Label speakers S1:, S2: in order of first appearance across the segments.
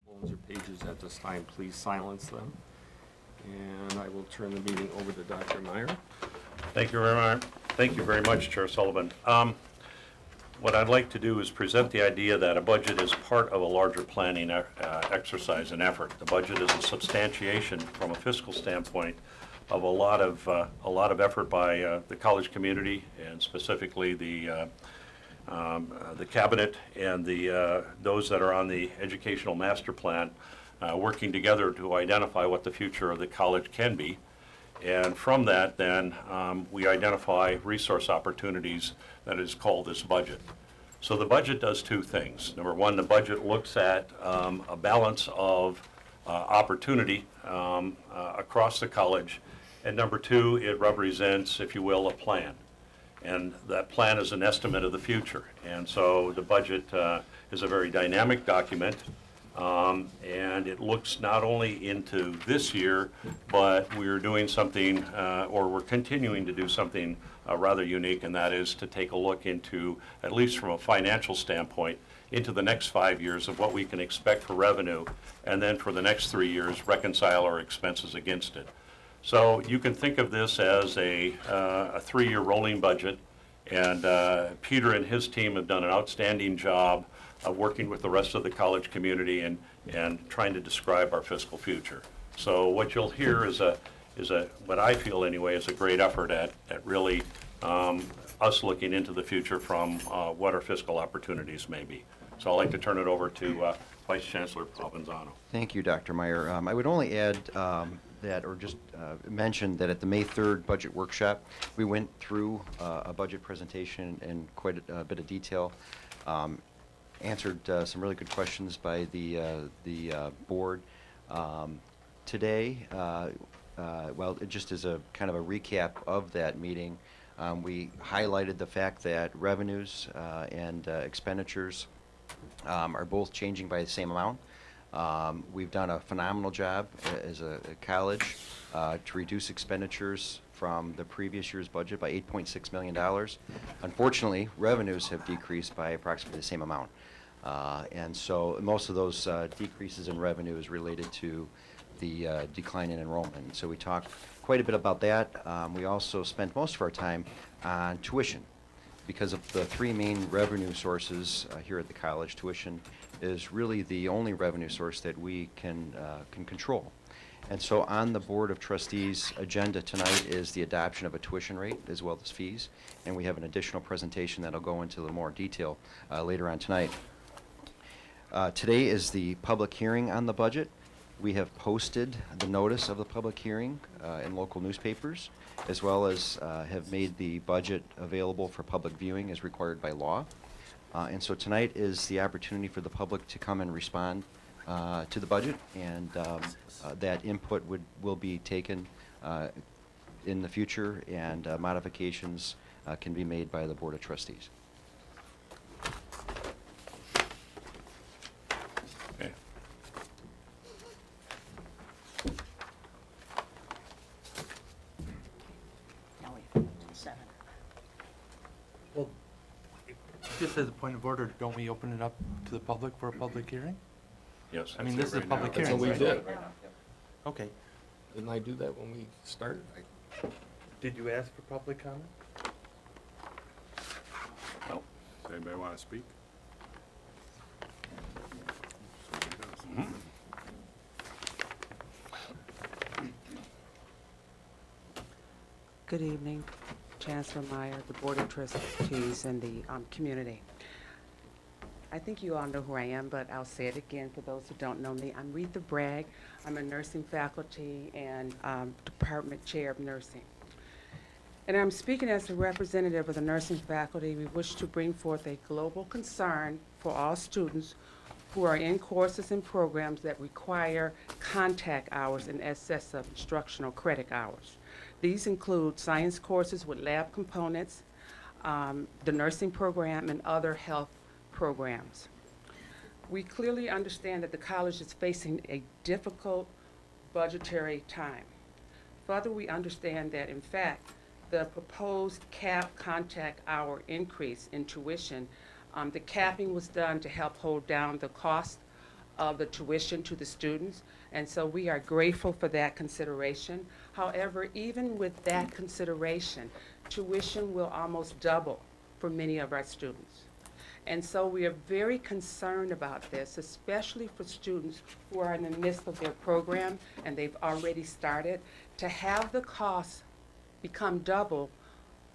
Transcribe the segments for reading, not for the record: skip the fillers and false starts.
S1: Phones or pages at this time, please silence them. And I will turn the meeting over to Dr. Meyer.
S2: Thank you very much. Thank you very much, Chair Sullivan. What I'd like to do is present the idea that a budget is part of a larger planning exercise and effort. The budget is a substantiation from a fiscal standpoint of a lot of effort by the college community, and specifically the cabinet and those that are on the educational master plan, working together to identify what the future of the college can be. And from that, then, we identify resource opportunities that is called this budget. So the budget does two things. Number one, the budget looks at a balance of opportunity across the college. And number two, it represents, if you will, a plan. And that plan is an estimate of the future. And so the budget is a very dynamic document. And it looks not only into this year, but we're doing something, or we're continuing to do something rather unique, and that is to take a look into, at least from a financial standpoint, into the next 5 years of what we can expect for revenue, and then for the next 3 years, reconcile our expenses against it. So you can think of this as a 3-year rolling budget, and Peter and his team have done an outstanding job of working with the rest of the college community and trying to describe our fiscal future. So what you'll hear is what I feel anyway, is a great effort at really us looking into the future from what our fiscal opportunities may be. So I'd like to turn it over to Vice Chancellor Provenzano.
S3: Thank you, Dr. Meyer. I would only add mention that at the May 3rd budget workshop, we went through a budget presentation in quite a bit of detail. Answered some really good questions by the board. Today, well, just as a kind of a recap of that meeting, we highlighted the fact that revenues and expenditures are both changing by the same amount. We've done a phenomenal job as a college to reduce expenditures from the previous year's budget by $8.6 million. Unfortunately, revenues have decreased by approximately the same amount. And so most of those decreases in revenue is related to the decline in enrollment. So we talked quite a bit about that. We also spent most of our time on tuition. Because of the three main revenue sources here at the college, tuition is really the only revenue source that we can control. And so on the Board of Trustees agenda tonight is the adoption of a tuition rate as well as fees. And we have an additional presentation that'll go into a little more detail later on tonight. Today is the public hearing on the budget. We have posted the notice of the public hearing in local newspapers, as well as have made the budget available for public viewing as required by law. And so tonight is the opportunity for the public to come and respond to the budget, and that input will be taken in the future, and modifications can be made by the Board of Trustees.
S2: Okay.
S4: Now we have 7.
S5: Well, just as a point of order, don't we open it up to the public for a public hearing?
S2: Yes.
S5: I mean, this is a
S2: right now.
S5: public
S1: That's
S5: hearing.
S1: what we
S5: right?
S1: did.
S5: Okay.
S1: Didn't I do that when we started?
S5: Did you ask for public comment?
S2: No.
S6: Does anybody want to speak?
S4: Good evening, Chancellor Meyer, the Board of Trustees, and the community. I think you all know who I am, but I'll say it again for those who don't know me. I'm Retha Bragg. I'm a nursing faculty and department chair of nursing. And I'm speaking as a representative of the nursing faculty. We wish to bring forth a global concern for all students who are in courses and programs that require contact hours in excess of instructional credit hours. These include science courses with lab components, the nursing program, and other health programs. We clearly understand that the college is facing a difficult budgetary time. Further, we understand that, in fact, the proposed cap contact hour increase in tuition, the capping was done to help hold down the cost of the tuition to the students, and so we are grateful for that consideration. However, even with that consideration, tuition will almost double for many of our students. And so we are very concerned about this, especially for students who are in the midst of their program and they've already started. To have the costs become double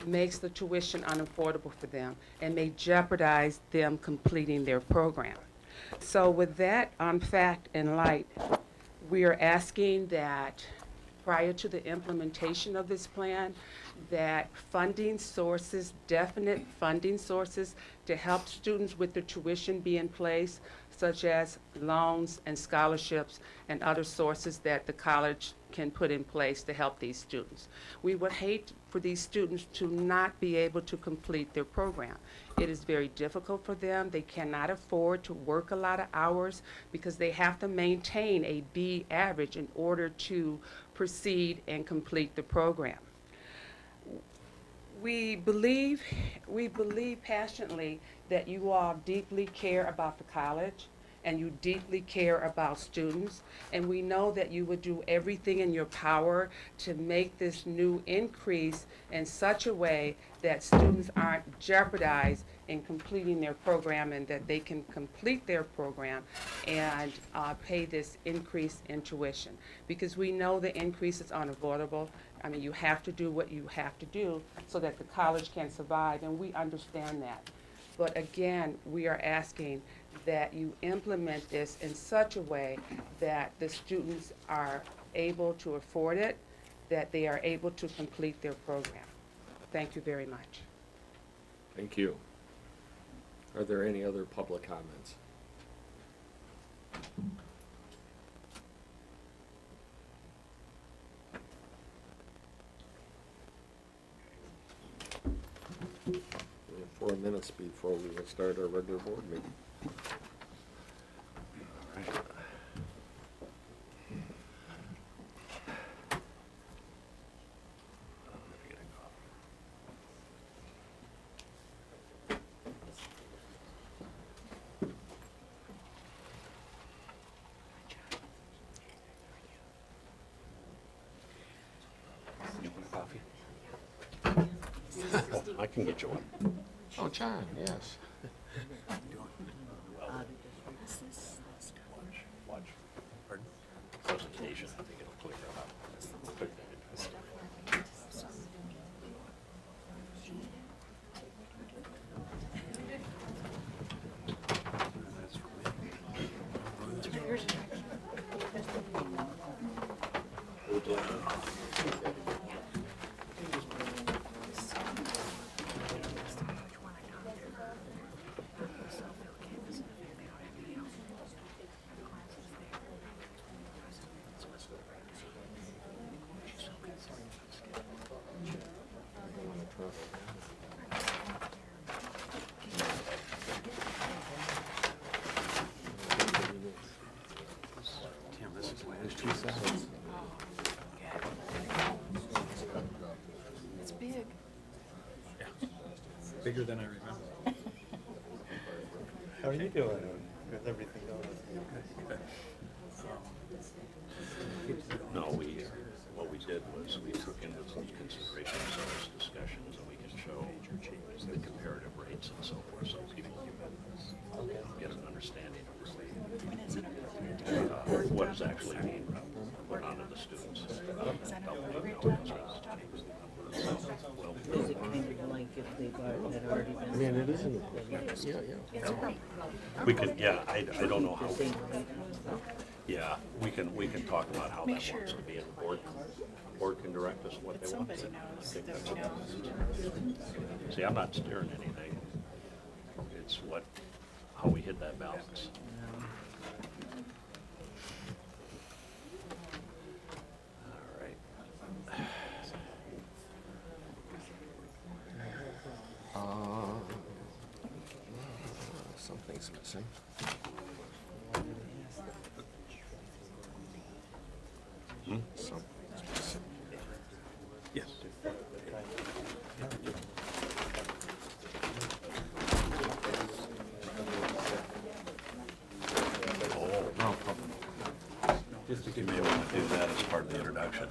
S4: makes the tuition unaffordable for them and may jeopardize them completing their program. So with that fact in light, we are asking that prior to the implementation of this plan, that funding sources, definite funding sources to help students with their tuition be in place, such as loans and scholarships and other sources that the college can put in place to help these students. We would hate for these students to not be able to complete their program. It is very difficult for them. They cannot afford to work a lot of hours because they have to maintain a B average in order to proceed and complete the program. We believe passionately that you all deeply care about the college and you deeply care about students, and we know that you would do everything in your power to make this new increase in such a way that students aren't jeopardized in completing their program and that they can complete their program and pay this increase in tuition. Because we know the increase is unavoidable. I mean, you have to do what you have to do so that the college can survive, and we understand that. But again, we are asking that you implement this in such a way that the students are able to afford it, that they are able to complete their program. Thank you very much.
S1: Thank you. Are there any other public comments? We have 4 minutes before we will start our regular board meeting.
S2: I can get you one.
S1: Oh, John, yes.
S2: Watch. Presentation, I think it'll clear it up.
S6: It's big.
S5: Bigger than I remember. How are you doing with everything going?
S2: No, what we did was we took into consideration some of those discussions, and we can show the comparative rates and so forth, so people get an understanding of really what is actually being put onto the students.
S6: Is it kind of like if they've had already been?
S1: I mean, it is in the book. Yeah.
S2: We could, yeah, I don't know how. Yeah, we can talk about how that works. It'll be in the board can direct us what they want.
S6: Somebody knows that we know.
S2: See, I'm not steering anything. It's how we hit that balance. All right.
S1: Something's missing. Something's missing.
S2: Yes. Oh, You may want to do that as part of the introduction.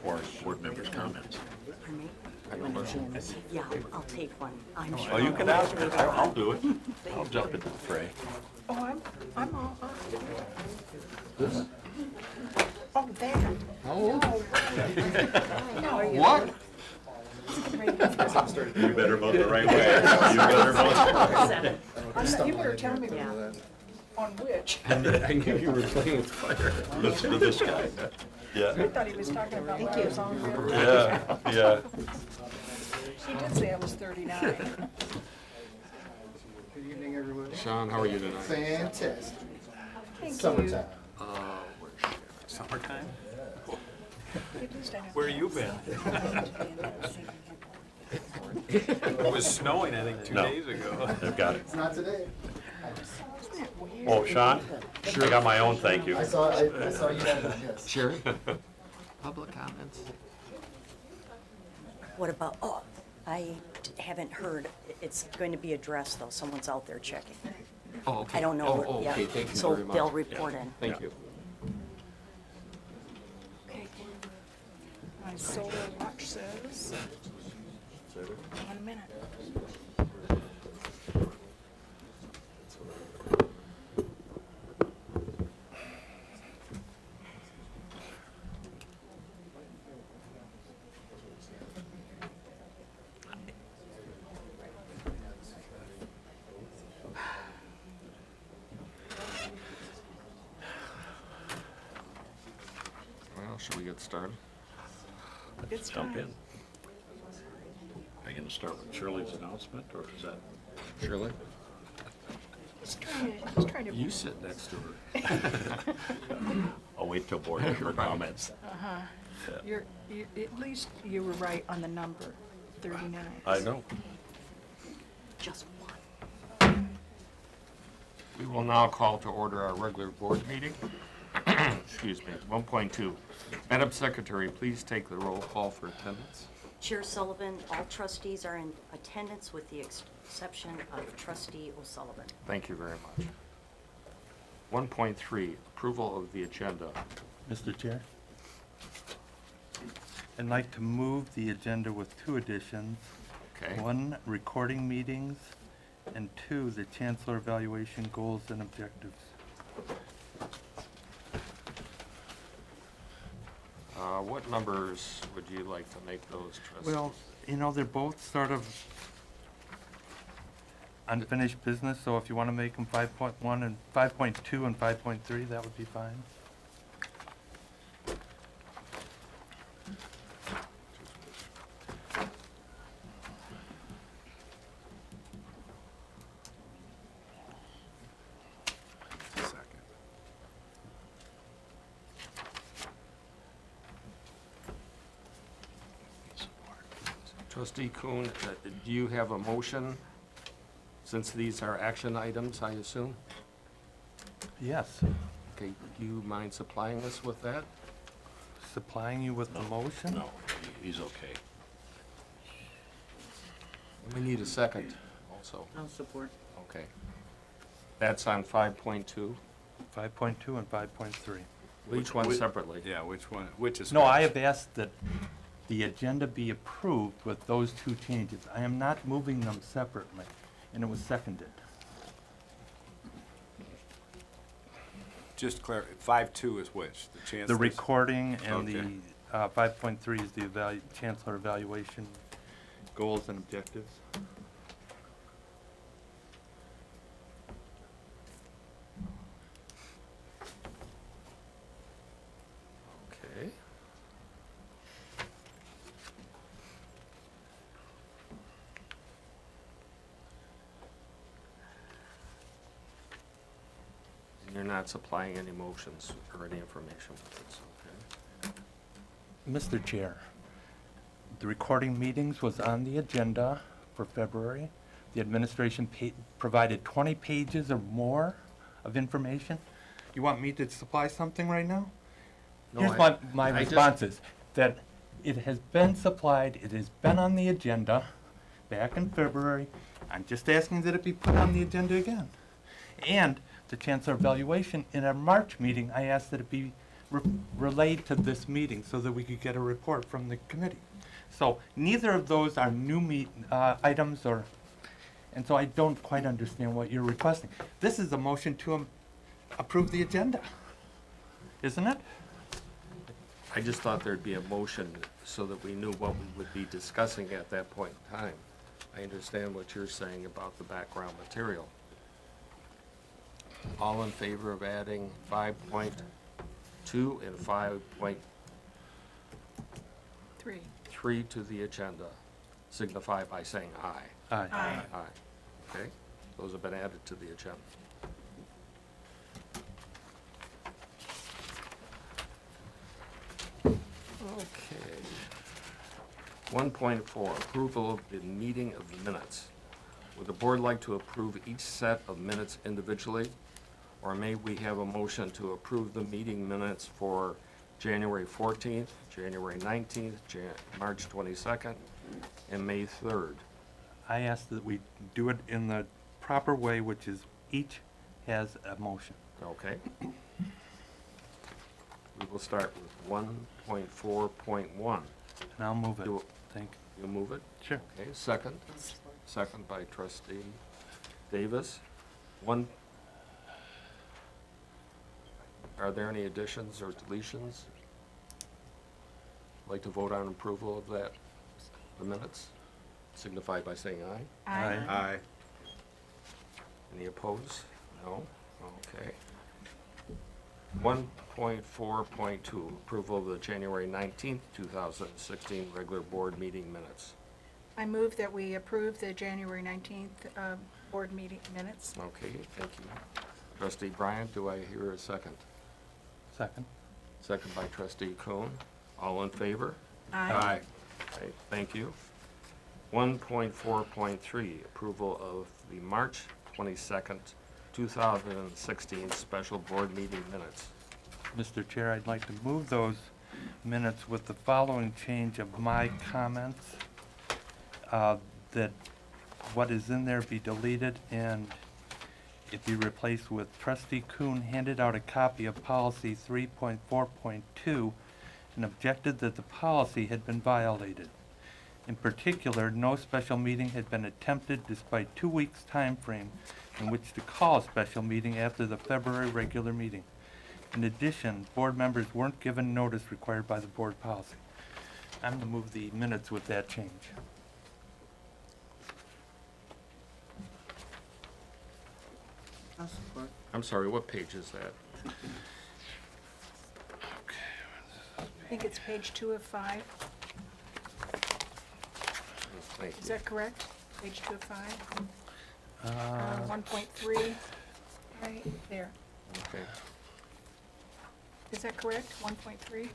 S2: Or board members' comments.
S7: Pardon me? Yeah, I'll take one. I'm
S2: Oh,
S7: sure.
S2: you can ask it. I'll do it. I'll jump into the fray.
S8: Oh, I'm all Oh, that.
S1: What?
S2: You better vote the right way. You better vote.
S8: You better tell me
S7: Yeah.
S8: on which.
S1: I knew you were playing with fire.
S2: Listen to this guy.
S8: I
S2: Yeah,
S8: thought he was talking about when I was on there.
S2: yeah, yeah.
S8: He did say I was 39.
S9: Good evening, everybody.
S1: Shawn, how are you tonight?
S9: Fantastic.
S8: Thank
S9: Summertime.
S10: Summertime?
S8: you. At least I know.
S10: Where you been? It was snowing, I think, 2
S2: No.
S10: days ago.
S2: I've got it.
S9: It's not today.
S8: Isn't that weird?
S2: Oh, Shawn? I got my own thank you.
S9: I saw you had it, yes.
S1: Sherry? Public comments?
S7: What about, oh, I haven't heard. It's going to be addressed, though. Someone's out there checking.
S1: Oh, okay.
S7: I don't know.
S1: Oh,
S7: yeah.
S1: okay, thank you
S7: So
S1: very much.
S7: they'll report in.
S1: Thank you.
S8: Okay. My solar watch says. 1 minute.
S1: Well, should we get started?
S8: It's
S2: Jump in.
S8: time.
S2: Are you going to start with Shirley's announcement, or is that?
S1: Shirley?
S8: He's trying to.
S1: You sit next to her.
S2: I'll wait till board member comments.
S8: At least you were right on the number, 39.
S2: I know.
S7: Just one.
S1: We will now call to order our regular board meeting. Excuse me. 1.2. Madam Secretary, please take the roll call for attendance.
S7: Chair Sullivan, all trustees are in attendance with the exception of trustee O'Sullivan.
S1: Thank you very much. 1.3. Approval of the agenda.
S5: Mr. Chair? I'd like to move the agenda with 2 additions.
S1: Okay.
S5: 1, recording meetings, and 2, the Chancellor evaluation goals and objectives.
S1: What numbers would you like to make those, trustees?
S5: Well, you know, they're both sort of unfinished business, so if you want to make them 5.1 and 5.2 and 5.3, that would be fine.
S1: Trustee Kuhn, do you have a motion, since these are action items, I assume?
S5: Yes.
S1: Okay, do you mind supplying us with that?
S5: Supplying you with the motion?
S2: No, he's okay.
S1: We need a second also.
S6: I'll support.
S1: Okay. That's on 5.2.
S5: 5.2 and 5.3.
S1: Each one separately.
S10: Yeah, which one, which is?
S5: No, I
S10: which?
S5: have asked that the agenda be approved with those 2 changes. I am not moving them separately, and it was seconded.
S10: Just clear, 5.2 is which? The
S5: The
S10: Chancellor's?
S5: recording and
S10: Okay.
S5: the 5.3 is the Chancellor evaluation goals and objectives.
S1: Okay. And you're not supplying any motions or any information with this, okay?
S5: Mr. Chair, the recording meetings was on the agenda for February. The administration provided 20 pages or more of information. You want me to supply something right now?
S1: No,
S5: Here's
S1: I
S5: my
S1: just-
S5: responses, that it has been supplied, it has been on the agenda back in February. I'm just asking that it be put on the agenda again. And the Chancellor evaluation, in our March meeting, I asked that it be relayed to this meeting so that we could get a report from the committee. So neither of those are new items, and so I don't quite understand what you're requesting. This is a motion to approve the agenda, isn't it?
S1: I just thought there'd be a motion so that we knew what we would be discussing at that point in time. I understand what you're saying about the background material. All in favor of adding 5.2 and 5.3
S8: 3.
S1: to the agenda, signify by saying aye.
S5: Aye.
S8: Aye.
S1: Aye. Okay, those have been added to the agenda. Okay. 1.4, approval of the meeting of minutes. Would the board like to approve each set of minutes individually? Or may we have a motion to approve the meeting minutes for January 14th, January 19th, March 22nd, and May 3rd?
S5: I ask that we do it in the proper way, which is each has a motion.
S1: Okay. We will start with 1.4.1.
S5: And I'll move it.
S1: Do-
S5: Thank
S1: You move it?
S5: Sure.
S1: Okay, second. Second by trustee Davis. Are there any additions or deletions? Like to vote on approval of that, the minutes? Signify by saying aye.
S5: Aye.
S10: Aye.
S1: Any opposed? No? Okay. 1.4.2, approval of the January 19th, 2016 regular board meeting minutes.
S8: I move that we approve the January 19th board meeting minutes.
S1: Okay, thank you. Trustee Bryant, do I hear a second?
S5: Second.
S1: Second by trustee Kuhn. All in favor?
S10: Aye.
S1: Okay, thank you. 1.4.3, approval of the March 22nd, 2016 special board meeting minutes.
S5: Mr. Chair, I'd like to move those minutes with the following change of my comments, that what is in there be deleted and it be replaced with trustee Kuhn handed out a copy of policy 3.4.2 and objected that the policy had been violated. In particular, no special meeting had been attempted despite 2 weeks' time frame in which to call a special meeting after the February regular meeting. In addition, board members weren't given notice required by the board policy. I'm going to move the minutes with that change.
S6: I'll support.
S1: I'm sorry, what page is that?
S8: I think it's page 2 of 5.
S1: Thank
S8: Is
S1: you.
S8: that correct? Page 2 of 5? 1.3, right there.
S1: Okay.
S8: Is that correct? 1.3?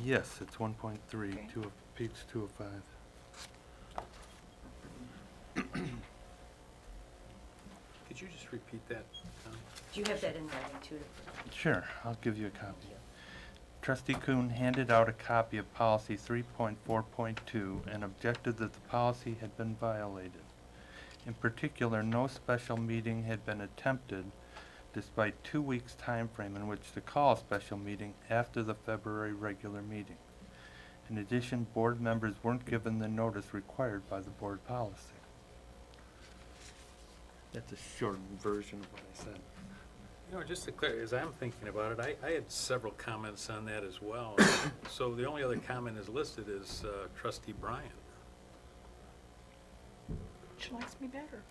S5: Yes, it's 1.3,
S8: Okay.
S5: page 2 of 5.
S10: Could you just repeat that, Tom?
S7: Do you have that in writing too?
S5: Sure, I'll give you a copy. Trustee Kuhn handed out a copy of policy 3.4.2 and objected that the policy had been violated. In particular, no special meeting had been attempted despite 2 weeks' time frame in which to call a special meeting after the February regular meeting. In addition, board members weren't given the notice required by the board policy. That's a short version of what I said.
S10: You know, just to clear, as I'm thinking about it, I had several comments on that as well. So the only other comment is listed is trustee Bryant.
S8: She likes me better.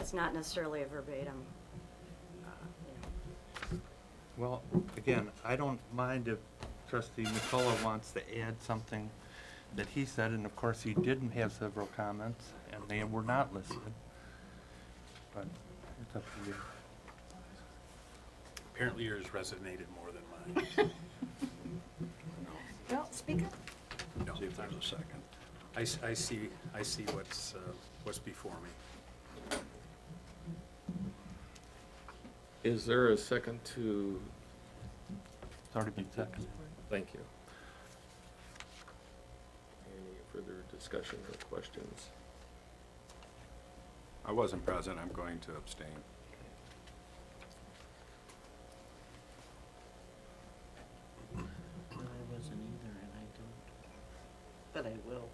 S7: It's not necessarily a verbatim.
S5: Well, again, I don't mind if trustee McCullough wants to add something that he said, and of course he didn't have several comments, and they were not listed. But it's up to you.
S10: Apparently yours resonated more than mine.
S8: Well, speak up.
S10: No. See if there's a second. I see what's before me.
S1: Is there a second to,
S5: It's already been seconded.
S1: thank you. discussion or questions?
S11: I wasn't present, I'm going to abstain.
S6: Well, I wasn't either, and I don't, but I will.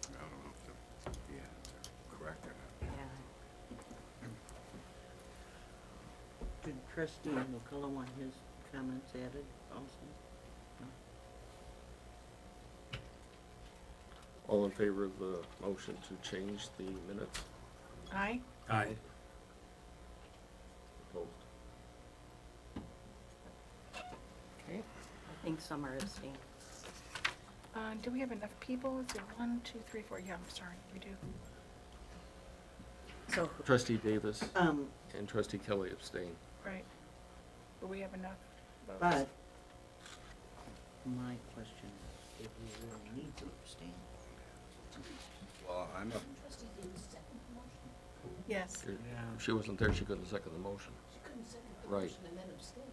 S11: I don't know if the ads are correct or not.
S7: Yeah.
S6: Did trustee McCullough want his comments added also?
S1: All in favor of the motion to change the minutes?
S8: Aye.
S10: Aye.
S1: Opposed?
S7: Okay. I think some are abstaining.
S8: Do we have enough people? Is it 1, 2, 3, 4? Yeah, I'm sorry, we do.
S7: So,
S1: Trustee Davis
S6: Um,
S1: and Trustee Kelly abstain.
S8: Right. But we have enough votes.
S6: but my question is, if we really need to abstain.
S11: Well, I'm a,
S8: Yes.
S1: If she wasn't there, she couldn't second the motion. Right.
S9: and then abstain.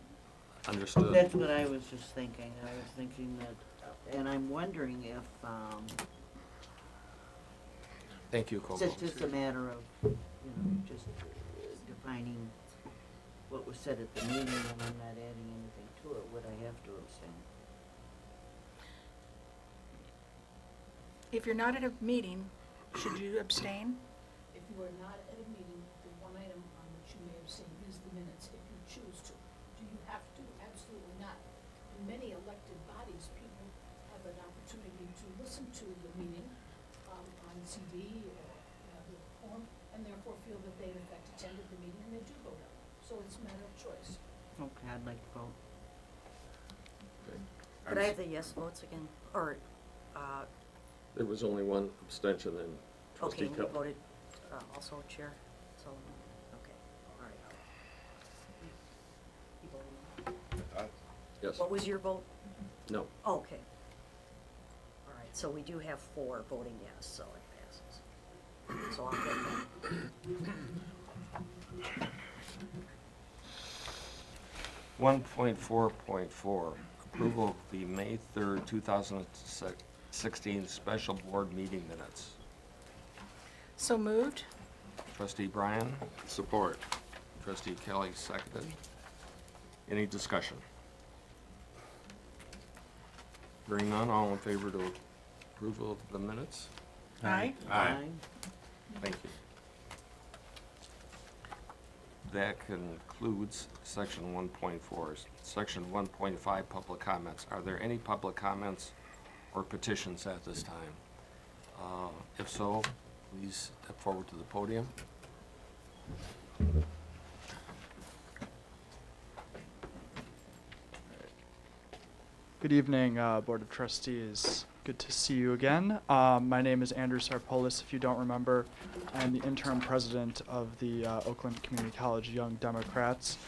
S1: Understood.
S6: That's what I was just thinking. I was thinking that, and I'm wondering if,
S1: Thank you, Coco.
S6: it's just a matter of, just defining what was said at the meeting, and I'm not adding anything to it, would I have to abstain?
S8: If you're not at a meeting, should you abstain?
S9: If you are not at a meeting, the one item on which you may abstain is the minutes, if you choose to. Do you have to? Absolutely not. In many elected bodies, people have an opportunity to listen to the meeting on CD or the form, and therefore feel that they in fact attended the meeting and they do vote on it. So it's a matter of choice.
S6: Okay, I'd like to vote.
S7: could I have the yes votes again? Or,
S1: There was only one abstention and
S7: okay,
S1: Trustee
S7: and you
S1: Kelly.
S7: voted also Chair Sullivan? Okay, all right. You voted no?
S1: Yes.
S7: What was your vote?
S1: No.
S7: Oh, okay. All right, so we do have 4 voting yes, so it passes. So I'll get that.
S1: 1.4.4, approval of the May 3rd, 2016 special board meeting minutes.
S8: So moved?
S1: Trustee Bryan,
S11: support.
S1: Trustee Kelly seconded. Any discussion? Hearing none, all in favor to approval of the minutes?
S8: Aye.
S11: Aye.
S1: Thank you. That concludes section 1.4. Section 1.5, public comments. Are there any public comments or petitions at this time? If so, please step forward to the podium.
S12: Good evening, Board of Trustees. Good to see you again. My name is Andrew Sarpolis. If you don't remember, I'm the interim president of the Oakland Community College Young Democrats.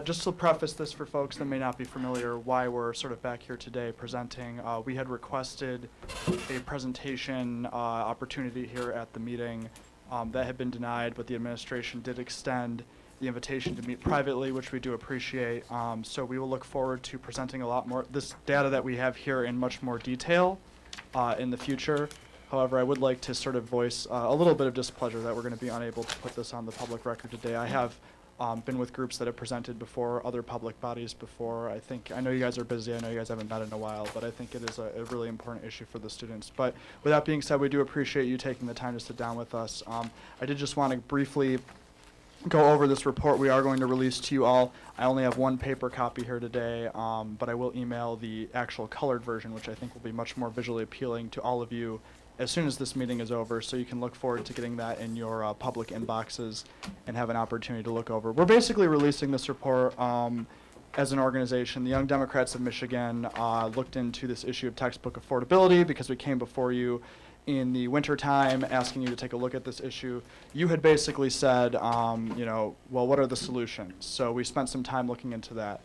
S12: Just to preface this for folks that may not be familiar why we're sort of back here today presenting, we had requested a presentation opportunity here at the meeting that had been denied, but the administration did extend the invitation to meet privately, which we do appreciate. So we will look forward to presenting a lot more, this data that we have here in much more detail in the future. However, I would like to sort of voice a little bit of displeasure that we're going to be unable to put this on the public record today. I have been with groups that have presented before, other public bodies before. I know you guys are busy, I know you guys haven't met in a while, but I think it is a really important issue for the students. But with that being said, we do appreciate you taking the time to sit down with us. I did just want to briefly go over this report we are going to release to you all. I only have one paper copy here today, but I will email the actual colored version, which I think will be much more visually appealing to all of you as soon as this meeting is over, so you can look forward to getting that in your public inboxes and have an opportunity to look over. We're basically releasing this report as an organization. The Young Democrats of Michigan looked into this issue of textbook affordability because we came before you in the wintertime asking you to take a look at this issue. You had basically said, well, what are the solutions? So we spent some time looking into that.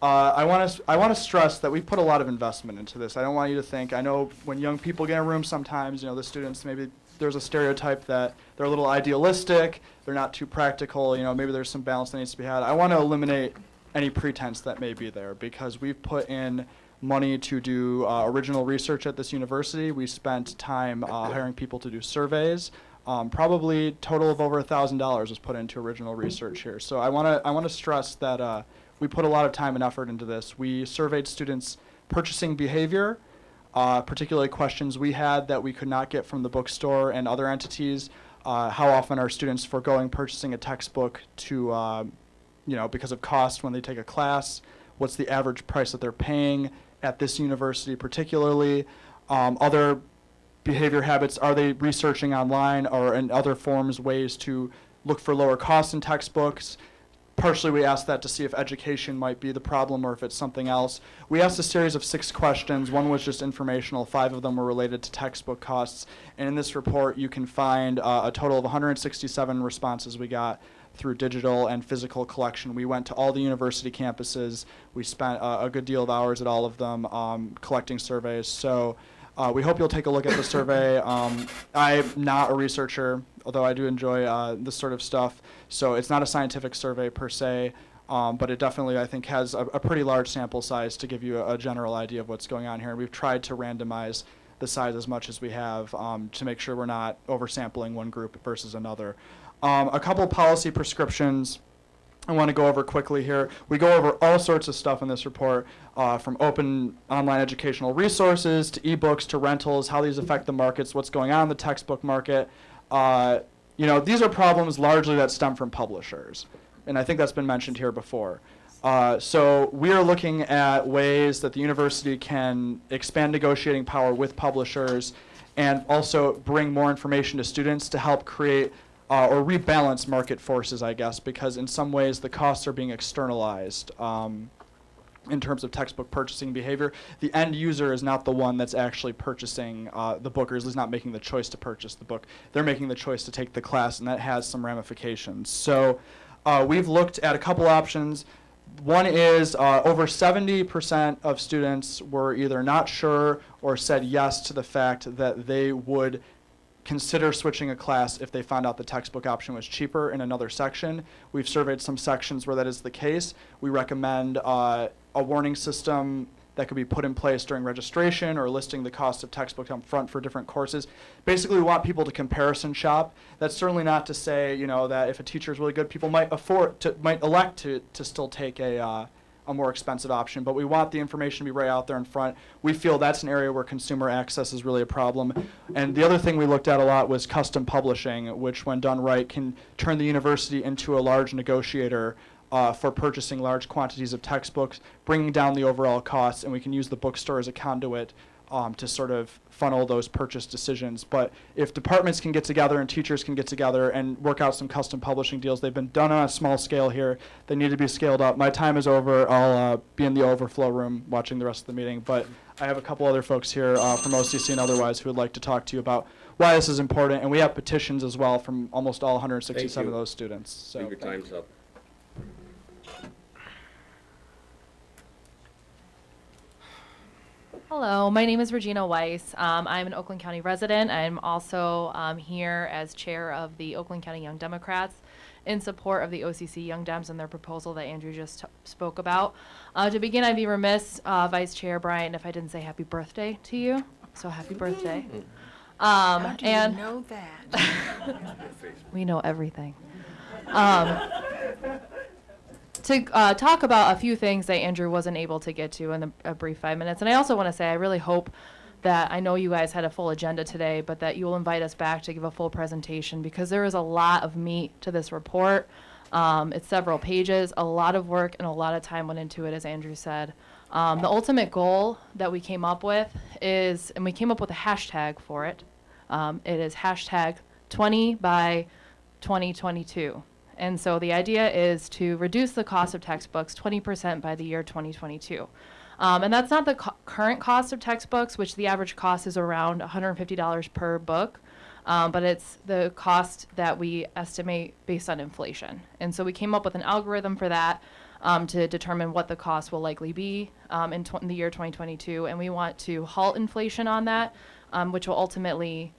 S12: I want to stress that we put a lot of investment into this. I don't want you to think, I know when young people get in a room sometimes, the students, maybe there's a stereotype that they're a little idealistic, they're not too practical, maybe there's some balance that needs to be had. I want to eliminate any pretense that may be there because we've put in money to do original research at this university. We spent time hiring people to do surveys. Probably total of over $1,000 was put into original research here. So I want to stress that we put a lot of time and effort into this. We surveyed students' purchasing behavior, particularly questions we had that we could not get from the bookstore and other entities. How often are students foregoing purchasing a textbook to, because of cost when they take a class? What's the average price that they're paying at this university particularly? Other behavior habits, are they researching online or in other forms, ways to look for lower costs in textbooks? Partially we asked that to see if education might be the problem or if it's something else. We asked a series of 6 questions. One was just informational. 5 of them were related to textbook costs. And in this report you can find a total of 167 responses we got through digital and physical collection. We went to all the university campuses. We spent a good deal of hours at all of them collecting surveys. So we hope you'll take a look at the survey. I'm not a researcher, although I do enjoy this sort of stuff. So it's not a scientific survey per se, but it definitely, I think, has a pretty large sample size to give you a general idea of what's going on here. And we've tried to randomize the size as much as we have to make sure we're not oversampling one group versus another. A couple policy prescriptions I want to go over quickly here. We go over all sorts of stuff in this report, from open online educational resources to ebooks to rentals, how these affect the markets, what's going on in the textbook market. These are problems largely that stem from publishers, and I think that's been mentioned here before. So we are looking at ways that the university can expand negotiating power with publishers and also bring more information to students to help create or rebalance market forces, I guess, because in some ways the costs are being externalized in terms of textbook purchasing behavior. The end user is not the one that's actually purchasing the book, or is not making the choice to purchase the book. They're making the choice to take the class, and that has some ramifications. So we've looked at a couple options. One is over 70% of students were either not sure or said yes to the fact that they would consider switching a class if they found out the textbook option was cheaper in another section. We've surveyed some sections where that is the case. We recommend a warning system that could be put in place during registration or listing the cost of textbooks up front for different courses. Basically, we want people to comparison shop. That's certainly not to say, that if a teacher is really good, people might elect to still take a more expensive option, but we want the information to be right out there in front. We feel that's an area where consumer access is really a problem. And the other thing we looked at a lot was custom publishing, which when done right can turn the university into a large negotiator for purchasing large quantities of textbooks, bringing down the overall costs, and we can use the bookstore as a conduit to sort of funnel those purchase decisions. But if departments can get together and teachers can get together and work out some custom publishing deals, they've been done on a small scale here. They need to be scaled up. My time is over. I'll be in the overflow room watching the rest of the meeting. But I have a couple other folks here from OCC and otherwise who would like to talk to you about why this is important. And we have petitions as well from almost all 167 of those students. So
S1: Your time's up.
S13: Hello, my name is Regina Weiss. I'm an Oakland County resident. I'm also here as chair of the Oakland County Young Democrats in support of the OCC Young Dems and their proposal that Andrew just spoke about. To begin, I'd be remiss, Vice Chair Bryant, if I didn't say happy birthday to you. So happy birthday.
S8: How do you know that?
S13: We know everything. To talk about a few things that Andrew wasn't able to get to in a brief 5 minutes. And I also want to say I really hope that, I know you guys had a full agenda today, but that you will invite us back to give a full presentation, because there is a lot of meat to this report. It's several pages, a lot of work, and a lot of time went into it, as Andrew said. The ultimate goal that we came up with is, and we came up with a hashtag for it, it is hashtag 20 by 2022. And so the idea is to reduce the cost of textbooks 20% by the year 2022. And that's not the current cost of textbooks, which the average cost is around $150 per book, but it's the cost that we estimate based on inflation. And so we came up with an algorithm for that to determine what the cost will likely be in the year 2022. And we want to halt inflation on that, which will ultimately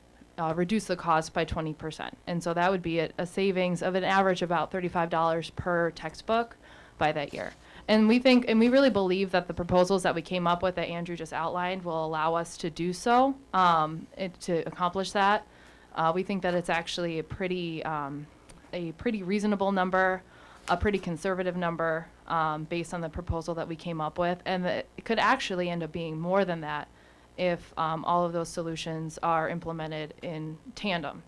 S13: reduce the cost by 20%. And so that would be a savings of an average about $35 per textbook by that year. And we really believe that the proposals that we came up with that Andrew just outlined will allow us to do so, to accomplish that. We think that it's actually a pretty reasonable number, a pretty conservative number, based on the proposal that we came up with, and that it could actually end up being more than that if all of those solutions are implemented in tandem.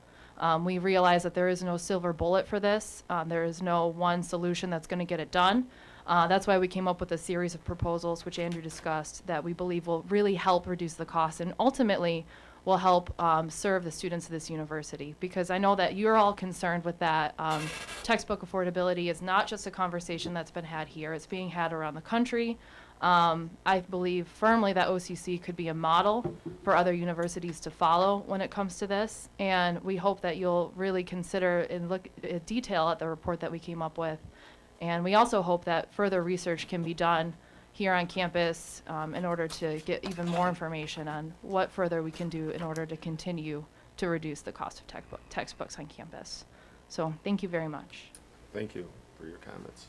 S13: We realize that there is no silver bullet for this. There is no one solution that's going to get it done. That's why we came up with a series of proposals, which Andrew discussed, that we believe will really help reduce the cost and ultimately will help serve the students of this university. Because I know that you're all concerned with that. Textbook affordability is not just a conversation that's been had here. It's being had around the country. I believe firmly that OCC could be a model for other universities to follow when it comes to this. And we hope that you'll really consider and look in detail at the report that we came up with. And we also hope that further research can be done here on campus in order to get even more information on what further we can do in order to continue to reduce the cost of textbooks on campus. So thank you very much.
S1: Thank you for your comments.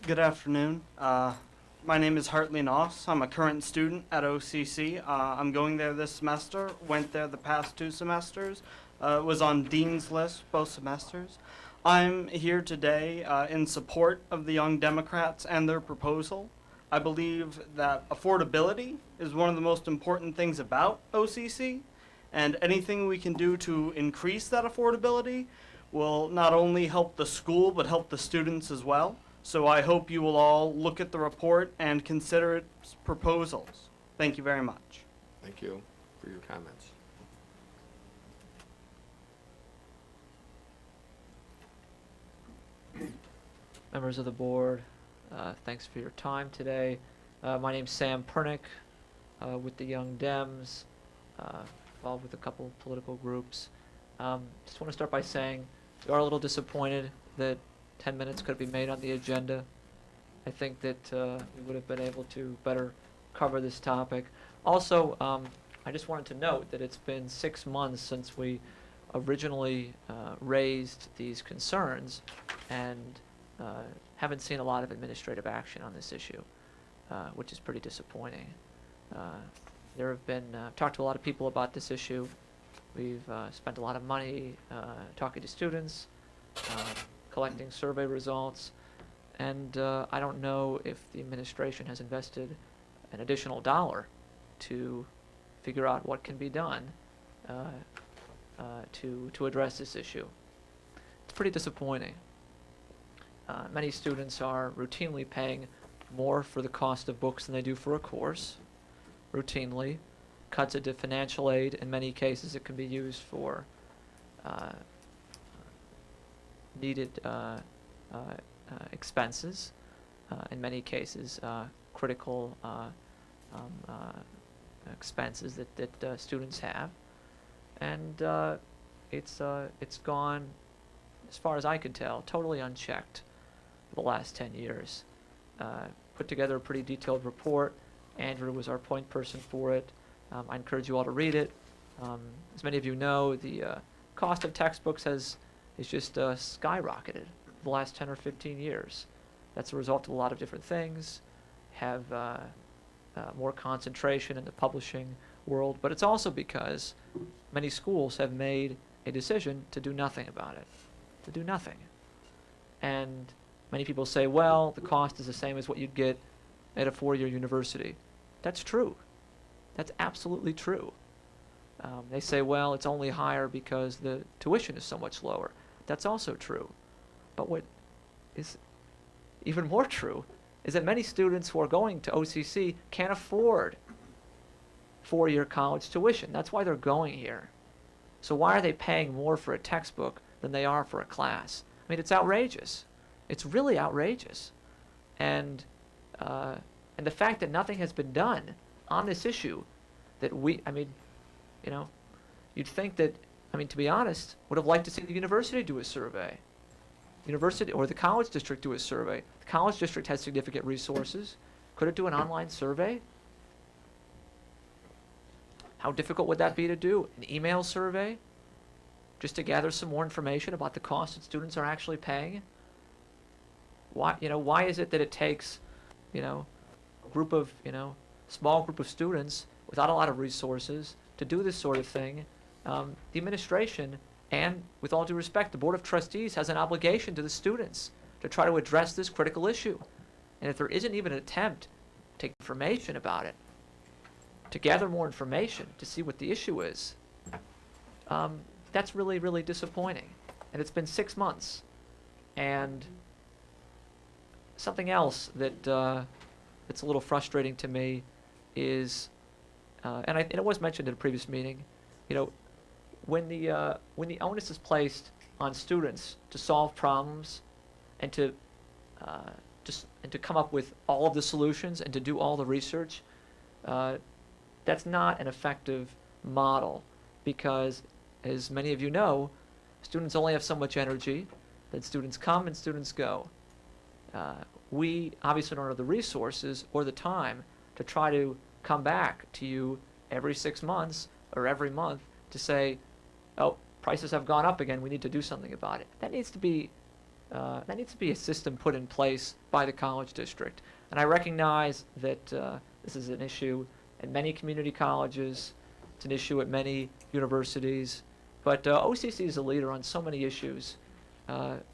S14: Good afternoon. My name is Hartley Noss. I'm a current student at OCC. I'm going there this semester, went there the past 2 semesters, was on Dean's List both semesters. I'm here today in support of the Young Democrats and their proposal. I believe that affordability is one of the most important things about OCC, and anything we can do to increase that affordability will not only help the school but help the students as well. So I hope you will all look at the report and consider its proposals. Thank you very much.
S1: Thank you for your comments.
S15: Members of the board, thanks for your time today. My name's Sam Pernick with the Young Dems, involved with a couple of political groups. Just want to start by saying we are a little disappointed that 10 minutes could be made on the agenda. I think that we would have been able to better cover this topic. Also, I just wanted to note that it's been 6 months since we originally raised these concerns and haven't seen a lot of administrative action on this issue, which is pretty disappointing. There have been, talked to a lot of people about this issue. We've spent a lot of money talking to students, collecting survey results, and I don't know if the administration has invested an additional dollar to figure out what can be done to address this issue. It's pretty disappointing. Many students are routinely paying more for the cost of books than they do for a course. Routinely. Cuts into financial aid. In many cases, it can be used for needed expenses. In many cases, critical expenses that students have. And it's gone, as far as I could tell, totally unchecked for the last 10 years. Put together a pretty detailed report. Andrew was our point person for it. I encourage you all to read it. As many of you know, the cost of textbooks has just skyrocketed the last 10 or 15 years. That's a result of a lot of different things. Have more concentration in the publishing world, but it's also because many schools have made a decision to do nothing about it, to do nothing. And many people say, well, the cost is the same as what you'd get at a 4-year university. That's true. That's absolutely true. They say, well, it's only higher because the tuition is so much lower. That's also true. But what is even more true is that many students who are going to OCC can't afford 4-year college tuition. That's why they're going here. So why are they paying more for a textbook than they are for a class? I mean, it's outrageous. It's really outrageous. And the fact that nothing has been done on this issue, that you'd think that, to be honest, would have liked to see the university do a survey. University or the college district do a survey. The college district has significant resources. Could it do an online survey? How difficult would that be to do? An email survey? just to gather some more information about the costs that students are actually paying? Why is it that it takes, a group of, small group of students without a lot of resources to do this sort of thing? The administration, and with all due respect, the Board of Trustees has an obligation to the students to try to address this critical issue. And if there isn't even an attempt to take information about it, to gather more information, to see what the issue is, that's really, really disappointing. And it's been 6 months. And something else that that's a little frustrating to me is, and it was mentioned in a previous meeting, when the onus is placed on students to solve problems and to come up with all of the solutions and to do all the research, that's not an effective model, because, as many of you know, students only have so much energy. Then students come and students go. We obviously don't have the resources or the time to try to come back to you every 6 months or every month to say, oh, prices have gone up again, we need to do something about it. That needs to be a system put in place by the college district. And I recognize that this is an issue at many community colleges, it's an issue at many universities, but OCC is a leader on so many issues.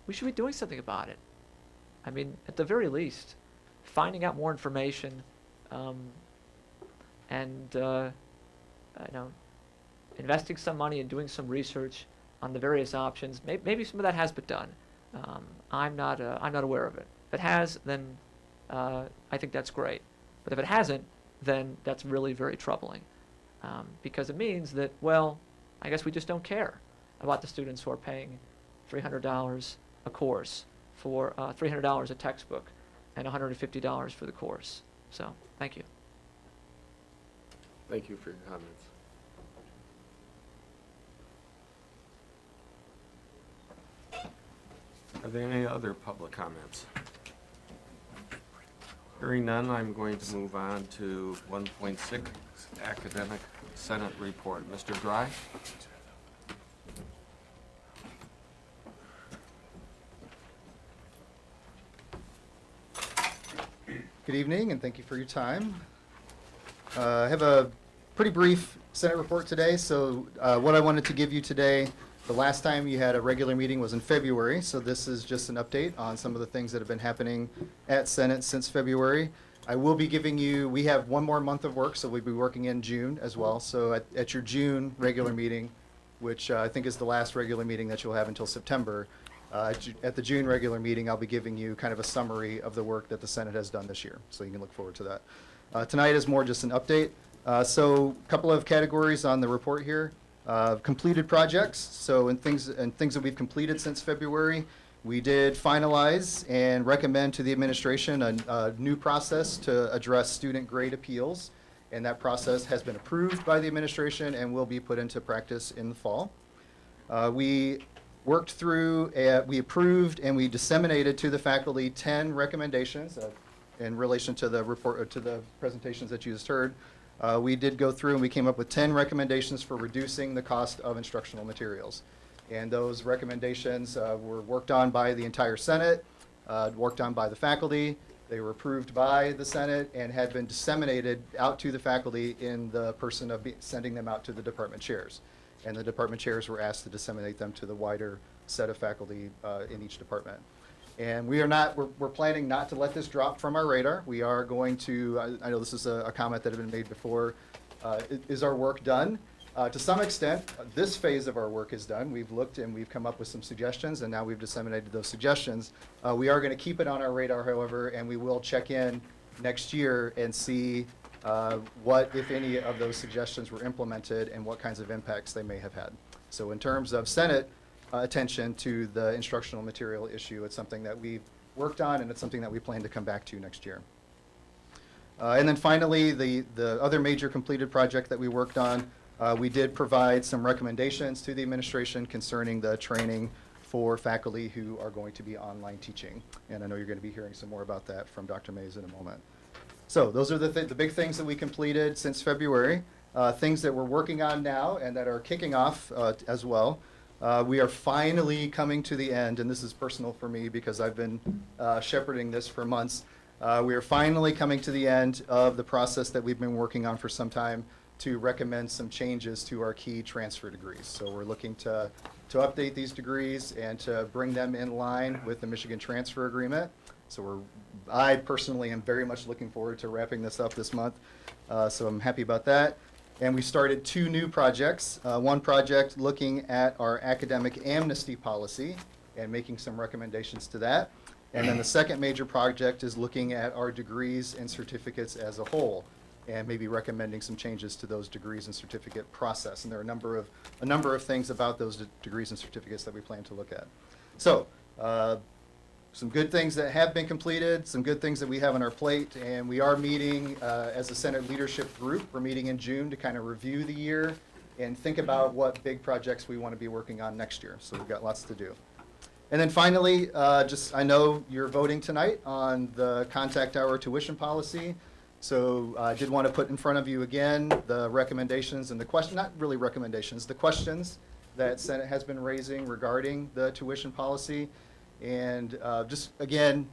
S15: We should be doing something about it. I mean, at the very least, finding out more information, and investing some money and doing some research on the various options. Maybe some of that has been done. I'm not aware of it. If it has, then I think that's great. But if it hasn't, then that's really very troubling, because it means that, well, I guess we just don't care about the students who are paying $300 a course for $300 a textbook and $150 for the course. So, thank you.
S1: Thank you for your comments. Are there any other public comments? Hearing none, I'm going to move on to 1.6, Academic Senate Report. Mr. Dry?
S16: Good evening, and thank you for your time. I have a pretty brief Senate report today, so what I wanted to give you today, the last time you had a regular meeting was in February, so this is just an update on some of the things that have been happening at Senate since February. I will be giving you, we have one more month of work, so we'll be working in June as well. So at your June regular meeting, which I think is the last regular meeting that you'll have until September, at the June regular meeting, I'll be giving you kind of a summary of the work that the Senate has done this year, so you can look forward to that. Tonight is more just an update. So a couple of categories on the report here. Completed projects, so in things that we've completed since February, we did finalize and recommend to the administration a new process to address student grade appeals, and that process has been approved by the administration and will be put into practice in the fall. We worked through, we approved and we disseminated to the faculty 10 recommendations in relation to the report, to the presentations that you just heard. We did go through and we came up with 10 recommendations for reducing the cost of instructional materials. And those recommendations were worked on by the entire Senate, worked on by the faculty. They were approved by the Senate and had been disseminated out to the faculty in the person of sending them out to the department chairs. And the department chairs were asked to disseminate them to the wider set of faculty in each department. And we're planning not to let this drop from our radar. We are going to, I know this is a comment that had been made before, is our work done? To some extent, this phase of our work is done. We've looked and we've come up with some suggestions, and now we've disseminated those suggestions. We are going to keep it on our radar, however, and we will check in next year and see what, if any, of those suggestions were implemented and what kinds of impacts they may have had. So in terms of Senate attention to the instructional material issue, it's something that we've worked on, and it's something that we plan to come back to next year. And then finally, the other major completed project that we worked on, we did provide some recommendations to the administration concerning the training for faculty who are going to be online teaching. And I know you're going to be hearing some more about that from Dr. Mays in a moment. So those are the big things that we completed since February. Things that we're working on now and that are kicking off as well. We are finally coming to the end, and this is personal for me because I've been shepherding this for months. We are finally coming to the end of the process that we've been working on for some time to recommend some changes to our key transfer degrees. So we're looking to update these degrees and to bring them in line with the Michigan Transfer Agreement. So I personally am very much looking forward to wrapping this up this month. So I'm happy about that. And we started 2 new projects. One project looking at our academic amnesty policy and making some recommendations to that. And then the second major project is looking at our degrees and certificates as a whole and maybe recommending some changes to those degrees and certificate process. And there are a number of things about those degrees and certificates that we plan to look at. So some good things that have been completed, some good things that we have on our plate, and we are meeting as a Senate leadership group. We're meeting in June to kind of review the year and think about what big projects we want to be working on next year. So we've got lots to do. And then finally, I know you're voting tonight on the contact hour tuition policy. So I did want to put in front of you again the recommendations and the question, not really recommendations, the questions that Senate has been raising regarding the tuition policy. And just, again,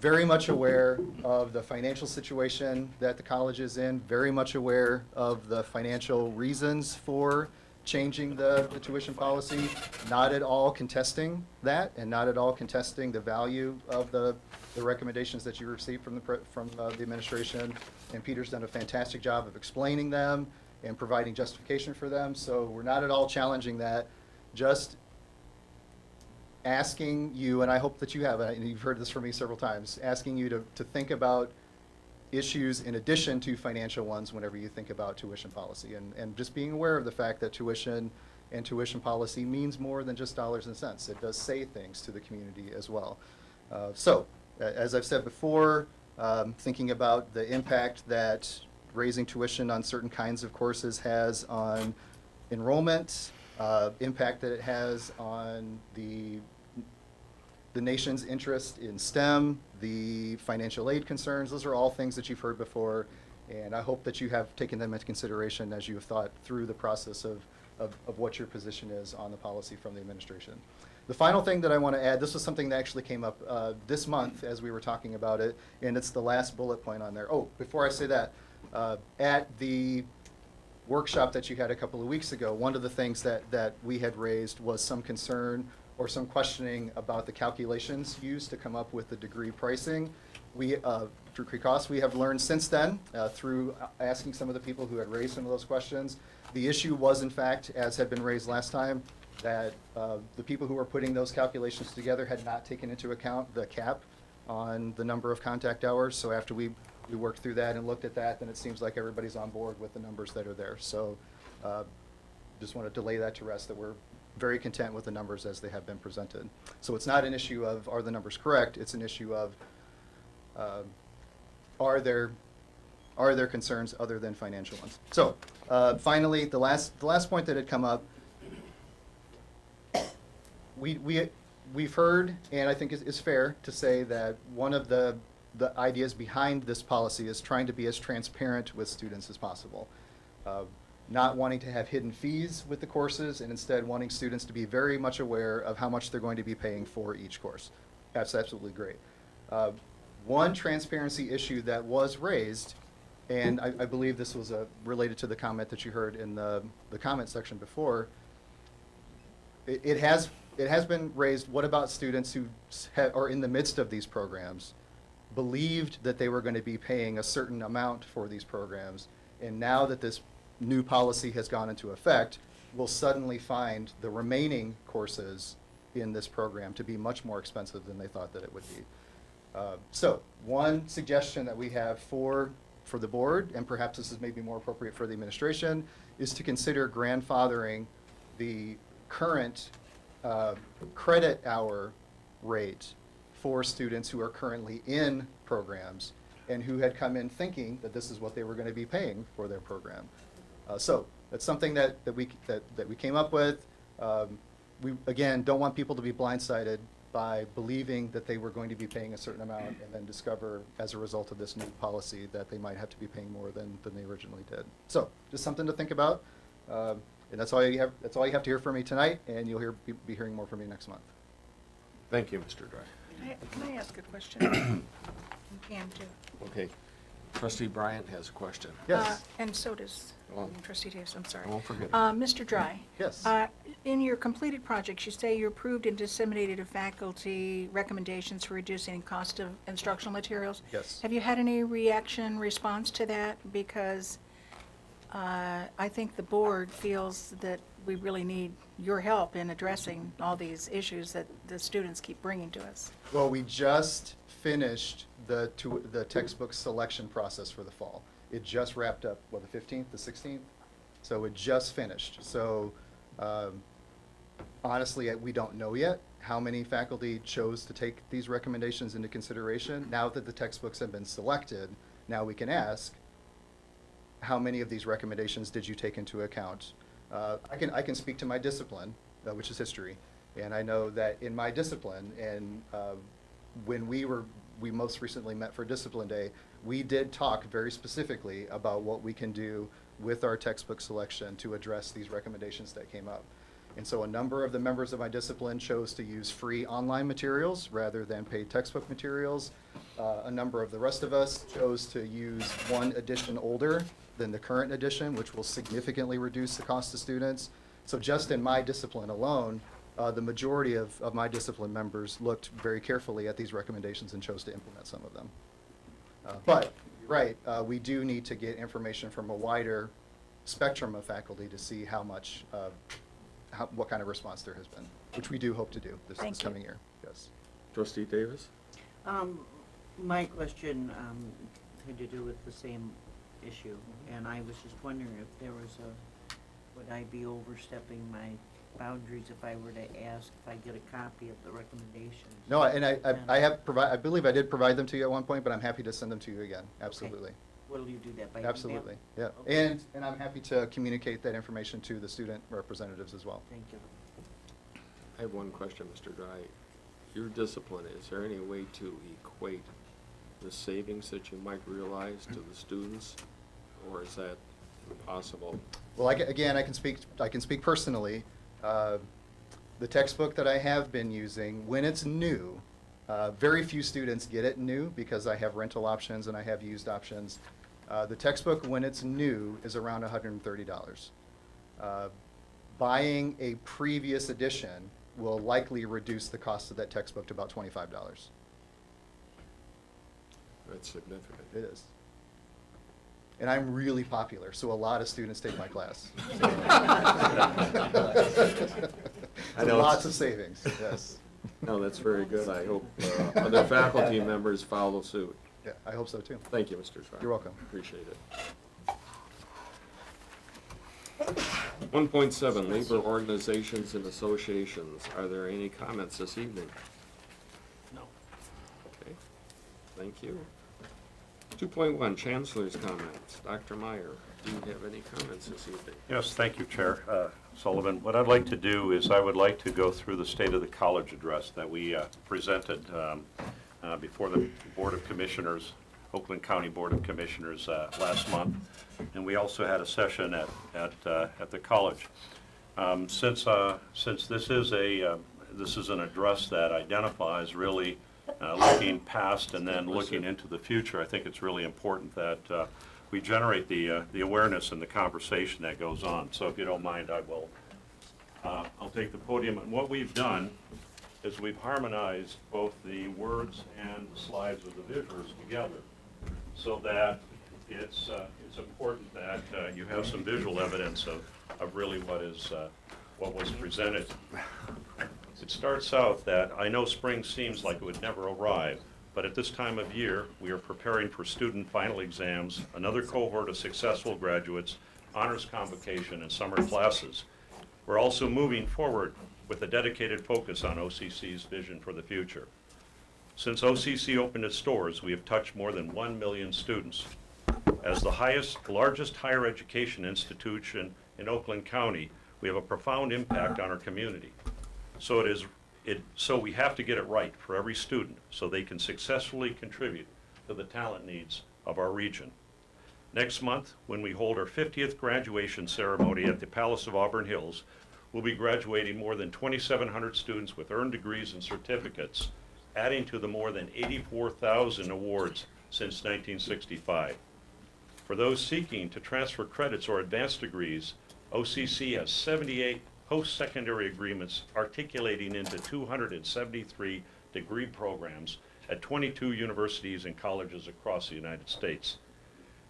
S16: very much aware of the financial situation that the college is in, very much aware of the financial reasons for changing the tuition policy, not at all contesting that, and not at all contesting the value of the recommendations that you received from the administration. And Peter's done a fantastic job of explaining them and providing justification for them. So we're not at all challenging that, just asking you, and I hope that you have, and you've heard this from me several times, asking you to think about issues in addition to financial ones whenever you think about tuition policy, and just being aware of the fact that tuition and tuition policy means more than just dollars and cents. It does say things to the community as well. So, as I've said before, thinking about the impact that raising tuition on certain kinds of courses has on enrollment, impact that it has on the nation's interest in STEM, the financial aid concerns. Those are all things that you've heard before, and I hope that you have taken them into consideration as you have thought through the process of what your position is on the policy from the administration. The final thing that I want to add, this was something that actually came up this month as we were talking about it, and it's the last bullet point on there. Oh, before I say that, at the workshop that you had a couple of weeks ago, one of the things that we had raised was some concern or some questioning about the calculations used to come up with the degree pricing. We, degree costs, we have learned since then through asking some of the people who had raised some of those questions. The issue was, in fact, as had been raised last time, that the people who were putting those calculations together had not taken into account the cap on the number of contact hours. So after we worked through that and looked at that, then it seems like everybody's on board with the numbers that are there. So just want to delay that to rest, that we're very content with the numbers as they have been presented. So it's not an issue of are the numbers correct, it's an issue of are there concerns other than financial ones. So finally, the last point that had come up, we've heard, and I think it's fair to say that one of the ideas behind this policy is trying to be as transparent with students as possible. Not wanting to have hidden fees with the courses, and instead wanting students to be very much aware of how much they're going to be paying for each course. That's absolutely great. One transparency issue that was raised, and I believe this was related to the comment that you heard in the comment section before, it has been raised, what about students who are in the midst of these programs, believed that they were going to be paying a certain amount for these programs, and now that this new policy has gone into effect, will suddenly find the remaining courses in this program to be much more expensive than they thought that it would be. So one suggestion that we have for the board, and perhaps this is maybe more appropriate for the administration, is to consider grandfathering the current credit hour rate for students who are currently in programs and who had come in thinking that this is what they were going to be paying for their program. So that's something that we came up with. We, again, don't want people to be blindsided by believing that they were going to be paying a certain amount and then discover as a result of this new policy that they might have to be paying more than they originally did. So just something to think about. And that's all you have to hear from me tonight, and you'll be hearing more from me next month.
S1: Thank you, Mr. Dry.
S8: Can I ask a question? You can too.
S1: Okay. Trustee Bryant has a question.
S16: Yes.
S8: And so does
S1: Well,
S8: Trustee Davis, I'm sorry.
S1: I won't forget it.
S8: Mr. Dry.
S16: Yes.
S8: In your completed projects, you say you approved and disseminated to faculty recommendations for reducing cost of instructional materials.
S16: Yes.
S8: Have you had any response to that? Because I think the board feels that we really need your help in addressing all these issues that the students keep bringing to us.
S16: Well, we just finished the textbook selection process for the fall. It just wrapped up, the 15th, the 16th? So it just finished. So honestly, we don't know yet how many faculty chose to take these recommendations into consideration. Now that the textbooks have been selected, now we can ask, how many of these recommendations did you take into account? I can speak to my discipline, which is history, and I know that in my discipline, and when we most recently met for Discipline Day, we did talk very specifically about what we can do with our textbook selection to address these recommendations that came up. And so a number of the members of my discipline chose to use free online materials rather than paid textbook materials. A number of the rest of us chose to use one edition older than the current edition, which will significantly reduce the cost to students. So just in my discipline alone, the majority of my discipline members looked very carefully at these recommendations and chose to implement some of them. But you're right, we do need to get information from a wider spectrum of faculty to see how much, what kind of response there has been, which we do hope to do this coming year. Yes.
S1: Trustee Davis?
S6: My question had to do with the same issue, and I was just wondering if there was would I be overstepping my boundaries if I were to ask if I get a copy of the recommendations?
S16: No, and I believe I did provide them to you at one point, but I'm happy to send them to you again. Absolutely.
S6: Okay. What'll you do that by?
S16: Absolutely.
S6: Email?
S16: Yeah.
S6: Okay.
S16: And I'm happy to communicate that information to the student representatives as well.
S6: Thank you.
S1: I have one question, Mr. Dry. Your discipline, is there any way to equate the savings that you might realize to the students, or is that impossible?
S16: Well, I can speak personally. The textbook that I have been using, when it's new, very few students get it new because I have rental options and I have used options. The textbook, when it's new, is around $130. Buying a previous edition will likely reduce the cost of that textbook to about $25.
S1: That's significant.
S16: It is. And I'm really popular, so a lot of students take my class.
S1: I know
S16: lots of savings, yes.
S1: No, that's very good. I hope other faculty members follow suit.
S16: Yeah, I hope so too.
S1: Thank you, Mr. Dry.
S16: You're welcome.
S1: Appreciate it. 1.7, labor organizations and associations. Are there any comments this evening?
S10: No.
S1: Okay, thank you. 2.1, Chancellor's comments. Dr. Meyer, do you have any comments this evening?
S2: Yes, thank you, Chair Sullivan. What I'd like to do is I would like to go through the State of the College address that we presented before the Board of Commissioners, Oakland County Board of Commissioners last month, and we also had a session at the college. Since this is an address that identifies really looking past and then looking into the future, I think it's really important that we generate the awareness and the conversation that goes on. So if you don't mind, I'll take the podium. And what we've done is we've harmonized both the words and the slides of the visuals together, so that it's important that you have some visual evidence of really what was presented. It starts out that I know spring seems like it would never arrive, but at this time of year, we are preparing for student final exams, another cohort of successful graduates, honors convocation, and summer classes. We're also moving forward with a dedicated focus on OCC's vision for the future. Since OCC opened its doors, we have touched more than 1 million students. As the largest higher education institution in Oakland County, we have a profound impact on our community. So we have to get it right for every student so they can successfully contribute to the talent needs of our region. Next month, when we hold our 50th graduation ceremony at the Palace of Auburn Hills, we'll be graduating more than 2,700 students with earned degrees and certificates, adding to the more than 84,000 awards since 1965. For those seeking to transfer credits or advanced degrees, OCC has 78 post-secondary agreements articulating into 273 degree programs at 22 universities and colleges across the United States.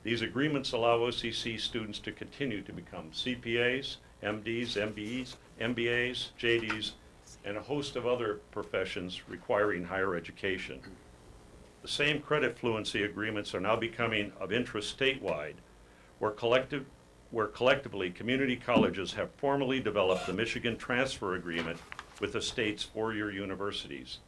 S2: These agreements allow OCC students to continue to become CPAs, MDs, MBEs, MBAs, JDs, and a host of other professions requiring higher education. The same credit fluency agreements are now becoming of interest statewide, where collectively community colleges have formally developed the Michigan Transfer Agreement with the state's four-year universities.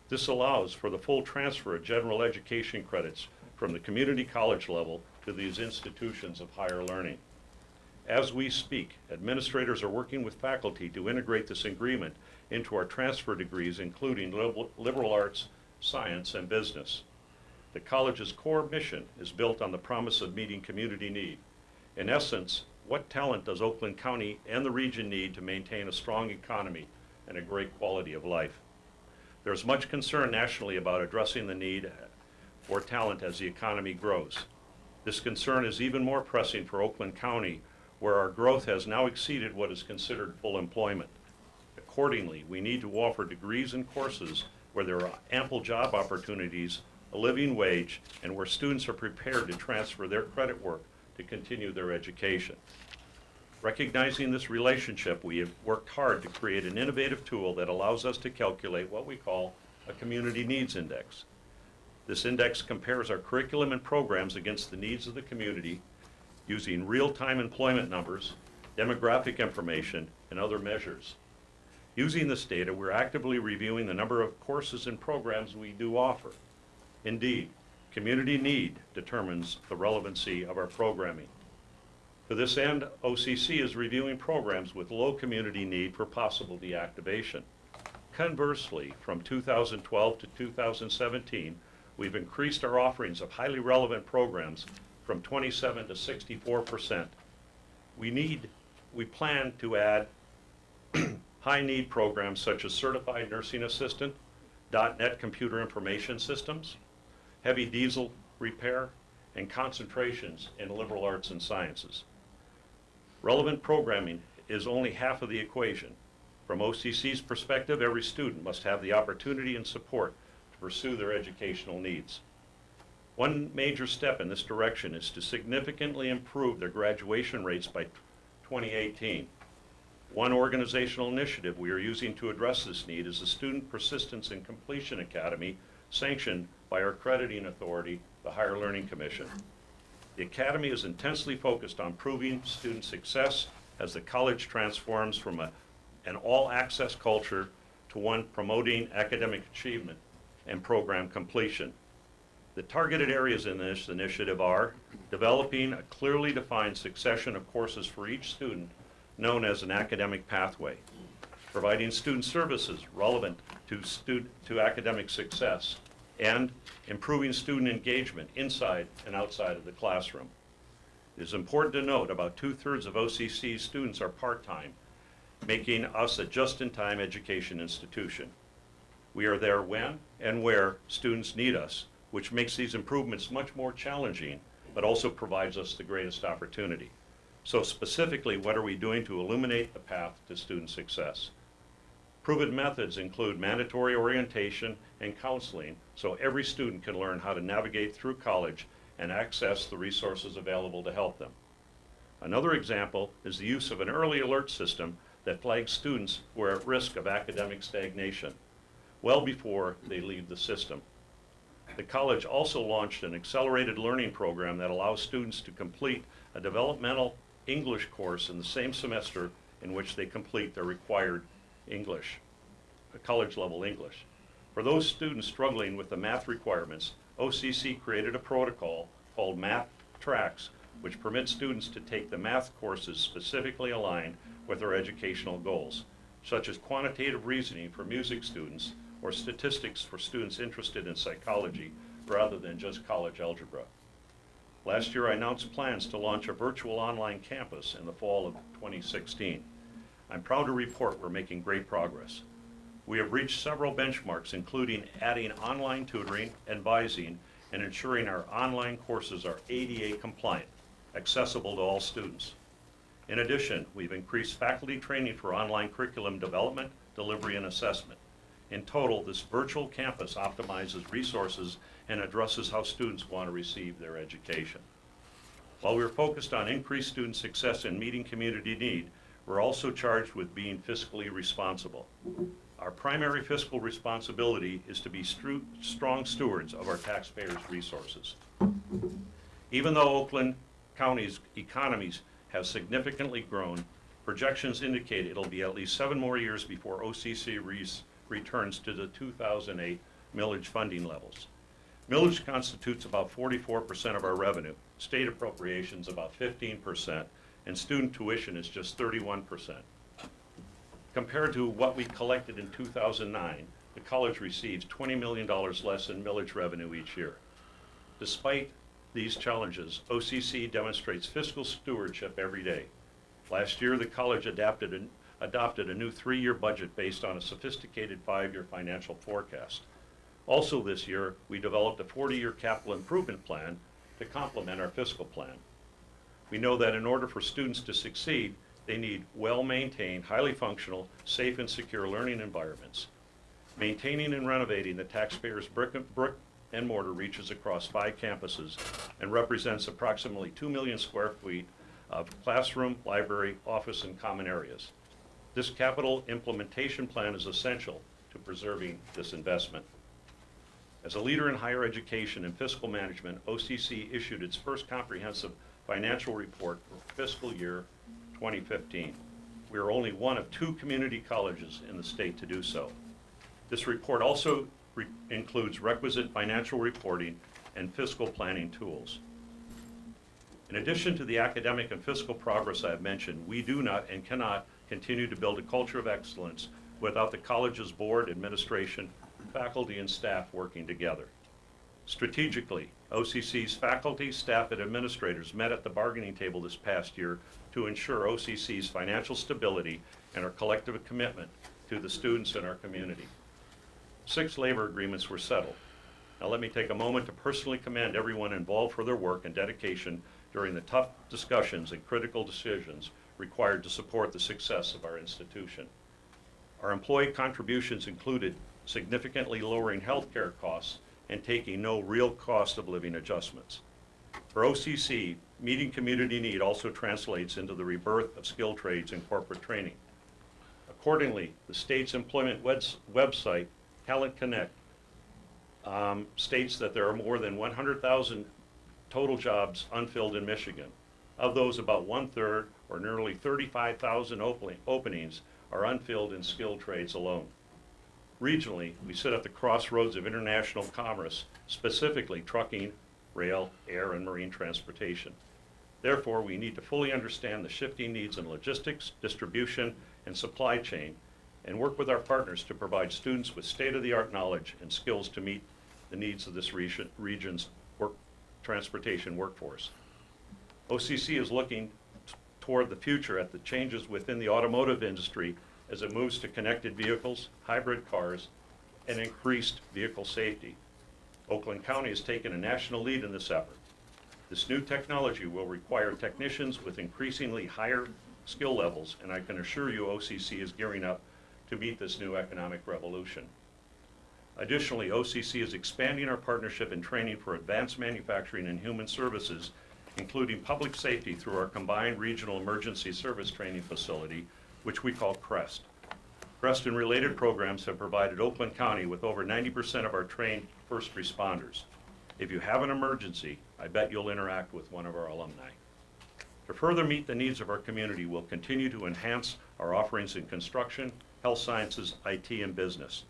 S2: This allows for the full transfer of general education credits from the community college level to these institutions of higher learning. As we speak, administrators are working with faculty to integrate this agreement into our transfer degrees, including liberal arts, science, and business. The college's core mission is built on the promise of meeting community need. In essence, what talent does Oakland County and the region need to maintain a strong economy and a great quality of life? There's much concern nationally about addressing the need for talent as the economy grows. This concern is even more pressing for Oakland County, where our growth has now exceeded what is considered full employment. Accordingly, we need to offer degrees and courses where there are ample job opportunities, a living wage, and where students are prepared to transfer their credit work to continue their education. Recognizing this relationship, we have worked hard to create an innovative tool that allows us to calculate what we call a community needs index. This index compares our curriculum and programs against the needs of the community using real-time employment numbers, demographic information, and other measures. Using this data, we're actively reviewing the number of courses and programs we do offer. Indeed, community need determines the relevancy of our programming. To this end, OCC is reviewing programs with low community need for possible deactivation. Conversely, from 2012 to 2017, we've increased our offerings of highly relevant programs from 27 to 64%. We plan to add high-need programs such as Certified Nursing Assistant, .NET Computer Information Systems, heavy diesel repair, and concentrations in liberal arts and sciences. Relevant programming is only half of the equation. From OCC's perspective, every student must have the opportunity and support to pursue their educational needs. One major step in this direction is to significantly improve their graduation rates by 2018. One organizational initiative we are using to address this need is the Student Persistence and Completion Academy, sanctioned by our accrediting authority, the Higher Learning Commission. The Academy is intensely focused on proving student success as the college transforms from an all-access culture to one promoting academic achievement and program completion. The targeted areas in this initiative are developing a clearly defined succession of courses for each student known as an academic pathway, providing student services relevant to academic success, and improving student engagement inside and outside of the classroom. It is important to note about 2/3 of OCC's students are part-time, making us a just-in-time education institution. We are there when and where students need us, which makes these improvements much more challenging, but also provides us the greatest opportunity. So specifically, what are we doing to illuminate the path to student success? Proven methods include mandatory orientation and counseling, so every student can learn how to navigate through college and access the resources available to help them. Another example is the use of an early alert system that flags students who are at risk of academic stagnation well before they leave the system. The college also launched an accelerated learning program that allows students to complete a developmental English course in the same semester in which they complete their required English, college-level English. For those students struggling with the math requirements, OCC created a protocol called Math Tracks, which permits students to take the math courses specifically aligned with their educational goals, such as quantitative reasoning for music students or statistics for students interested in psychology rather than just college algebra. Last year, I announced plans to launch a virtual online campus in the fall of 2016. I'm proud to report we're making great progress. We have reached several benchmarks, including adding online tutoring, advising, and ensuring our online courses are ADA compliant, accessible to all students. In addition, we've increased faculty training for online curriculum development, delivery, and assessment. In total, this virtual campus optimizes resources and addresses how students want to receive their education. While we're focused on increased student success and meeting community need, we're also charged with being fiscally responsible. Our primary fiscal responsibility is to be strong stewards of our taxpayers' resources. Even though Oakland County's economies have significantly grown, projections indicate it'll be at least 7 more years before OCC returns to the 2008 millage funding levels. Millage constitutes about 44% of our revenue, state appropriations about 15%, and student tuition is just 31%. Compared to what we collected in 2009, the college receives $20 million less in millage revenue each year. Despite these challenges, OCC demonstrates fiscal stewardship every day. Last year, the college adopted a new 3-year budget based on a sophisticated 5-year financial forecast. Also this year, we developed a 40-year capital improvement plan to complement our fiscal plan. We know that in order for students to succeed, they need well-maintained, highly functional, safe and secure learning environments. Maintaining and renovating the taxpayers' brick and mortar reaches across 5 campuses and represents approximately 2 million square feet of classroom, library, office, and common areas. This capital implementation plan is essential to preserving this investment. As a leader in higher education and fiscal management, OCC issued its first comprehensive financial report for fiscal year 2015. We are only one of 2 community colleges in the state to do so. This report also includes requisite financial reporting and fiscal planning tools. In addition to the academic and fiscal progress I have mentioned, we do not and cannot continue to build a culture of excellence without the college's board, administration, faculty, and staff working together. Strategically, OCC's faculty, staff, and administrators met at the bargaining table this past year to ensure OCC's financial stability and our collective commitment to the students in our community. 6 labor agreements were settled. Now let me take a moment to personally commend everyone involved for their work and dedication during the tough discussions and critical decisions required to support the success of our institution. Our employee contributions included significantly lowering health care costs and taking no real cost of living adjustments. For OCC, meeting community need also translates into the rebirth of skilled trades and corporate training. Accordingly, the state's employment website, Talent Connect, states that there are more than 100,000 total jobs unfilled in Michigan. Of those, about 1/3, or nearly 35,000 openings, are unfilled in skilled trades alone. Regionally, we sit at the crossroads of international commerce, specifically trucking, rail, air, and marine transportation. Therefore, we need to fully understand the shifting needs in logistics, distribution, and supply chain, and work with our partners to provide students with state-of-the-art knowledge and skills to meet the needs of this region's transportation workforce. OCC is looking toward the future at the changes within the automotive industry as it moves to connected vehicles, hybrid cars, and increased vehicle safety. Oakland County has taken a national lead in this effort. This new technology will require technicians with increasingly higher skill levels, and I can assure you OCC is gearing up to meet this new economic revolution. Additionally, OCC is expanding our partnership in training for advanced manufacturing and human services, including public safety, through our combined regional emergency service training facility, which we call CREST. CREST and related programs have provided Oakland County with over 90% of our trained first responders. If you have an emergency, I bet you'll interact with one of our alumni. To further meet the needs of our community, we'll continue to enhance our offerings in construction, health sciences, IT, and business.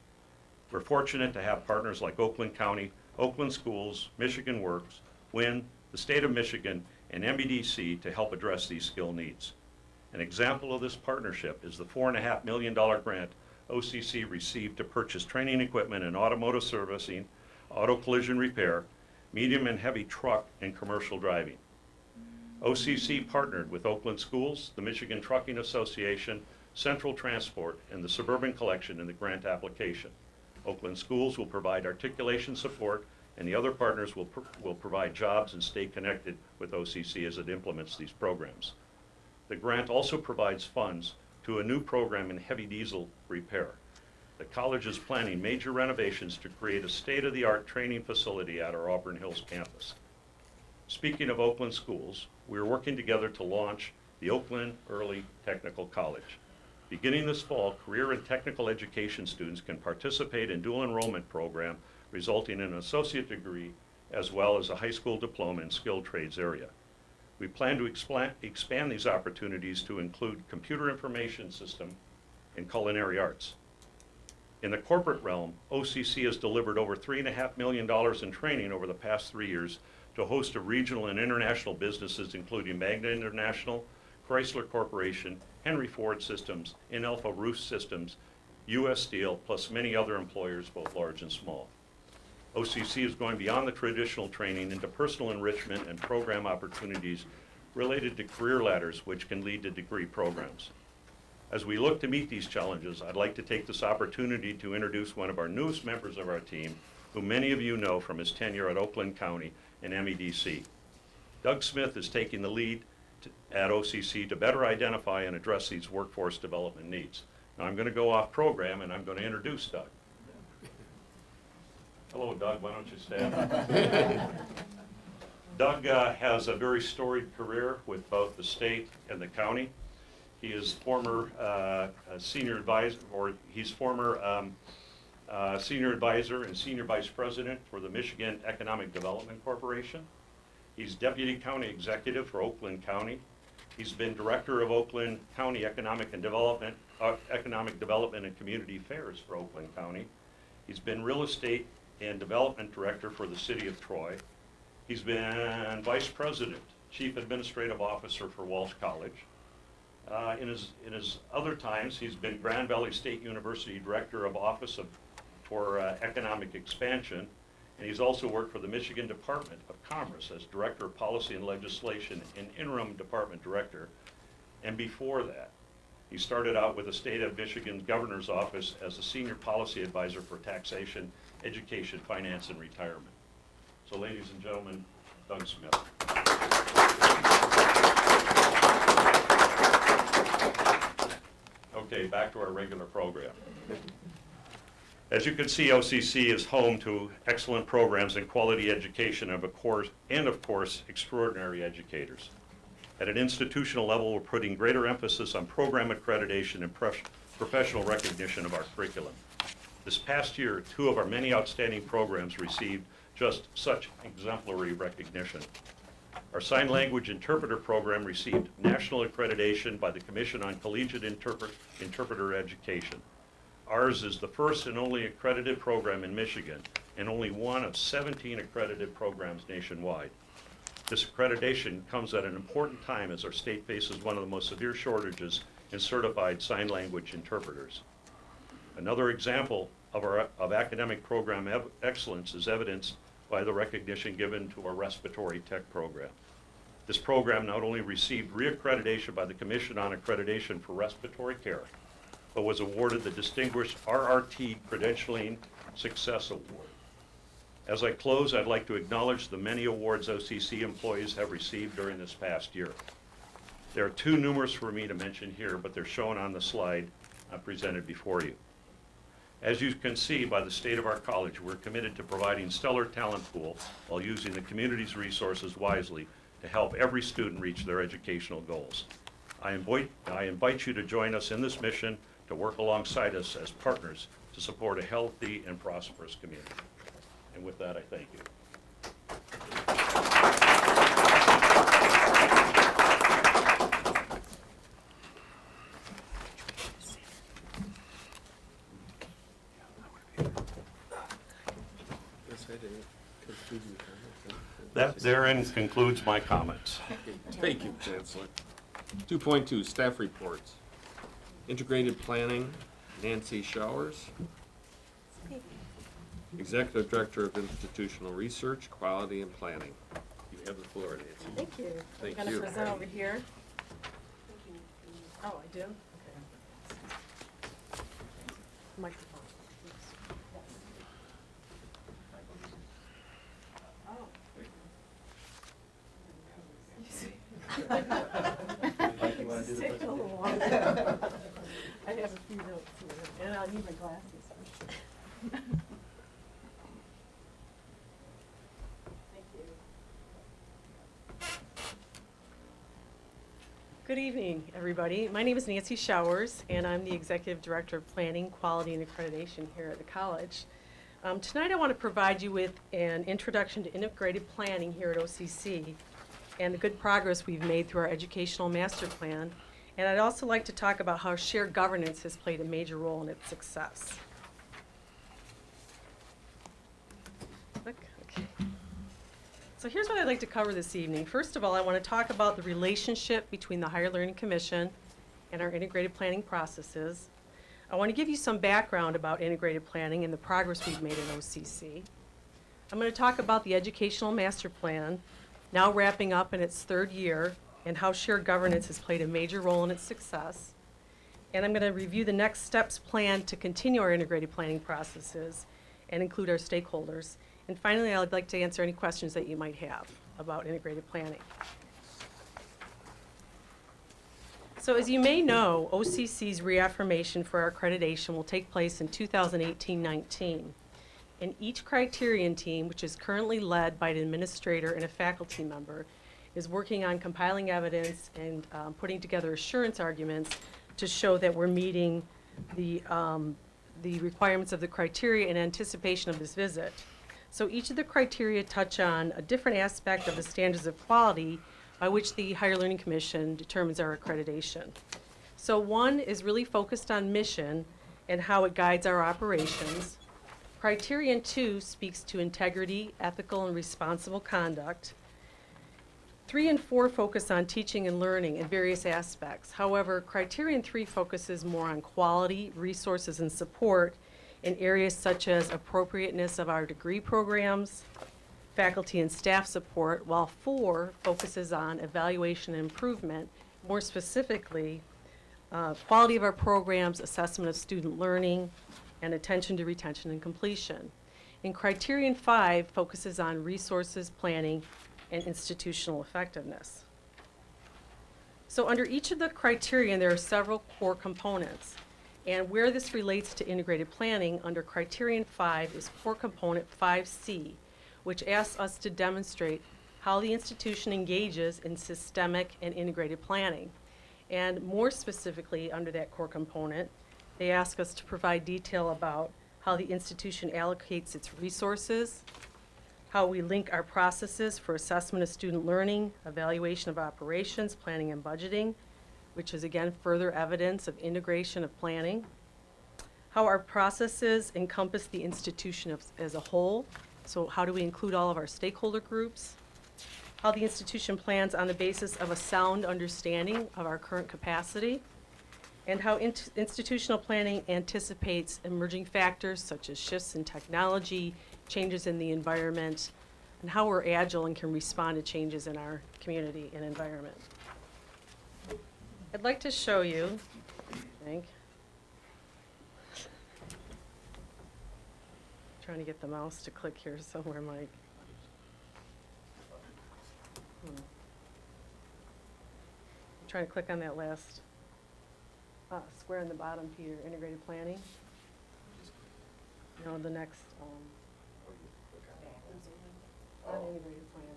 S2: We're fortunate to have partners like Oakland County, Oakland Schools, Michigan Works, WIN, the State of Michigan, and MBDC to help address these skill needs. An example of this partnership is the $4.5 million grant OCC received to purchase training equipment in automotive servicing, auto collision repair, medium and heavy truck, and commercial driving. OCC partnered with Oakland Schools, the Michigan Trucking Association, Central Transport, and the Suburban Collection in the grant application. Oakland Schools will provide articulation support, and the other partners will provide jobs and stay connected with OCC as it implements these programs. The grant also provides funds to a new program in heavy diesel repair. The college is planning major renovations to create a state-of-the-art training facility at our Auburn Hills campus. Speaking of Oakland Schools, we are working together to launch the Oakland Early Technical College. Beginning this fall, career and technical education students can participate in dual enrollment program resulting in an associate degree as well as a high school diploma in skilled trades area. We plan to expand these opportunities to include computer information system and culinary arts. In the corporate realm, OCC has delivered over $3.5 million in training over the past 3 years to a host of regional and international businesses, including Magna International, Chrysler Corporation, Henry Ford Systems, Inalpha Roof Systems, U.S. Steel, plus many other employers, both large and small. OCC is going beyond the traditional training into personal enrichment and program opportunities related to career ladders, which can lead to degree programs. As we look to meet these challenges, I'd like to take this opportunity to introduce one of our newest members of our team, who many of you know from his tenure at Oakland County and MEDC. Doug Smith is taking the lead at OCC to better identify and address these workforce development needs. Now I'm going to go off program and I'm going to introduce Doug. Hello, Doug. Why don't you stand? Doug has a very storied career with both the state and the county. He is former senior advisor, or he's former senior advisor and senior vice president for the Michigan Economic Development Corporation. He's deputy county executive for Oakland County. He's been director of Oakland County Economic Development and Community Affairs for Oakland County. He's been real estate and development director for the city of Troy. He's been vice president, chief administrative officer for Walsh College. In his other times, he's been Grand Valley State University Director of Office for Economic Expansion, and he's also worked for the Michigan Department of Commerce as Director of Policy and Legislation and Interim Department Director. And before that, he started out with the State of Michigan Governor's Office as a Senior Policy Advisor for Taxation, Education, Finance, and Retirement. So ladies and gentlemen, Doug Smith. Okay, back to our regular program. As you can see, OCC is home to excellent programs in quality education of course, extraordinary educators. At an institutional level, we're putting greater emphasis on program accreditation and professional recognition of our curriculum. This past year, 2 of our many outstanding programs received just such exemplary recognition. Our Sign Language Interpreter program received national accreditation by the Commission on Collegiate Interpreter Education. Ours is the first and only accredited program in Michigan, and only one of 17 accredited programs nationwide. This accreditation comes at an important time as our state faces one of the most severe shortages in certified sign language interpreters. Another example of academic program excellence is evidenced by the recognition given to our respiratory tech program. This program not only received reaccreditation by the Commission on Accreditation for Respiratory Care, but was awarded the distinguished RRT Credentialing Success Award. As I close, I'd like to acknowledge the many awards OCC employees have received during this past year. There are too numerous for me to mention here, but they're shown on the slide presented before you. As you can see by the state of our college, we're committed to providing stellar talent pool while using the community's resources wisely to help every student reach their educational goals. I invite you to join us in this mission to work alongside us as partners to support a healthy and prosperous community. And with that, I thank you. That therein concludes my comments.
S1: Thank you, Chancellor. 2.2, staff reports. Integrated planning, Nancy Showers. Executive Director of Institutional Research, Quality and Planning. You have the floor, Nancy.
S17: Thank you.
S1: Thank
S17: I'm
S1: you.
S17: going to present over here. Oh, I do? Okay. Microphone. It's taking a little longer. I have a few notes here, and I'll need my glasses first. Thank you. Good evening, everybody. My name is Nancy Showers, and I'm the Executive Director of Planning, Quality, and Accreditation here at the college. Tonight I want to provide you with an introduction to integrated planning here at OCC and the good progress we've made through our educational master plan. And I'd also like to talk about how shared governance has played a major role in its success. Okay. So here's what I'd like to cover this evening. First of all, I want to talk about the relationship between the Higher Learning Commission and our integrated planning processes. I want to give you some background about integrated planning and the progress we've made at OCC. I'm going to talk about the educational master plan, now wrapping up in its third year, and how shared governance has played a major role in its success. And I'm going to review the next steps planned to continue our integrated planning processes and include our stakeholders. And finally, I'd like to answer any questions that you might have about integrated planning. So as you may know, OCC's reaffirmation for our accreditation will take place in 2018-19. And each criterion team, which is currently led by an administrator and a faculty member, is working on compiling evidence and putting together assurance arguments to show that we're meeting the requirements of the criteria in anticipation of this visit. So each of the criteria touch on a different aspect of the standards of quality by which the Higher Learning Commission determines our accreditation. So one is really focused on mission and how it guides our operations. Criterion 2 speaks to integrity, ethical, and responsible conduct. 3 and 4 focus on teaching and learning in various aspects. However, Criterion 3 focuses more on quality, resources, and support in areas such as appropriateness of our degree programs, faculty and staff support, while 4 focuses on evaluation and improvement, more specifically, quality of our programs, assessment of student learning, and attention to retention and completion. And Criterion 5 focuses on resources, planning, and institutional effectiveness. So under each of the criterion, there are several core components. And where this relates to integrated planning, under Criterion 5 is core component 5C, which asks us to demonstrate how the institution engages in systemic and integrated planning. And more specifically, under that core component, they ask us to provide detail about how the institution allocates its resources, how we link our processes for assessment of student learning, evaluation of operations, planning and budgeting, which is again further evidence of integration of planning, how our processes encompass the institution as a whole, so how do we include all of our stakeholder groups, how the institution plans on the basis of a sound understanding of our current capacity, and how institutional planning anticipates emerging factors such as shifts in technology, changes in the environment, and how we're agile and can respond to changes in our community and environment. I'd like to show you, I think, trying to get the mouse to click here somewhere, Mike. I'm trying to click on that last square in the bottom, Peter, integrated planning. No, the next, on integrated planning.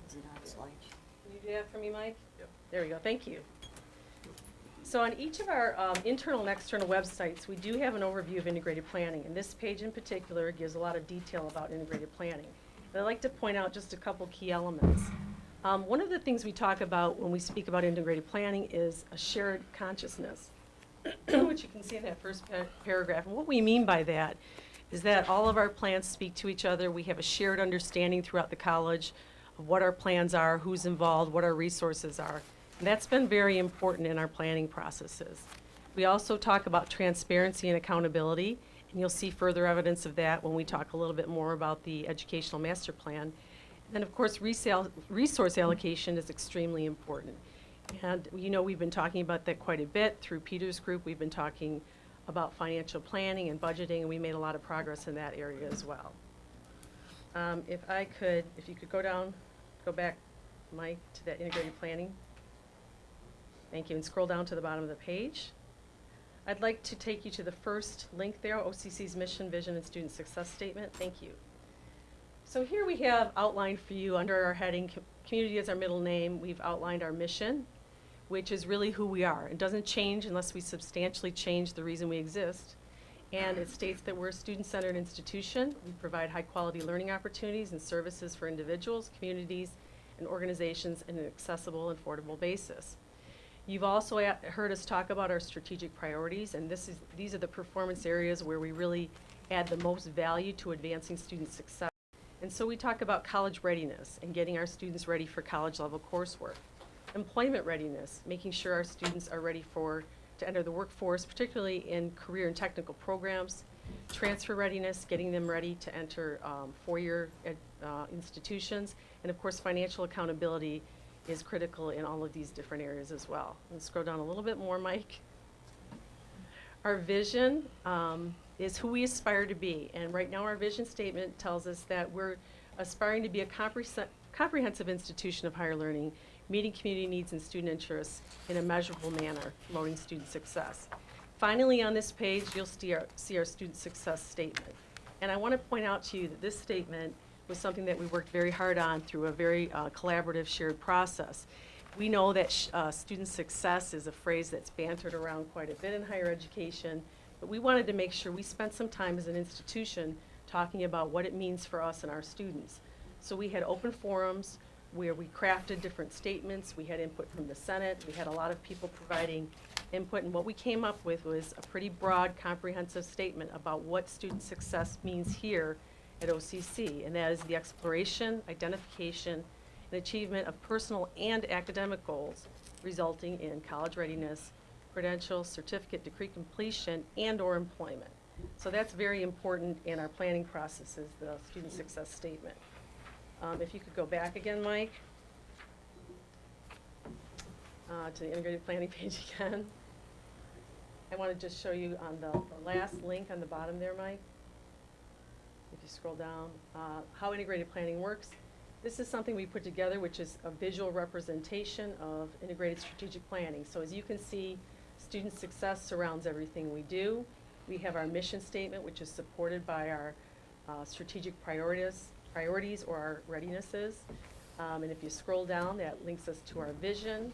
S7: Is it on slide?
S17: Can you do that for me, Mike?
S1: Yep.
S17: There we go, thank you. So on each of our internal and external websites, we do have an overview of integrated planning, and this page in particular gives a lot of detail about integrated planning. And I'd like to point out just a couple key elements. One of the things we talk about when we speak about integrated planning is a shared consciousness, which you can see in that first paragraph. And what we mean by that is that all of our plans speak to each other. We have a shared understanding throughout the college of what our plans are, who's involved, what our resources are. And that's been very important in our planning processes. We also talk about transparency and accountability And you'll see further evidence of that when we talk a little bit more about the educational master plan. And then, of course, resource allocation is extremely important. And you know, we've been talking about that quite a bit through Peter's group. We've been talking about financial planning and budgeting, and we made a lot of progress in that area as well. If you could go back, Mike, to that integrated planning. Thank you, and scroll down to the bottom of the page. I'd like to take you to the first link there, OCC's mission, vision, and student success statement. Thank you. So here we have outlined for you under our heading, community as our middle name, we've outlined our mission, which is really who we are. It doesn't change unless we substantially change the reason we exist. And it states that we're a student-centered institution. We provide high-quality learning opportunities and services for individuals, communities, and organizations in an accessible and affordable basis. You've also heard us talk about our strategic priorities, and these are the performance areas where we really add the most value to advancing student success. And so we talk about college readiness and getting our students ready for college-level coursework. Employment readiness, making sure our students are ready to enter the workforce, particularly in career and technical programs. Transfer readiness, getting them ready to enter four-year institutions. And of course, financial accountability is critical in all of these different areas as well. Let's scroll down a little bit more, Mike. Our vision is who we aspire to be. And right now our vision statement tells us that we're aspiring to be a comprehensive institution of higher learning, meeting community needs and student interests in a measurable manner, promoting student success. Finally, on this page, you'll see our student success statement. And I want to point out to you that this statement was something that we worked very hard on through a very collaborative shared process. We know that student success is a phrase that's bantered around quite a bit in higher education, but we wanted to make sure we spent some time as an institution talking about what it means for us and our students. So we had open forums where we crafted different statements. We had input from the Senate. We had a lot of people providing input, and what we came up with was a pretty broad, comprehensive statement about what student success means here at OCC, and that is the exploration, identification, and achievement of personal and academic goals resulting in college readiness, credentials, certificate, degree completion, and/or employment. So that's very important in our planning process, is the student success statement. If you could go back again, Mike, to the integrated planning page again. I want to just show you on the last link on the bottom there, Mike. If you scroll down, how integrated planning works. This is something we put together, which is a visual representation of integrated strategic planning. So as you can see, student success surrounds everything we do. We have our mission statement, which is supported by our strategic priorities or our readinesses. And if you scroll down, that links us to our vision.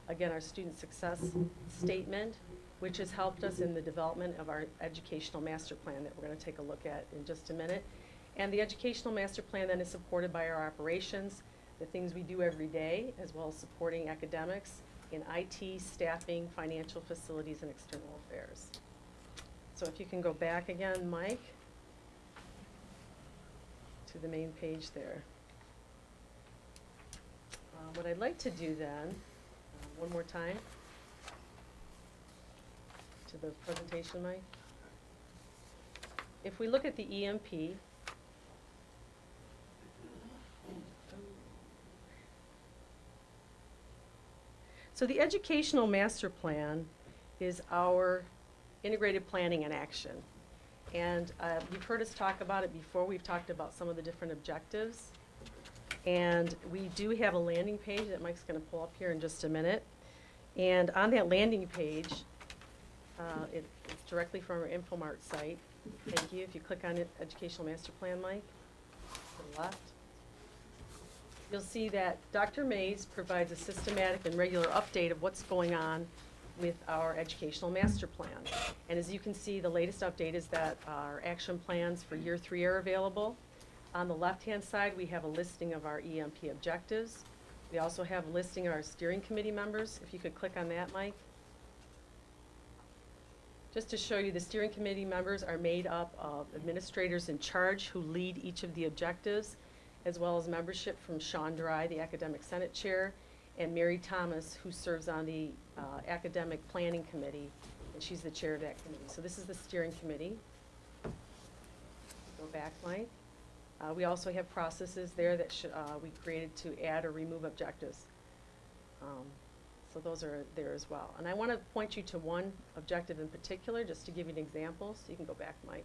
S17: Again, our student success statement, which has helped us in the development of our educational master plan that we're going to take a look at in just a minute. And the educational master plan then is supported by our operations, the things we do every day, as well as supporting academics in IT, staffing, financial facilities, and external affairs. So if you can go back again, Mike, to the main page there. What I'd like to do then, one more time, to the presentation, Mike. If we look at the EMP, so the educational master plan is our integrated planning in action. And you've heard us talk about it before. We've talked about some of the different objectives. And we do have a landing page that Mike's going to pull up here in just a minute. And on that landing page, it's directly from our InfoMart site. Thank you. If you click on it, Educational Master Plan, Mike, to the left, you'll see that Dr. Mays provides a systematic and regular update of what's going on with our educational master plan. And as you can see, the latest update is that our action plans for year 3 are available. On the left-hand side, we have a listing of our EMP objectives. We also have a listing of our steering committee members. If you could click on that, Mike. Just to show you, the steering committee members are made up of administrators in charge who lead each of the objectives, as well as membership from Shawn, the Academic Senate Chair, and Mary Thomas, who serves on the Academic Planning Committee, and she's the chair of that committee. So this is the steering committee. Go back, Mike. We also have processes there that we created to add or remove objectives. So those are there as well. And I want to point you to one objective in particular, just to give you an example. So you can go back, Mike.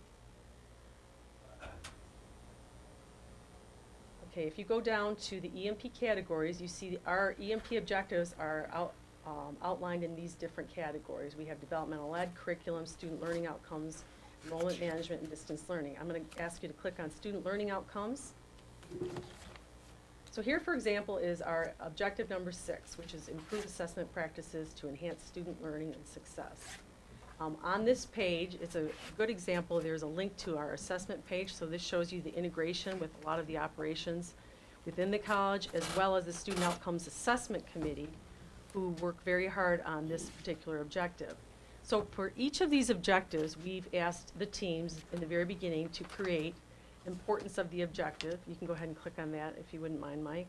S17: Okay, if you go down to the EMP categories, you see our EMP objectives are outlined in these different categories. We have developmental ed, curriculum, student learning outcomes, enrollment management, and distance learning. I'm going to ask you to click on student learning outcomes. So here, for example, is our objective number 6, which is improve assessment practices to enhance student learning and success. On this page, it's a good example. There's a link to our assessment page. So this shows you the integration with a lot of the operations within the college, as well as the Student Outcomes Assessment Committee, who work very hard on this particular objective. So for each of these objectives, we've asked the teams in the very beginning to create importance of the objective. You can go ahead and click on that if you wouldn't mind, Mike.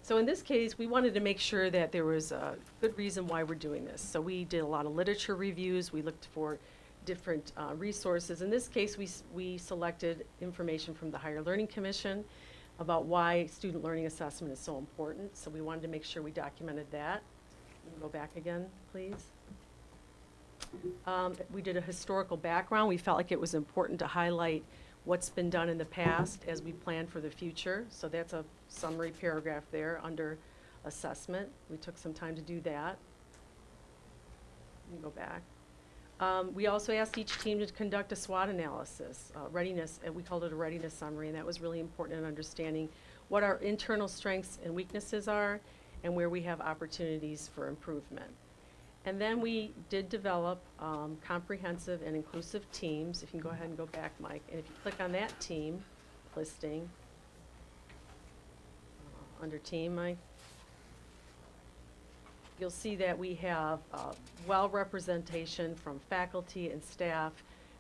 S17: So in this case, we wanted to make sure that there was a good reason why we're doing this. So we did a lot of literature reviews. We looked for different resources. In this case, we selected information from the Higher Learning Commission about why student learning assessment is so important. So we wanted to make sure we documented that. You can go back again, please. We did a historical background. We felt like it was important to highlight what's been done in the past as we plan for the future. So that's a summary paragraph there under assessment. We took some time to do that. You can go back. We also asked each team to conduct a SWOT analysis, readiness, and we called it a readiness summary, and that was really important in understanding what our internal strengths and weaknesses are and where we have opportunities for improvement. And then we did develop comprehensive and inclusive teams. If you can go ahead and go back, Mike. And if you click on that team listing, under team, Mike, you'll see that we have well representation from faculty and staff.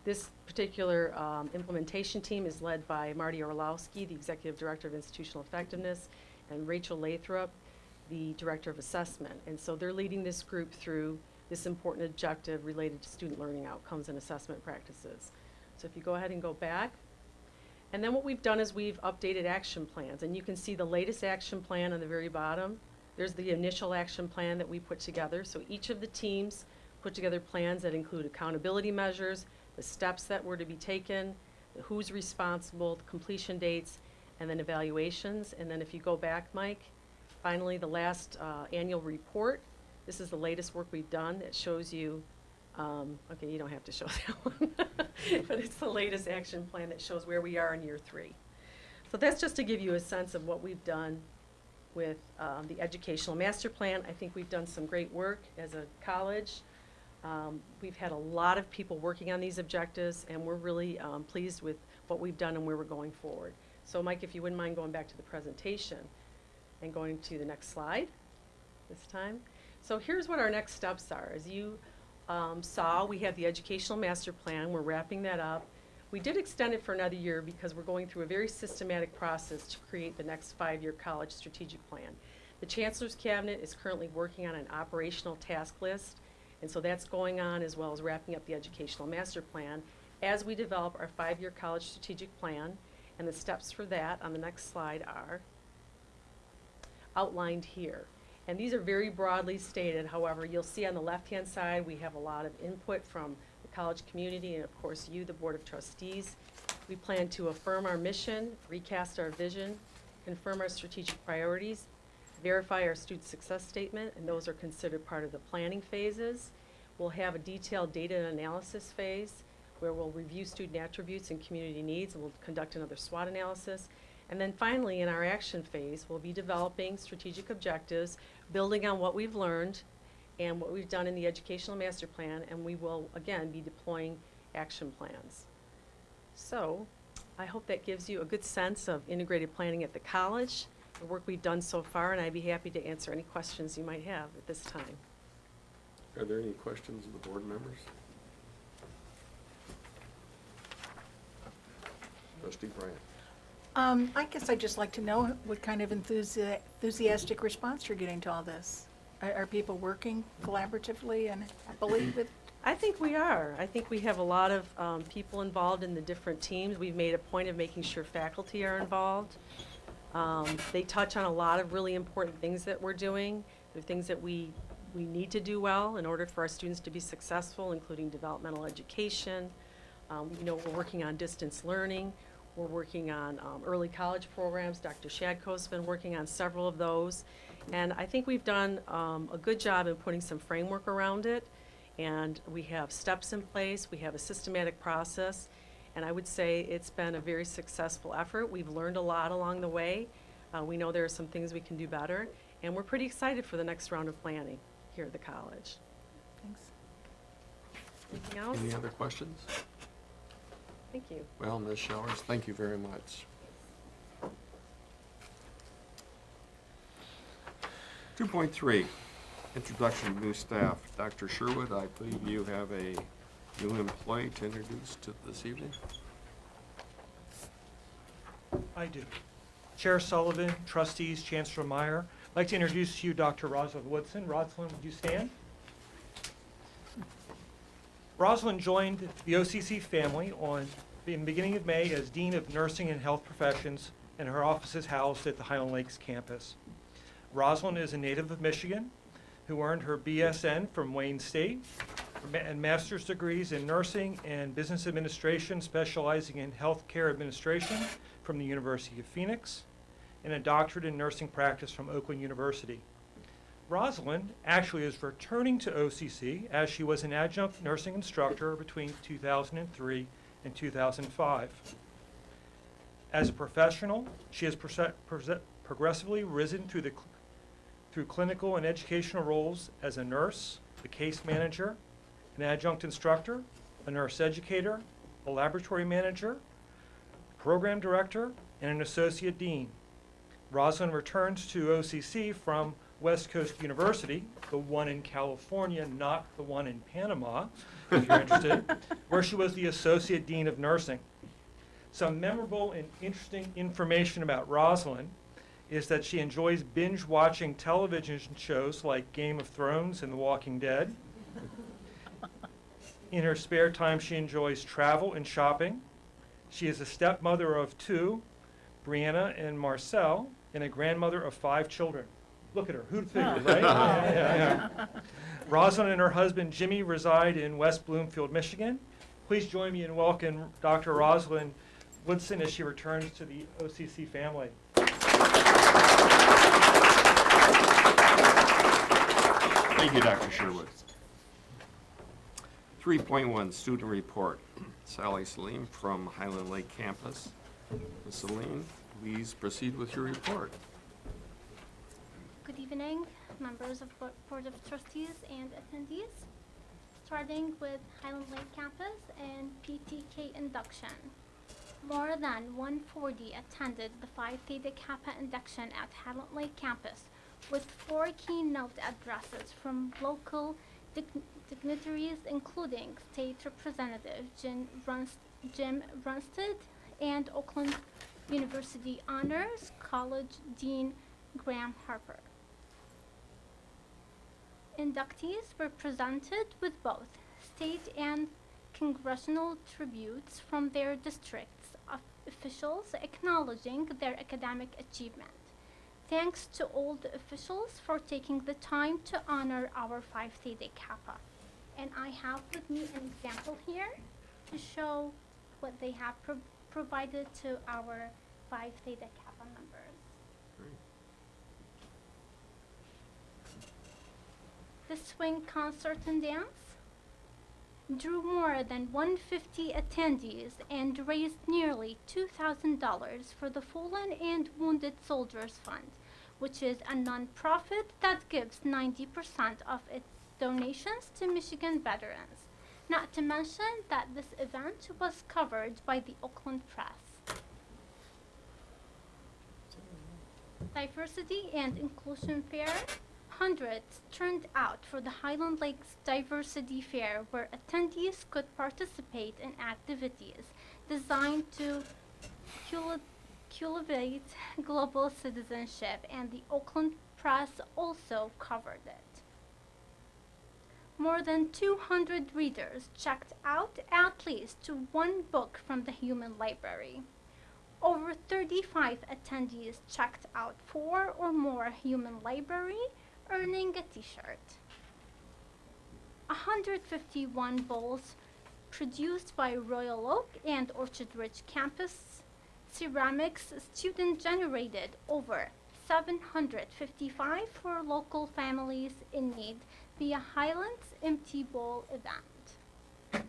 S17: This particular implementation team is led by Marty Orlowski, the Executive Director of Institutional Effectiveness, and Rachel Lathrop, the Director of Assessment. And so they're leading this group through this important objective related to student learning outcomes and assessment practices. So if you go ahead and go back. And then what we've done is we've updated action plans. And you can see the latest action plan on the very bottom. There's the initial action plan that we put together. So each of the teams put together plans that include accountability measures, the steps that were to be taken, who's responsible, the completion dates, and then evaluations. And then if you go back, Mike, finally, the last annual report. This is the latest work we've done that shows you, okay, you don't have to show that one, but it's the latest action plan that shows where we are in year 3. So that's just to give you a sense of what we've done with the educational master plan. I think we've done some great work as a college. We've had a lot of people working on these objectives, and we're really pleased with what we've done and where we're going forward. So Mike, if you wouldn't mind going back to the presentation and going to the next slide this time. So here's what our next steps are. As you saw, we have the educational master plan. We're wrapping that up. We did extend it for another year because we're going through a very systematic process to create the next 5-year college strategic plan. The Chancellor's Cabinet is currently working on an operational task list, and so that's going on as well as wrapping up the educational master plan as we develop our 5-year college strategic plan. And the steps for that on the next slide are outlined here. And these are very broadly stated. However, you'll see on the left-hand side, we have a lot of input from the college community and, of course, you, the Board of Trustees. We plan to affirm our mission, recast our vision, confirm our strategic priorities, verify our student success statement, and those are considered part of the planning phases. We'll have a detailed data analysis phase where we'll review student attributes and community needs, and we'll conduct another SWOT analysis. And then finally, in our action phase, we'll be developing strategic objectives, building on what we've learned and what we've done in the educational master plan, and we will, again, be deploying action plans. So I hope that gives you a good sense of integrated planning at the college, the work we've done so far, and I'd be happy to answer any questions you might have at this time.
S1: Are there any questions of the board members? Trustee Bryant.
S8: I guess I'd just like to know what kind of enthusiastic response you're getting to all this. Are people working collaboratively and happily with
S17: I think we are. I think we have a lot of people involved in the different teams. We've made a point of making sure faculty are involved. They touch on a lot of really important things that we're doing. They're things that we need to do well in order for our students to be successful, including developmental education. We're working on distance learning. We're working on early college programs. Dr. Shadko's been working on several of those. And I think we've done a good job in putting some framework around it. And we have steps in place. We have a systematic process. And I would say it's been a very successful effort. We've learned a lot along the way. We know there are some things we can do better. And we're pretty excited for the next round of planning here at the college.
S8: Thanks.
S17: Anything else?
S1: Any other questions?
S17: Thank you.
S1: Well, Ms. Showers, thank you very much. 2.3, introduction to new staff. Dr. Sherwood, I believe you have a new employee to introduce to this evening.
S18: I do. Chair Sullivan, trustees, Chancellor Meyer. I'd like to introduce to you Dr. Rosalind Woodson. Rosalind, would you stand? Rosalind joined the OCC family in the beginning of May as Dean of Nursing and Health Professions, and her office is housed at the Highland Lakes campus. Rosalind is a native of Michigan who earned her BSN from Wayne State and master's degrees in nursing and business administration, specializing in healthcare administration from the University of Phoenix, and a doctorate in nursing practice from Oakland University. Rosalind actually is returning to OCC as she was an adjunct nursing instructor between 2003 and 2005. As a professional, she has progressively risen through clinical and educational roles as a nurse, a case manager, an adjunct instructor, a nurse educator, a laboratory manager, program director, and an associate dean. Rosalind returns to OCC from West Coast University, the one in California, not the one in Panama, if you're interested, where she was the associate dean of nursing. Some memorable and interesting information about Rosalind is that she enjoys binge watching television shows like Game of Thrones and The Walking Dead. In her spare time, she enjoys travel and shopping. She is a stepmother of 2, Brianna and Marcel, and a grandmother of 5 children. Look at her, who'd figure, right? Yeah. Rosalind and her husband Jimmy reside in West Bloomfield, Michigan. Please join me in welcoming Dr. Rosalind Woodson as she returns to the OCC family.
S1: Thank you, Dr. Sherwood. 3.1, student report. Sally Salim from Highland Lake campus. Ms. Salim, please proceed with your report.
S19: Good evening, members of Board of Trustees and attendees. Starting with Highland Lake campus and PTK induction. More than 140 attended the Phi Theta Kappa induction at Highland Lake campus, with 4 keynote addresses from local dignitaries, including State Representative Jim Brunstad and Oakland University Honors College Dean Graham Harper. Inductees were presented with both state and congressional tributes from their districts of officials acknowledging their academic achievement. Thanks to all the officials for taking the time to honor our Phi Theta Kappa. And I have with me an example here to show what they have provided to our Phi Theta Kappa members. The swing concert and dance drew more than 150 attendees and raised nearly $2,000 for the Fallen and Wounded Soldiers Fund, which is a nonprofit that gives 90% of its donations to Michigan veterans. Not to mention that this event was covered by the Oakland Press. Diversity and Inclusion Fair. Hundreds turned out for the Highland Lakes Diversity Fair, where attendees could participate in activities designed to cultivate global citizenship, and the Oakland Press also covered it. More than 200 readers checked out at least one book from the Human Library. Over 35 attendees checked out 4 or more Human Library, earning a t-shirt. 151 bowls produced by Royal Oak and Orchard Ridge campus ceramics student generated over 755 for local families in need via Highlands Empty Bowl event.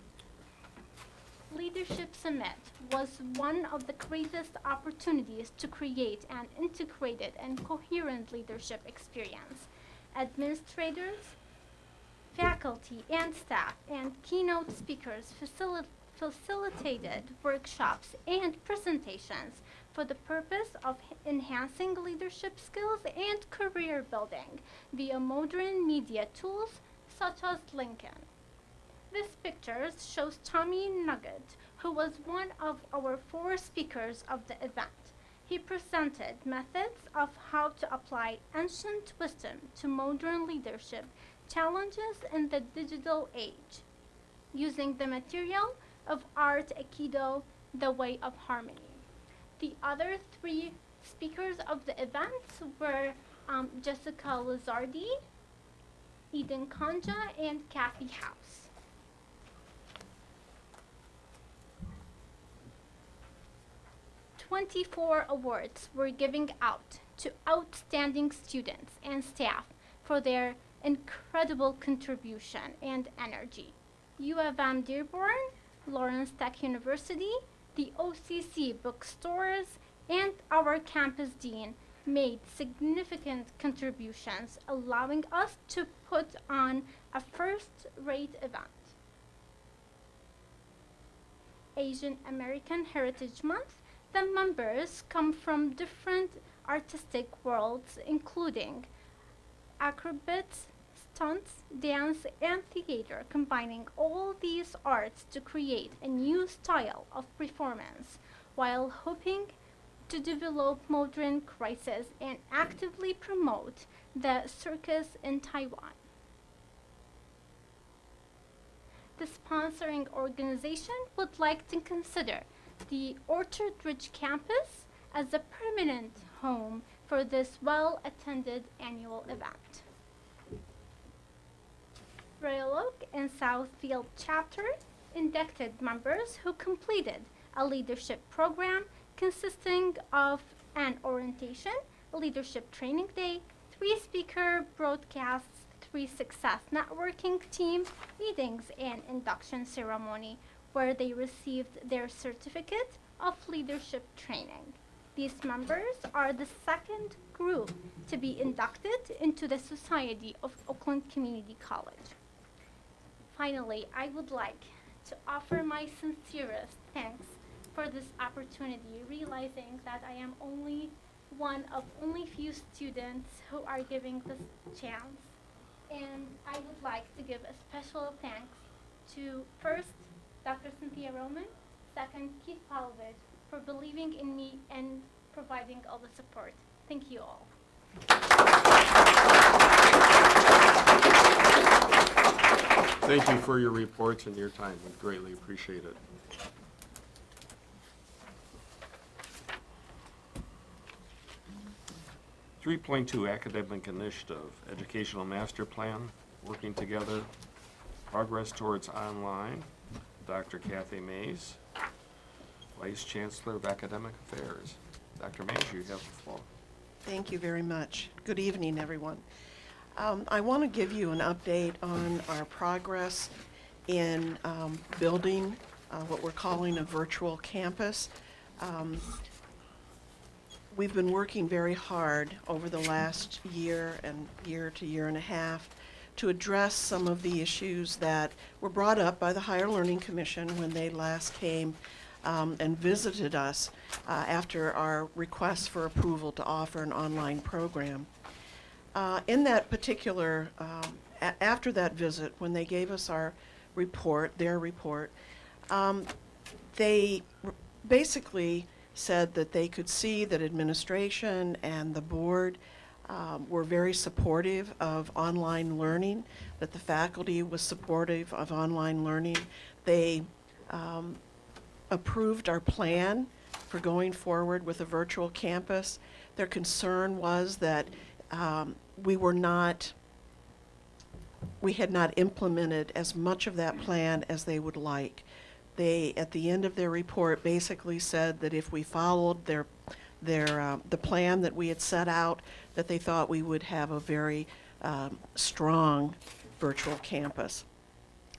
S19: Leadership Summit was one of the greatest opportunities to create an integrated and coherent leadership experience. Administrators, faculty and staff, and keynote speakers facilitated workshops and presentations for the purpose of enhancing leadership skills and career building via modern media tools such as LinkedIn. This picture shows Tommy Nugget, who was one of our 4 speakers of the event. He presented methods of how to apply ancient wisdom to modern leadership challenges in the digital age, using the material of art Aikido, the way of harmony. The other 3 speakers of the event were Jessica Lizardi, Eden Kanja, and Kathy House. 24 awards were given out to outstanding students and staff for their incredible contribution and energy. U of M Dearborn, Lawrence Tech University, the OCC bookstores, and our campus dean made significant contributions, allowing us to put on a first-rate event. Asian American Heritage Month, the members come from different artistic worlds, including acrobats, stunts, dance, and theater, combining all these arts to create a new style of performance while hoping to develop modern crisis and actively promote the circus in Taiwan. The sponsoring organization would like to consider the Orchard Ridge campus as a permanent home for this well-attended annual event. Royal Oak and Southfield Chapter inducted members who completed a leadership program consisting of an orientation, a leadership training day, 3 speaker broadcasts, 3 success networking team meetings, and induction ceremony where they received their certificate of leadership training. These members are the second group to be inducted into the Society of Oakland Community College. Finally, I would like to offer my sincerest thanks for this opportunity, realizing that I am only one of only few students who are giving this chance. And I would like to give a special thanks to first Dr. Cynthia Roman, second Keith Palovich, for believing in me and providing all the support. Thank you all.
S1: Thank you for your reports and your time. We greatly appreciate it. .2 Academic Initiative, Educational Master Plan, Working Together, Progress Towards Online, Dr. Kathy Mays, Vice Chancellor of Academic Affairs. Dr. Mays, you have the floor.
S20: Thank you very much. Good evening, everyone. I want to give you an update on our progress in building what we're calling a virtual campus. We've been working very hard over the last year to year and a half to address some of the issues that were brought up by the Higher Learning Commission when they last came and visited us after our request for approval to offer an online program. In that particular, after that visit, when they gave us our report, their report, they basically said that they could see that administration and the board were very supportive of online learning, that the faculty was supportive of online learning. They approved our plan for going forward with a virtual campus. Their concern was that we had not implemented as much of that plan as they would like. They, at the end of their report, basically said that if we followed the plan that we had set out, that they thought we would have a very strong virtual campus.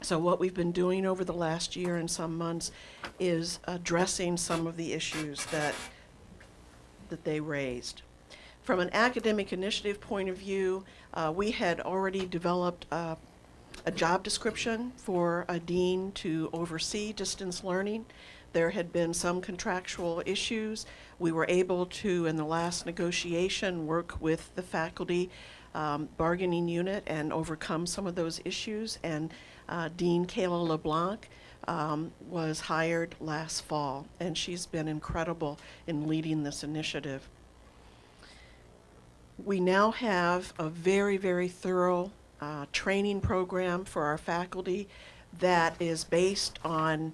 S20: So what we've been doing over the last year and some months is addressing some of the issues that they raised. From an academic initiative point of view, we had already developed a job description for a dean to oversee distance learning. There had been some contractual issues. We were able to, in the last negotiation, work with the faculty bargaining unit and overcome some of those issues. And Dean Kayla LeBlanc was hired last fall, and she's been incredible in leading this initiative. We now have a very, very thorough training program for our faculty that is based on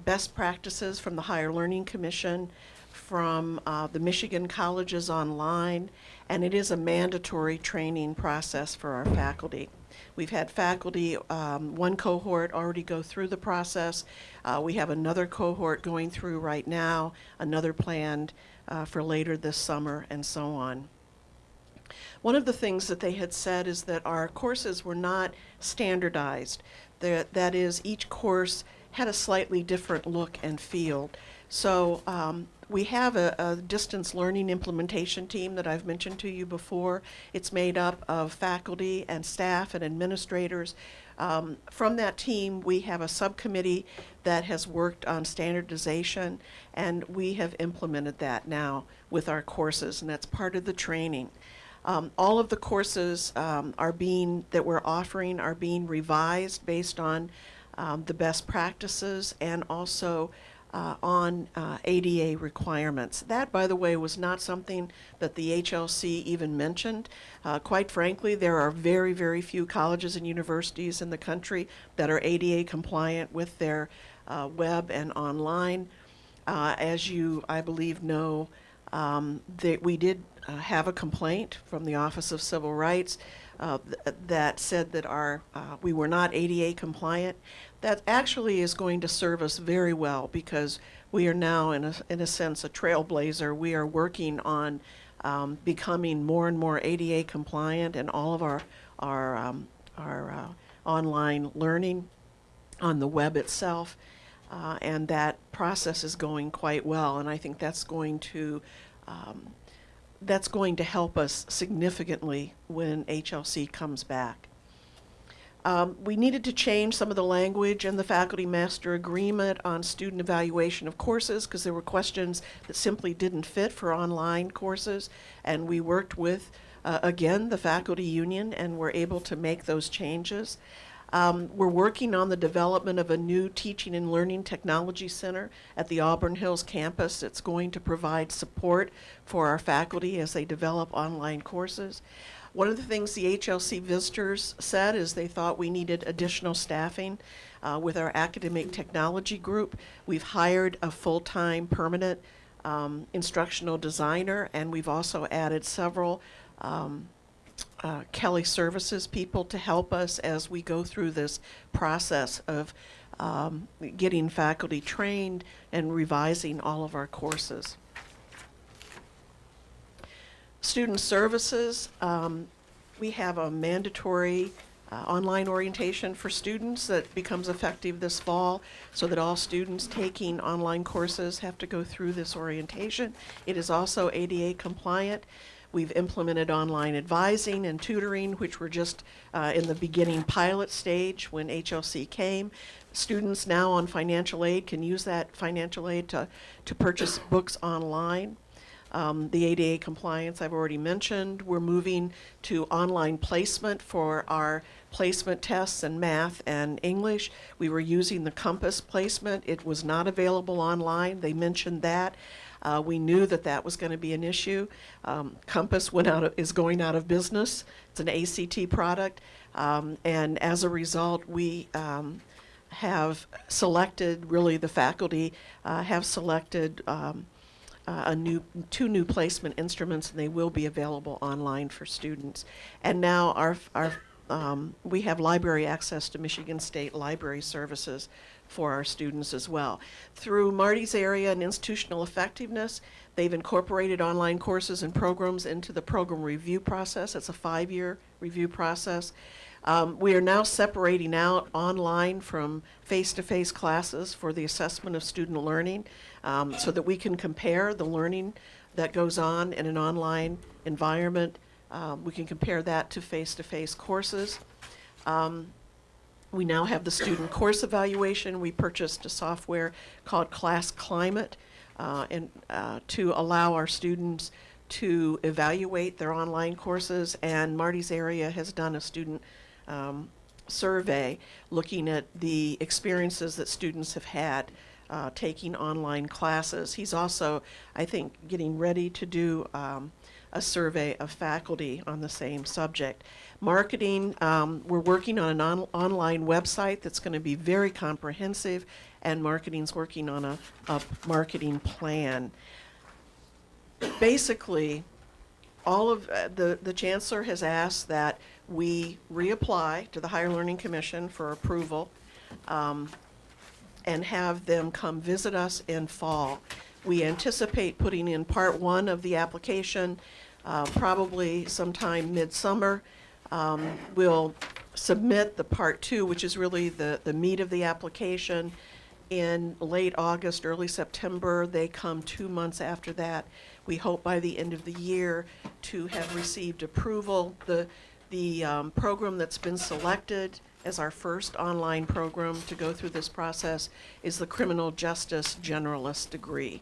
S20: best practices from the Higher Learning Commission, from the Michigan Colleges Online, and it is a mandatory training process for our faculty. We've had faculty, one cohort already go through the process. We have another cohort going through right now, another planned for later this summer, and so on. One of the things that they had said is that our courses were not standardized. That is, each course had a slightly different look and feel. So we have a distance learning implementation team that I've mentioned to you before. It's made up of faculty and staff and administrators. From that team, we have a subcommittee that has worked on standardization, and we have implemented that now with our courses, and that's part of the training. All of the courses that we're offering are being revised based on the best practices and also on ADA requirements. That, by the way, was not something that the HLC even mentioned. Quite frankly, there are very, very few colleges and universities in the country that are ADA compliant with their web and online. As you, I believe, know, we did have a complaint from the Office of Civil Rights that said that we were not ADA compliant. That actually is going to serve us very well because we are now, in a sense, a trailblazer. We are working on becoming more and more ADA compliant in all of our online learning on the web itself, and that process is going quite well. And I think that's going to help us significantly when HLC comes back. We needed to change some of the language in the faculty master agreement on student evaluation of courses because there were questions that simply didn't fit for online courses, and we worked with, again, the faculty union and were able to make those changes. We're working on the development of a new teaching and learning technology center at the Auburn Hills campus. It's going to provide support for our faculty as they develop online courses. One of the things the HLC visitors said is they thought we needed additional staffing with our academic technology group. We've hired a full-time permanent instructional designer, and we've also added several Kelly Services people to help us as we go through this process of getting faculty trained and revising all of our courses. Student services, we have a mandatory online orientation for students that becomes effective this fall so that all students taking online courses have to go through this orientation. It is also ADA compliant. We've implemented online advising and tutoring, which were just in the beginning pilot stage when HLC came. Students now on financial aid can use that financial aid to purchase books online. The ADA compliance I've already mentioned. We're moving to online placement for our placement tests in math and English. We were using the Compass placement. It was not available online. They mentioned that. We knew that that was going to be an issue. Compass is going out of business. It's an ACT product. And as a result, we have selected, really the faculty have selected two new placement instruments, and they will be available online for students. And now we have library access to Michigan State Library Services for our students as well. Through Marty's area and institutional effectiveness, they've incorporated online courses and programs into the program review process. It's a 5-year review process. We are now separating out online from face-to-face classes for the assessment of student learning, so that we can compare the learning that goes on in an online environment. We can compare that to face-to-face courses. We now have the student course evaluation. We purchased a software called Class Climate to allow our students to evaluate their online courses, and Marty's area has done a student survey looking at the experiences that students have had taking online classes. He's also, I think, getting ready to do a survey of faculty on the same subject. Marketing, we're working on an online website that's going to be very comprehensive, and marketing's working on a marketing plan. Basically, all of the Chancellor has asked that we reapply to the Higher Learning Commission for approval and have them come visit us in fall. We anticipate putting in part 1 of the application probably sometime midsummer. We'll submit the part 2, which is really the meat of the application, in late August, early September. They come 2 months after that. We hope by the end of the year to have received approval. The program that's been selected as our first online program to go through this process is the Criminal Justice Generalist degree.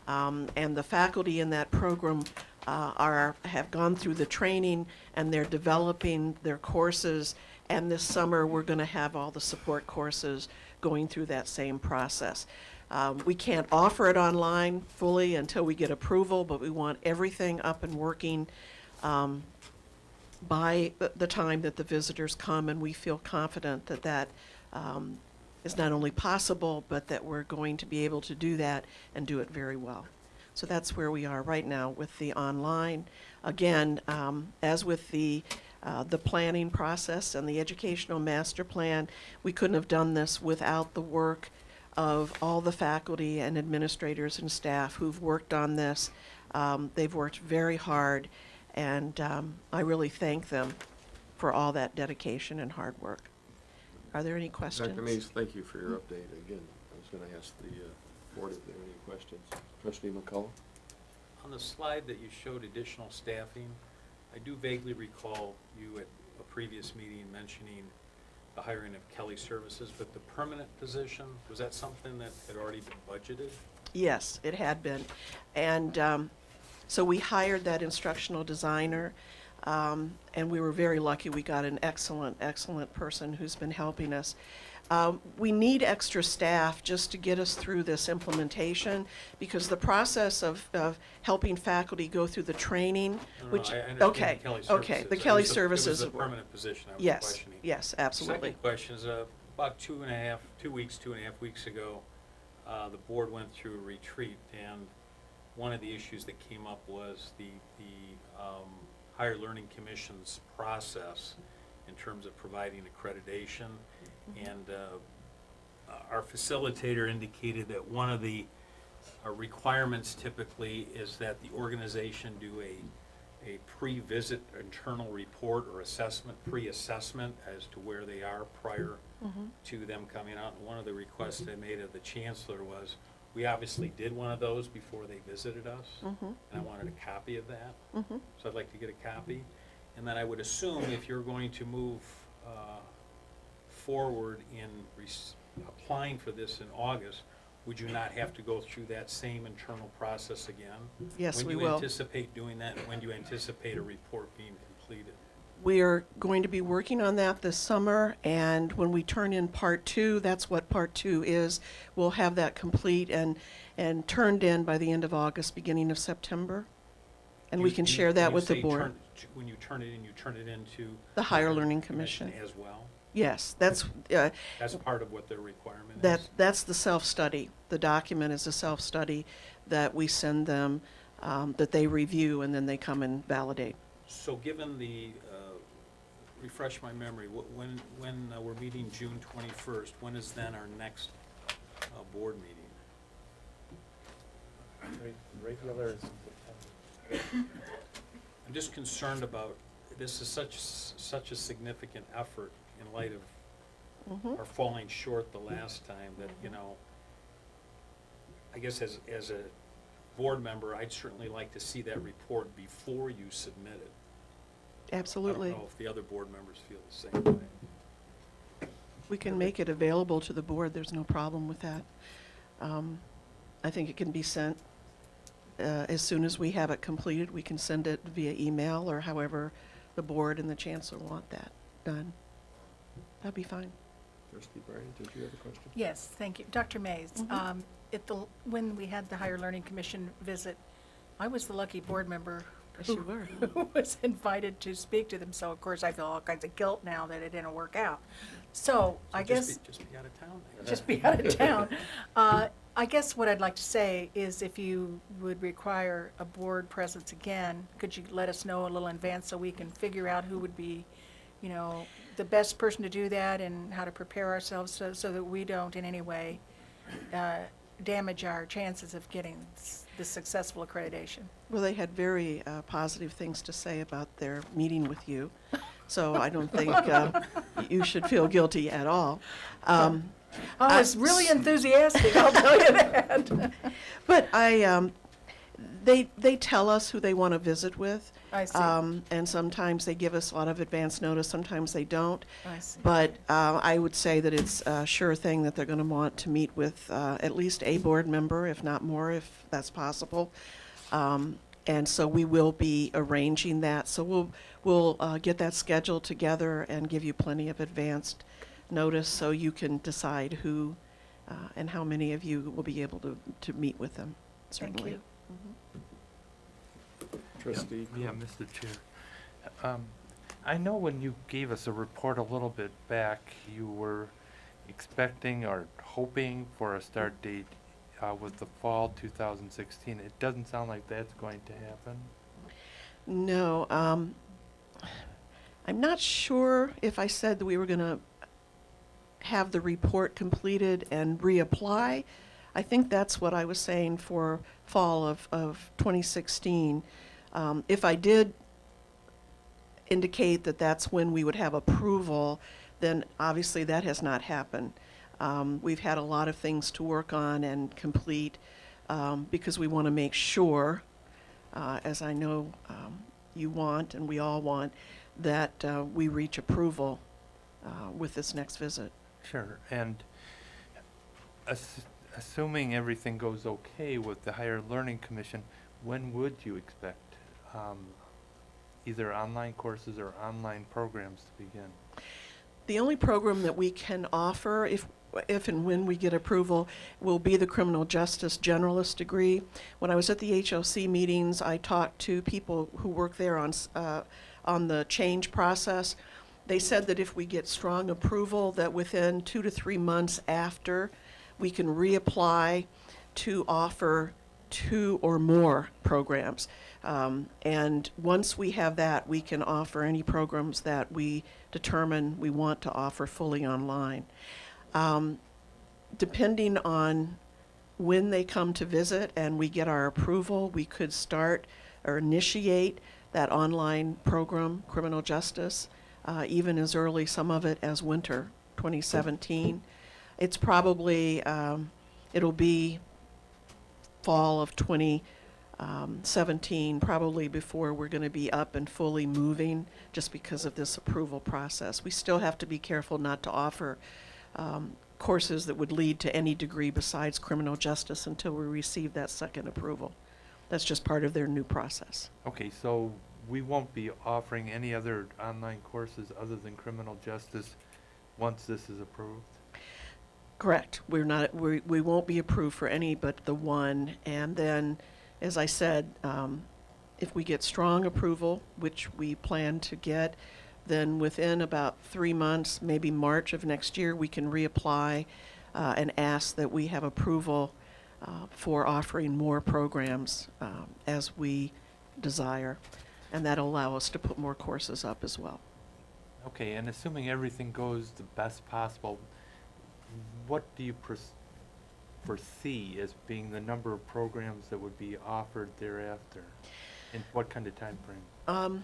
S20: And the faculty in that program have gone through the training, and they're developing their courses, and this summer we're going to have all the support courses going through that same process. We can't offer it online fully until we get approval, but we want everything up and working by the time that the visitors come, and we feel confident that that is not only possible, but that we're going to be able to do that and do it very well. So that's where we are right now with the online. Again, as with the planning process and the educational master plan, we couldn't have done this without the work of all the faculty and administrators and staff who've worked on this. They've worked very hard, and I really thank them for all that dedication and hard work. Are there any questions?
S1: Dr. Mays, thank you for your update. Again, I was going to ask the board if there are any questions. Trustee McCullough?
S10: On the slide that you showed additional staffing, I do vaguely recall you at a previous meeting mentioning the hiring of Kelly Services, but the permanent position, was that something that had already been budgeted?
S20: Yes, it had been. And so we hired that instructional designer, and we were very lucky. We got an excellent, excellent person who's been helping us. We need extra staff just to get us through this implementation, because the process of helping faculty go through the training, which,
S10: I understand
S20: okay,
S10: the Kelly
S20: okay,
S10: Services.
S20: the Kelly
S10: It
S20: Services.
S10: was a permanent position I was
S20: Yes,
S10: questioning.
S20: yes, absolutely.
S10: Second question is, about 2.5 weeks ago, the board went through a retreat, and one of the issues that came up was the Higher Learning Commission's process in terms of providing accreditation. And our facilitator indicated that one of the requirements typically is that the organization do a pre-visit internal report or assessment, pre-assessment as to where they are prior to them coming out. And one of the requests I made of the Chancellor was, we obviously did one of those before they visited us, and I wanted a copy of that. So I'd like to get a copy. And then I would assume if you're going to move forward in applying for this in August, would you not have to go through that same internal process again?
S20: Yes, we
S10: When do
S20: will.
S10: you anticipate doing that, and when do you anticipate a report being completed?
S20: We are going to be working on that this summer, and when we turn in part 2, that's what part 2 is. We'll have that complete and turned in by the end of August, beginning of September. And we can share that with the board.
S10: When you turn it in, you turn it into
S20: The Higher Learning Commission.
S10: as well?
S20: Yes, that's
S10: part of what their requirement is?
S20: that's the self-study. The document is a self-study that we send them, that they review, and then they come and validate.
S10: So given the, refresh my memory, when we're meeting June 21st, when is then our next board meeting?
S5: Regular.
S10: I'm just concerned about, this is such a significant effort in light of our falling short the last time that, you know, I guess as a board member, I'd certainly like to see that report before you submit it.
S20: Absolutely.
S10: I don't know if the other board members feel the same way.
S20: We can make it available to the board. There's no problem with that. I think it can be sent as soon as we have it completed. We can send it via email or however the board and the chancellor want that done. That'd be fine.
S1: Trustee Bragg, did you have a question?
S8: Yes, thank you. Dr. Mays, when we had the Higher Learning Commission visit, I was the lucky board member
S20: Yes, you were.
S8: who was invited to speak to them. So, of course, I feel all kinds of guilt now that it didn't work out. So I guess...
S10: Just be out of town.
S8: Just be out of town. I guess what I'd like to say is if you would require a board presence again, could you let us know a little in advance so we can figure out who would be, you know, the best person to do that and how to prepare ourselves so that we don't in any way damage our chances of getting the successful accreditation.
S20: Well, they had very positive things to say about their meeting with you, so I don't think you should feel guilty at all.
S8: I was really enthusiastic, I'll tell you that.
S20: But they tell us who they want to visit with.
S8: I see.
S20: And sometimes they give us a lot of advance notice, sometimes they don't.
S8: I see.
S20: But I would say that it's a sure thing that they're going to want to meet with at least a board member, if not more, if that's possible. And so we will be arranging that. So we'll get that schedule together and give you plenty of advanced notice so you can decide who and how many of you will be able to meet with them, certainly.
S8: Thank you.
S1: Trustee?
S5: Yeah, Mr. Chair. I know when you gave us a report a little bit back, you were expecting or hoping for a start date with the fall 2016. It doesn't sound like that's going to happen.
S20: No. I'm not sure if I said that we were going to have the report completed and reapply. I think that's what I was saying for fall of 2016. If I did indicate that that's when we would have approval, then obviously that has not happened. We've had a lot of things to work on and complete because we want to make sure, as I know you want and we all want, that we reach approval with this next visit.
S5: Sure, and assuming everything goes okay with the Higher Learning Commission, when would you expect either online courses or online programs to begin?
S20: The only program that we can offer, if and when we get approval, will be the criminal justice generalist degree. When I was at the HOC meetings, I talked to people who work there on the change process. They said that if we get strong approval, that within 2 to 3 months after, we can reapply to offer 2 or more programs. And once we have that, we can offer any programs that we determine we want to offer fully online. Depending on when they come to visit and we get our approval, we could start or initiate that online program, criminal justice, even as early, some of it as winter 2017. It's probably, it'll be fall of 2017, probably before we're going to be up and fully moving, just because of this approval process. We still have to be careful not to offer courses that would lead to any degree besides criminal justice until we receive that second approval. That's just part of their new process.
S5: Okay, so we won't be offering any other online courses other than criminal justice once this is approved?
S20: Correct. We won't be approved for any but the one. And then, as I said, if we get strong approval, which we plan to get, then within about 3 months, maybe March of next year, we can reapply and ask that we have approval for offering more programs as we desire. And that'll allow us to put more courses up as well.
S5: Okay, and assuming everything goes the best possible, what do you foresee as being the number of programs that would be offered thereafter? In what kind of time frame?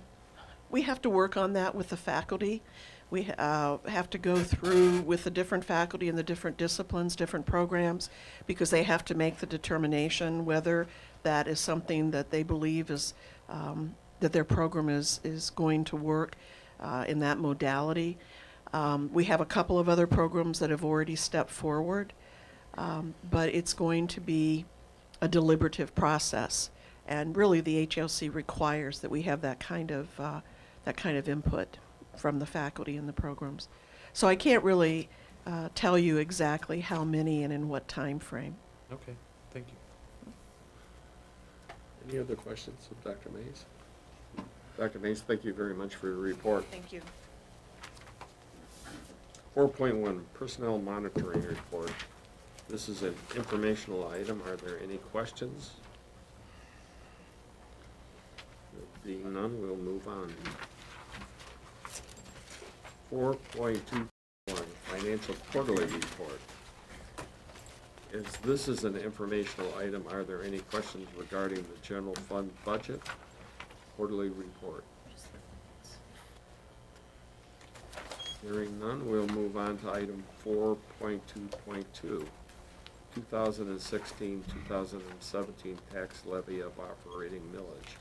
S20: We have to work on that with the faculty. We have to go through with the different faculty and the different disciplines, different programs, because they have to make the determination whether that is something that they believe is, that their program is going to work in that modality. We have a couple of other programs that have already stepped forward, but it's going to be a deliberative process. And really, the HLC requires that we have that kind of input from the faculty in the programs. So I can't really tell you exactly how many and in what time frame.
S5: Okay, thank you.
S1: Any other questions of Dr. Mays? Dr. Mays, thank you very much for your report.
S20: Thank you.
S1: 4.1, Personnel Monitoring Report. This is an informational item. Are there any questions? Being none, we'll move on. 4.21, Financial Quarterly Report. As this is an informational item, are there any questions regarding the general fund budget quarterly report? Hearing none, we'll move on to item 4.2.2, 2016-2017 tax levy of operating millage.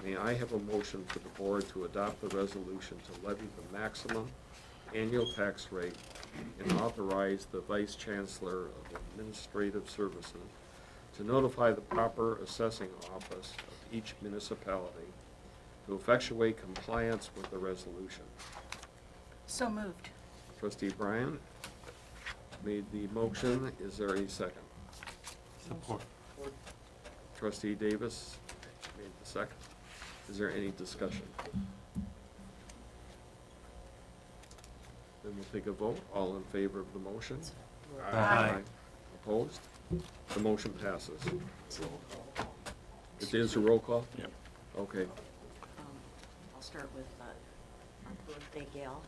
S1: May I have a motion for the board to adopt the resolution to levy the maximum annual tax rate and authorize the Vice Chancellor of Administrative Services to notify the proper assessing office of each municipality to effectuate compliance with the resolution?
S8: So moved.
S1: Trustee Bryan made the motion. Is there a second?
S5: Support.
S1: Trustee Davis made the second. Is there any discussion? Then we'll take a vote. All in favor of the motion?
S5: Aye.
S1: Opposed? The motion passes. It is a roll call?
S2: Yep.
S1: Okay.
S7: I'll start with our birthday gal,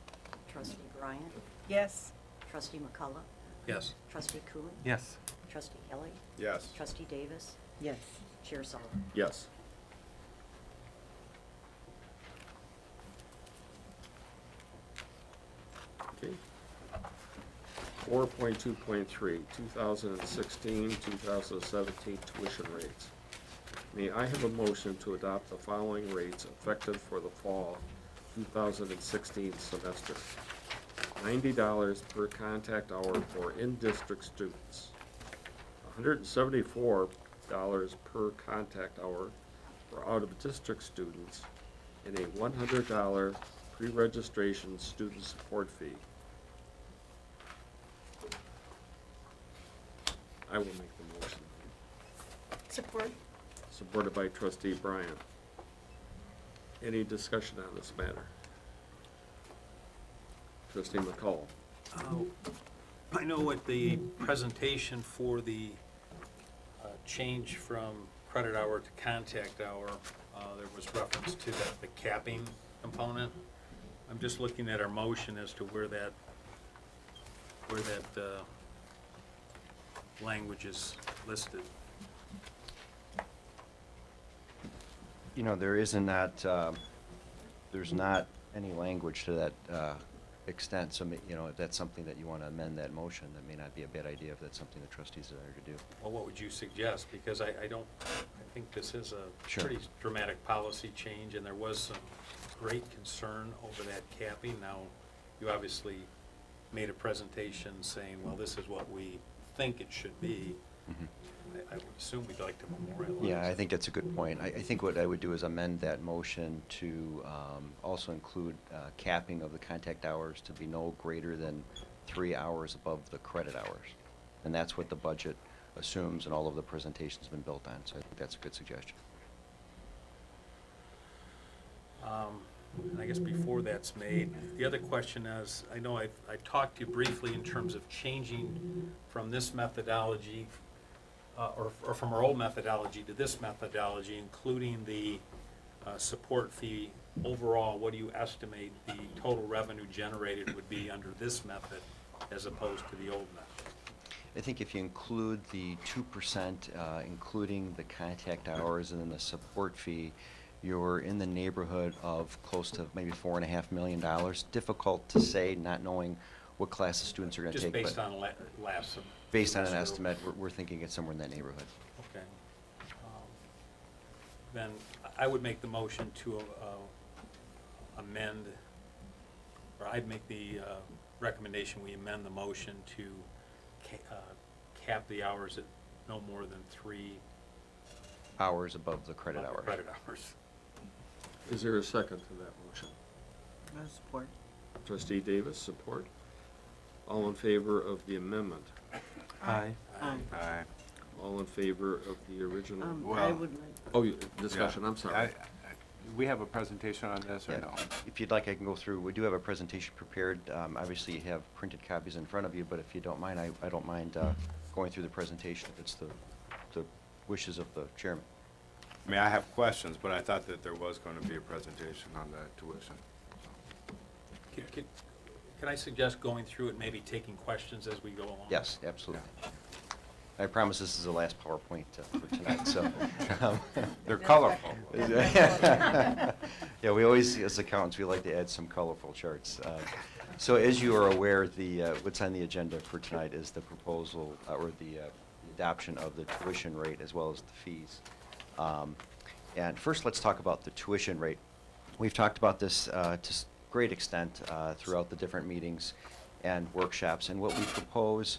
S7: Trustee Bryant,
S8: Yes.
S7: Trustee McCullough,
S10: Yes.
S7: Trustee Kuhn,
S5: Yes.
S7: Trustee Ellie,
S11: Yes.
S7: Trustee Davis,
S6: Yes.
S7: Chair Sullivan.
S1: Yes. Okay. 4.2.3, 2016-2017 tuition rates. May I have a motion to adopt the following rates effective for the fall 2016 semester? $90 per contact hour for in-district students, $174 per contact hour for out-of-district students, and a $100 pre-registration student support fee. I will make the motion.
S8: Support.
S1: Supported by Trustee Bryant. Any discussion on this matter? Trustee McCall.
S10: I know at the presentation for the change from credit hour to contact hour, there was reference to the capping component. I'm just looking at our motion as to where that language is listed.
S3: You know, there isn't that, there's not any language to that extent, so, you know, if that's something that you want to amend that motion, that may not be a bad idea if that's something the trustees desire to do.
S10: Well, what would you suggest? Because I think this is a
S3: Sure.
S10: pretty dramatic policy change, and there was some great concern over that capping. Now, you obviously made a presentation saying, well, this is what we think it should be. I would assume we'd like to memorialize.
S3: Yeah, I think that's a good point. I think what I would do is amend that motion to also include capping of the contact hours to be no greater than 3 hours above the credit hours. And that's what the budget assumes and all of the presentation's been built on, so I think that's a good suggestion.
S10: And I guess before that's made, the other question is, I know I talked to you briefly in terms of changing from this methodology, or from our old methodology to this methodology, including the support fee. Overall, what do you estimate the total revenue generated would be under this method as opposed to the old method?
S3: I think if you include the 2%, including the contact hours and then the support fee, you're in the neighborhood of close to maybe $4.5 million. Difficult to say, not knowing what class of students are going to take.
S10: Just based
S3: but
S10: on last
S3: based on an
S10: semester.
S3: estimate, we're thinking it's somewhere in that neighborhood.
S10: Okay. Then I would make the motion to amend, or I'd make the recommendation we amend the motion to cap the hours at no more than 3
S3: Hours above the credit hours.
S10: Credit hours.
S1: Is there a second to that motion?
S6: I support.
S1: Trustee Davis, support. All in favor of the amendment?
S5: Aye.
S11: Aye.
S1: All in favor of the original?
S6: I
S11: Well,
S6: would like,
S1: Oh, discussion,
S11: Yeah.
S1: I'm sorry.
S11: We have a presentation on this, or
S3: Yeah.
S11: no?
S3: If you'd like, I can go through. We do have a presentation prepared. Obviously, you have printed copies in front of you, but if you don't mind, I don't mind going through the presentation if it's the wishes of the chairman.
S11: I mean, I have questions, but I thought that there was going to be a presentation on the tuition.
S10: Can I suggest going through it, maybe taking questions as we go along?
S3: Yes, absolutely. I promise this is the last PowerPoint for tonight, so.
S11: They're colorful.
S3: Yeah, we always, as accountants, we like to add some colorful charts. So as you are aware, what's on the agenda for tonight is the proposal, or the adoption of the tuition rate as well as the fees. And first, let's talk about the tuition rate. We've talked about this to great extent throughout the different meetings and workshops, and what we propose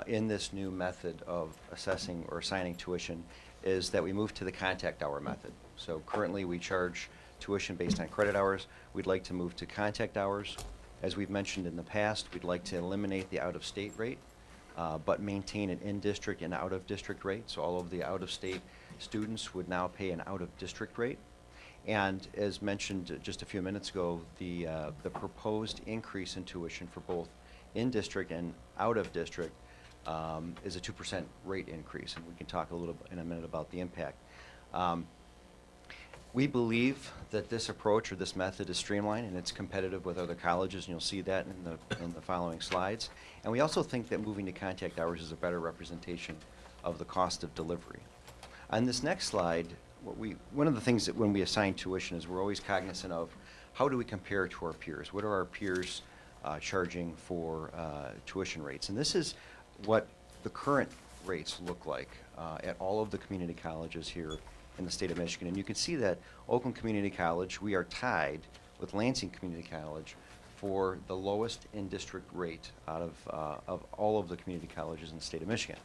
S3: in this new method of assessing or assigning tuition is that we move to the contact hour method. So currently we charge tuition based on credit hours. We'd like to move to contact hours. As we've mentioned in the past, we'd like to eliminate the out-of-state rate, but maintain an in-district and out-of-district rate. So all of the out-of-state students would now pay an out-of-district rate. And as mentioned just a few minutes ago, the proposed increase in tuition for both in-district and out-of-district is a 2% rate increase, and we can talk a little bit in a minute about the impact. We believe that this approach or this method is streamlined and it's competitive with other colleges, and you'll see that in the following slides. And we also think that moving to contact hours is a better representation of the cost of delivery. On this next slide, one of the things that when we assign tuition is we're always cognizant of how do we compare to our peers? What are our peers charging for tuition rates? And this is what the current rates look like at all of the community colleges here in the state of Michigan. And you can see that Oakland Community College, we are tied with Lansing Community College for the lowest in-district rate out of all of the community colleges in the state of Michigan.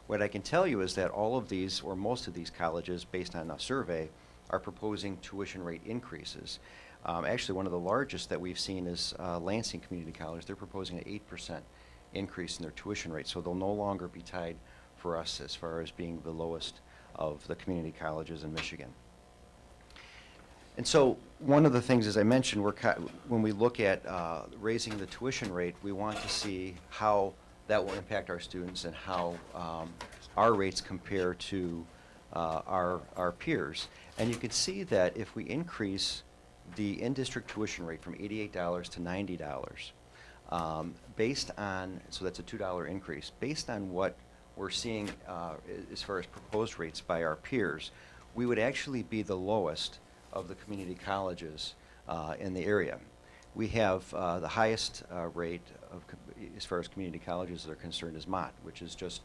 S3: What I can tell you is that all of these, or most of these colleges, based on a survey, are proposing tuition rate increases. Actually, one of the largest that we've seen is Lansing Community College. They're proposing an 8% increase in their tuition rate, so they'll no longer be tied for us as far as being the lowest of the community colleges in Michigan. And so one of the things, as I mentioned, when we look at raising the tuition rate, we want to see how that will impact our students and how our rates compare to our peers. And you can see that if we increase the in-district tuition rate from $88 to $90, based on, so that's a $2 increase, based on what we're seeing as far as proposed rates by our peers, we would actually be the lowest of the community colleges in the area. We have the highest rate of, as far as community colleges are concerned, is Mott, which is just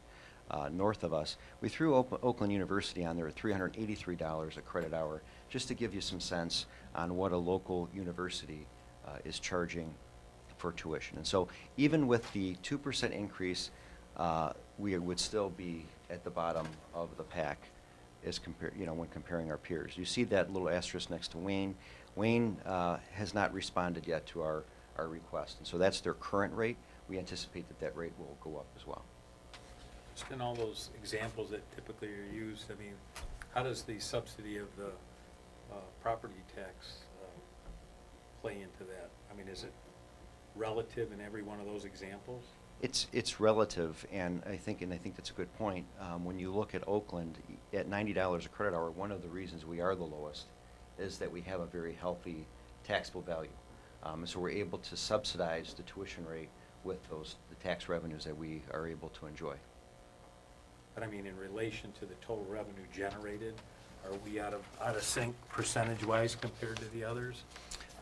S3: north of us. We threw Oakland University on there at $383 a credit hour, just to give you some sense on what a local university is charging for tuition. And so even with the 2% increase we would still be at the bottom of the pack as when comparing our peers. You see that little asterisk next to Wayne. Wayne has not responded yet to our request, and so that's their current rate. We anticipate that that rate will go up as well.
S10: Just in all those examples that typically are used, I mean, how does the subsidy of the property tax play into that? I mean, is it relative in every one of those examples?
S3: It's relative, and I think that's a good point. When you look at Oakland, at $90 a credit hour, one of the reasons we are the lowest is that we have a very healthy taxable value. So we're able to subsidize the tuition rate with the tax revenues that we are able to enjoy.
S10: But I mean, in relation to the total revenue generated, are we out of sync percentage-wise compared to the others?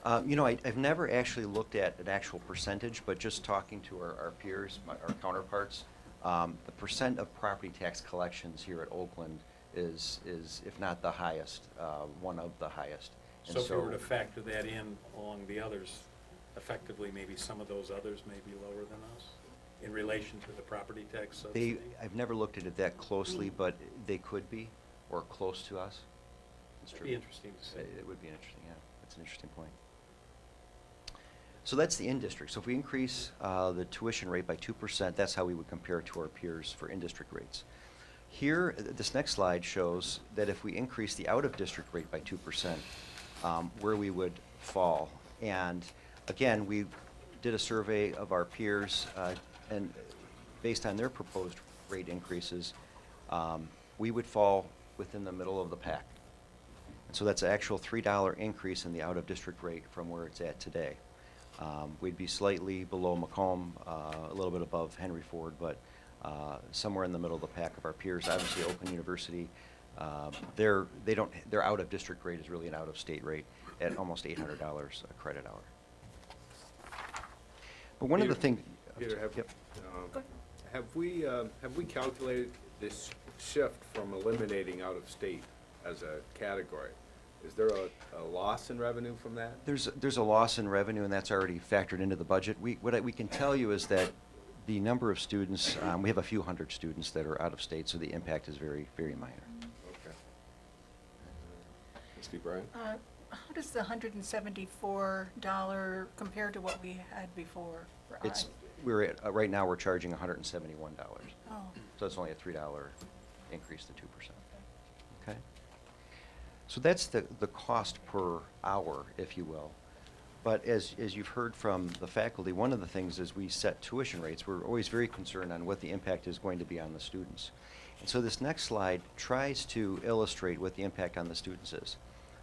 S3: I've never actually looked at an actual percentage, but just talking to our peers, our counterparts, the percent of property tax collections here at Oakland is if not the highest, one of the highest.
S10: So if we were to factor that in along the others, effectively maybe some of those others may be lower than us in relation to the property tax subsidy?
S3: I've never looked at it that closely, but they could be, or close to us.
S10: It'd be interesting to see.
S3: It would be interesting, yeah. That's an interesting point. So that's the in-district. So if we increase the tuition rate by 2%, that's how we would compare to our peers for in-district rates. Here, this next slide shows that if we increase the out-of-district rate by 2%, where we would fall. And again, we did a survey of our peers, and based on their proposed rate increases, we would fall within the middle of the pack. And so that's an actual $3 increase in the out-of-district rate from where it's at today. We'd be slightly below Macomb, a little bit above Henry Ford, but somewhere in the middle of the pack of our peers. Obviously, Oakland University, their out-of-district rate is really an out-of-state rate at almost $800 a credit hour. But one of the things...
S11: Peter, have we calculated this shift from eliminating out-of-state as a category? Is there a loss in revenue from that?
S3: There's a loss in revenue, and that's already factored into the budget. What we can tell you is that the number of students, we have a few hundred students that are out of state, so the impact is very, very minor.
S11: Okay. Mr. Bragg?
S8: How does the $174 compare to what we had before for
S3: Right now we're charging $171.
S8: Oh.
S3: So it's only a $3 increase to 2%. Okay? So that's the cost per hour, if you will. But as you've heard from the faculty, one of the things is we set tuition rates. We're always very concerned on what the impact is going to be on the students. And so this next slide tries to illustrate what the impact on the students is.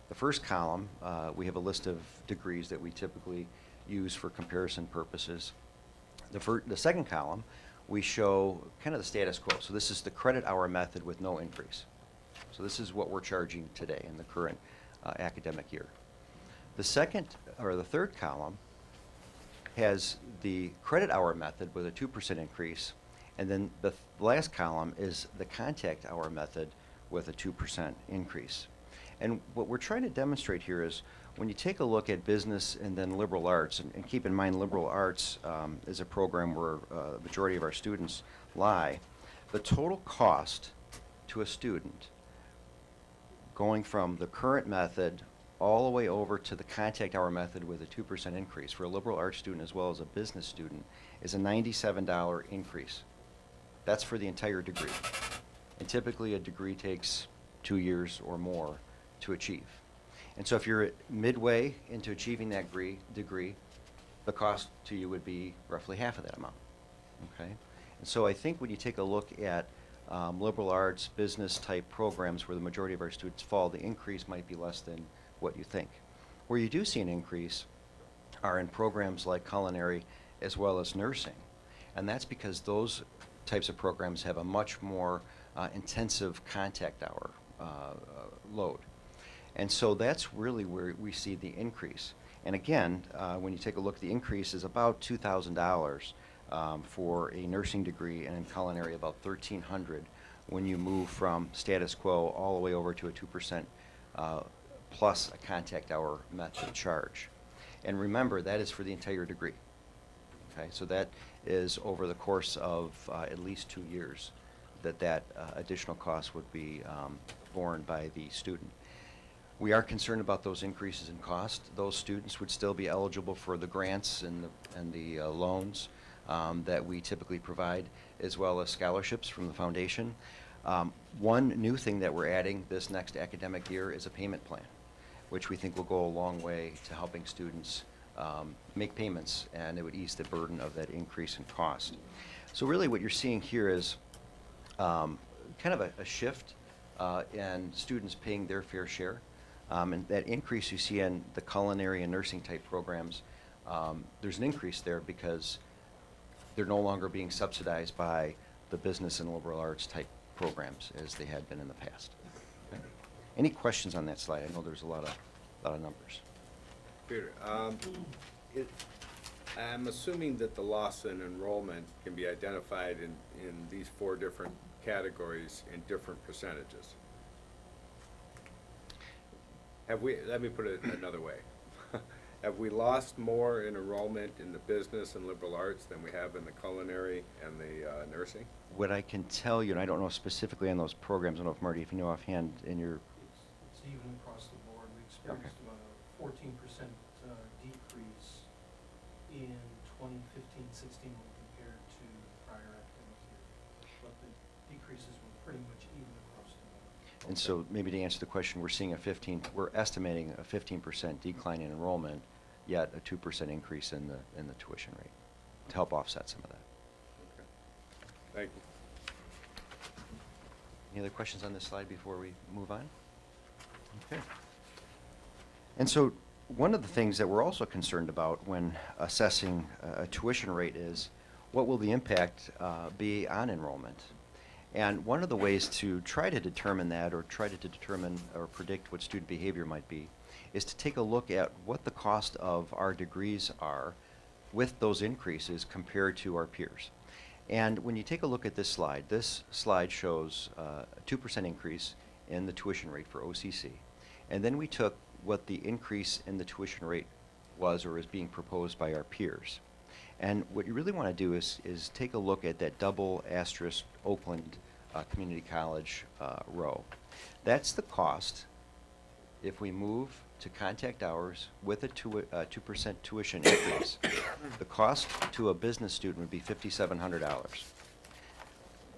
S3: The first column, we have a list of degrees that we typically use for comparison purposes. The second column, we show kind of the status quo. So this is the credit hour method with no increase. So this is what we're charging today in the current academic year. The third column has the credit hour method with a 2% increase, and then the last column is the contact hour method with a 2% increase. And what we're trying to demonstrate here is when you take a look at business and then liberal arts, and keep in mind liberal arts is a program where the majority of our students lie, the total cost to a student going from the current method all the way over to the contact hour method with a 2% increase for a liberal arts student as well as a business student is a $97 increase. That's for the entire degree. And typically a degree takes 2 years or more to achieve. And so if you're midway into achieving that degree, the cost to you would be roughly half of that amount. Okay? And so I think when you take a look at liberal arts, business type programs where the majority of our students fall, the increase might be less than what you think. Where you do see an increase are in programs like culinary as well as nursing. And that's because those types of programs have a much more intensive contact hour load. And so that's really where we see the increase. And again, when you take a look, the increase is about $2,000 for a nursing degree, and in culinary about $1,300 when you move from status quo all the way over to a 2% plus a contact hour method charge. And remember, that is for the entire degree. Okay, so that is over the course of at least 2 years that additional cost would be borne by the student. We are concerned about those increases in cost. Those students would still be eligible for the grants and the loans that we typically provide, as well as scholarships from the foundation. One new thing that we're adding this next academic year is a payment plan, which we think will go a long way to helping students make payments, and it would ease the burden of that increase in cost. So really what you're seeing here is kind of a shift in students paying their fair share. And that increase you see in the culinary and nursing type programs, there's an increase there because they're no longer being subsidized by the business and liberal arts type programs as they had been in the past. Okay. Any questions on that slide? I know there's a lot of numbers.
S11: Peter, I'm assuming that the loss in enrollment can be identified in these 4 different categories in different percentages. Let me put it another way. Have we lost more in enrollment in the business and liberal arts than we have in the culinary and the nursing?
S3: What I can tell you, and I don't know specifically on those programs, I don't know if Marty, if you know offhand in your...
S21: It's even across the board. We experienced about a 14% decrease in 2015-16 when compared to prior academic year. But the decreases were pretty much even across the board.
S3: And so maybe to answer the question, we're estimating a 15% decline in enrollment, yet a 2% increase in the tuition rate to help offset some of that.
S11: Okay. Thank you.
S3: Any other questions on this slide before we move on? Okay. And so one of the things that we're also concerned about when assessing a tuition rate is what will the impact be on enrollment? And one of the ways to try to determine that, or try to determine or predict what student behavior might be, is to take a look at what the cost of our degrees are with those increases compared to our peers. And when you take a look at this slide shows a 2% increase in the tuition rate for OCC. And then we took what the increase in the tuition rate was or is being proposed by our peers. And what you really want to do is take a look at that double asterisk Oakland Community College row. That's the cost if we move to contact hours with a 2% tuition increase. The cost to a business student would be $5,700.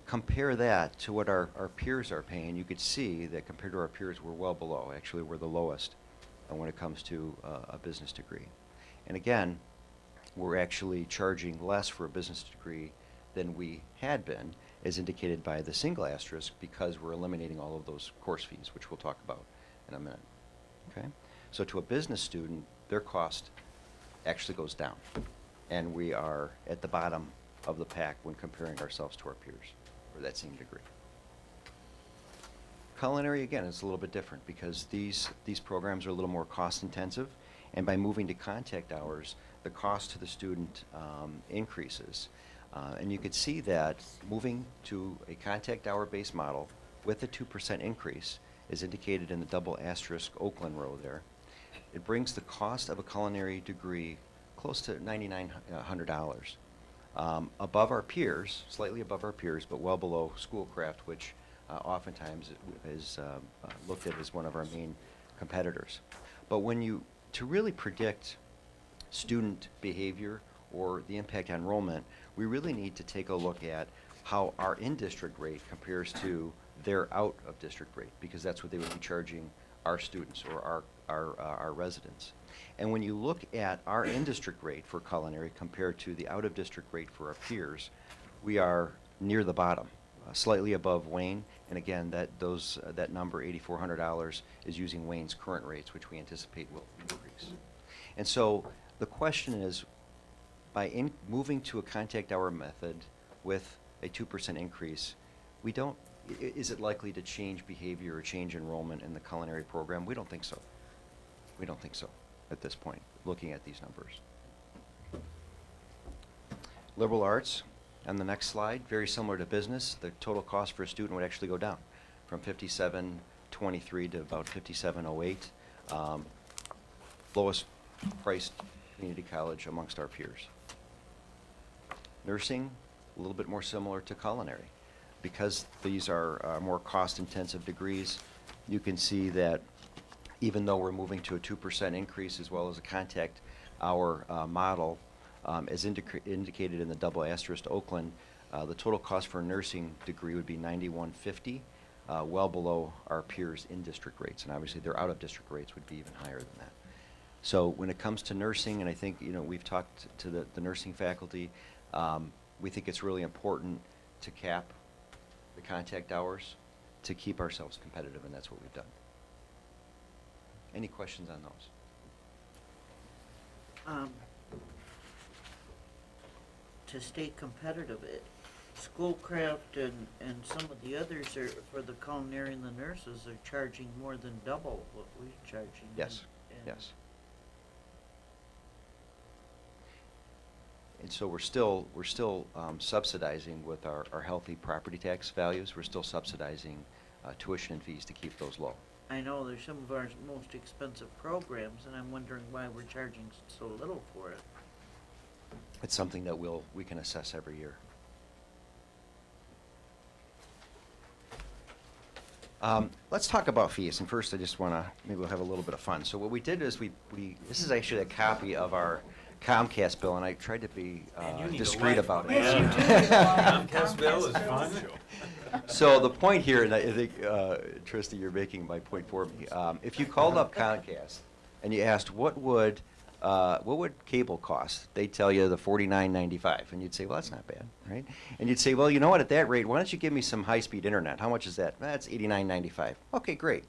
S3: Compare that to what our peers are paying. You could see that compared to our peers, we're well below. Actually, we're the lowest when it comes to a business degree. And again, we're actually charging less for a business degree than we had been, as indicated by the single asterisk, because we're eliminating all of those course fees, which we'll talk about in a minute. Okay? So to a business student, their cost actually goes down, and we are at the bottom of the pack when comparing ourselves to our peers for that same degree. Culinary, again, is a little bit different because these programs are a little more cost intensive, and by moving to contact hours, the cost to the student increases. And you could see that moving to a contact hour based model with a 2% increase is indicated in the double asterisk Oakland row there. It brings the cost of a culinary degree close to $9,900. Above our peers, slightly above our peers, but well below Schoolcraft, which oftentimes is looked at as one of our main competitors. But to really predict student behavior or the impact on enrollment, we really need to take a look at how our in-district rate compares to their out-of-district rate, because that's what they would be charging our students or our residents. And when you look at our in-district rate for culinary compared to the out-of-district rate for our peers, we are near the bottom, slightly above Wayne. And again, that number, $8,400, is using Wayne's current rates, which we anticipate will increase. And so the question is, by moving to a contact hour method with a 2% increase, is it likely to change behavior or change enrollment in the culinary program? We don't think so. We don't think so at this point, looking at these numbers. Liberal arts, on the next slide, very similar to business. The total cost for a student would actually go down from $57.23 to about $57.08. Lowest priced community college amongst our peers. Nursing, a little bit more similar to culinary. Because these are more cost-intensive degrees, you can see that even though we're moving to a 2% increase as well as a contact hour model, as indicated in the double asterisk Oakland, the total cost for a nursing degree would be $91.50, well below our peers' in-district rates. And obviously their out-of-district rates would be even higher than that. So when it comes to nursing, and I think we've talked to the nursing faculty, we think it's really important to cap the contact hours to keep ourselves competitive, and that's what we've done. Any questions on those?
S6: To stay competitive, Schoolcraft and some of the others are, for the culinary and the nurses, are charging more than double what we're charging.
S3: Yes,
S6: and
S3: yes. And so we're still subsidizing with our healthy property tax values. We're still subsidizing tuition and fees to keep those low.
S6: I know there's some of our most expensive programs, and I'm wondering why we're charging so little for it.
S3: It's something that we can assess every year. Let's talk about fees. And first, I just want to, maybe we'll have a little bit of fun. So what we did is this is actually a copy of our Comcast bill, and I tried to be discreet about it.
S10: Comcast bill is fun.
S3: So the point here, and I think, Trista, you're making my point for me. If you called up Comcast and you asked what would cable cost, they'd tell you the $49.95, and you'd say, well, that's not bad, right? And you'd say, well, you know what? At that rate, why don't you give me some high-speed internet? How much is that? That's $89.95. Okay, great.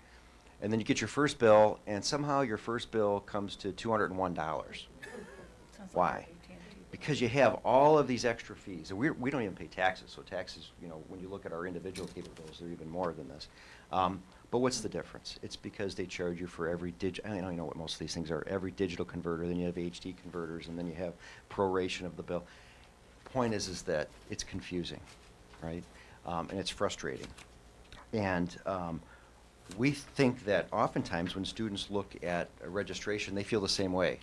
S3: And then you get your first bill, and somehow your first bill comes to $201. Why? Because you have all of these extra fees. And we don't even pay taxes, so taxes, when you look at our individual cable bills, they're even more than this. But what's the difference? It's because they charge you for every I don't even know what most of these things are. Every digital converter, then you have HD converters, and then you have proration of the bill. Point is that it's confusing, right? And it's frustrating. And we think that oftentimes when students look at a registration, they feel the same way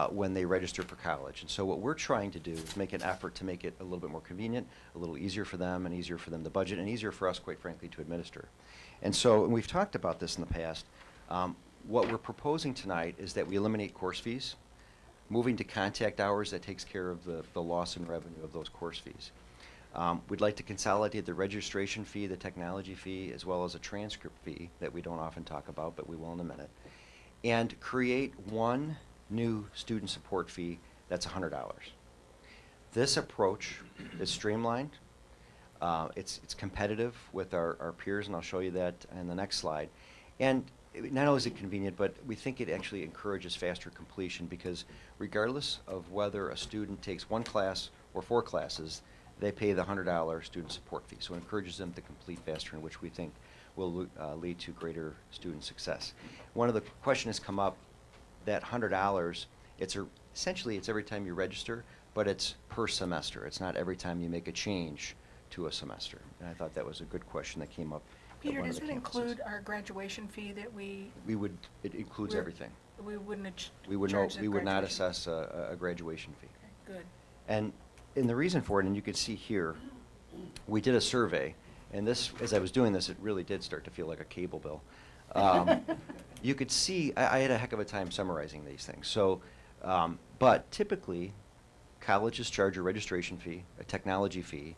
S3: when they register for college. And so what we're trying to do is make an effort to make it a little bit more convenient, a little easier for them, and easier for them to budget, and easier for us, quite frankly, to administer. And so, and we've talked about this in the past, what we're proposing tonight is that we eliminate course fees. Moving to contact hours, that takes care of the loss in revenue of those course fees. We'd like to consolidate the registration fee, the technology fee, as well as a transcript fee that we don't often talk about, but we will in a minute. And create one new student support fee that's $100. This approach is streamlined. It's competitive with our peers, and I'll show you that in the next slide. And not only is it convenient, but we think it actually encourages faster completion, because regardless of whether a student takes one class or 4 classes, they pay the $100 student support fee. So it encourages them to complete faster, in which we think will lead to greater student success. One of the questions has come up, that $100, essentially it's every time you register, but it's per semester. It's not every time you make a change to a semester. And I thought that was a good question that came up.
S8: Peter, does it include our graduation fee that
S3: it includes everything.
S8: We wouldn't
S3: We would not assess a graduation fee.
S8: Okay, good.
S3: And the reason for it, and you can see here, we did a survey, and this, as I was doing this, it really did start to feel like a cable bill. You could see, I had a heck of a time summarizing these things. So, but typically, colleges charge a registration fee, a technology fee,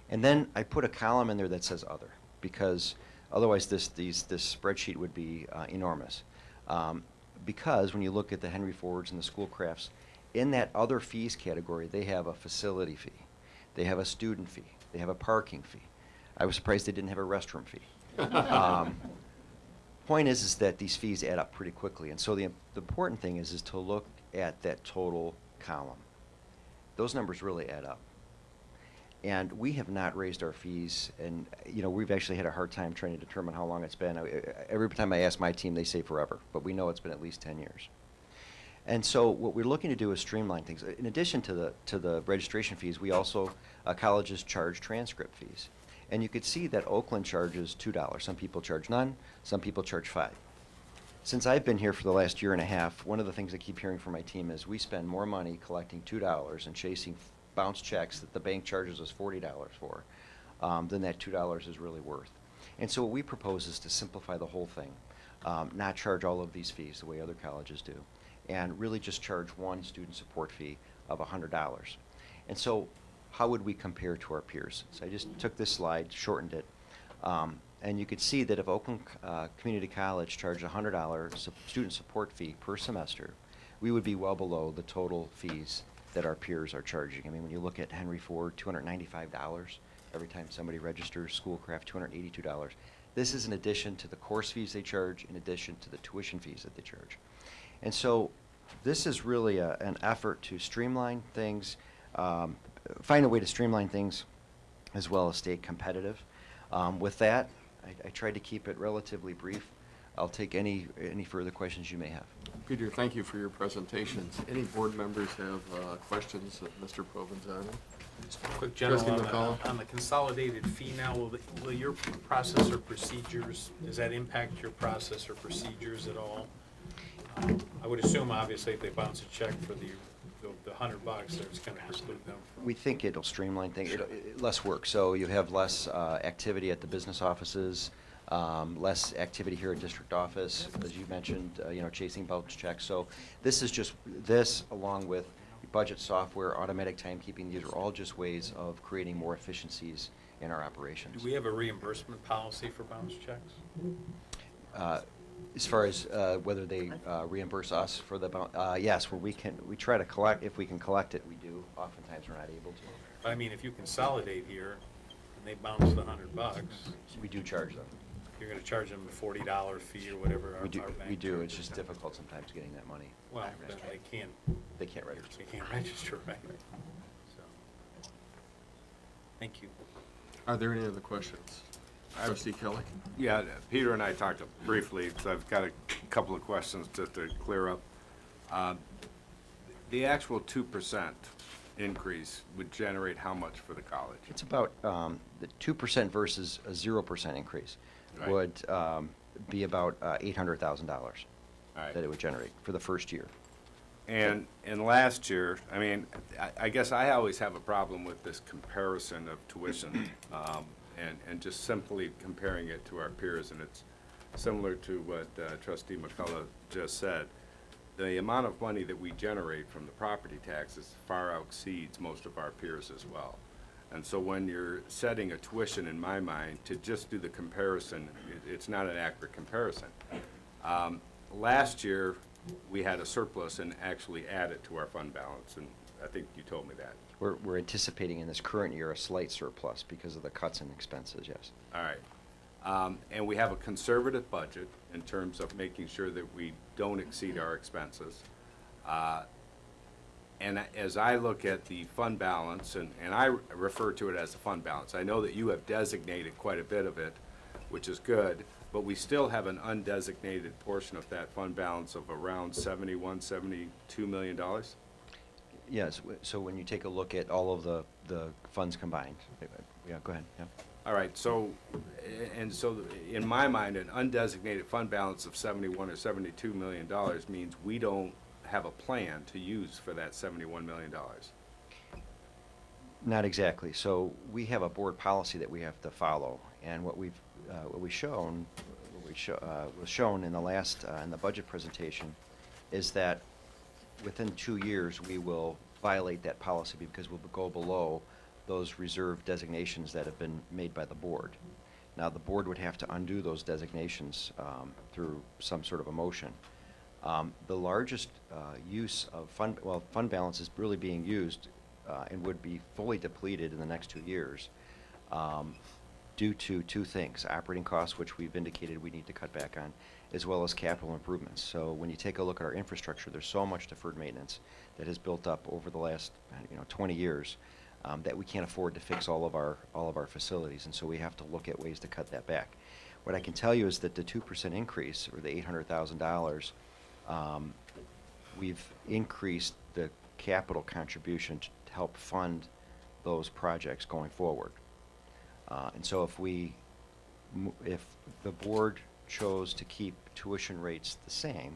S3: and then I put a column in there that says other, because otherwise this spreadsheet would be enormous. Because when you look at the Henry Fords and the Schoolcrafts, in that other fees category, they have a facility fee, they have a student fee, they have a parking fee. I was surprised they didn't have a restroom fee. Point is that these fees add up pretty quickly, and so the important thing is to look at that total column. Those numbers really add up. And we have not raised our fees, and we've actually had a hard time trying to determine how long it's been. Every time I ask my team, they say forever, but we know it's been at least 10 years. And so what we're looking to do is streamline things. In addition to the registration fees, we also, colleges charge transcript fees. And you could see that Oakland charges $2. Some people charge none, some people charge $5. Since I've been here for the last year and a half, one of the things I keep hearing from my team is we spend more money collecting $2 and chasing bounce checks that the bank charges us $40 for, then that $2 is really worth. And so what we propose is to simplify the whole thing, not charge all of these fees the way other colleges do, and really just charge one student support fee of $100. And so how would we compare to our peers? So I just took this slide, shortened it, and you could see that if Oakland Community College charged a $100 student support fee per semester, we would be well below the total fees that our peers are charging. I mean, when you look at Henry Ford, $295 every time somebody registers, Schoolcraft, $282. This is in addition to the course fees they charge, in addition to the tuition fees that they charge. And so this is really an effort to streamline things, find a way to streamline things as well as stay competitive. With that, I tried to keep it relatively brief. I'll take any further questions you may have.
S1: Peter, thank you for your presentations. Any board members have questions of Mr. Provenzano?
S10: Just a quick general
S1: Trustee
S10: on the consolidated fee now, will your process or procedures, does that impact your process or procedures at all? I would assume, obviously, if they bounce a check for the $100, they're just going to exclude them.
S3: We think it'll streamline things,
S10: Sure.
S3: less work. So you have less activity at the business offices, less activity here at district office, as you mentioned, chasing bounce checks. So this is just, this along with budget software, automatic timekeeping, these are all just ways of creating more efficiencies in our operations.
S10: Do we have a reimbursement policy for bounce checks?
S3: As far as whether they reimburse us for the bounce, yes, where we try to collect, if we can collect it, we do. Oftentimes we're not able to.
S10: But I mean, if you consolidate here and they bounce the $100,
S3: we do charge them.
S10: You're going to charge them a $40 fee or whatever our bank
S3: We do.
S10: charges
S3: It's just
S10: them.
S3: difficult sometimes getting that money.
S10: Well, then
S3: They can't register.
S10: They can't register, right? So, thank you.
S1: Are there any other questions? Trustee Kelly?
S11: Yeah, Peter and I talked briefly, so I've got a couple of questions just to clear up. The actual 2% increase would generate how much for the college?
S3: It's about the 2% versus a 0% increase
S11: Right.
S3: would be about $800,000
S11: Right.
S3: that it would generate for the first year.
S11: And last year, I mean, I guess I always have a problem with this comparison of tuition, and just simply comparing it to our peers, and it's similar to what Trustee McCullough just said. The amount of money that we generate from the property taxes far exceeds most of our peers as well. And so when you're setting a tuition, in my mind, to just do the comparison, it's not an accurate comparison. Last year, we had a surplus and actually added to our fund balance, and I think you told me that.
S3: We're anticipating in this current year a slight surplus because of the cuts in expenses, yes.
S11: All right. And we have a conservative budget in terms of making sure that we don't exceed our expenses. And as I look at the fund balance, and I refer to it as a fund balance, I know that you have designated quite a bit of it, which is good, but we still have an undesignated portion of that fund balance of around $71, $72 million.
S3: Yes, so when you take a look at all of the funds combined, yeah, go ahead, yeah.
S11: All right, so in my mind, an undesignated fund balance of $71 or $72 million means we don't have a plan to use for that $71 million.
S3: Not exactly. So we have a board policy that we have to follow, and what was shown in the last in the budget presentation is that within 2 years we will violate that policy because we'll go below those reserve designations that have been made by the board. Now the board would have to undo those designations through some sort of a motion. The largest use of fund balance is really being used and would be fully depleted in the next 2 years due to two things: operating costs, which we've indicated we need to cut back on, as well as capital improvements. So when you take a look at our infrastructure, there's so much deferred maintenance that has built up over the last 20 years that we can't afford to fix all of our facilities, and so we have to look at ways to cut that back. What I can tell you is that the 2% increase, or the $800,000, we've increased the capital contribution to help fund those projects going forward. And so if the board chose to keep tuition rates the same,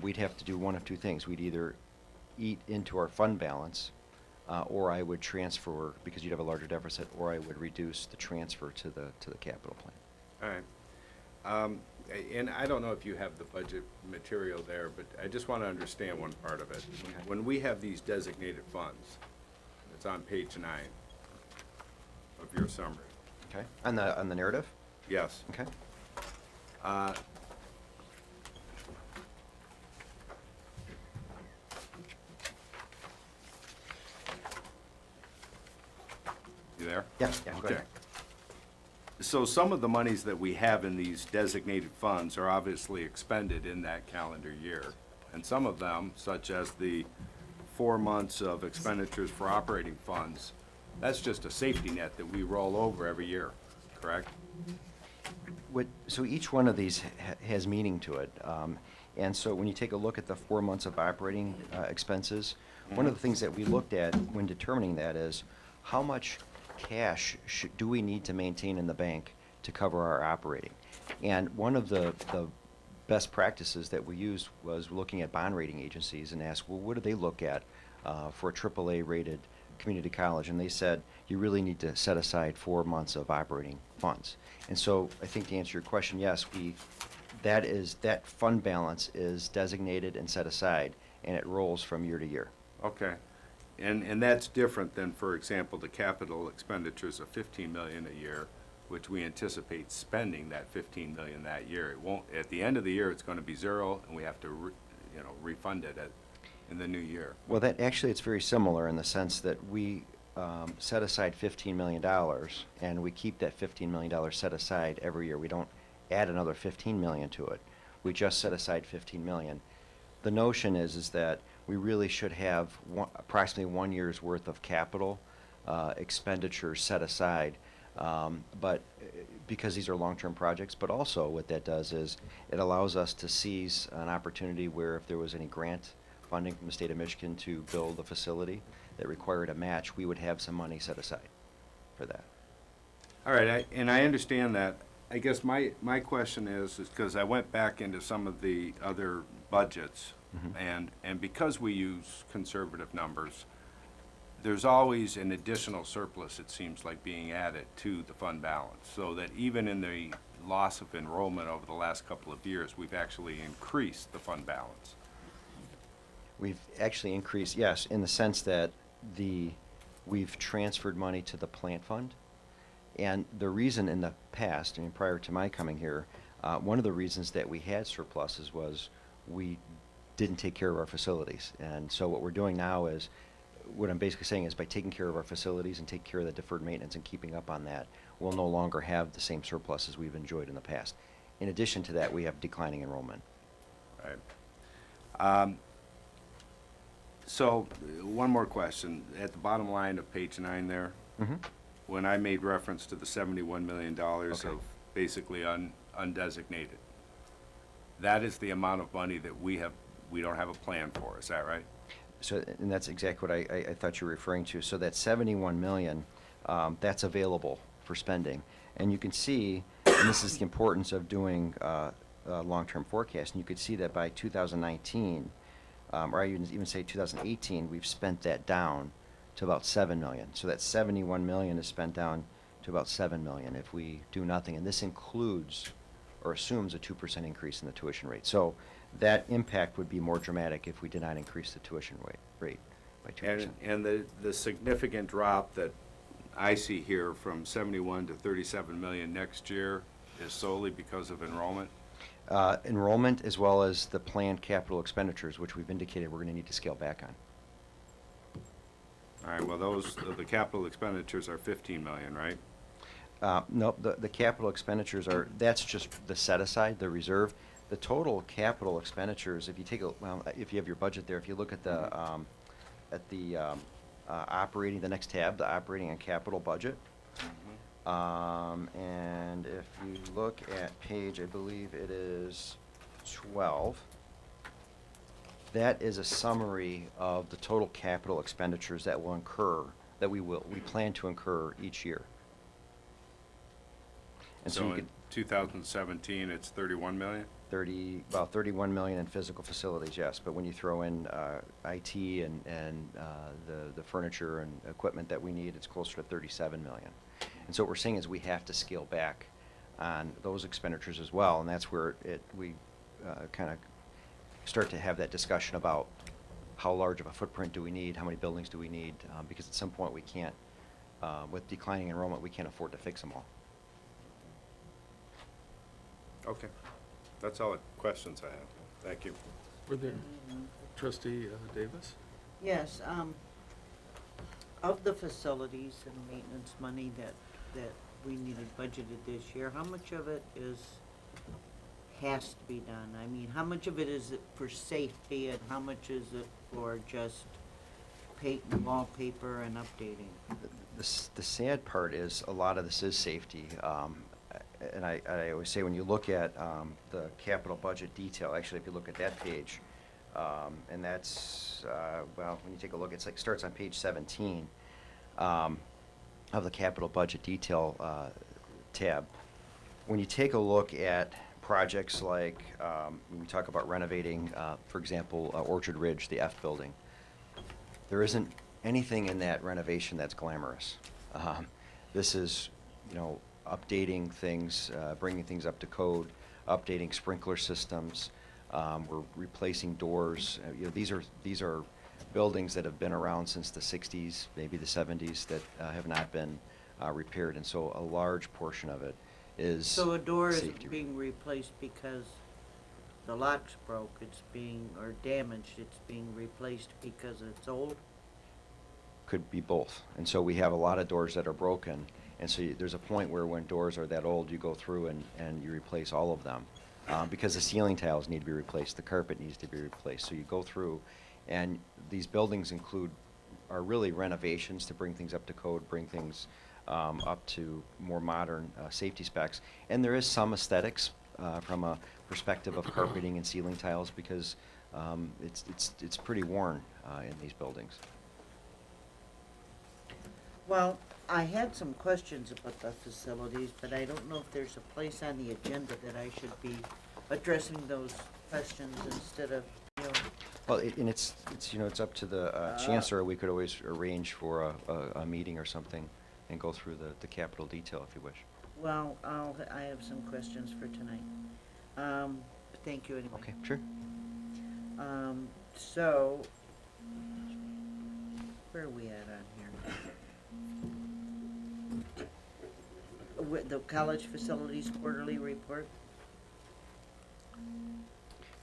S3: we'd have to do one of two things. We'd either eat into our fund balance or I would transfer, because you'd have a larger deficit, or I would reduce the transfer to the capital plan.
S11: All right. And I don't know if you have the budget material there, but I just want to understand one part of it. When we have these designated funds, it's on page 9 of your summary.
S3: Okay. On the narrative?
S11: Yes.
S3: Okay.
S11: You there?
S3: Yeah, go
S11: Okay.
S3: ahead.
S11: So some of the monies that we have in these designated funds are obviously expended in that calendar year. And some of them, such as the 4 months of expenditures for operating funds, that's just a safety net that we roll over every year, correct?
S3: So each one of these has meaning to it. And so when you take a look at the 4 months of operating expenses, one of the things that we looked at when determining that is how much cash do we need to maintain in the bank to cover our operating? And one of the best practices that we used was looking at bond rating agencies and asked, well, what do they look at for a AAA rated community college? And they said, you really need to set aside 4 months of operating funds. And so I think to answer your question, yes, that fund balance is designated and set aside, and it rolls from year to year.
S11: Okay. And that's different than, for example, the capital expenditures of $15 million a year, which we anticipate spending that $15 million that year. It won't, at the end of the year, it's going to be zero, and we have to, refund it in the new year.
S3: Well, it's very similar in the sense that we set aside $15 million, and we keep that $15 million set aside every year. We don't add another $15 million to it. We just set aside $15 million. The notion is that we really should have approximately 1 year's worth of capital expenditures set aside, but because these are long-term projects, but also what that does is it allows us to seize an opportunity where if there was any grant funding from the state of Michigan to build a facility that required a match, we would have some money set aside for that.
S11: All right, and I understand that. I guess my question is because I went back into some of the other budgets, and because we use conservative numbers, there's always an additional surplus, it seems like, being added to the fund balance, so that even in the loss of enrollment over the last couple of years, we've actually increased the fund balance.
S3: We've actually increased, yes, in the sense that we've transferred money to the plant fund. And the reason in the past, prior to my coming here, one of the reasons that we had surpluses was we didn't take care of our facilities. And so what we're doing now is, what I'm basically saying is by taking care of our facilities and taking care of the deferred maintenance and keeping up on that, we'll no longer have the same surpluses we've enjoyed in the past. In addition to that, we have declining enrollment.
S11: Right. So one more question. At the bottom line of page 9 there, when I made reference to the $71 million of basically undesignated, that is the amount of money that we don't have a plan for. Is that right?
S3: So, and that's exactly what I thought you were referring to. So that $71 million, that's available for spending. And you can see, and this is the importance of doing long-term forecasting, you could see that by 2019, or I even say 2018, we've spent that down to about $7 million. So that $71 million is spent down to about $7 million if we do nothing. And this includes or assumes a 2% increase in the tuition rate. So that impact would be more dramatic if we did not increase the tuition rate by 2%.
S11: And the significant drop that I see here from 71 to 37 million next year is solely because of enrollment?
S3: Enrollment as well as the planned capital expenditures, which we've indicated we're going to need to scale back on.
S11: All right, well, the capital expenditures are 15 million, right?
S3: No, the capital expenditures that's just the set aside, the reserve. The total capital expenditures, if you take if you have your budget there, if you look at the operating, the next tab, the operating and capital budget. And if you look at page, I believe it is 12, that is a summary of the total capital expenditures that will incur, that we plan to incur each year. And so
S11: So
S3: you
S11: in
S3: could
S11: 2017, it's 31 million?
S3: about 31 million in physical facilities, yes. But when you throw in IT and the furniture and equipment that we need, it's closer to 37 million. And so what we're saying is we have to scale back on those expenditures as well, and that's where we kind of start to have that discussion about how large of a footprint do we need, how many buildings do we need, because at some point we can't, with declining enrollment, we can't afford to fix them all.
S11: Okay. That's all the questions I have. Thank you.
S1: Were there, Trustee Davis?
S6: Yes, of the facilities and maintenance money that we needed budgeted this year, how much of it has to be done? I mean, how much of it is it for safety and how much is it for just paint and wallpaper and updating?
S3: The sad part is a lot of this is safety. And I always say when you look at the capital budget detail, actually if you look at that page, and that's, well, when you take a look, it's like starts on page 17 of the capital budget detail tab. When you take a look at projects like, when we talk about renovating, for example, Orchard Ridge, the F building, there isn't anything in that renovation that's glamorous. This is, updating things, bringing things up to code, updating sprinkler systems. We're replacing doors. These are buildings that have been around since the 60s, maybe the 70s, that have not been repaired, and so a large portion of it is
S6: So a door
S3: safety.
S6: isn't being replaced because the lock's broke, or damaged, it's being replaced because it's old?
S3: Could be both. And so we have a lot of doors that are broken, and so there's a point where when doors are that old, you go through and you replace all of them. Because the ceiling tiles need to be replaced, the carpet needs to be replaced. So you go through, and these buildings are really renovations to bring things up to code, bring things up to more modern safety specs. And there is some aesthetics from a perspective of carpeting and ceiling tiles, because it's pretty worn in these buildings.
S6: Well, I had some questions about the facilities, but I don't know if there's a place on the agenda that I should be addressing those questions instead of,
S3: Well, it's up to the Chancellor. We could always arrange for a meeting or something and go through the capital detail if you wish.
S6: well, I have some questions for tonight. Thank you anyway.
S3: Okay, sure.
S6: So, where are we at on here? With the college facilities quarterly report?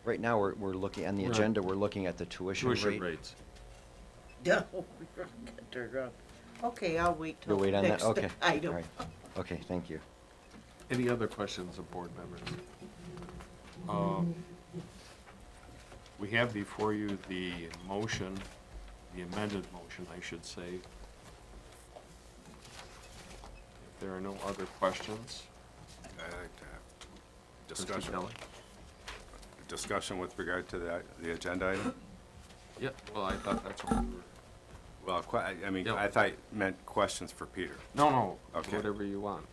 S3: Right now, we're looking, on the agenda, we're looking at the tuition rate.
S1: rates.
S6: No, we got turned around. Okay, I'll wait till
S3: You'll wait on that?
S6: next
S3: Okay.
S6: item.
S3: All right. Okay, thank you.
S1: Any other questions of board members? We have before you the motion, the amended motion, I should say. If there are no other questions.
S11: I'd like to have
S1: Trustee
S11: discussion.
S1: Kelly?
S11: Discussion with regard to the agenda item?
S1: Yeah, well, I thought that's what we were.
S11: Well, I mean,
S1: Yeah.
S11: I thought you meant questions for Peter.
S1: No,
S11: Okay.
S1: whatever you want.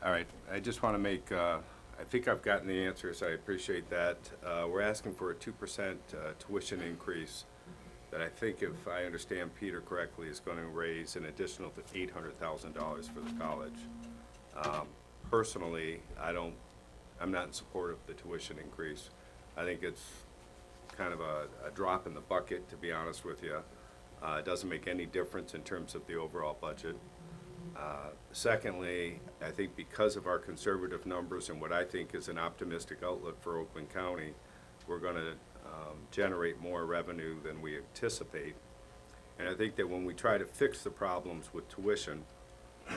S11: All right, I just want to make, I think I've gotten the answers, I appreciate that. We're asking for a 2% tuition increase that I think, if I understand Peter correctly, is going to raise an additional $800,000 for the college. Personally, I'm not in support of the tuition increase. I think it's kind of a drop in the bucket, to be honest with you. It doesn't make any difference in terms of the overall budget. Secondly, I think because of our conservative numbers and what I think is an optimistic outlook for Oakland County, we're going to generate more revenue than we anticipate. And I think that when we try to fix the problems with tuition,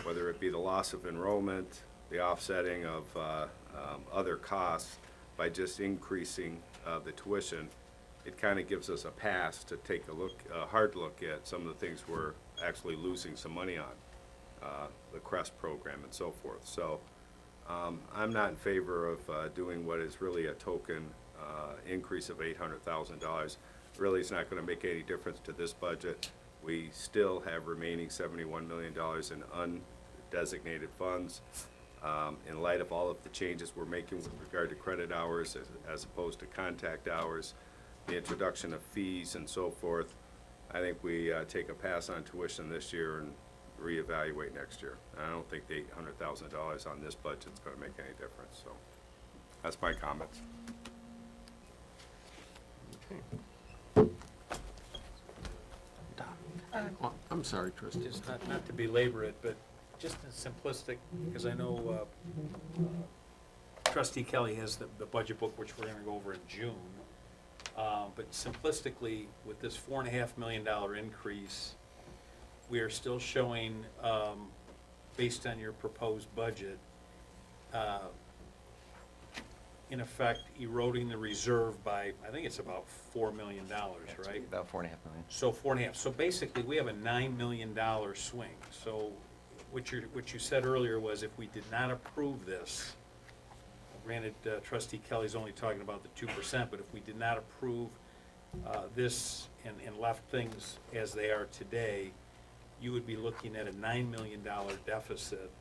S11: whether it be the loss of enrollment, the offsetting of other costs, by just increasing the tuition, it kind of gives us a pass to take a hard look at some of the things we're actually losing some money on, the CREST program and so forth. So I'm not in favor of doing what is really a token increase of $800,000. Really, it's not going to make any difference to this budget. We still have remaining $71 million in undesignated funds. in light of all of the changes we're making with regard to credit hours as opposed to contact hours, the introduction of fees and so forth, I think we take a pass on tuition this year and reevaluate next year. I don't think the $800,000 on this budget is going to make any difference, so that's my comments.
S1: I'm sorry, Trustee.
S10: Just not to belabor it, but just in simplistic, because I know Trustee Kelly has the budget book, which we're gonna go over in June. But simplistically, with this $4.5 million increase, we are still showing, based on your proposed budget, in effect eroding the reserve by, I think it's about $4 million, right?
S3: About $4.5 million.
S10: So 4.5. So basically, we have a $9 million swing. So what you said earlier was if we did not approve this, granted, Trustee Kelly's only talking about the 2%, but if we did not approve this and left things as they are today, you would be looking at a $9 million deficit.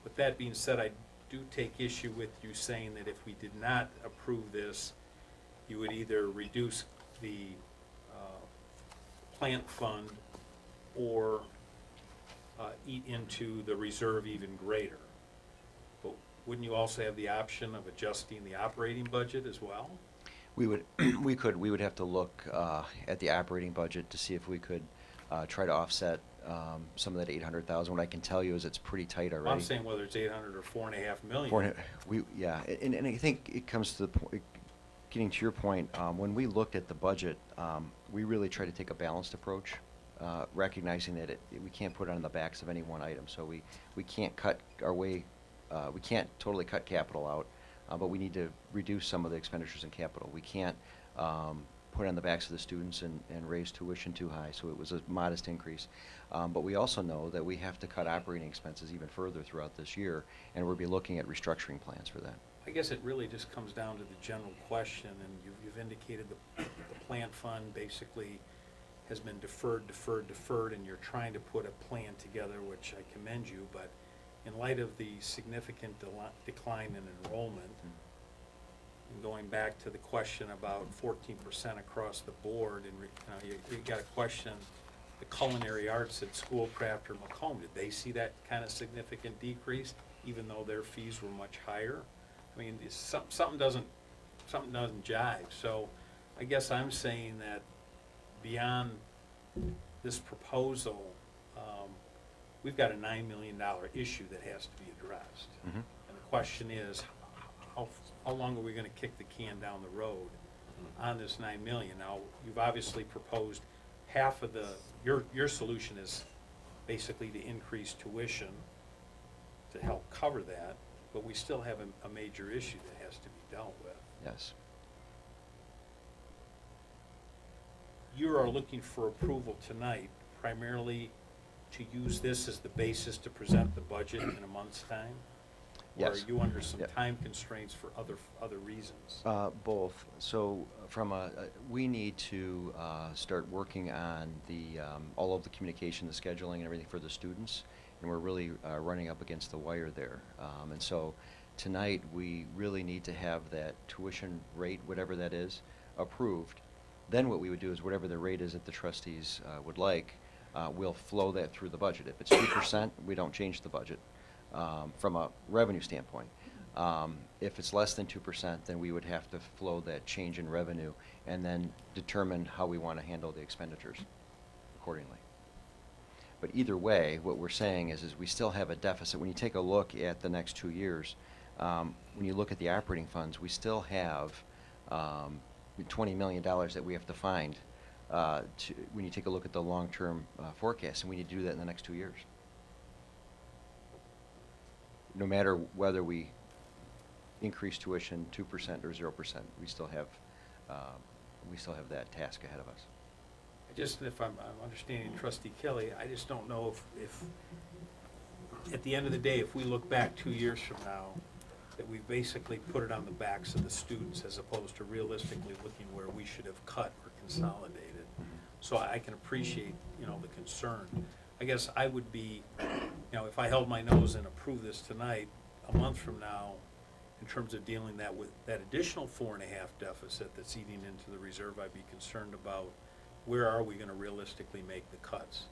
S10: With that being said, I do take issue with you saying that if we did not approve this, you would either reduce the plant fund or eat into the reserve even greater. But wouldn't you also have the option of adjusting the operating budget as well?
S3: We would, we would have to look at the operating budget to see if we could try to offset some of that 800,000. What I can tell you is it's pretty tight already.
S10: I'm saying whether it's 800 or 4.5 million.
S3: Yeah, and I think it comes to the point, getting to your point, when we looked at the budget, we really tried to take a balanced approach, recognizing that we can't put it on the backs of any one item. So we can't cut our way, we can't totally cut capital out, but we need to reduce some of the expenditures in capital. We can't put it on the backs of the students and raise tuition too high, so it was a modest increase. But we also know that we have to cut operating expenses even further throughout this year, and we'll be looking at restructuring plans for that.
S10: I guess it really just comes down to the general question, and you've indicated the plant fund basically has been deferred, and you're trying to put a plan together, which I commend you, but in light of the significant decline in enrollment, and going back to the question about 14% across the board, and you got to question the culinary arts at Schoolcraft or Macomb. Did they see that kind of significant decrease, even though their fees were much higher? I mean, something doesn't jive. So I guess I'm saying that beyond this proposal, we've got a $9 million issue that has to be addressed.
S3: Mm-hmm.
S10: And the question is, how long are we going to kick the can down the road on this $9 million? Now, you've obviously proposed half of your solution is basically to increase tuition to help cover that, but we still have a major issue that has to be dealt with.
S3: Yes.
S10: You are looking for approval tonight primarily to use this as the basis to present the budget in a month's time?
S3: Yes.
S10: Or are you under some
S3: Yep.
S10: time constraints for other reasons?
S3: Both. So we need to start working on all of the communication, the scheduling, and everything for the students, and we're really running up against the wire there. And so tonight we really need to have that tuition rate, whatever that is, approved. Then what we would do is whatever the rate is that the trustees would like, we'll flow that through the budget. If it's 2%, we don't change the budget from a revenue standpoint. If it's less than 2%, then we would have to flow that change in revenue and then determine how we want to handle the expenditures accordingly. But either way, what we're saying is we still have a deficit. When you take a look at the next 2 years, when you look at the operating funds, we still have $20 million that we have to find when you take a look at the long-term forecast, and we need to do that in the next 2 years. No matter whether we increase tuition 2% or 0%, we still have that task ahead of us.
S10: If I'm understanding Trustee Kelly, I just don't know if at the end of the day, if we look back 2 years from now, that we basically put it on the backs of the students as opposed to realistically looking where we should have cut or consolidated. So I can appreciate, the concern. I guess I would be, if I held my nose and approved this tonight, a month from now, in terms of dealing that with that additional 4.5 deficit that's eating into the reserve, I'd be concerned about where are we gonna realistically make the cuts?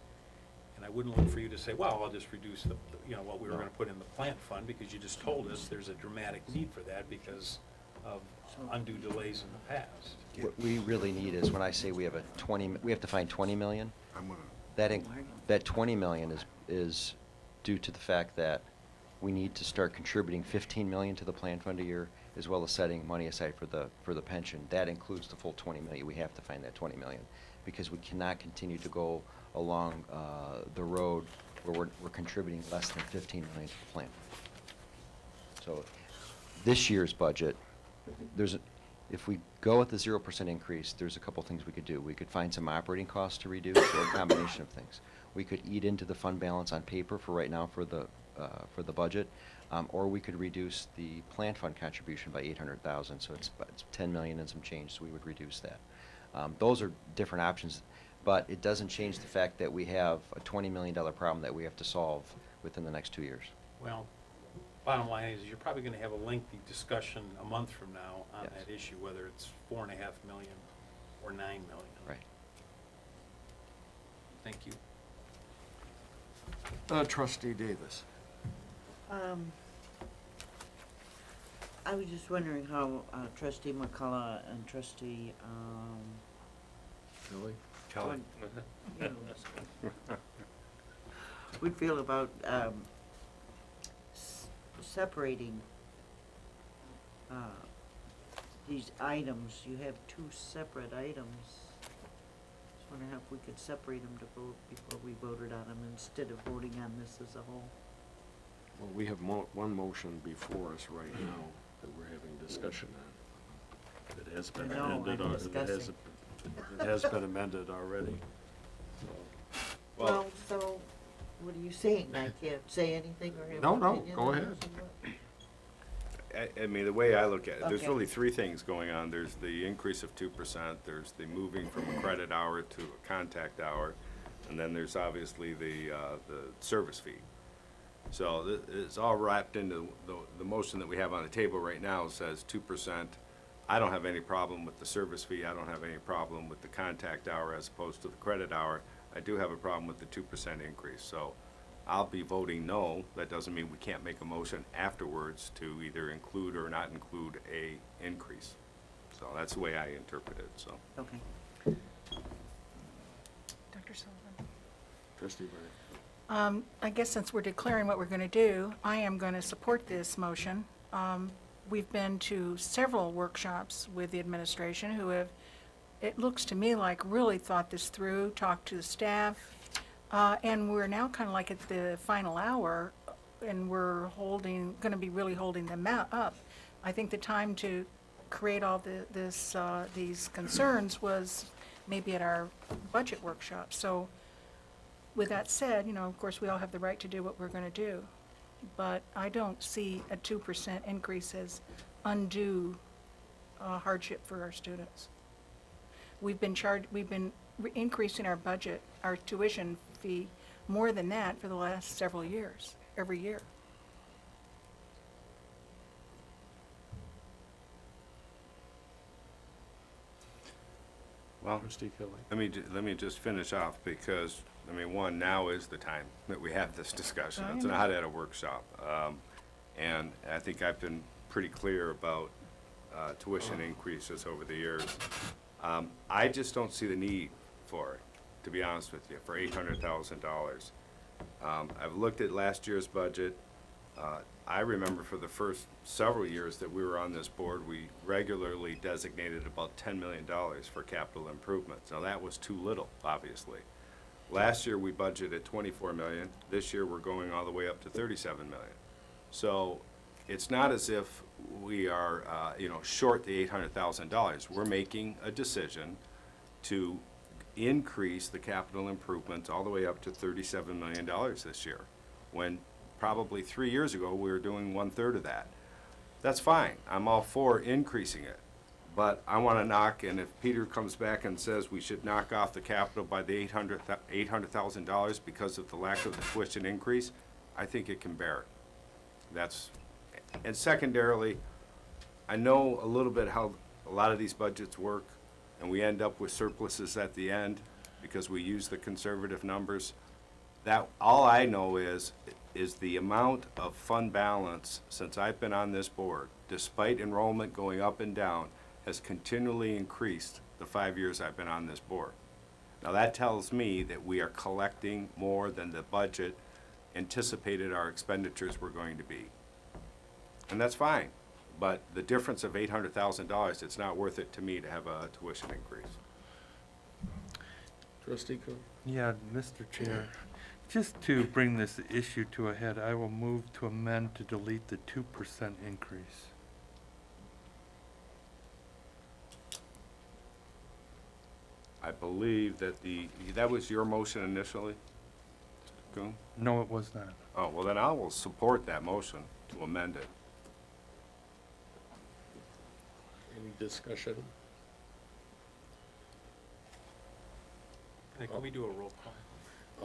S10: And I wouldn't look for you to say, well, I'll just reduce what we were gonna put in the plant fund, because you just told us there's a dramatic need for that because of undue delays in the past.
S3: What we really need is, when I say we have we have to find 20 million, that 20 million is due to the fact that we need to start contributing 15 million to the plan fund a year, as well as setting money aside for the pension. That includes the full 20 million. We have to find that 20 million, because we cannot continue to go along the road where we're contributing less than 15 million to the plan. So this year's budget, if we go with the 0% increase, there's a couple things we could do. We could find some operating costs to reduce, or a combination of things. We could eat into the fund balance on paper for right now for the budget, or we could reduce the plant fund contribution by 800,000, so it's 10 million and some change, so we would reduce that. Those are different options, but it doesn't change the fact that we have a $20 million problem that we have to solve within the next 2 years.
S10: Well, bottom line is, you're probably gonna have a lengthy discussion a month from now on
S3: Yes.
S10: that issue, whether it's 4.5 million or 9 million.
S3: Right.
S10: Thank you.
S1: Trustee Davis.
S6: I was just wondering how Trustee McCullough and Trustee,
S1: Kelly?
S6: would feel about separating these items. You have two separate items. Just wondering if we could separate them to vote before we voted on them, instead of voting on this as a whole.
S1: Well, we have one motion before us right now that we're having discussion on. It has been
S6: I know,
S1: amended.
S6: I'm discussing.
S1: It has been amended already.
S6: Well, so what are you saying? I can't say anything or have
S1: No,
S6: an
S1: no,
S6: opinion
S1: go
S6: on
S1: ahead.
S6: this or what?
S11: I mean, the way I look at it, there's
S6: Okay.
S11: really three things going on. There's the increase of 2%, there's the moving from a credit hour to a contact hour, and then there's obviously the service fee. So it's all wrapped into the motion that we have on the table right now says 2%. I don't have any problem with the service fee. I don't have any problem with the contact hour as opposed to the credit hour. I do have a problem with the 2% increase. So I'll be voting no. That doesn't mean we can't make a motion afterwards to either include or not include a increase. So that's the way I interpret it, so.
S6: Okay.
S8: Dr. Sullivan?
S1: Trustee Bragg.
S8: I guess since we're declaring what we're going to do, I am going to support this motion. We've been to several workshops with the administration who have, it looks to me like, really thought this through, talked to the staff, and we're now kind of like at the final hour, and we're going to be really holding them up. I think the time to create all these concerns was maybe at our budget workshop. So with that said, of course, we all have the right to do what we're going to do, but I don't see a 2% increase as undue hardship for our students. We've been increasing our budget, our tuition fee, more than that for the last several years, every year.
S11: Well,
S1: Trustee Kelly.
S11: let me just finish off, because, I mean, one, now is the time that we have this discussion.
S8: I
S11: It's
S8: know.
S11: not at a workshop. And I think I've been pretty clear about tuition increases over the years. I just don't see the need for it, to be honest with you, for $800,000. I've looked at last year's budget. I remember for the first several years that we were on this board, we regularly designated about $10 million for capital improvements. Now, that was too little, obviously. Last year, we budgeted $24 million. This year, we're going all the way up to $37 million. So it's not as if we are, short the $800,000. We're making a decision to increase the capital improvements all the way up to $37 million this year, when probably 3 years ago, we were doing 1/3 of that. That's fine. I'm all for increasing it. but I want to knock, and if Peter comes back and says we should knock off the capital by the $800,000 because of the lack of the tuition increase, I think it can bear it. And secondarily, I know a little bit how a lot of these budgets work, and we end up with surpluses at the end because we use the conservative numbers. That, all I know is the amount of fund balance since I've been on this board, despite enrollment going up and down, has continually increased the 5 years I've been on this board. Now that tells me that we are collecting more than the budget anticipated our expenditures were going to be. And that's fine, but the difference of $800,000, it's not worth it to me to have a tuition increase.
S1: Trustee Coe?
S5: Yeah, Mr. Chair, just to bring this issue to a head, I will move to amend to delete the 2% increase.
S11: I believe that that was your motion initially, Mr. Kuhn?
S5: No, it was not.
S11: Oh, well then I will support that motion to amend it.
S1: Any discussion?
S10: Can we do a roll call?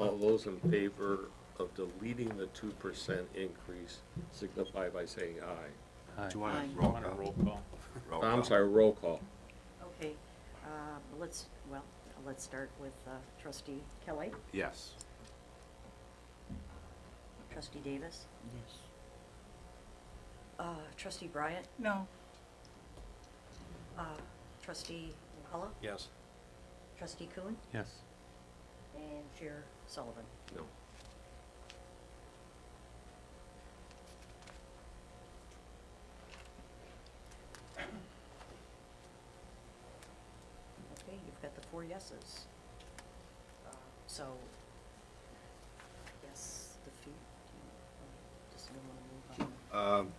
S1: All those in favor of deleting the 2% increase signify by saying aye.
S5: Aye.
S11: Do you want
S6: Aye.
S11: a roll
S10: Want a
S11: call?
S10: roll call?
S11: Roll
S1: I'm
S11: call.
S1: sorry, roll call.
S7: Okay, let's start with trustee Kelly,
S11: Yes.
S7: trustee Davis,
S6: Yes.
S7: trustee Bryant,
S8: No.
S7: trustee McCullough,
S10: Yes.
S7: trustee Kuhn,
S5: Yes.
S7: and Chair Sullivan.
S1: No.
S7: Okay, you've got the 4 yeses. So, yes, the fee, just don't want to move on.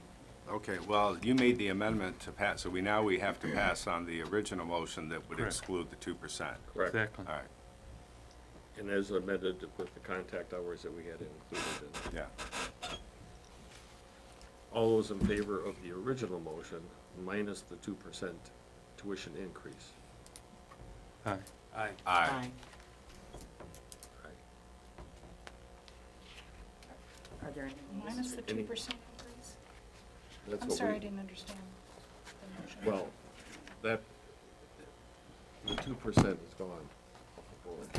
S11: Okay, well, you made the amendment to pass, so now we have to pass on the original motion that would
S5: Correct.
S11: exclude the 2%.
S1: Correct.
S5: Exactly.
S11: All right,
S1: And as amended with the contact hours that we had included in it.
S11: yeah.
S1: All those in favor of the original motion minus the 2% tuition increase?
S5: Aye.
S10: Aye.
S11: Aye.
S7: Are there any nays?
S8: Minus the
S1: Any-
S8: 2% increase?
S1: That's
S8: I'm
S1: what
S8: sorry, I
S1: we-
S8: didn't understand the motion.
S1: Well, that, the 2% is gone off the board with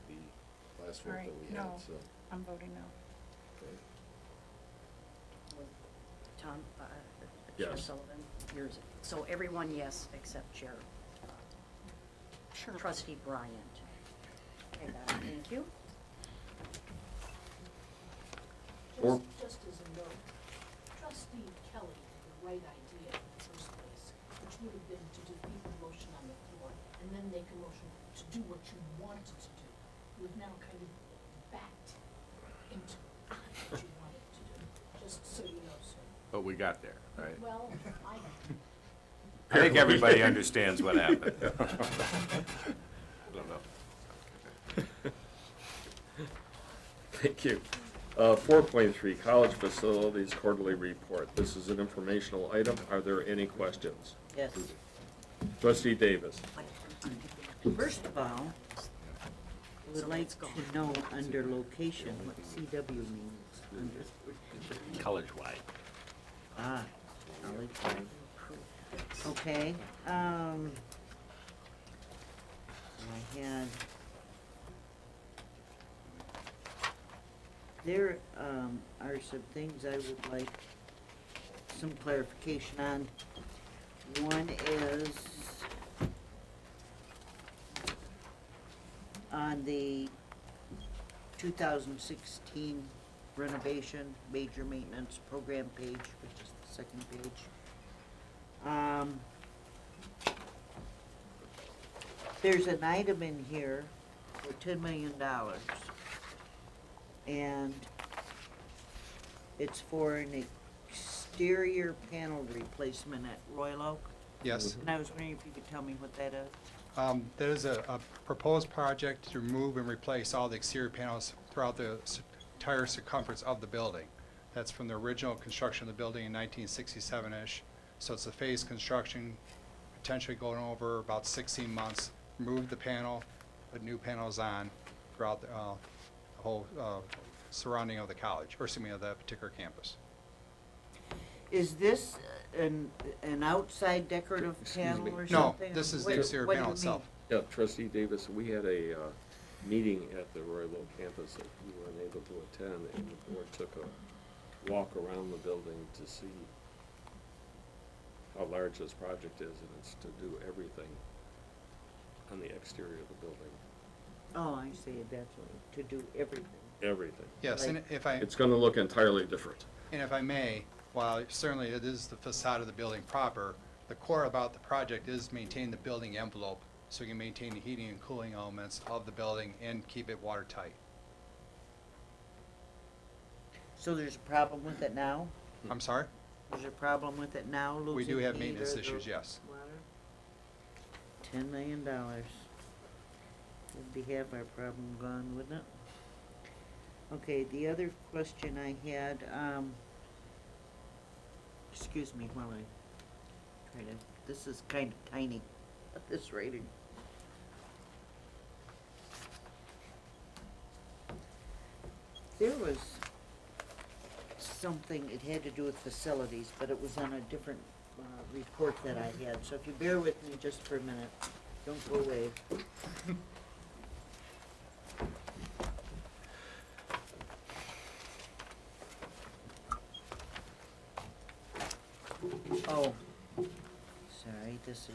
S1: the last
S8: All
S1: vote
S8: right,
S1: that we
S8: no.
S1: had, so.
S8: I'm voting no.
S1: Okay.
S7: Tom, Chair
S1: Yes.
S7: Sullivan, yours, so everyone yes, except Chair
S8: Sure.
S7: Trustee Bryant. Okay, got it, thank you.
S1: Or-
S9: Just as a note, trustee Kelly had the right idea in the first place, which would have been to defeat the motion on the floor and then make a motion to do what you wanted to do. You have now kind of backed into what you wanted to do, just so you know, sir.
S11: But we got there, right?
S9: Well,
S11: I think everybody understands what happened. I don't know.
S1: Thank you. 4.3, College Facilities Quarterly Report. This is an informational item. Are there any questions?
S6: Yes.
S1: Trustee Davis.
S6: First of all, I would like to know under location what CW means.
S2: College-wide.
S6: Ah, college-wide. Okay, I had, there, are some things I would like some clarification on. One is on the 2016 renovation major maintenance program page, which is the second page. There's an item in here for $10 million. And it's for an exterior panel replacement at Royal Oak.
S4: Yes.
S6: And I was wondering if you could tell me what that is.
S4: That is a proposed project to remove and replace all the exterior panels throughout the entire circumference of the building. That's from the original construction of the building in 1967-ish. So it's a phased construction potentially going over about 16 months, remove the panel, put new panels on throughout the whole surrounding of the college, or excuse me, of that particular campus.
S6: Is this an outside decorative panel or
S4: No,
S6: something?
S4: this is
S6: What-
S4: the exterior
S6: what do
S4: panel
S6: you
S4: itself.
S1: Yeah, Trustee Davis, we had a meeting at the Royal campus that you were unable to attend, and the board took a walk around the building to see how large this project is, and it's to do everything on the exterior of the building.
S6: Oh, I see, that's what, to do everything.
S1: Everything.
S4: Yes, and if I,
S1: It's gonna look entirely different.
S4: and if I may, while certainly it is the facade of the building proper, the core about the project is maintain the building envelope, so we can maintain the heating and cooling elements of the building and keep it watertight.
S6: So there's a problem with it now?
S4: I'm sorry?
S6: There's a problem with it now, losing
S4: We do have
S6: heat
S4: maintenance
S6: or the
S4: issues, yes.
S6: water? $10 million. Would be half our problem gone, wouldn't it? Okay, the other question I had, excuse me while I try to, this is kind of tiny, at this rating. There was something, it had to do with facilities, but it was on a different report that I had. So if you bear with me just for a minute, don't go away. Oh, sorry, this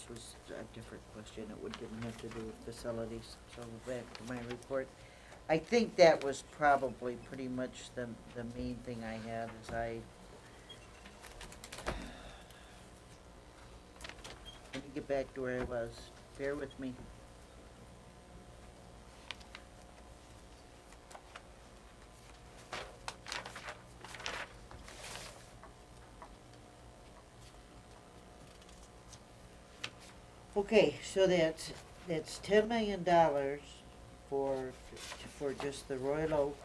S6: was a different question. Didn't have to do with facilities. So back to my report. I think that was probably pretty much the main thing I had is let me get back to where I was. Bear with me. Okay, so that's $10 million for just the Royal Oak.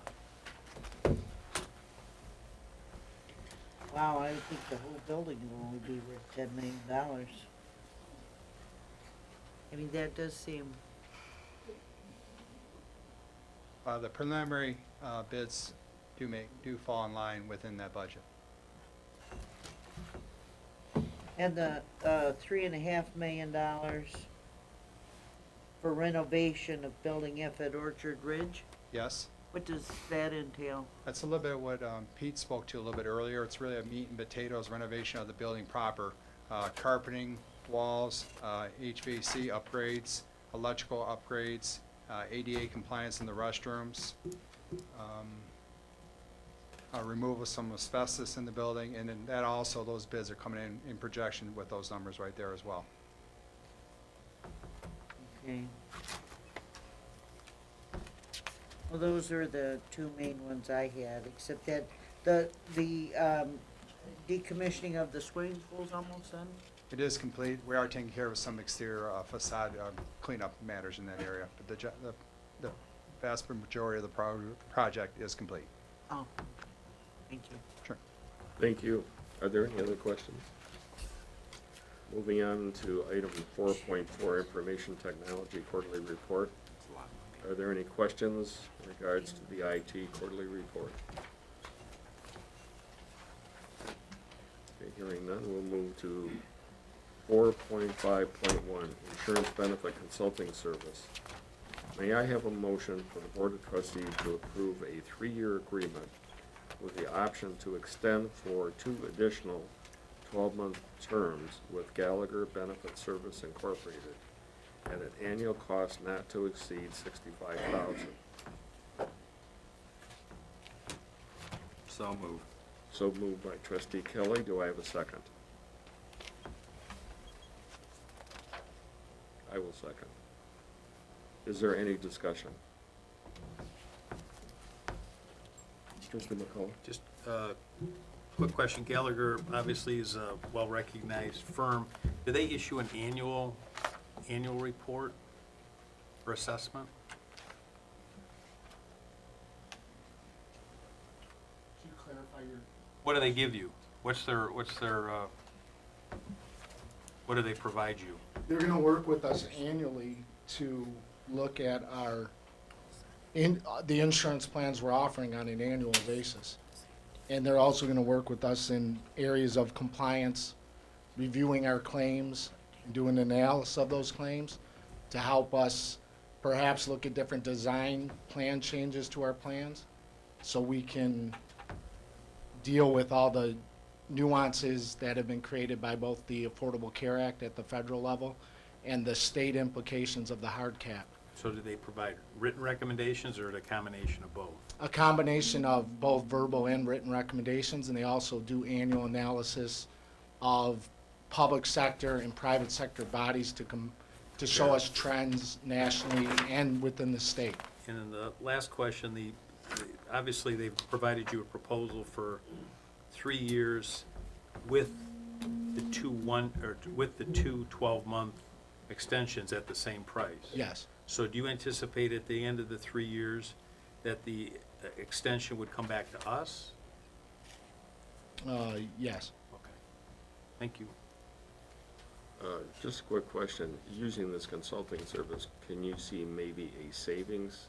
S6: Wow, I would think the whole building will only be worth $10 million. I mean, that does seem,
S4: The preliminary bids do fall in line within that budget.
S6: and the $3.5 million for renovation of Building F at Orchard Ridge?
S4: Yes?
S6: What does that entail?
S4: That's a little bit what Pete spoke to a little bit earlier. It's really a meat and potatoes renovation of the building proper. Carpeting, walls, HVAC upgrades, electrical upgrades, ADA compliance in the restrooms, removal of some asbestos in the building, and then that also, those bids are coming in projection with those numbers right there as well.
S6: Okay. Well, those are the two main ones I had, except that the decommissioning of the swimming pool's almost done?
S4: It is complete. We are taking care of some exterior facade cleanup matters in that area, but the vast majority of the project is complete.
S6: Oh, thank you.
S4: Sure.
S1: Thank you. Are there any other questions? Moving on to item 4.4, Information Technology Quarterly Report. Are there any questions in regards to the IT quarterly report? Okay, hearing none, we'll move to 4.5.1, Insurance Benefit Consulting Service. May I have a motion for the Board of Trustees to approve a 3-year agreement with the option to extend for 2 additional 12-month terms with Gallagher Benefit Service Incorporated at an annual cost not to exceed $65,000.
S11: So moved.
S1: So moved by Trustee Kelly. Do I have a second? I will second. Is there any discussion? Trustee McCullough?
S10: Just a quick question. Gallagher obviously is a well-recognized firm. Do they issue an annual report or assessment?
S21: Can you clarify your?
S10: What do they give you? What's their What do they provide you?
S12: They're gonna work with us annually to look at the insurance plans we're offering on an annual basis. And they're also gonna work with us in areas of compliance, reviewing our claims, and doing an analysis of those claims to help us perhaps look at different design plan changes to our plans so we can deal with all the nuances that have been created by both the Affordable Care Act at the federal level and the state implications of the hard cap.
S10: So do they provide written recommendations or a combination of both?
S12: A combination of both verbal and written recommendations, and they also do annual analysis of public sector and private sector bodies to show us trends nationally and within the state.
S10: And then the last question, obviously they've provided you a proposal for 3 years with the two 12-month extensions at the same price.
S12: Yes.
S10: So do you anticipate at the end of the 3 years that the extension would come back to us?
S12: Yes.
S10: Okay. Thank you.
S1: Just a quick question. Using this consulting service, can you see maybe a savings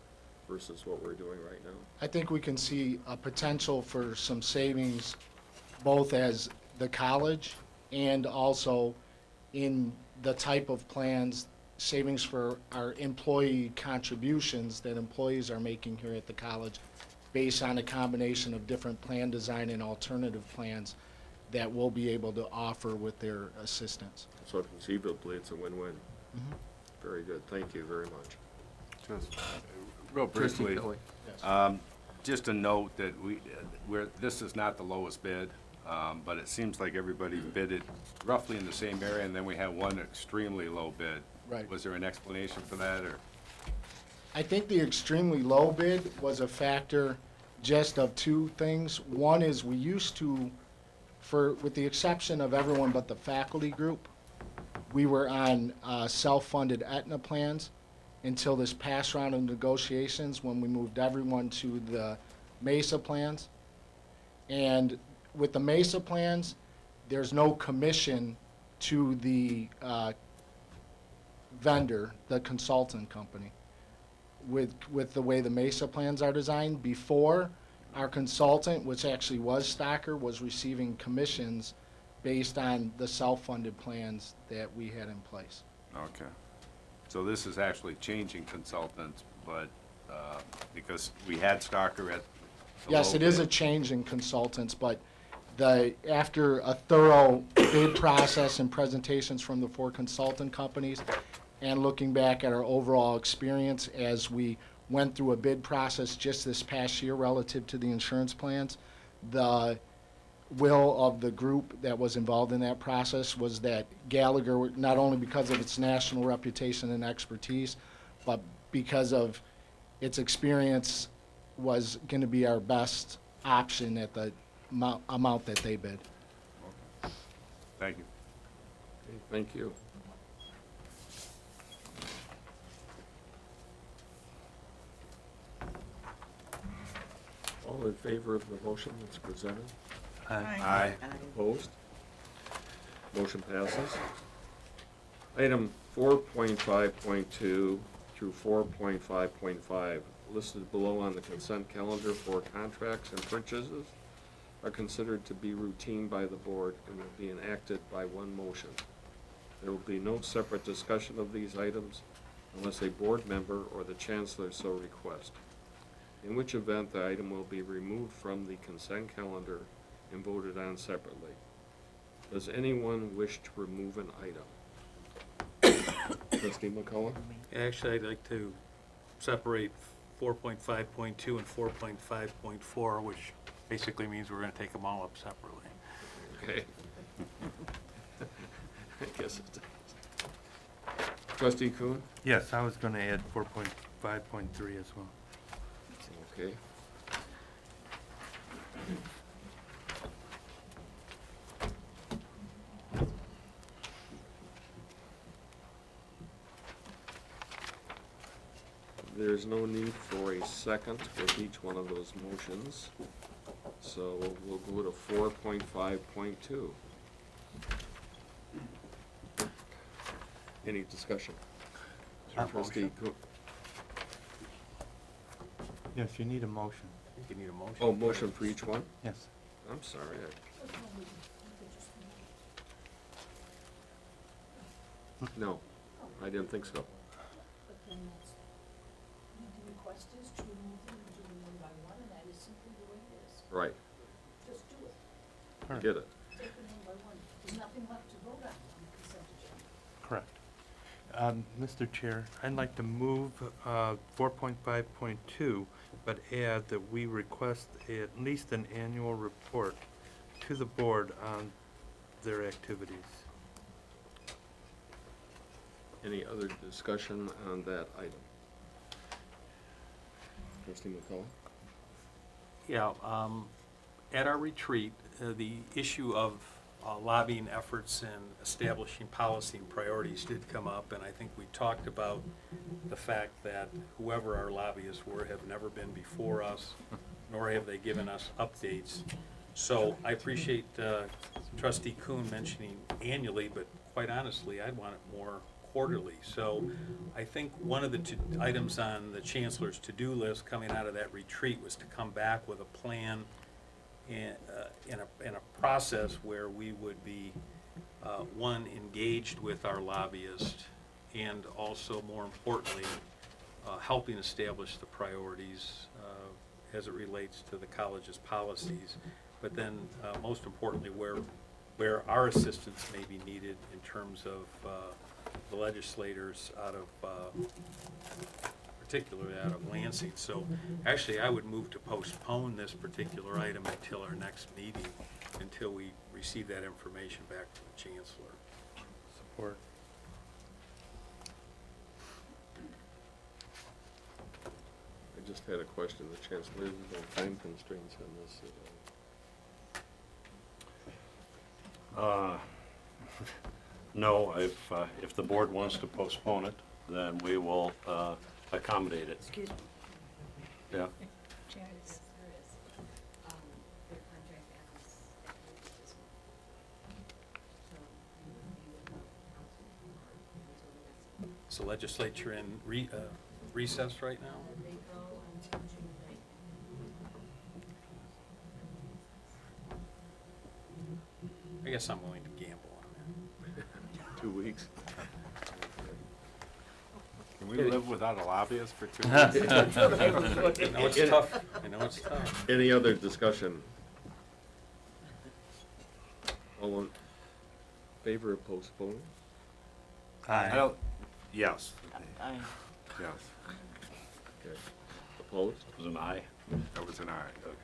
S1: versus what we're doing right now?
S12: I think we can see a potential for some savings both as the college and also in the type of plans, savings for our employee contributions that employees are making here at the college based on a combination of different plan design and alternative plans that we'll be able to offer with their assistance.
S1: So conceivably, it's a win-win. Very good. Thank you very much.
S11: Just real
S1: Trustee
S11: briefly,
S1: Kelly.
S11: just a note that this is not the lowest bid, but it seems like everybody bidded roughly in the same area, and then we had one extremely low bid.
S12: Right.
S11: Was there an explanation for that, or?
S12: I think the extremely low bid was a factor just of two things. One is we used to, with the exception of everyone but the faculty group, we were on self-funded Aetna plans until this past round of negotiations when we moved everyone to the MESA plans. And with the MESA plans, there's no commission to the vendor, the consultant company. With the way the MESA plans are designed, before, our consultant, which actually was Stocker, was receiving commissions based on the self-funded plans that we had in place.
S11: Okay. So this is actually changing consultants, but, because we had Stocker at the
S12: Yes,
S11: low
S12: it is a
S11: bid.
S12: change in consultants, but after a thorough bid process and presentations from the 4 consultant companies, and looking back at our overall experience as we went through a bid process just this past year relative to the insurance plans, the will of the group that was involved in that process was that Gallagher, not only because of its national reputation and expertise, but because of its experience, was going to be our best option at the amount that they bid.
S11: Thank you.
S1: Okay, thank you. All in favor of the motion that's presented?
S11: Aye.
S1: Opposed? Motion passes. Item 4.5.2 through 4.5.5, listed below on the consent calendar for contracts and purchases, are considered to be routine by the board and will be enacted by one motion. There will be no separate discussion of these items unless a board member or the Chancellor so request, in which event the item will be removed from the consent calendar and voted on separately. Does anyone wish to remove an item? Trustee McCullough?
S10: Actually, I'd like to separate 4.5.2 and 4.5.4, which basically means we're going to take them all up separately.
S1: Okay. I guess it does. Trustee Kuhn?
S5: Yes, I was going to add 4.5.3 as well.
S1: Okay. There's no need for a second with each one of those motions, so we'll go to 4.5.2. Any discussion?
S5: Uh,
S1: Trustee Coon.
S5: Yes, you need a motion.
S10: You need a motion.
S1: Oh, motion for each one?
S5: Yes.
S1: I'm sorry. No, I didn't think so.
S9: But then that's, the request is to remove them and do them one by one, and that is simply the way it is.
S1: Right,
S9: Just do it.
S1: I get it.
S9: Take them one by one. There's nothing left to vote on the consent agenda.
S5: Correct. Mr. Chair, I'd like to move 4.5.2, but add that we request at least an annual report to the board on their activities.
S1: Any other discussion on that item? Trustee McCullough?
S10: Yeah, at our retreat, the issue of lobbying efforts and establishing policy and priorities did come up, and I think we talked about the fact that whoever our lobbyists were have never been before us, nor have they given us updates. So I appreciate Trustee Kuhn mentioning annually, but quite honestly, I'd want it more quarterly. So I think one of the two items on the Chancellor's to-do list coming out of that retreat was to come back with a plan in a process where we would be, one, engaged with our lobbyists, and also, more importantly, helping establish the priorities as it relates to the college's policies, but then, most importantly, where our assistance may be needed in terms of the legislators out of, particularly out of Lansing. So actually, I would move to postpone this particular item until our next meeting, until we receive that information back from the Chancellor.
S5: Support.
S1: I just had a question. The Chancellor, there's no time constraints on this.
S2: No, if the board wants to postpone it, then we will accommodate it.
S7: Excuse me.
S2: Yeah.
S8: Janice.
S10: Is the legislature in recess right now? I guess I'm willing to gamble on
S1: 2 weeks.
S11: Can we live without a lobbyist for 2
S10: that.
S11: weeks?
S10: I know it's tough. I know it's tough.
S1: Any other discussion? All in favor of postponing?
S11: I don't, yes,
S6: I,
S11: yes.
S1: Okay. Opposed?
S2: It was an aye.
S11: That was an aye, okay.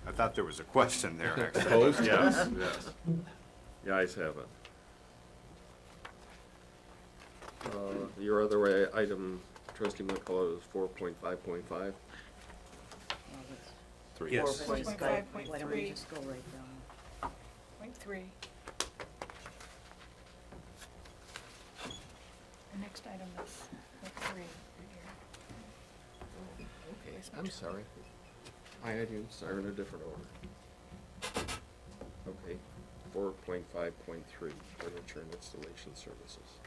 S11: I thought there was a question there, actually.
S1: Opposed?
S11: Yes, yes.
S1: The ayes have it. Your other item, Trustee McCullough, is 4.5.5.
S2: Three.
S10: Yes.
S8: 4.5.3.
S6: why don't we just go right down?
S8: Point 3. The next item is point 3 right here.
S1: Okay, I'm sorry. My items are in a different order. Okay, 4.5.3, furniture and installation services.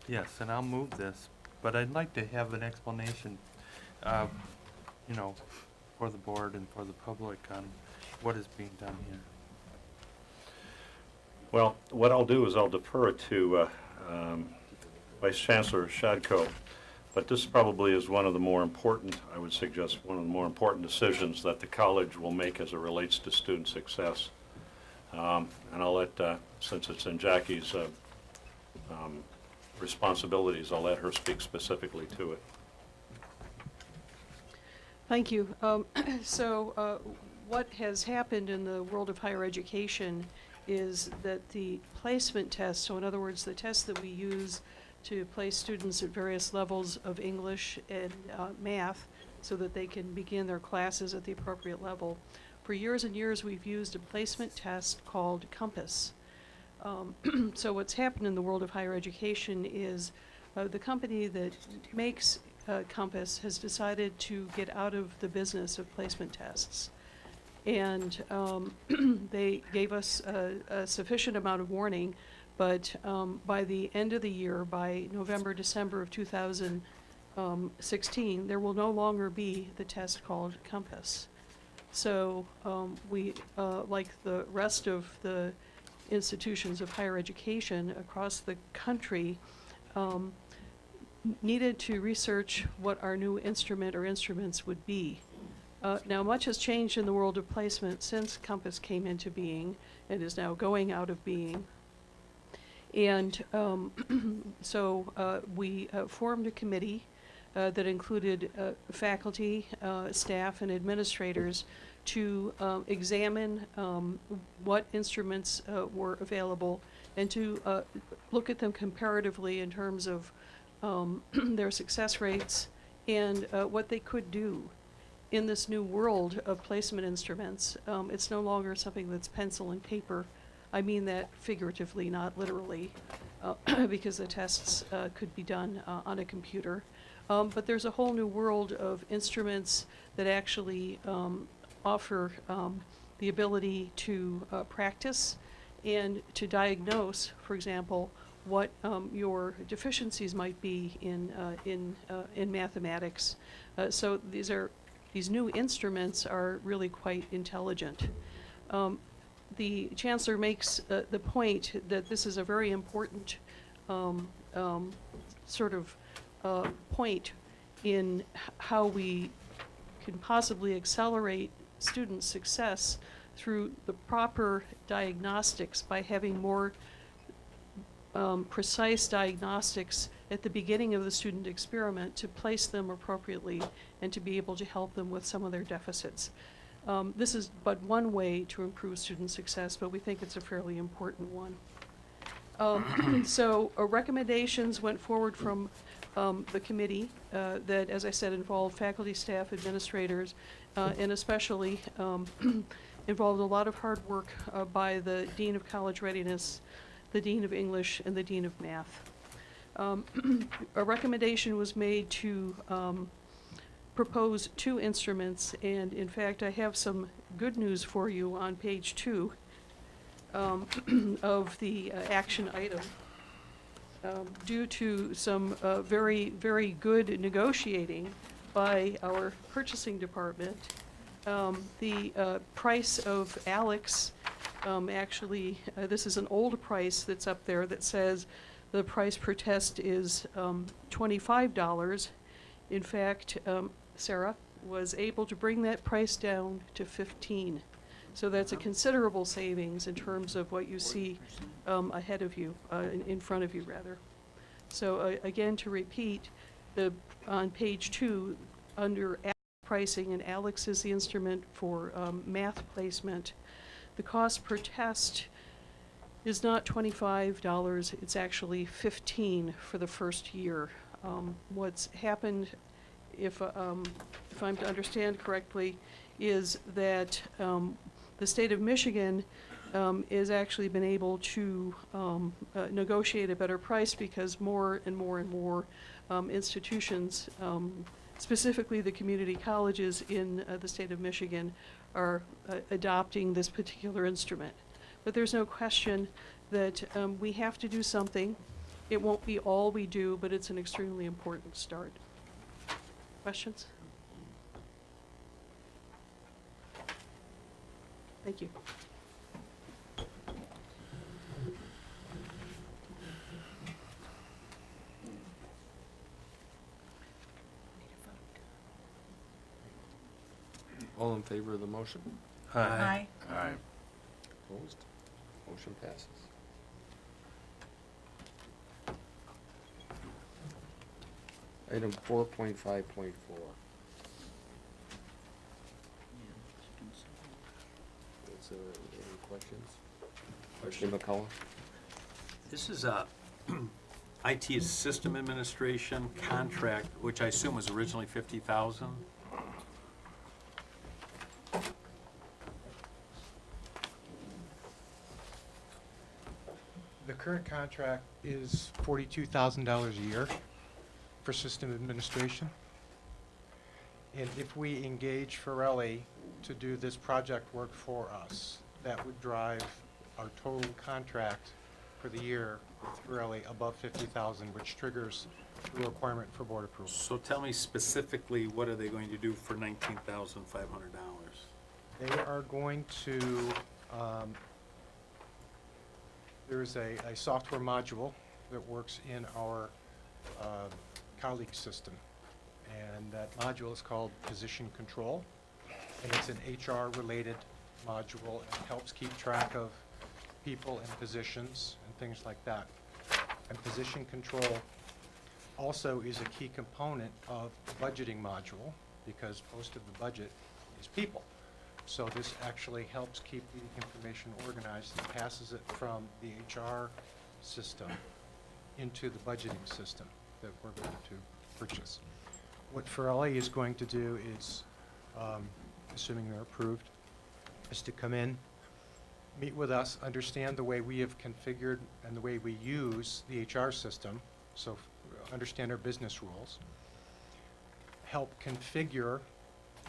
S5: Yes, and I'll move this, but I'd like to have an explanation, you know, for the board and for the public on what is being done here.
S2: Well, what I'll do is I'll defer it to Vice Chancellor Shadko, but this probably is one of the more important, I would suggest, one of the more important decisions that the college will make as it relates to student success. And I'll let, since it's in Jackie's responsibilities, I'll let her speak specifically to it.
S20: Thank you. What has happened in the world of higher education is that the placement test, so in other words, the test that we use to place students at various levels of English and math so that they can begin their classes at the appropriate level. For years and years, we've used a placement test called Compass. So what's happened in the world of higher education is the company that makes Compass has decided to get out of the business of placement tests. And they gave us a sufficient amount of warning
S13: But by the end of the year, by November, December of 2016, there will no longer be the test called Compass. So we, like the rest of the institutions of higher education across the country, needed to research what our new instrument or instruments would be. Now, much has changed in the world of placement since Compass came into being and is now going out of being. And so we formed a committee that included faculty, staff, and administrators to examine what instruments were available and to look at them comparatively in terms of their success rates and what they could do. In this new world of placement instruments, it's no longer something that's pencil and paper. I mean that figuratively, not literally, because the tests could be done on a computer. But there's a whole new world of instruments that actually offer the ability to practice and to diagnose, for example, what your deficiencies might be in mathematics. So these new instruments are really quite intelligent. The Chancellor makes the point that this is a very important sort of point in how we can possibly accelerate student success through the proper diagnostics by having more precise diagnostics at the beginning of the student experiment to place them appropriately and to be able to help them with some of their deficits. This is but one way to improve student success, but we think it's a fairly important one. So recommendations went forward from the committee that, as I said, involved faculty, staff, administrators, and especially involved a lot of hard work by the Dean of College Readiness, the Dean of English, and the Dean of Math. A recommendation was made to propose 2 instruments, and in fact I have some good news for you on page 2 of the action item. Due to some very, very good negotiating by our purchasing department, the price of Alex, actually, this is an old price that's up there that says the price per test is $25. In fact, Sarah was able to bring that price down to $15. So that's a considerable savings in terms of what you see ahead of you, in front of you rather. So again, to repeat, on page 2, under pricing, and Alex is the instrument for math placement, the cost per test is not $25, it's actually $15 for the first year. What's happened, if I'm to understand correctly, is that the state of Michigan has actually been able to negotiate a better price because more and more and more institutions, specifically the community colleges in the state of Michigan, are adopting this particular instrument. But there's no question that we have to do something. It won't be all we do, but it's an extremely important start. Questions? Thank you.
S1: All in favor of the motion?
S5: Aye.
S11: Aye.
S1: Opposed? Motion passes. Item 4.5.4. Any questions? Question McCullough?
S10: This is a IT system administration contract, which I assume was originally $50,000.
S22: The current contract is $42,000 a year for system administration. And if we engage Forelli to do this project work for us, that would drive our total contract for the year with Pirelli above 50,000, which triggers the requirement for board approval.
S10: So tell me specifically, what are they going to do for $19,500?
S22: They are going to, there's a software module that works in our colleague system. And that module is called Position Control. And it's an HR-related module and helps keep track of people and positions and things like that. And Position Control also is a key component of the budgeting module because most of the budget is people. So this actually helps keep the information organized and passes it from the HR system into the budgeting system that we're going to purchase. What Pirelli is going to do is, assuming they're approved, is to come in, meet with us, understand the way we have configured and the way we use the HR system, so understand our business rules, help configure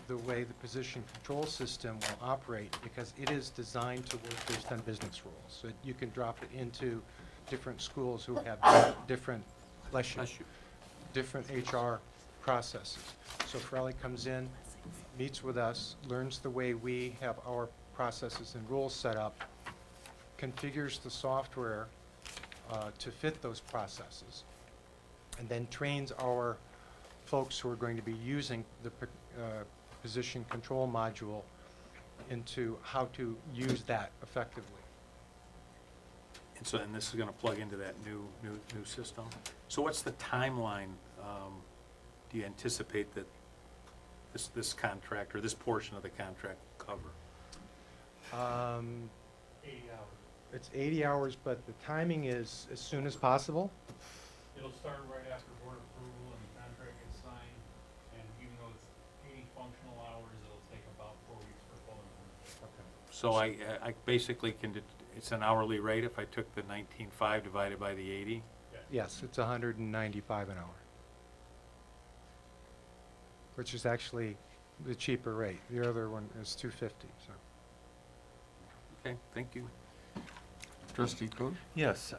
S22: the way the position control system will operate because it is designed to work based on business rules. So you can drop it into different schools who have different, different HR processes. So Pirelli comes in, meets with us, learns the way we have our processes and rules set up, configures the software to fit those processes, and then trains our folks who are going to be using the position control module into how to use that effectively.
S10: And so, and this is gonna plug into that new system? So what's the timeline, do you anticipate that this contract, or this portion of the contract will cover?
S22: 80 hours. It's 80 hours, but the timing is as soon as possible.
S14: It'll start right after board approval and the contract gets signed, and even though it's 80 functional hours, it'll take about 4 weeks for full implementation.
S10: So I basically can, it's an hourly rate if I took the 19.5 divided by the 80?
S22: Yes, it's 195 an hour, which is actually the cheaper rate. The other one is 250. So.
S10: Okay, thank you.
S1: Trustee Coe?
S5: Yes,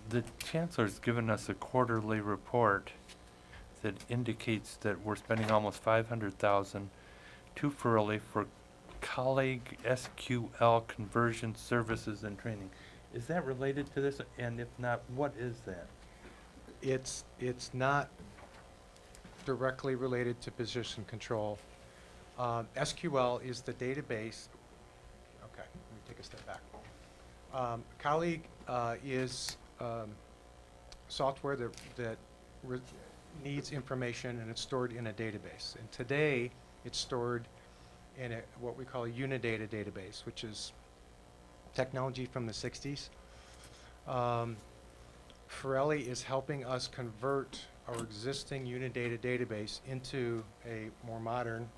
S5: the Chancellor's given us a quarterly report that indicates that we're spending almost $500,000 to Pirelli for colleague SQL conversion services and training. Is that related to this? And if not, what is that?
S22: It's not directly related to position control. SQL is the database. Okay, let me take a step back. Colleague is software that needs information and it's stored in a database. And today it's stored in what we call a Unidata database, which is technology from the 60s. Pirelli is helping us convert our existing Unidata database into a more modern,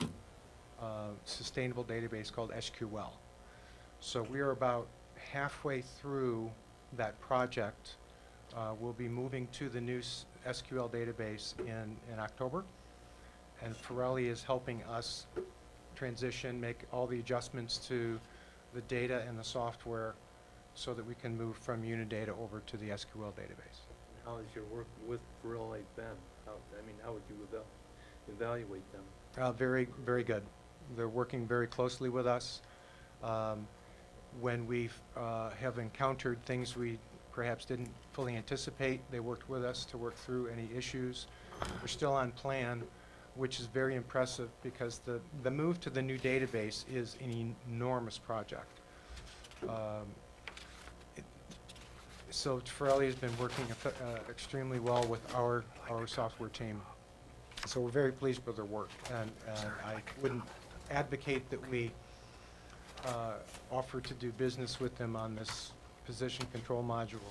S22: sustainable database called SQL. So we are about halfway through that project. We'll be moving to the new SQL database in October, and Pirelli is helping us transition, make all the adjustments to the data and the software so that we can move from Unidata over to the SQL database.
S15: How has your work with Pirelli been? How would you evaluate them?
S22: Very, very good. They're working very closely with us. When we have encountered things we perhaps didn't fully anticipate, they worked with us to work through any issues. We're still on plan, which is very impressive because the move to the new database is an enormous project. So Pirelli has been working extremely well with our software team. So we're very pleased with their work, and I wouldn't advocate that we offer to do business with them on this position control module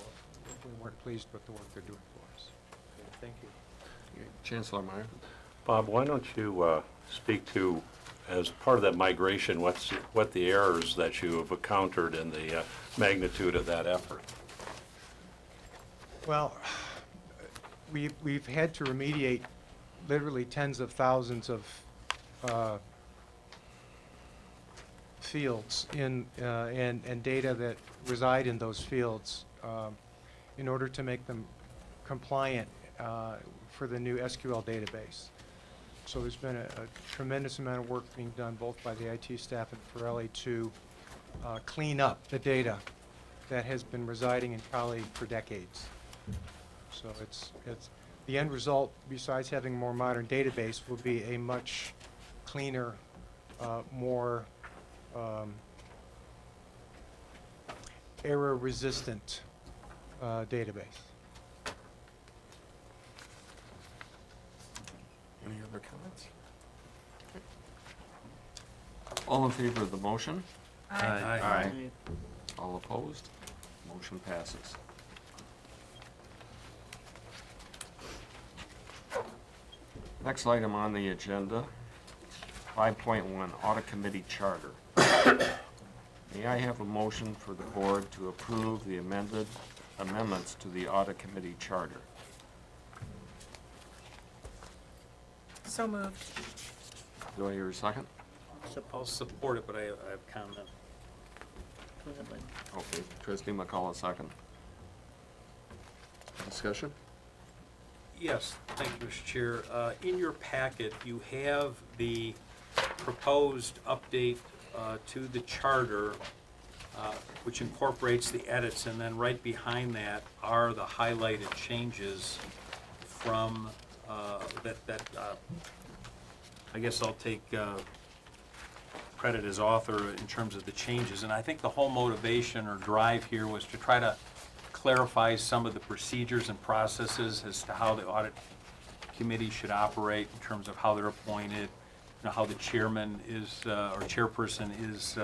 S22: if we weren't pleased with the work they're doing for us.
S15: Okay, thank you.
S1: Chancellor Meyer?
S2: Bob, why don't you speak to, as part of that migration, what the errors that you have encountered and the magnitude of that effort?
S22: Well, we've had to remediate literally tens of thousands of fields and data that reside in those fields. in order to make them compliant for the new SQL database. So there's been a tremendous amount of work being done both by the IT staff at Pirelli to clean up the data that has been residing in Cali for decades. So it's the end result, besides having a more modern database, will be a much cleaner, more error-resistant database.
S1: Any other comments? All in favor of the motion?
S5: Aye.
S1: Aye. All opposed? Motion passes. Next item on the agenda, 5.1, Audit Committee Charter. May I have a motion for the board to approve the amendments to the Audit Committee Charter?
S8: So moved.
S1: Do I hear a second?
S10: I'll support it, but I have comment.
S1: Okay, Trustee McCullough, second. Discussion?
S10: Yes, thank you, Mr. Chair. In your packet, you have the proposed update to the charter, which incorporates the edits, and then right behind that are the highlighted changes from I guess I'll take credit as author in terms of the changes. And I think the whole motivation or drive here was to try to clarify some of the procedures and processes as to how the audit committee should operate in terms of how they're appointed, how the chairman is, or chairperson is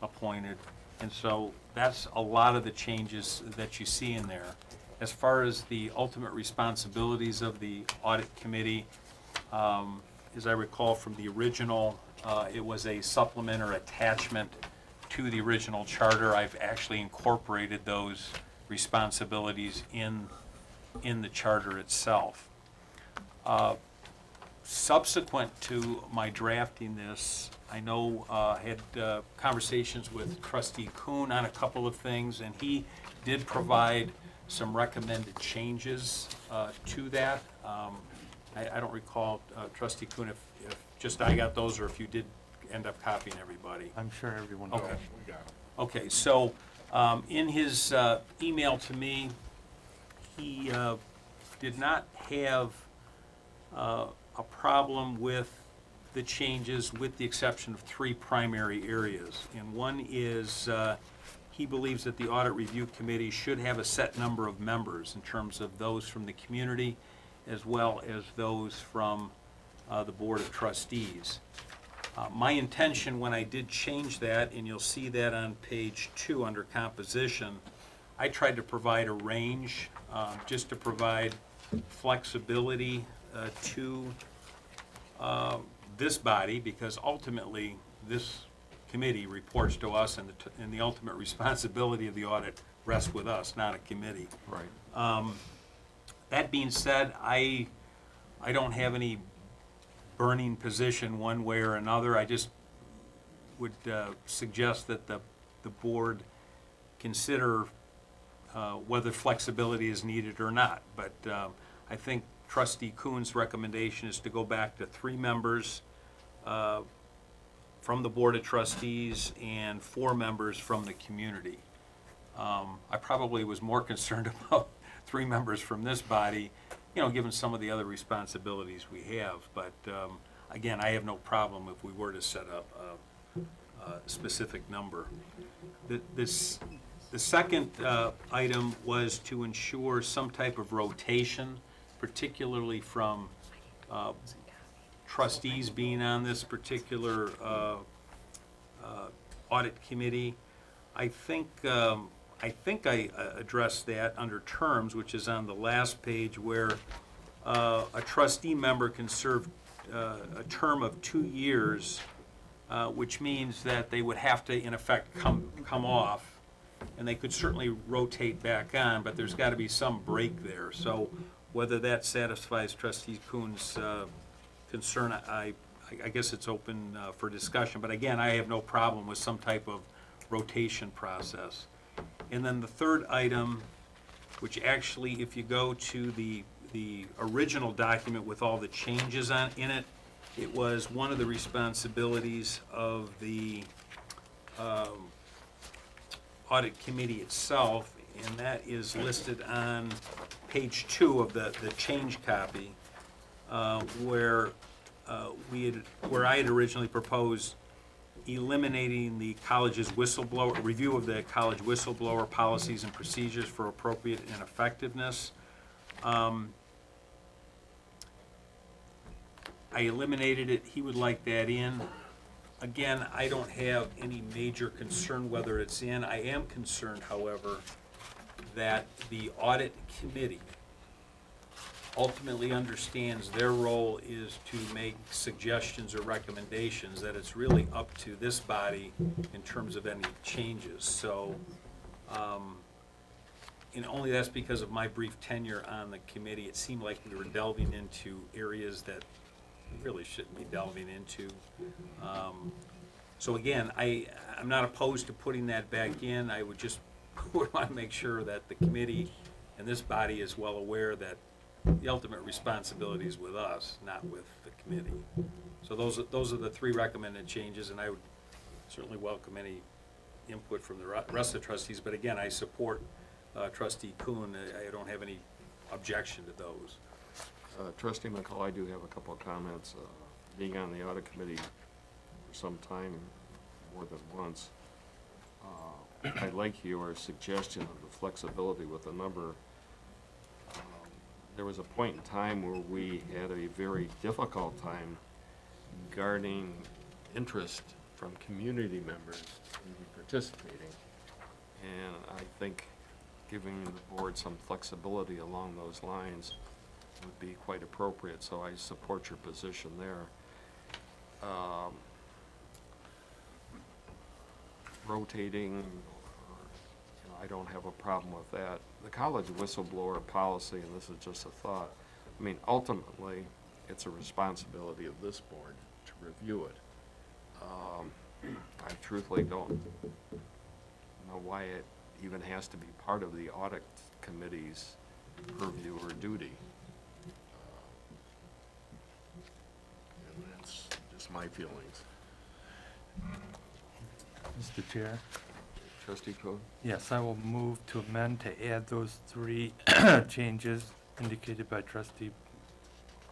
S10: appointed. And so that's a lot of the changes that you see in there. As far as the ultimate responsibilities of the audit committee, as I recall from the original, it was a supplement or attachment to the original charter. I've actually incorporated those responsibilities in the charter itself. Subsequent to my drafting this, I know I had conversations with Trustee Kuhn on a couple of things, and he did provide some recommended changes to that. I don't recall, Trustee Kuhn, if just I got those, or if you did end up copying everybody.
S5: I'm sure everyone
S10: Okay.
S5: does.
S10: Okay, so in his email to me, he did not have a problem with the changes, with the exception of three primary areas. And one is he believes that the Audit Review Committee should have a set number of members in terms of those from the community as well as those from the Board of Trustees. My intention when I did change that, and you'll see that on page 2 under composition, I tried to provide a range just to provide flexibility to this body, because ultimately this committee reports to us, and the ultimate responsibility of the audit rests with us, not a committee.
S1: Right.
S10: That being said, I don't have any burning position one way or another. I just would suggest that the board consider whether flexibility is needed or not. But I think Trustee Kuhn's recommendation is to go back to 3 members from the Board of Trustees and 4 members from the community. I probably was more concerned about 3 members from this body, given some of the other responsibilities we have. But again, I have no problem if we were to set up a specific number. The second item was to ensure some type of rotation, particularly from trustees being on this particular audit committee. I think I addressed that under terms, which is on the last page, where a trustee member can serve a term of 2 years, which means that they would have to, in effect, come off, and they could certainly rotate back on, but there's got to be some break there. So whether that satisfies Trustee Kuhn's concern, I guess it's open for discussion. But again, I have no problem with some type of rotation process. And then the third item which actually, if you go to the original document with all the changes in it, it was one of the responsibilities of the audit committee itself, and that is listed on page 2 of the change copy, where I had originally proposed eliminating the college's whistleblower, review of the college whistleblower policies and procedures for appropriate and effectiveness. I eliminated it, he would like that in. Again, I don't have any major concern whether it's in. I am concerned, however, that the audit committee ultimately understands their role is to make suggestions or recommendations, that it's really up to this body in terms of any changes. So, and only that's because of my brief tenure on the committee. It seemed like we were delving into areas that we really shouldn't be delving into. So again, I'm not opposed to putting that back in. I would just want to make sure that the committee and this body is well aware that the ultimate responsibility is with us, not with the committee. So those are the 3 recommended changes, and I would certainly welcome any input from the rest of the trustees. But again, I support Trustee Kuhn. I don't have any objection to those.
S1: Trustee McCall, I do have a couple of comments. Being on the audit committee for some time, more than once, I like your suggestion of the flexibility with the number. There was a point in time where we had a very difficult time guarding interest from community members in participating. And I think giving the board some flexibility along those lines would be quite appropriate, so I support your position there. Rotating, I don't have a problem with that. The college whistleblower policy, and this is just a thought, I mean, ultimately, it's a responsibility of this board to review it. I truthfully don't know why it even has to be part of the audit committee's purview or duty. And that's just my feelings.
S5: Mr. Chair?
S1: Trustee Coe?
S5: Yes, I will move to amend to add those 3 changes indicated by Trustee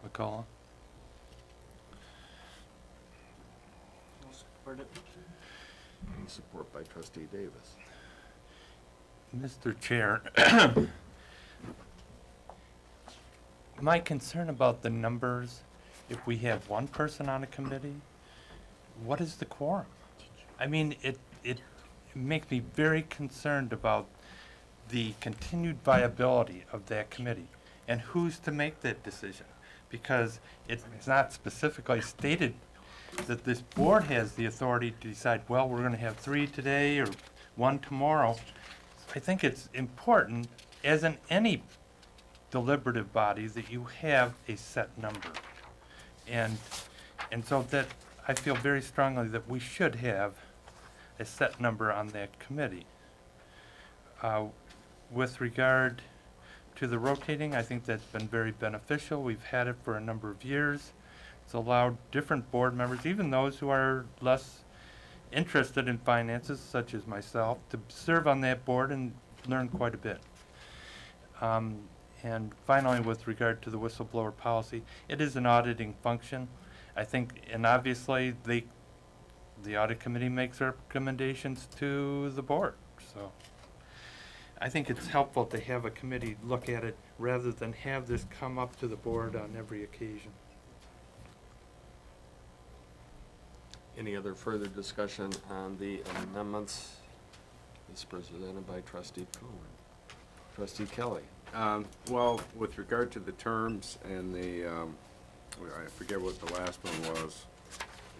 S5: McCullough.
S6: I'll support it.
S1: And support by Trustee Davis.
S5: Mr. Chair, my concern about the numbers, if we have 1 person on a committee, what is the quorum? I mean, it makes me very concerned about the continued viability of that committee and who's to make that decision, because it's not specifically stated that this board has the authority to decide, well, we're going to have 3 today or 1 tomorrow. I think it's important, as in any deliberative body, that you have a set number. And so that I feel very strongly that we should have a set number on that committee. With regard to the rotating, I think that's been very beneficial. We've had it for a number of years. It's allowed different board members, even those who are less interested in finances, such as myself, to serve on that board and learn quite a bit. And finally, with regard to the whistleblower policy, it is an auditing function. I think, and obviously, the audit committee makes recommendations to the board. So I think it's helpful to have a committee look at it rather than have this come up to the board on every occasion.
S1: Any other further discussion on the amendments? This is presented by Trustee Cohen. Trustee Kelly.
S11: Well, with regard to the terms and the, I forget what the last one was.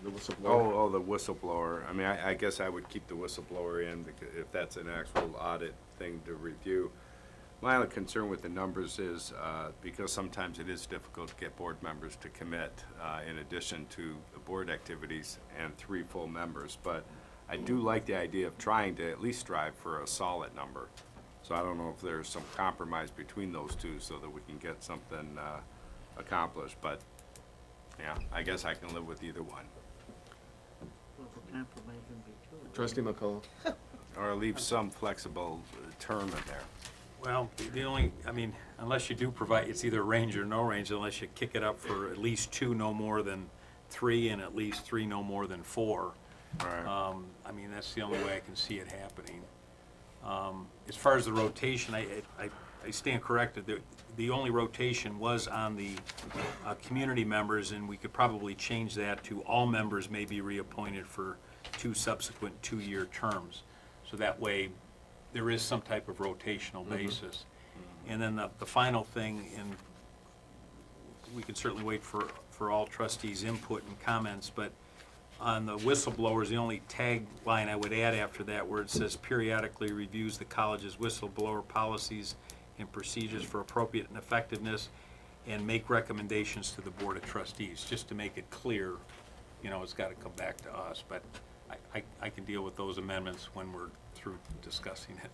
S1: The whistleblower?
S11: Oh, the whistleblower. I mean, I guess I would keep the whistleblower in because if that's an actual audit thing to review. My only concern with the numbers is because sometimes it is difficult to get board members to commit in addition to the board activities and 3 full members. But I do like the idea of trying to at least strive for a solid number. So I don't know if there's some compromise between those two so that we can get something accomplished, but, yeah, I guess I can live with either one.
S6: Well, the compromise would be two.
S1: Trustee McCullough?
S11: Or leave some flexible term in there.
S10: Well, the only, I mean, unless you do provide, it's either range or no range, unless you kick it up for at least 2, no more than 3, and at least 3, no more than 4.
S11: Right.
S10: I mean, that's the only way I can see it happening. As far as the rotation, I stand corrected. The only rotation was on the community members, and we could probably change that to all members may be reappointed for 2 subsequent 2-year terms. So that way, there is some type of rotational basis. And then the final thing, and we can certainly wait for all trustees' input and comments, but on the whistleblowers, the only tagline I would add after that, where it says periodically reviews the college's whistleblower policies and procedures for appropriate and effectiveness, and make recommendations to the Board of Trustees, just to make it clear, you know, it's got to come back to us. But I can deal with those amendments when we're through discussing it.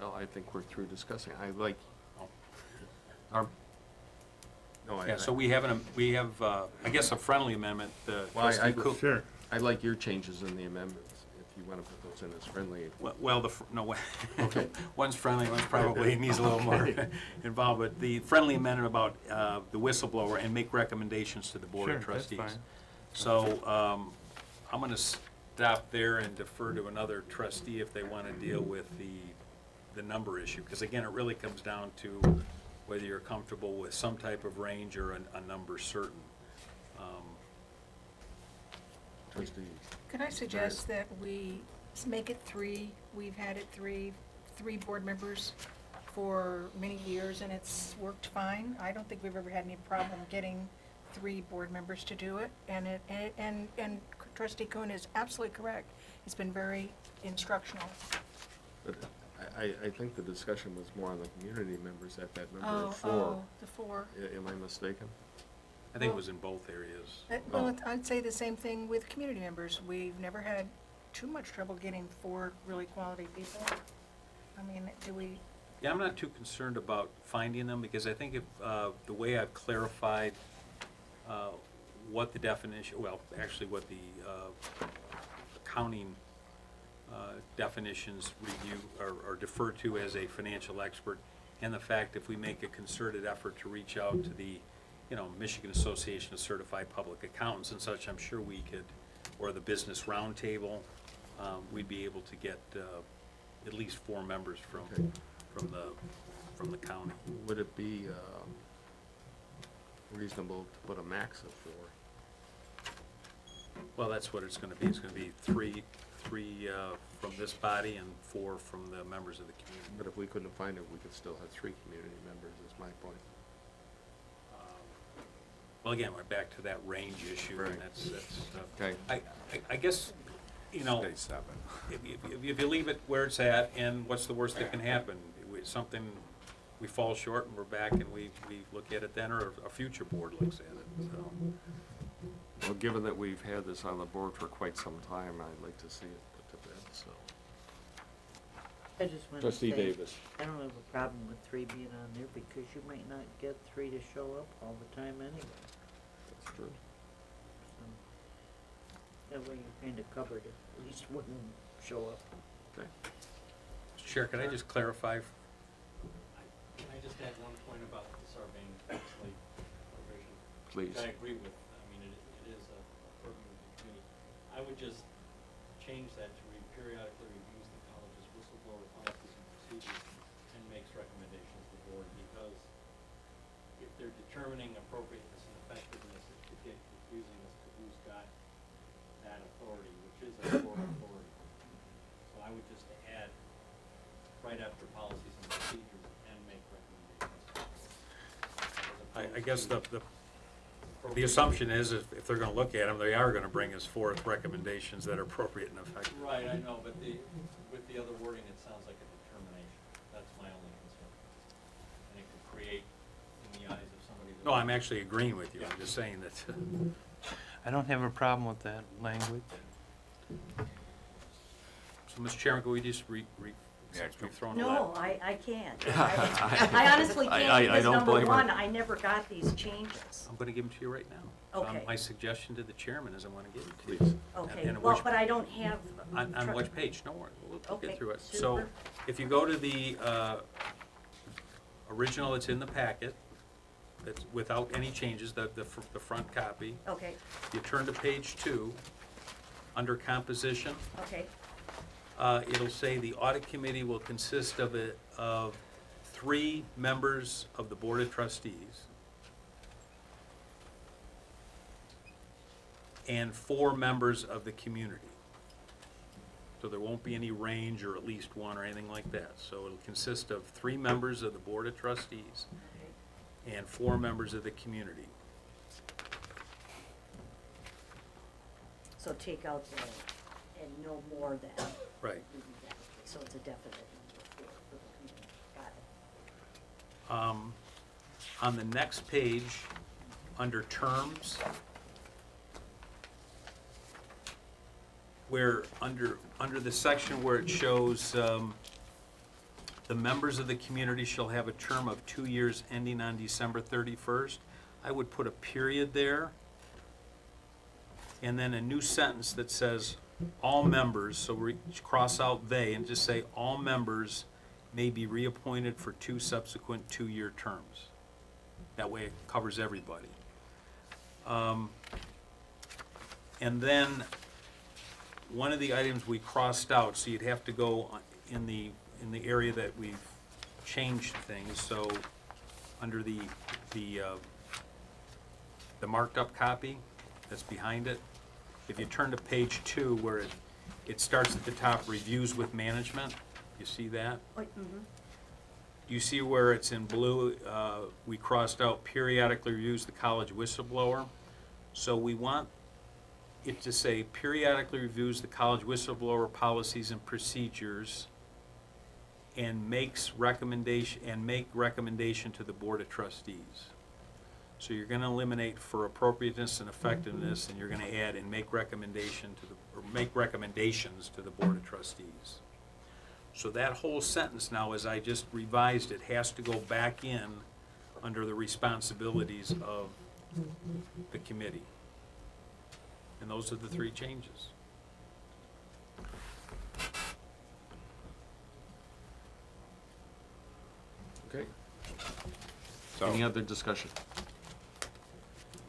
S1: Well, I think we're through discussing. I like, no,
S10: Yeah, so we have, I guess, a friendly amendment.
S1: Sure. I like your changes in the amendments, if you want to put those in as friendly.
S10: Well, no,
S1: Okay.
S10: one's friendly, one's probably needs a little more involved, but the friendly amendment about the whistleblower and make recommendations to the Board of
S5: Sure, that's
S10: Trustees.
S5: fine.
S10: So I'm going to stop there and defer to another trustee if they want to deal with the number issue, because again, it really comes down to whether you're comfortable with some type of range or a number certain.
S1: Trustee.
S8: Could I suggest that we make it 3? We've had it 3 board members for many years, and it's worked fine. I don't think we've ever had any problem getting 3 board members to do it. And Trustee Kuhn is absolutely correct. It's been very instructional.
S1: But I think the discussion was more on the community members at that number of 4.
S8: Oh, the 4.
S1: Am I mistaken?
S10: I think it was in both areas.
S8: Well, I'd say the same thing with community members. We've never had too much trouble getting 4 really quality people. I mean, do we?
S10: Yeah, I'm not too concerned about finding them, because I think if, the way I've clarified what the definition, well, actually what the accounting definitions review or defer to as a financial expert, and the fact if we make a concerted effort to reach out to the, you know, Michigan Association of Certified Public Accountants and such, I'm sure we could, or the Business Roundtable, we'd be able to get at least 4 members from the county.
S1: Would it be reasonable to put a max of 4?
S10: Well, that's what it's going to be. It's going to be 3 from this body and 4 from the members of the community.
S1: But if we couldn't find it, we could still have 3 community members, is my point.
S10: Well, again, we're back to that range issue, and
S1: Right.
S10: that's
S1: Okay.
S10: I guess, you know,
S11: Stay 7.
S10: if you leave it where it's at, and what's the worst that can happen? We fall short and we're back and we look at it then, or a future board looks at it, so.
S1: Well, given that we've had this on the board for quite some time, I'd like to see it put to bed, so.
S6: I just want to
S1: Trustee
S6: say,
S1: Davis.
S6: I don't have a problem with 3 being on there, because you might not get 3 to show up all the time anyway.
S1: That's true.
S6: So that way you're kind of covered if at least 1 show up.
S1: Okay.
S10: Mr. Chair, can I just clarify?
S16: Can I just add one point about the Sarbanes-Oxley provision?
S1: Please.
S16: Which I agree with. I mean, it is a purview of the committee. I would just change that to read periodically reviews the college's whistleblower policies and procedures and makes recommendations to the board, because if they're determining appropriateness and effectiveness, it could get confusing as to who's got that authority, which is a core authority. So I would just add right after policies and procedures and make recommendations.
S10: I guess the assumption is if they're gonna look at them, they are gonna bring us forth recommendations that are appropriate and effective.
S16: Right, I know, but with the other wording, it sounds like a determination. That's my only concern. And it could create, in the eyes of somebody that...
S10: No, I'm actually agreeing with you. I'm just saying that.
S5: I don't have a problem with that language.
S10: So, Mr. Chairman, can we just since we've thrown a lot?
S7: No, I can't. I honestly
S1: I
S7: can't, because
S1: don't
S7: number
S1: blame her.
S7: one, I never got these changes.
S10: I'm gonna give them to you right now.
S7: Okay.
S10: My suggestion to the chairman is I'm gonna give it to you.
S1: Please.
S7: Okay,
S10: And
S7: well,
S10: which-
S7: but I don't have.
S10: On which page? No worry, we'll
S7: Okay,
S10: get through it. So,
S7: super.
S10: if you go to the original that's in the packet, that's without any changes, the front copy,
S7: Okay,
S10: you turn to page 2, under composition,
S7: okay,
S10: it'll say the audit committee will consist of 3 members of the Board of Trustees and 4 members of the community. So there won't be any range or at least one or anything like that. So it'll consist of 3 members of the Board of Trustees and 4 members of the community.
S7: so take out the, and no more than.
S10: Right.
S7: So it's a definite number for the community, got it.
S10: On the next page, under terms, where under the section where it shows the members of the community shall have a term of 2 years ending on December 31st, I would put a period there, and then a new sentence that says, all members, so we cross out they and just say, all members may be reappointed for 2 subsequent 2-year terms. That way it covers everybody. And then, one of the items we crossed out, so you'd have to go in the area that we've changed things, so under the marked up copy that's behind it, if you turn to page 2 where it starts at the top, reviews with management, you see that? You see where it's in blue, we crossed out periodically reviews the college whistleblower. So we want it to say periodically reviews the college whistleblower policies and procedures and make recommendation to the Board of Trustees. So you're gonna eliminate for appropriateness and effectiveness, and you're gonna add and make recommendations to the Board of Trustees. So that whole sentence now, as I just revised it, has to go back in under the responsibilities of the committee. And those are the 3 changes.
S1: Okay.
S11: So
S1: Any other discussion?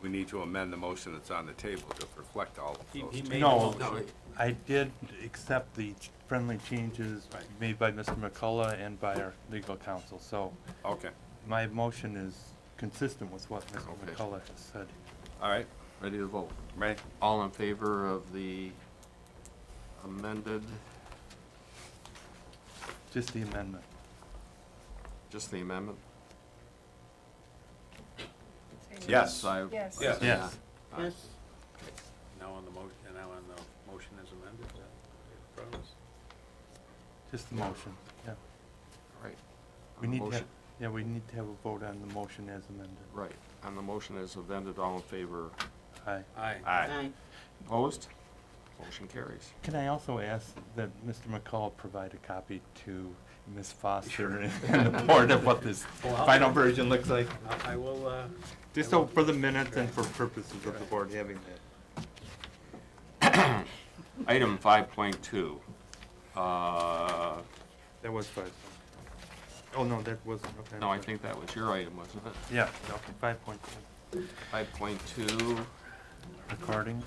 S11: we need to amend the motion that's on the table to reflect all of
S10: He
S11: those
S10: made
S11: changes.
S5: No,
S1: No,
S5: I did accept the friendly changes made by Mr. McCullough and by our legal counsel, so
S11: Okay,
S5: my motion is consistent with what Mr.
S1: Okay.
S5: McCullough has said.
S11: all right,
S1: Ready to vote?
S11: Ray?
S1: All in favor of the amended,
S5: Just the amendment.
S1: just the amendment?
S11: Yes.
S8: Yes.
S10: Yes.
S5: Yes.
S7: Yes,
S10: Now on the motion as amended, is that in front of us?
S5: Just the motion, yeah.
S1: Right.
S5: We
S1: On the
S5: need to,
S1: motion-
S5: yeah, we need to have a vote on the motion as amended.
S1: Right. On the motion as amended, all in favor?
S5: Aye.
S10: Aye.
S11: Aye.
S1: Opposed? Motion carries.
S5: Can I also ask that Mr. McCullough provide a copy to Ms. Foster and the board of what this final version looks like?
S10: I will,
S5: Just so for the minutes and for purposes of the board having that.
S1: Item 5.2.
S5: That was 5. Oh, no, that wasn't, okay.
S1: No, I think that was your item, wasn't it?
S5: Yeah, okay, 5.2.
S1: 5.2,
S5: Recordings.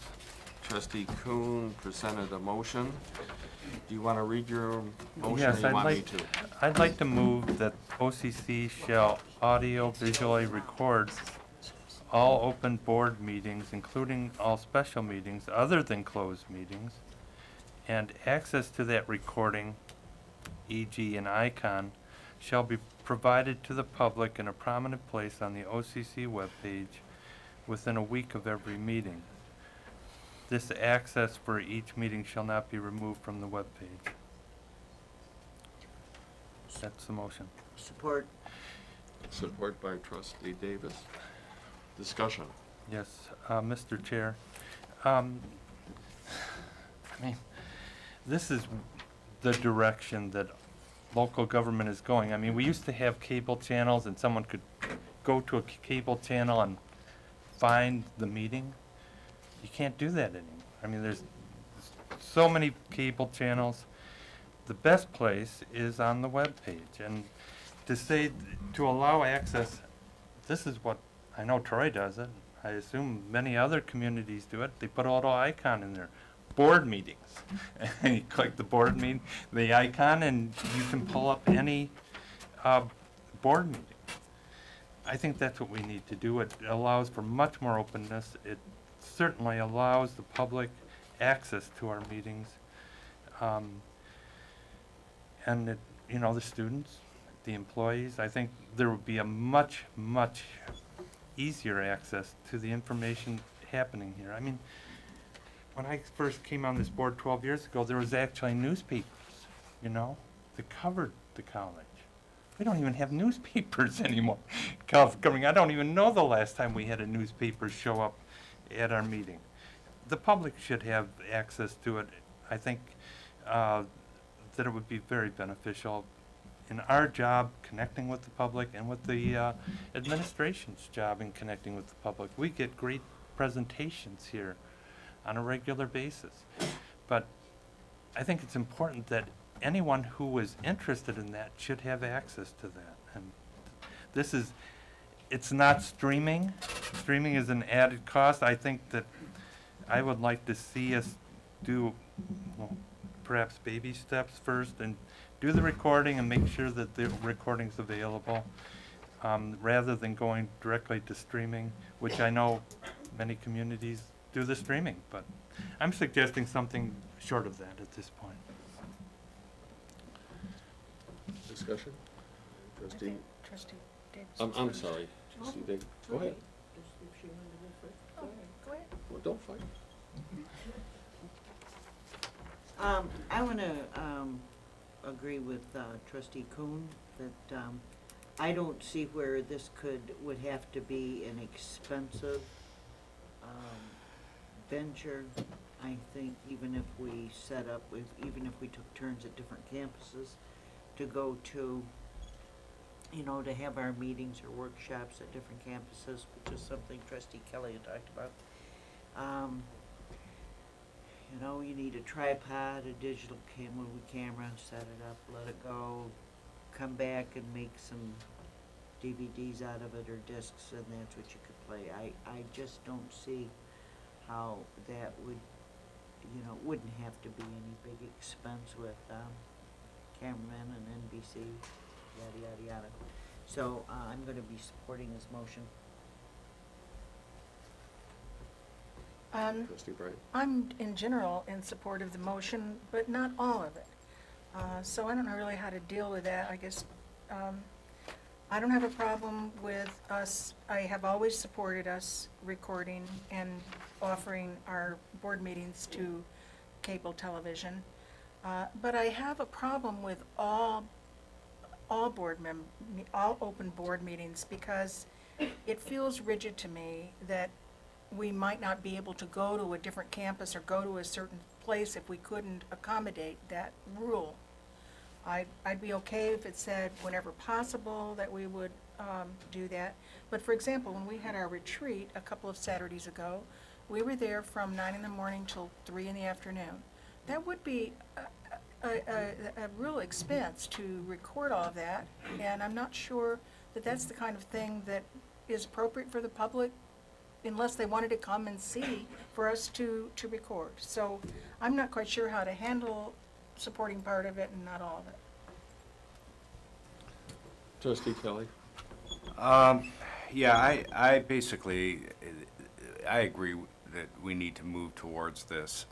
S1: Trustee Kuhn presented a motion. Do you want to read your motion, or
S5: Yes,
S1: you want me to?
S5: I'd like to move that OCC shall audio-visually record all open board meetings, including all special meetings other than closed meetings, and access to that recording, e.g. an icon, shall be provided to the public in a prominent place on the OCC webpage within a week of every meeting. This access for each meeting shall not be removed from the webpage. That's the motion.
S6: Support.
S1: Support by Trustee Davis. Discussion.
S5: Yes, Mr. Chair. I mean, this is the direction that local government is going. I mean, we used to have cable channels and someone could go to a cable channel and find the meeting. You can't do that anymore. I mean, there's so many cable channels. The best place is on the web page. And to say, to allow access, this is what, I know Troy does it. I assume many other communities do it. They put a little icon in there. Board meetings. And you click the board meeting, the icon, and you can pull up any board meeting. I think that's what we need to do. It allows for much more openness. It certainly allows the public access to our meetings. And it, you know, the students, the employees, I think there would be a much, much easier access to the information happening here. I mean, when I first came on this board 12 years ago, there was actually newspapers, you know, that covered the college. We don't even have newspapers anymore covering. I don't even know the last time we had a newspaper show up at our meeting. The public should have access to it. I think that it would be very beneficial in our job connecting with the public and with the administration's job in connecting with the public. We get great presentations here on a regular basis. But I think it's important that anyone who is interested in that should have access to that. And this is, it's not streaming. Streaming is an added cost. I think that I would like to see us do, well, perhaps baby steps first and do the recording and make sure that the recording's available, rather than going directly to streaming, which I know many communities do the streaming, but I'm suggesting something short of that at this point.
S1: Discussion? Trustee?
S8: Trustee Davis.
S1: I'm sorry. Trustee Davis. Go ahead.
S6: Just if she wanted to go first.
S8: Oh, go ahead.
S1: Well, don't fight.
S6: I want to agree with Trustee Kuhn that I don't see where this would have to be an expensive venture. I think even if we set up, even if we took turns at different campuses to go to, you know, to have our meetings or workshops at different campuses, which is something Trustee Kelly had talked about. You know, you need a tripod, a digital camera, set it up, let it go, come back and make some DVDs out of it or discs, and that's what you could play. I just don't see how that would, you know, wouldn't have to be any big expense with cameramen and NBC, yada, yada, yada. So I'm going to be supporting this motion.
S1: Trustee Bright?
S8: I'm in general in support of the motion, but not all of it. So I don't know really how to deal with that. I guess I don't have a problem with us. I have always supported us recording and offering our board meetings to cable television. But I have a problem with all open board meetings, because it feels rigid to me that we might not be able to go to a different campus or go to a certain place if we couldn't accommodate that rule. I'd be okay if it said whenever possible that we would do that. But for example, when we had our retreat a couple of Saturdays ago, we were there from 9 in the morning till 3 in the afternoon. That would be a real expense to record all of that, and I'm not sure that that's the kind of thing that is appropriate for the public, unless they wanted to come and see for us to record. So I'm not quite sure how to handle supporting part of it and not all of it.
S1: Trustee Kelly?
S11: Yeah, I basically, I agree that we need to move towards this.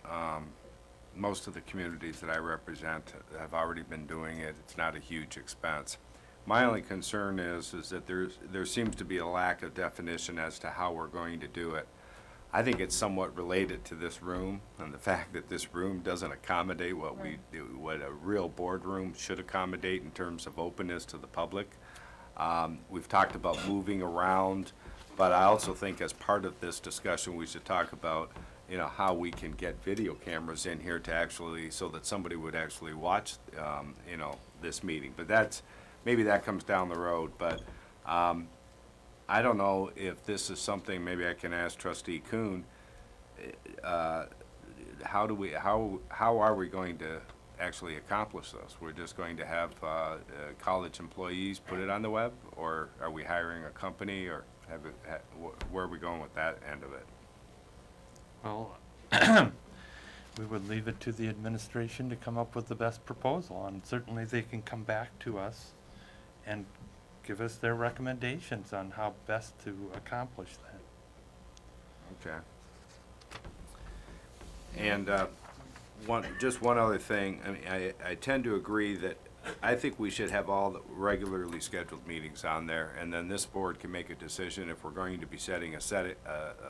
S11: Most of the communities that I represent have already been doing it. It's not a huge expense. My only concern is that there seems to be a lack of definition as to how we're going to do it. I think it's somewhat related to this room and the fact that this room doesn't accommodate what what a real boardroom should accommodate in terms of openness to the public. We've talked about moving around, but I also think as part of this discussion we should talk about you know, how we can get video cameras in here to actually, so that somebody would actually watch, you know, this meeting. But that's, maybe that comes down the road, but, I don't know if this is something, maybe I can ask Trustee Kuhn, how are we going to actually accomplish this? We're just going to have, college employees put it on the web, or are we hiring a company, or where are we going with that end of it?
S5: Well, we would leave it to the administration to come up with the best proposal, and certainly they can come back to us and give us their recommendations on how best to accomplish that.
S11: Okay. And just one other thing, I mean, I tend to agree that I think we should have all the regularly scheduled meetings on there, and then this board can make a decision if we're going to be setting a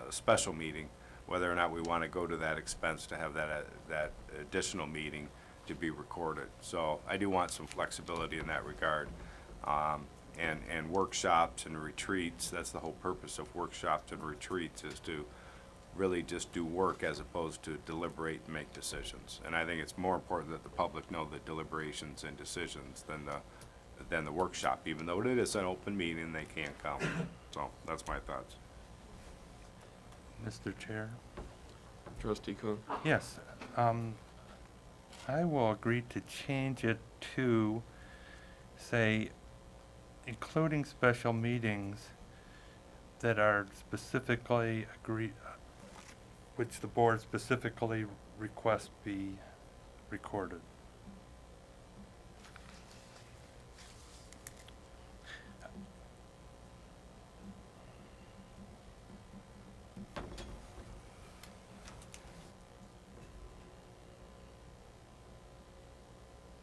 S11: special meeting, whether or not we want to go to that expense to have that additional meeting to be recorded. So I do want some flexibility in that regard. And workshops and retreats, that's the whole purpose of workshops and retreats, is to really just do work as opposed to deliberate and make decisions. And I think it's more important that the public know the deliberations and decisions than the workshop, even though it is an open meeting, they can't come. So that's my thoughts.
S5: Mr. Chair?
S1: Trustee Kuhn?
S5: Yes. I will agree to change it to, say, including special meetings that are specifically which the board specifically requests be recorded.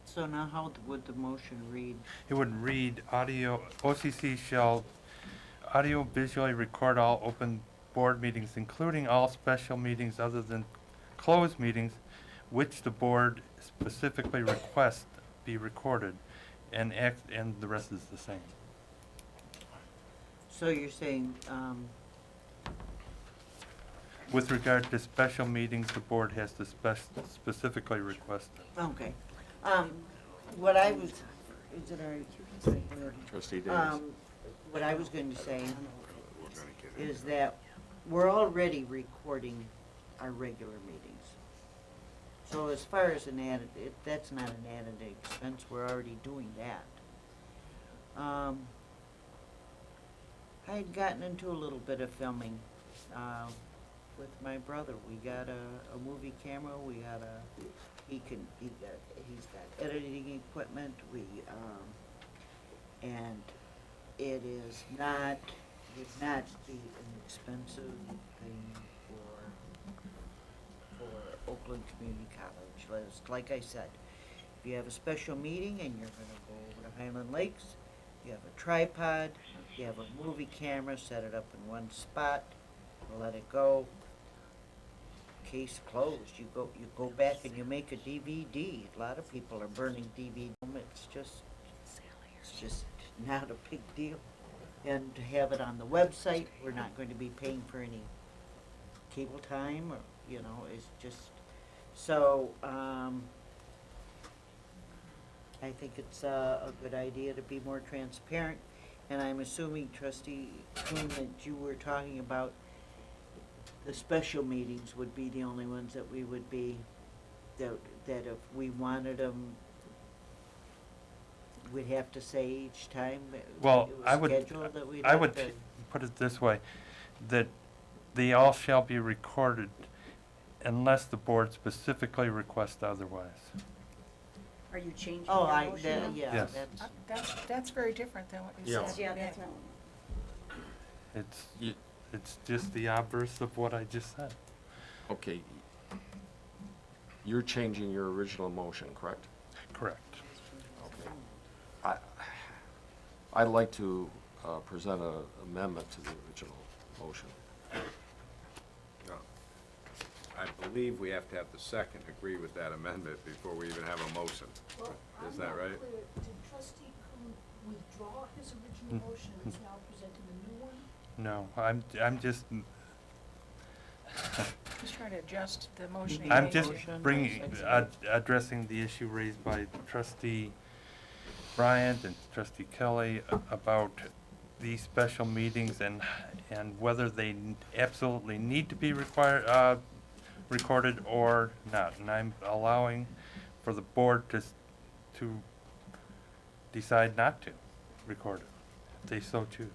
S6: So now how would the motion read?
S5: It would read OCC shall audio visually record all open board meetings, including all special meetings other than closed meetings, which the board specifically requests be recorded, and the rest is the same.
S6: So you're saying,
S5: With regard to special meetings, the board has to specifically request it.
S6: okay. What I was, is it all right?
S1: Trustee Davis?
S6: What I was going to say is that we're already recording our regular meetings. So as far as an added, that's not an added expense, we're already doing that. I had gotten into a little bit of filming, with my brother. We got a movie camera, we got he's got editing equipment, and it would not be an expensive thing for Oakland Community College. Like I said, if you have a special meeting and you're gonna go over to Highland Lakes, you have a tripod, you have a movie camera, set it up in one spot, let it go. Case closed. You go back and you make a DVD. A lot of people are burning DVD. It's just not a big deal. And to have it on the website, we're not going to be paying for any cable time, or it's just so. I think it's a good idea to be more transparent. And I'm assuming, Trustee Kuhn, that you were talking about the special meetings would be the only ones that we would be, that if we wanted them, we'd have to say each time it
S5: Well,
S6: was
S5: I would
S6: scheduled that we'd
S5: I
S6: have
S5: would
S6: to-
S5: put it this way, that they all shall be recorded unless the board specifically requests otherwise.
S7: Are you changing
S6: Oh,
S7: your motion?
S6: yeah,
S5: Yes.
S8: That's very different than what you
S1: Yeah.
S8: said.
S7: Yeah, that's not.
S5: It's just the obverse of what I just said.
S1: Okay. You're changing your original motion, correct?
S5: Correct.
S1: Okay. I'd like to present an amendment to the original motion.
S11: I believe we have to have the second agree with that amendment before we even have a motion.
S9: Well,
S11: Is that right?
S9: I'm not clear. Did Trustee Kuhn withdraw his original motion and is now presenting a new one?
S5: No, I'm just
S8: Just trying to adjust the motion. he
S5: I'm
S8: made.
S5: just addressing the issue raised by trustee Bryant and trustee Kelly about these special meetings and whether they absolutely need to be recorded or not. And I'm allowing for the board to decide not to record it, if they so choose.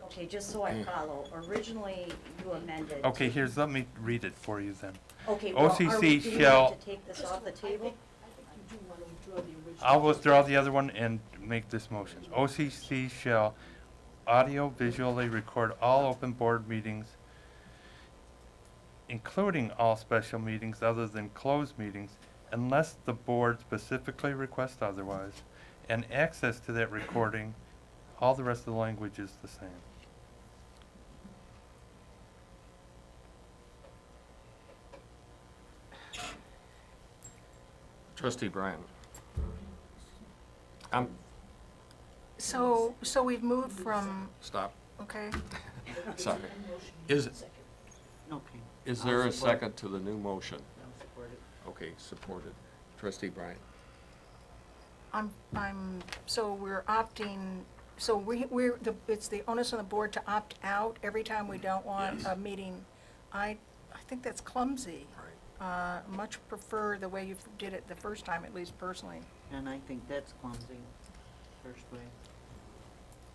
S7: Okay, just so I follow, originally you amended.
S5: Okay, let me read it for you then.
S7: Okay, well, do we
S5: shall,
S7: have to take this off the table?
S9: I think you do want to withdraw the original.
S5: I'll withdraw the other one and make this motion. OCC shall audio-visually record all open board meetings, including all special meetings other than closed meetings, unless the board specifically requests otherwise, and access to that recording, all the rest of the language is the same.
S1: Trustee Bryant.
S8: So we've moved from,
S1: Stop.
S8: okay,
S1: Sorry.
S6: Okay.
S1: Is
S6: I'll
S1: there a
S6: support.
S1: second to the new motion?
S6: I'll support it.
S1: Okay, supported. Trustee Bryant.
S8: so we're opting, so it's the onus on the board to opt out every time we don't want a meeting. I think that's clumsy. Much prefer the way you did it the first time, at least personally.
S6: And I think that's clumsy, first way.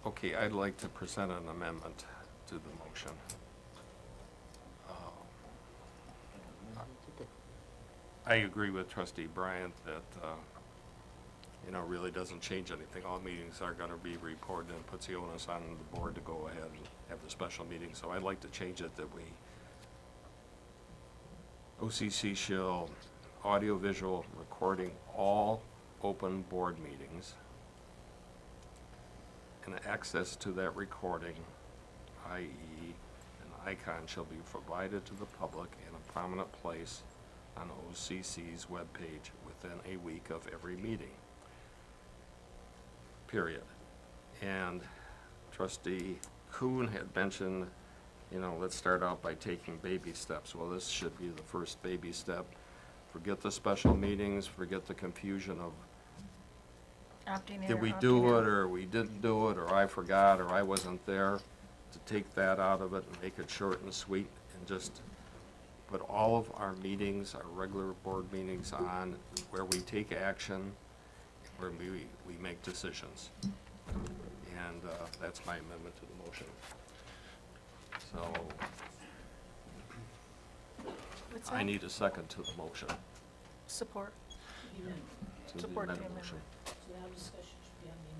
S1: Okay, I'd like to present an amendment to the motion. I agree with trustee Bryant that, really doesn't change anything. All meetings are gonna be reported and puts the onus on the board to go ahead and have the special meeting. So I'd like to change it that OCC shall audio-visual recording all open board meetings, and access to that recording, i.e. an icon shall be provided to the public in a prominent place on OCC's webpage within a week of every meeting, period. And trustee Kuhn had mentioned, let's start out by taking baby steps. Well, this should be the first baby step. Forget the special meetings, forget the confusion of
S8: Opting in
S1: did
S8: or
S1: we
S8: opting
S1: do
S8: out.
S1: it, or we didn't do it, or I forgot, or I wasn't there, to take that out of it and make it short and sweet, and just put all of our meetings, our regular board meetings on where we take action, where we make decisions. And that's my amendment to the motion. So,
S8: What's
S1: I
S8: that?
S1: need a second to the motion.
S8: Support.
S1: To the
S8: Support the
S1: amendment
S8: amendment.
S1: motion.
S9: So now discussion should be on the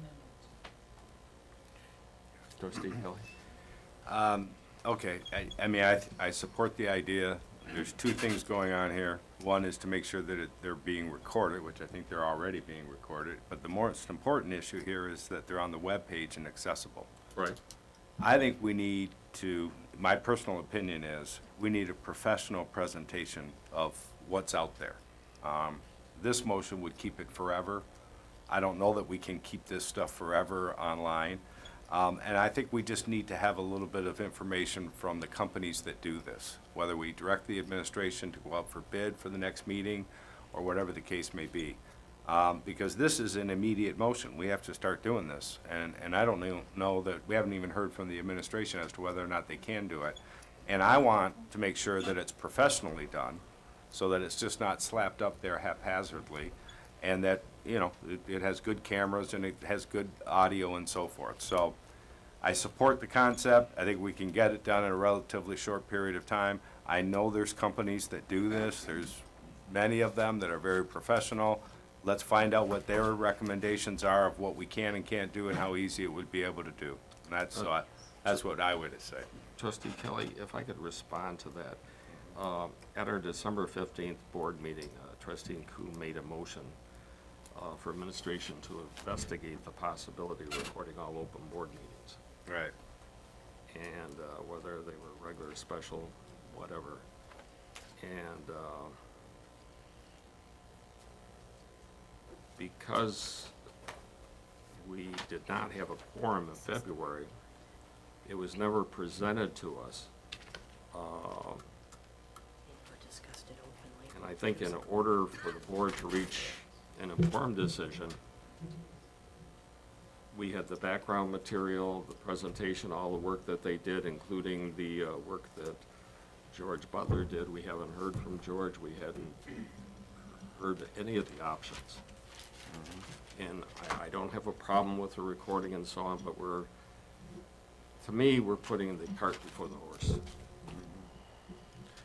S9: amendment.
S1: Trustee Kelly?
S11: Okay, I support the idea. There's two things going on here. One is to make sure that they're being recorded, which I think they're already being recorded. But the most important issue here is that they're on the webpage and accessible.
S1: Right.
S11: I think we need to, my personal opinion is, we need a professional presentation of what's out there. This motion would keep it forever. I don't know that we can keep this stuff forever online. And I think we just need to have a little bit of information from the companies that do this, whether we direct the administration to go out for bid for the next meeting or whatever the case may be. Because this is an immediate motion. We have to start doing this. And I don't know that, we haven't even heard from the administration as to whether or not they can do it. And I want to make sure that it's professionally done, so that it's just not slapped up there haphazardly, and that, it has good cameras and it has good audio and so forth. So I support the concept. I think we can get it done in a relatively short period of time. I know there's companies that do this. There's many of them that are very professional. Let's find out what their recommendations are of what we can and can't do and how easy it would be able to do. And that's what I would say.
S1: Trustee Kelly, if I could respond to that. At our December 15th board meeting, Trustee Kuhn made a motion for administration to investigate the possibility of recording all open board meetings.
S11: Right.
S1: And whether they were regular, special, whatever. And because we did not have a quorum in February, it was never presented to us
S7: Discussed it openly.
S1: And I think in order for the board to reach an informed decision, we had the background material, the presentation, all the work that they did, including the work that George Butler did. We haven't heard from George. We hadn't heard any of the options. And I don't have a problem with the recording and so on, but to me, we're putting the cart before the horse.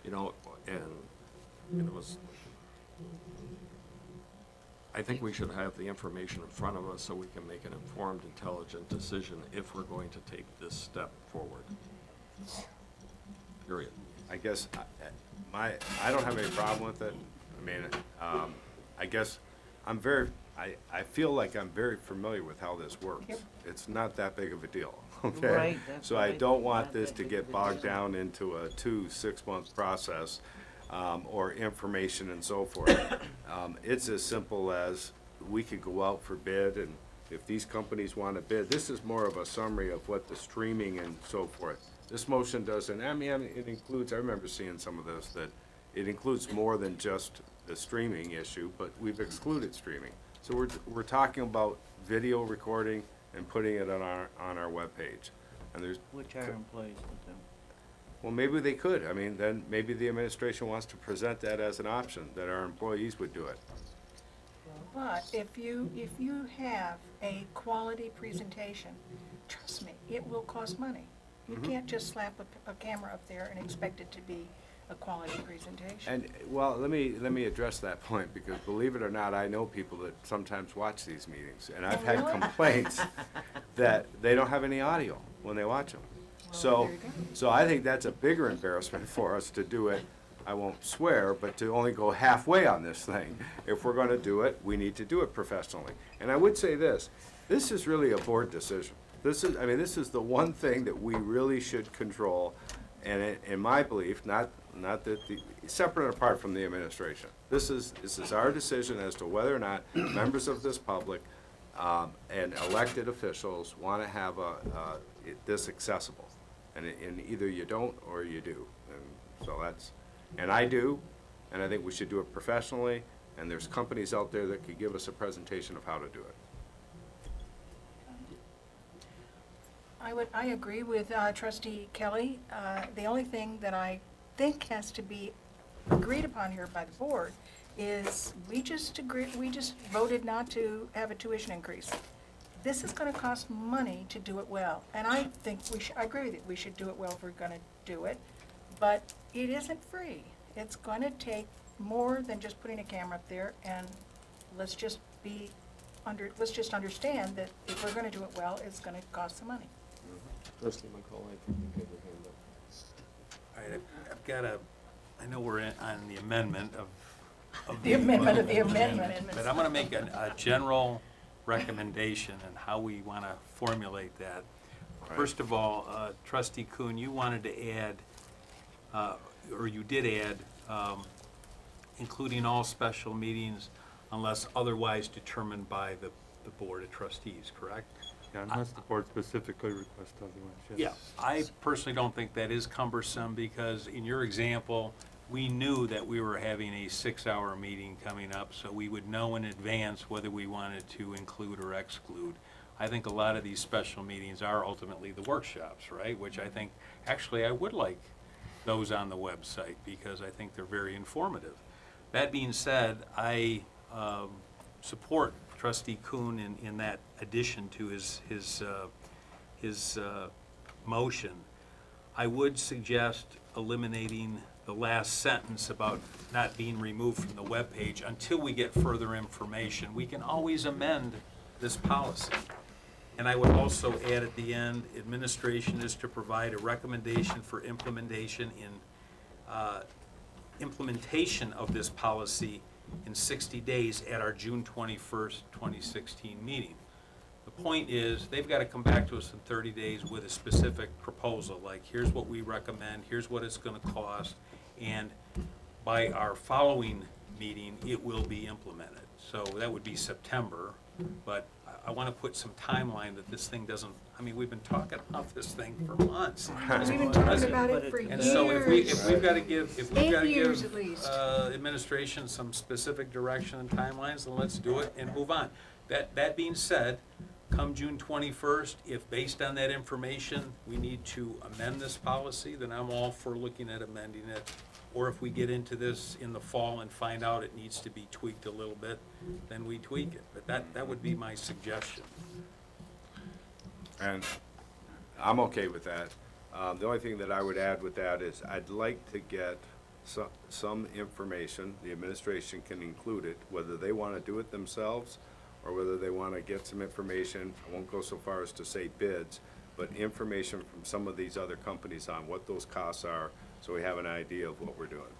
S1: You know, and it was, I think we should have the information in front of us so we can make an informed, intelligent decision if we're going to take this step forward. Period.
S11: I guess, I don't have any problem with it. I mean, I guess I feel like I'm very familiar with how this works.
S6: Yep.
S11: It's not that big of a deal, okay?
S6: Right, that's
S11: So
S6: what
S11: I
S6: I
S11: don't
S6: think,
S11: want
S6: not
S11: this
S6: that
S11: to
S6: big
S11: get
S6: of a
S11: bogged
S6: deal.
S11: down into a 2-6-month process, or information and so forth. It's as simple as we could go out for bid, and if these companies want to bid, this is more of a summary of what the streaming and so forth. This motion doesn't, I mean, it includes, I remember seeing some of this, that it includes more than just the streaming issue, but we've excluded streaming. So we're talking about video recording and putting it on our webpage. And there's,
S6: Which our employees would do.
S11: well, maybe they could. I mean, then maybe the administration wants to present that as an option, that our employees would do it.
S8: But if you have a quality presentation, trust me, it will cost money. You can't just slap a camera up there and expect it to be a quality presentation.
S11: And, well, let me address that point, because believe it or not, I know people that sometimes watch these meetings, and I've had
S8: Really?
S11: complaints that they don't have any audio when they watch them. So,
S8: there you go.
S11: so I think that's a bigger embarrassment for us to do it, I won't swear, but to only go halfway on this thing. If we're gonna do it, we need to do it professionally. And I would say this is really a board decision. This is the one thing that we really should control, and in my belief, not that separate and apart from the administration. This is our decision as to whether or not members of this public and elected officials want to have this accessible. And either you don't or you do. And so and I do, and I think we should do it professionally, and there's companies out there that could give us a presentation of how to do it.
S8: I agree with Trustee Kelly. The only thing that I think has to be agreed upon here by the board is we just voted not to have a tuition increase. This is gonna cost money to do it well, and I think I agree with you, we should do it well if we're gonna do it, but it isn't free. It's gonna take more than just putting a camera up there, and let's just understand that if we're gonna do it well, it's gonna cost some money.
S1: Trustee McCall, I think you had your hand up.
S10: All right, I've got I know we're on the amendment of
S8: The amendment of the amendment.
S10: But I'm gonna make a general recommendation on how we wanna formulate that. First of all, Trustee Kuhn, you wanted to add, or you did add, including all special meetings unless otherwise determined by the Board of Trustees, correct?
S5: Yeah, unless the board specifically requests otherwise, yes.
S10: Yeah, I personally don't think that is cumbersome, because in your example, we knew that we were having a 6-hour meeting coming up, so we would know in advance whether we wanted to include or exclude. I think a lot of these special meetings are ultimately the workshops, right? Which I think, actually, I would like those on the website, because I think they're very informative. That being said, I support Trustee Kuhn in that addition to his motion. I would suggest eliminating the last sentence about not being removed from the webpage until we get further information. We can always amend this policy. And I would also add at the end, administration is to provide a recommendation for implementation of this policy in 60 days at our June 21st, 2016 meeting. The point is, they've got to come back to us in 30 days with a specific proposal, like here's what we recommend, here's what it's going to cost, and by our following meeting, it will be implemented. So that would be September, but I want to put some timeline that this thing doesn't, I mean, we've been talking about this thing for months.
S8: We've been talking about it for
S10: And so if we've got to give,
S8: 8 years at least.
S10: Administration some specific direction and timelines, then let's do it and move on. That being said, come June 21st, if based on that information, we need to amend this policy, then I'm all for looking at amending it. Or if we get into this in the fall and find out it needs to be tweaked a little bit, then we tweak it. But that would be my suggestion.
S11: And I'm okay with that. The only thing that I would add with that is I'd like to get some information, the administration can include it, whether they want to do it themselves or whether they want to get some information, I won't go so far as to say bids, but information from some of these other companies on what those costs are, so we have an idea of what we're doing.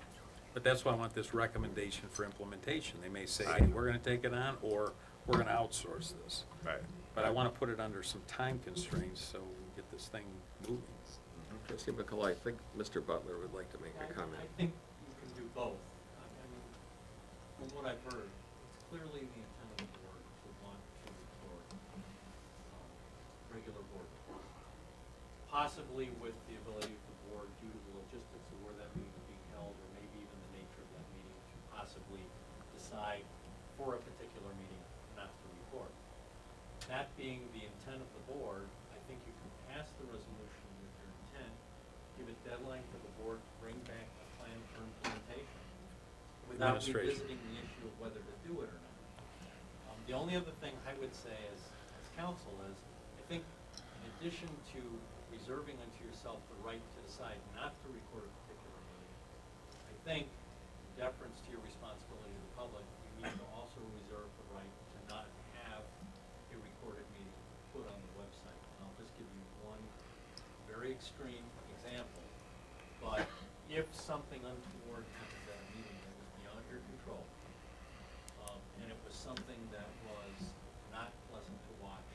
S10: But that's why I want this recommendation for implementation. They may say, hey, we're gonna take it on, or we're gonna outsource this.
S11: Right.
S10: But I wanna put it under some time constraints, so we get this thing moving.
S1: Trustee McCullough, I think Mr. Butler would like to make a comment.
S16: I think you can do both. I mean, from what I've heard, it's clearly the intent of the board to want to record regular board reports. Possibly with the ability of the board, due to the logistics of where that meeting is being held, or maybe even the nature of that meeting, to possibly decide for a particular meeting not to record. That being the intent of the board, I think you can pass the resolution with your intent, give a deadline for the board to bring back a plan for implementation without revisiting the issue of whether to do it or not. The only other thing I would say as counsel is, I think in addition to reserving unto yourself the right to decide not to record a particular meeting, I think, in deference to your responsibility to the public, you need to also reserve the right to not have a recorded meeting put on the website. And I'll just give you one very extreme example, but if something untoward happened at a meeting that was beyond your control, and it was something that was not pleasant to watch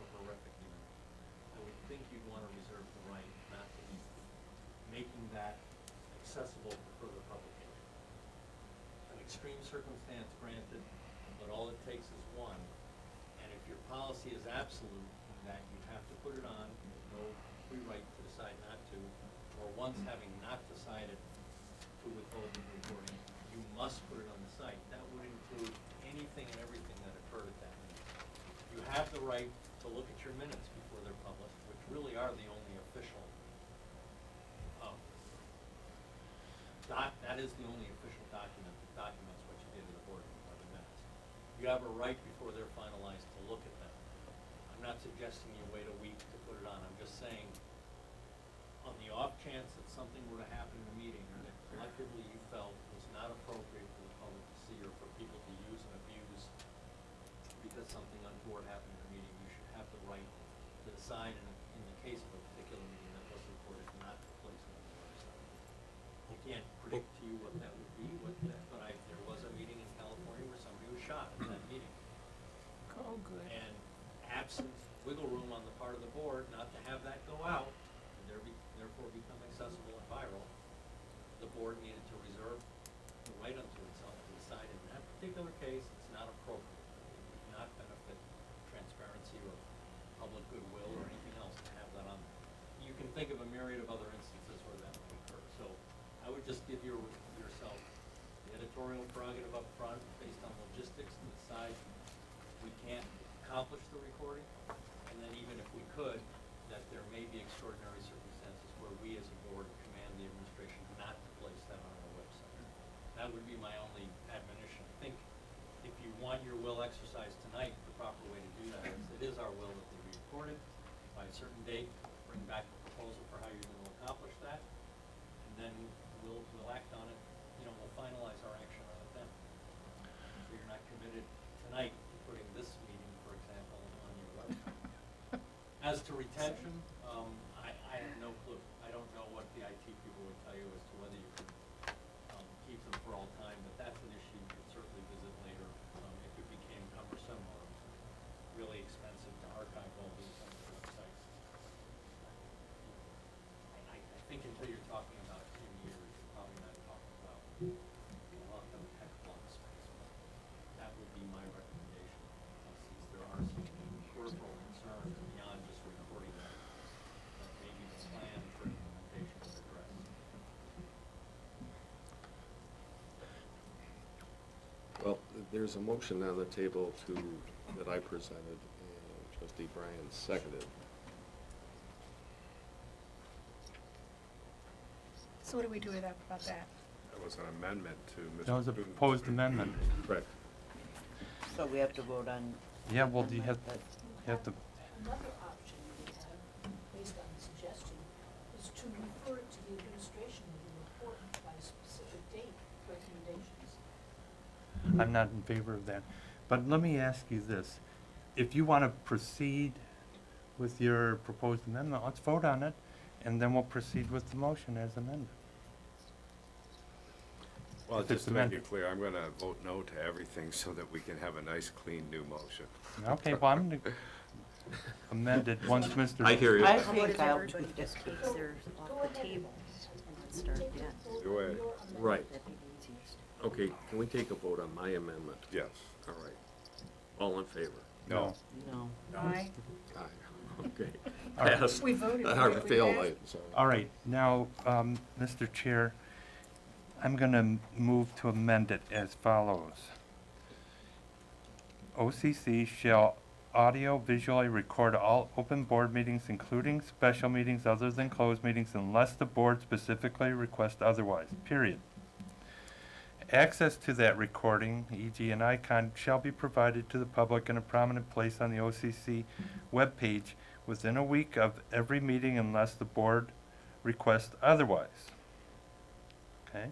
S16: or horrific even, I would think you'd want to reserve the right not to be making that accessible for further publication. An extreme circumstance granted, but all it takes is one. And if your policy is absolute, in that you have to put it on, there's no free right to decide not to, or once having not decided to withhold the recording, you must put it on the site. That would include anything and everything that occurred at that meeting. You have the right to look at your minutes before they're published, which really are the only official, that is the only official document that documents what you did in the board are the minutes. You have a right before they're finalized to look at them. I'm not suggesting you wait a week to put it on. I'm just saying, on the off chance that something were to happen in a meeting, or that collectively you felt was not appropriate for the public to see, or for people to use and abuse because something untoward happened in a meeting, you should have the right to decide in the case of a particular meeting that was reported not to place it on the website. I can't predict to you what that would be, but there was a meeting in California where somebody was shot at that meeting.
S8: Oh, good.
S16: And absent wiggle room on the part of the board not to have that go out, and therefore become accessible and viral, the board needed to reserve the right unto itself to decide in that particular case it's not appropriate. It would not benefit transparency or public goodwill or anything else to have that on there. You can think of a myriad of other instances where that might occur. So I would just give yourself the editorial prerogative up front based on logistics to decide we can't accomplish the recording, and then even if we could, that there may be extraordinary circumstances where we as a board command the administration not to place that on our website. That would be my only admonition. I think if you want your will exercised tonight, the proper way to do that is, it is our will that they be recorded by a certain date, bring back a proposal for how you're going to accomplish that, and then we'll act on it, we'll finalize our action on it then. So you're not committed tonight to putting this meeting, for example, on your website. As to retention, I have no clue. I don't know what the IT people would tell you as to whether you can keep them for all time, but that's an issue you could certainly visit later if it became cumbersome or really expensive to archive all these on the website. I think until you're talking about 10 years, you're probably not talking about a lot of heck block space, but that would be my recommendation, since there are some
S1: there's a motion on the table that I presented, and trustee Bryan seconded.
S8: So what do we do about that?
S11: That was an amendment to Mr.
S5: That was a
S11: Boone's
S5: proposed
S11: motion.
S5: amendment.
S1: Correct.
S6: So we have to vote on.
S5: Yeah, well, do you have to,
S9: Another option we have, based on the suggestion, is to refer it to the administration with a report by a specific date, recommendations.
S5: I'm not in favor of that. But let me ask you this. If you want to proceed with your proposed amendment, let's vote on it, and then we'll proceed with the motion as amended.
S11: Well,
S5: If
S11: just
S5: it's
S11: to make
S5: amended.
S11: it clear, I'm going to vote no to everything so that we can have a nice, clean, new motion.
S5: Okay, well, I'm going to amend it once Mr.
S1: I hear you.
S6: I
S7: How about
S6: think
S7: if
S6: I'll.
S7: everybody just takes theirs off the table and let's start that?
S11: Do it.
S1: Right.
S7: That'd be the easiest.
S1: Okay, can we take a vote on my amendment?
S11: Yes.
S1: All right. All in favor?
S11: No.
S6: No.
S8: Aye.
S1: Aye. Okay.
S5: All right.
S1: Passed.
S8: We voted
S1: I
S8: for it. We
S1: failed,
S8: passed.
S1: I'm sorry.
S5: All right, now, Mr. Chair, I'm going to move to amend it as follows. OCC shall audio-visually record all open board meetings, including special meetings other than closed meetings, unless the board specifically requests otherwise, period. Access to that recording, e.g. an icon, shall be provided to the public in a prominent place on the OCC webpage within a week of every meeting unless the board requests otherwise. Okay?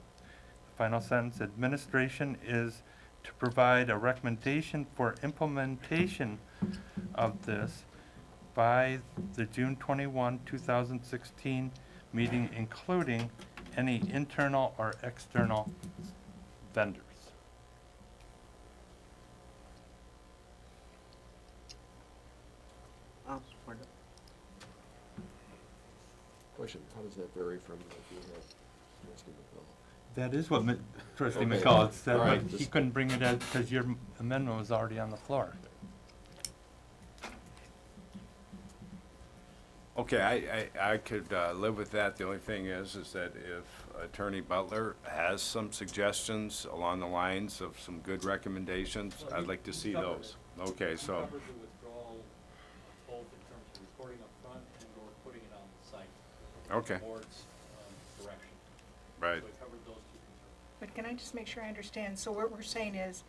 S5: Final sentence, administration is to provide a recommendation for implementation of this by the June 21, 2016 meeting, including any internal or external vendors.
S6: I'll support it.
S1: Question, how does that vary from what you had, trustee McCullough?
S5: That is what Trustee
S1: Okay.
S5: McCall said,
S1: All right,
S5: but he
S1: just-
S5: couldn't bring it out because your amendment was already on the floor.
S11: Okay, I could live with that. The only thing is that if Attorney Butler has some suggestions along the lines of some good recommendations,
S16: Well,
S11: I'd like to see
S16: covered
S11: those.
S16: it.
S11: Okay,
S16: We
S11: so,
S16: covered the withdrawal, both in terms of recording up front and or putting it on the site.
S11: Okay.
S16: The board's direction.
S11: right.
S16: So we covered those two concerns.
S8: But can I just make sure I understand? So what we're saying is,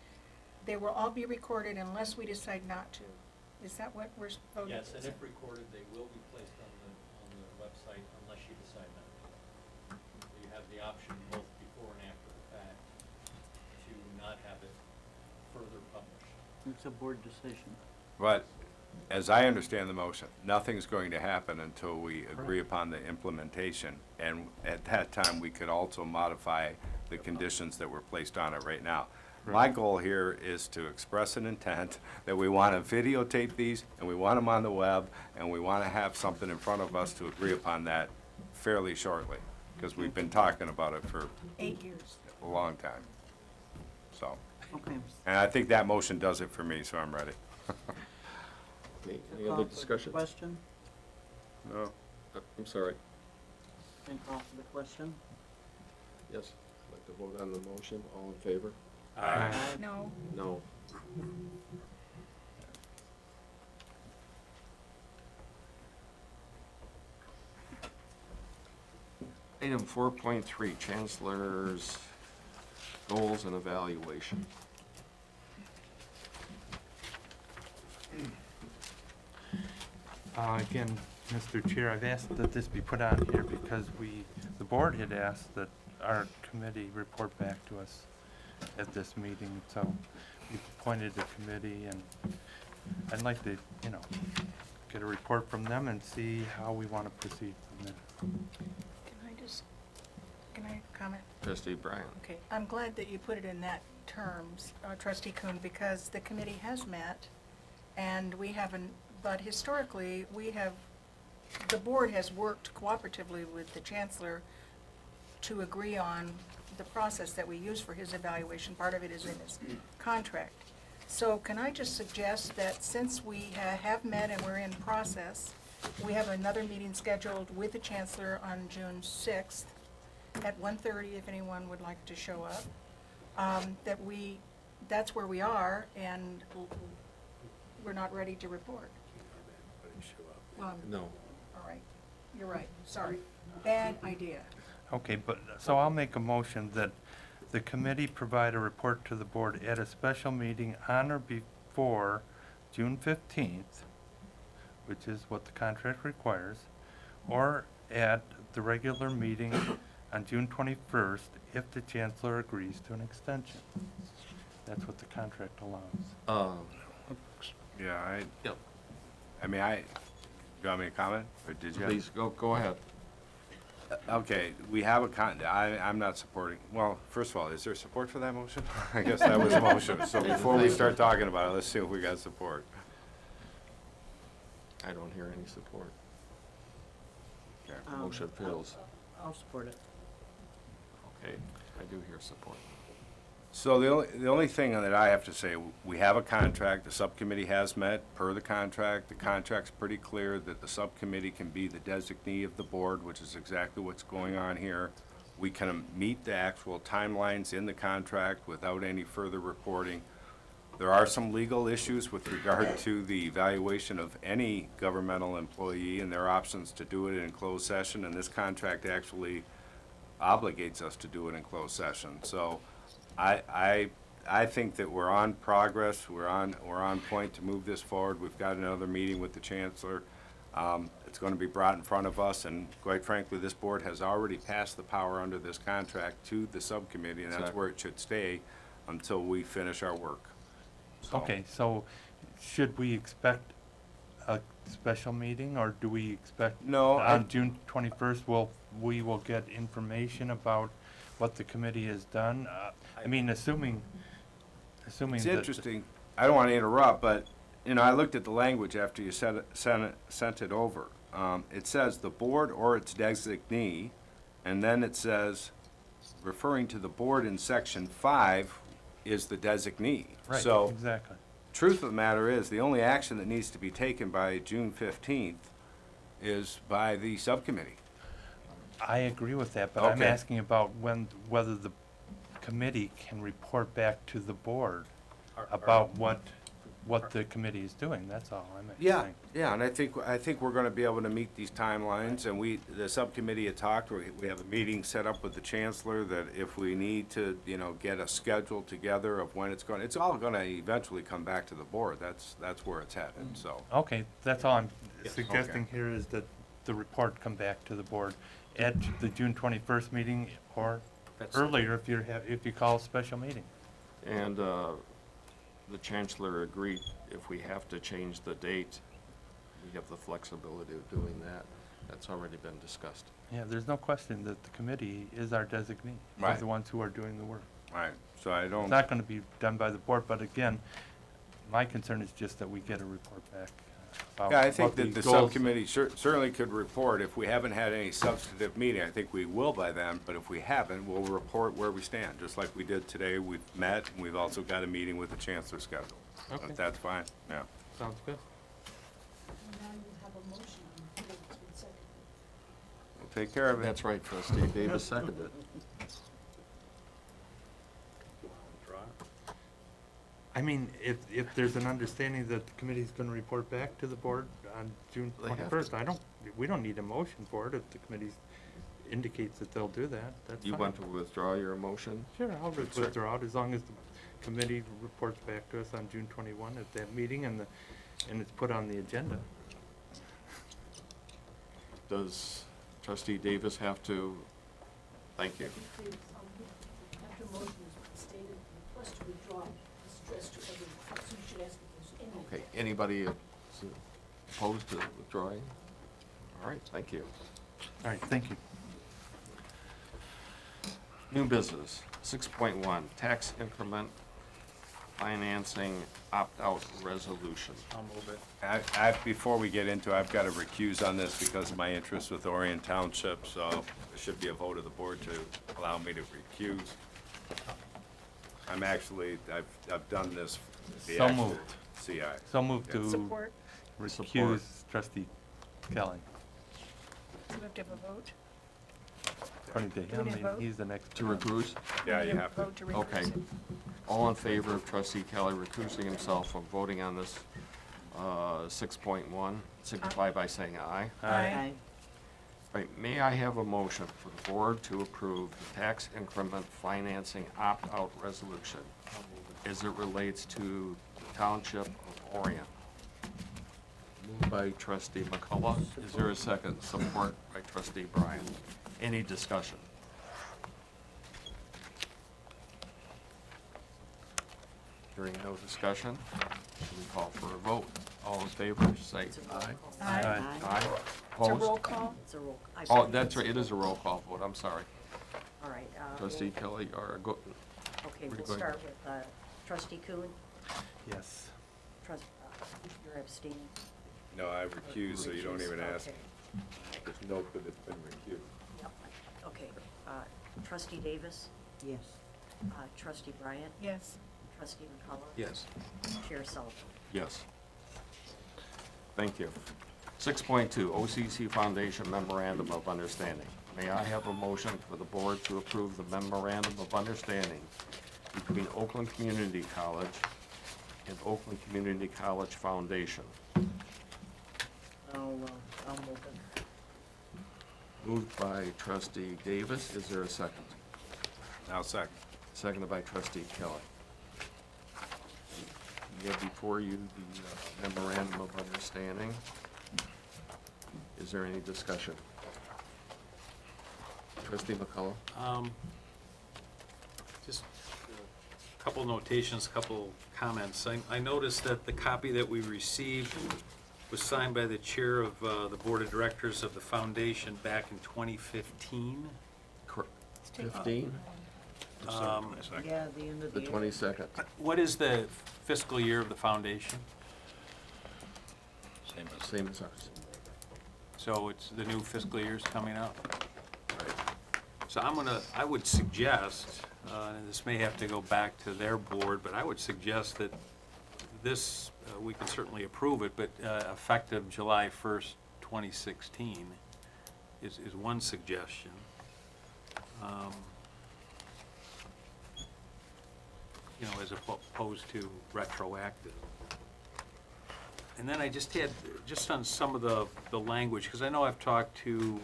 S8: they will all be recorded unless we decide not to. Is that what we're voting?
S16: Yes, and if recorded, they will be placed on the website unless you decide not to. So you have the option both before and after the fact to not have it further published.
S6: It's a board decision.
S11: But as I understand the motion, nothing's going to happen until we agree upon the implementation. And at that time, we could also modify the conditions that were placed on it right now. My goal here is to express an intent that we want to videotape these, and we want them on the web, and we want to have something in front of us to agree upon that fairly shortly, because we've been talking about it for
S8: 8 years.
S11: a long time. So,
S6: Okay.
S11: and I think that motion does it for me, so I'm ready.
S1: Okay, any
S6: Call
S1: other
S6: for the
S1: discussion?
S6: Question?
S11: No?
S1: I'm sorry,
S6: And call for the question?
S1: yes, I'd like to vote on the motion, all in favor?
S8: No.
S1: No. Item 4.3, Chancellor's goals and evaluation.
S5: Again, Mr. Chair, I've asked that this be put on here because the board had asked that our committee report back to us at this meeting, so we've appointed a committee, and I'd like to, get a report from them and see how we want to proceed from there.
S8: Can I comment?
S1: Trustee Bryan.
S8: Okay, I'm glad that you put it in that terms, Trustee Kuhn, because the committee has met, and we haven't, but historically, the board has worked cooperatively with the Chancellor to agree on the process that we use for his evaluation. Part of it is in his contract. So can I just suggest that since we have met and we're in process, we have another meeting scheduled with the Chancellor on June 6th at 1:30, if anyone would like to show up, that we that's where we are, and we're not ready to report. Well,
S1: No.
S8: all right, you're right, sorry. Bad idea.
S5: Okay, but, so I'll make a motion that the committee provide a report to the board at a special meeting on or before June 15th, which is what the contract requires, or at the regular meeting on June 21st if the chancellor agrees to an extension. That's what the contract allows.
S11: Yeah,
S1: Yep.
S11: I mean, do you want me to comment, or did you?
S1: Please, go ahead.
S11: Okay, we have I'm not supporting, well, first of all, is there support for that motion? I guess that was a motion, so before we start talking about it, let's see if we got support.
S1: I don't hear any support. Okay,
S6: Um,
S1: motion fails.
S6: I'll support it.
S1: Okay, I do hear support.
S11: So the only thing that I have to say, we have a contract, the subcommittee has met per the contract. The contract's pretty clear that the subcommittee can be the designee of the board, which is exactly what's going on here. We can meet the actual timelines in the contract without any further reporting. There are some legal issues with regard to the evaluation of any governmental employee and their options to do it in closed session, and this contract actually obligates us to do it in closed session. So I think that we're on progress, we're on point to move this forward. We've got another meeting with the Chancellor. It's going to be brought in front of us, and quite frankly, this board has already passed the power under this contract to the subcommittee, and that's where it should stay until we finish our work. So-
S5: Okay, so should we expect a special meeting, or do we expect?
S11: No,
S5: On June 21st, we will get information about what the committee has done? I mean, assuming
S11: It's
S5: that.
S11: interesting, I don't want to interrupt, but, you know, I looked at the language after you sent it over. It says the board or its designee, and then it says, referring to the board in section 5 is the designee.
S5: Right,
S11: So,
S5: exactly.
S11: truth of the matter is, the only action that needs to be taken by June 15th is by the subcommittee.
S5: I agree with that, but I'm
S11: Okay.
S5: asking about whether the committee can report back to the board about what the committee is doing, that's all I'm saying.
S11: Yeah, and I think we're gonna be able to meet these timelines, and the subcommittee had talked, we have a meeting set up with the Chancellor, that if we need to, you know, get a schedule together of when it's all gonna eventually come back to the board, that's where it's headed, so.
S5: Okay, that's all I'm
S11: Yes.
S5: suggesting
S11: Okay.
S5: here is that the report come back to the board at the June 21st meeting or earlier if you call a special meeting.
S1: And the Chancellor agreed if we have to change the date, we have the flexibility of doing that. That's already been discussed.
S5: Yeah, there's no question that the committee is our designee. We're
S11: Right.
S5: the ones who are doing the work.
S11: Right, so I don't.
S5: It's not gonna be done by the board, but again, my concern is just that we get a report back about
S11: Yeah, I think
S5: what
S11: that the
S5: goals-
S11: subcommittee certainly could report. If we haven't had any substantive meeting, I think we will by then, but if we haven't, we'll report where we stand, just like we did today. We've met, and we've also got a meeting with the Chancellor scheduled.
S5: Okay.
S11: That's fine, yeah.
S5: Sounds good.
S9: Now you have a motion on the floor that's been seconded.
S11: We'll take care of it.
S1: That's right, Trustee Davis seconded it.
S5: I mean, if there's an understanding that the committee's gonna report back to the board on June
S1: They have to.
S5: 21st, we don't need a motion for it if the committee indicates that they'll do that, that's fine.
S1: You want to withdraw your motion?
S5: Sure, I'll
S1: Sure.
S5: withdraw it as long as the committee reports back to us on June 21 at that meeting and it's put on the agenda.
S1: Does Trustee Davis have to? Thank you.
S9: After a motion has been stated, the request to withdraw is addressed to everyone, so you should ask if there's any.
S1: Okay, anybody opposed to withdrawing? All right, thank you.
S5: All right, thank you.
S1: New business, 6.1, tax increment financing opt-out resolution.
S10: I'll move it.
S11: Before we get into it, I've got to recuse on this because of my interest with Orion Township, so there should be a vote of the board to allow me to recuse. I've done this. the
S5: So
S11: actual
S5: moved.
S11: CI.
S5: So moved to
S8: Support.
S5: recuse trustee Kelly.
S8: Do we have to have a vote?
S5: According to
S8: Do we
S5: him,
S8: need a vote?
S5: he's the next.
S1: To recuse?
S11: Yeah,
S8: Do we
S11: you have to.
S8: vote to recuse
S1: Okay.
S8: it?
S1: All in favor of trustee Kelly recusing himself from voting on this 6.1, signify by saying aye.
S6: Aye.
S1: Right, may I have a motion for the board to approve the tax increment financing opt-out resolution as it relates to the Township of Orion? Moved by trustee McCullough. Is there a second? Support by trustee Bryan. Any discussion? Hearing no discussion, should we call for a vote? All in favor, say aye.
S8: Aye.
S1: Aye.
S8: It's a
S1: Opposed?
S8: roll call?
S7: It's a roll.
S1: Oh, that's right, it is a roll call vote, I'm sorry.
S7: All right.
S1: Trustee Kelly, or go,
S7: Okay,
S1: Where
S7: we'll
S1: you going?
S7: start with trustee Kuhn.
S5: Yes.
S7: You're abstaining.
S11: No, I recuse, so you don't even ask.
S7: Okay.
S11: Just note that it's been recused.
S7: Yep. Okay. Trustee Davis,
S6: Yes.
S7: trustee Bryant,
S8: Yes.
S7: trustee McCullough.
S10: Yes.
S7: Chair Sullivan.
S1: yes. Thank you. 6.2, OCC Foundation Memorandum of Understanding. May I have a motion for the board to approve the Memorandum of Understanding between Oakland Community College and Oakland Community College Foundation?
S6: I'll move it.
S1: Moved by trustee Davis. Is there a second?
S11: I'll second.
S1: Seconded by trustee Kelly. You have before you the memorandum of understanding. Is there any discussion? Trustee McCullough?
S10: Just a couple notations, a couple comments. I noticed that the copy that we received was signed by the chair of the board of directors of the foundation back in 2015.
S1: 15?
S6: Yeah, the end of the
S1: The
S6: year.
S1: 22nd.
S10: What is the fiscal year of the foundation?
S1: Same as ours.
S10: So it's, the new fiscal year's coming up? So I would suggest, and this may have to go back to their board, but I would suggest that this, we can certainly approve it, but effective July 1st, 2016 is one suggestion. You know, as opposed to retroactive. And then I just had, just on some of the language, because I know I've talked to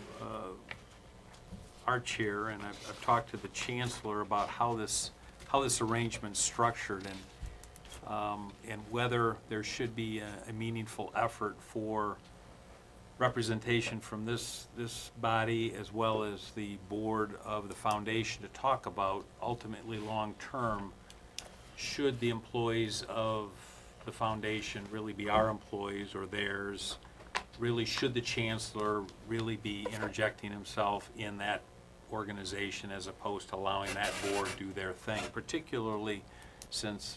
S10: our chair, and I've talked to the Chancellor about how this arrangement's structured, and whether there should be a meaningful effort for representation from this body as well as the board of the foundation to talk about ultimately long-term, should the employees of the foundation really be our employees or theirs? Really, should the Chancellor really be interjecting himself in that organization as opposed to allowing that board do their thing, particularly since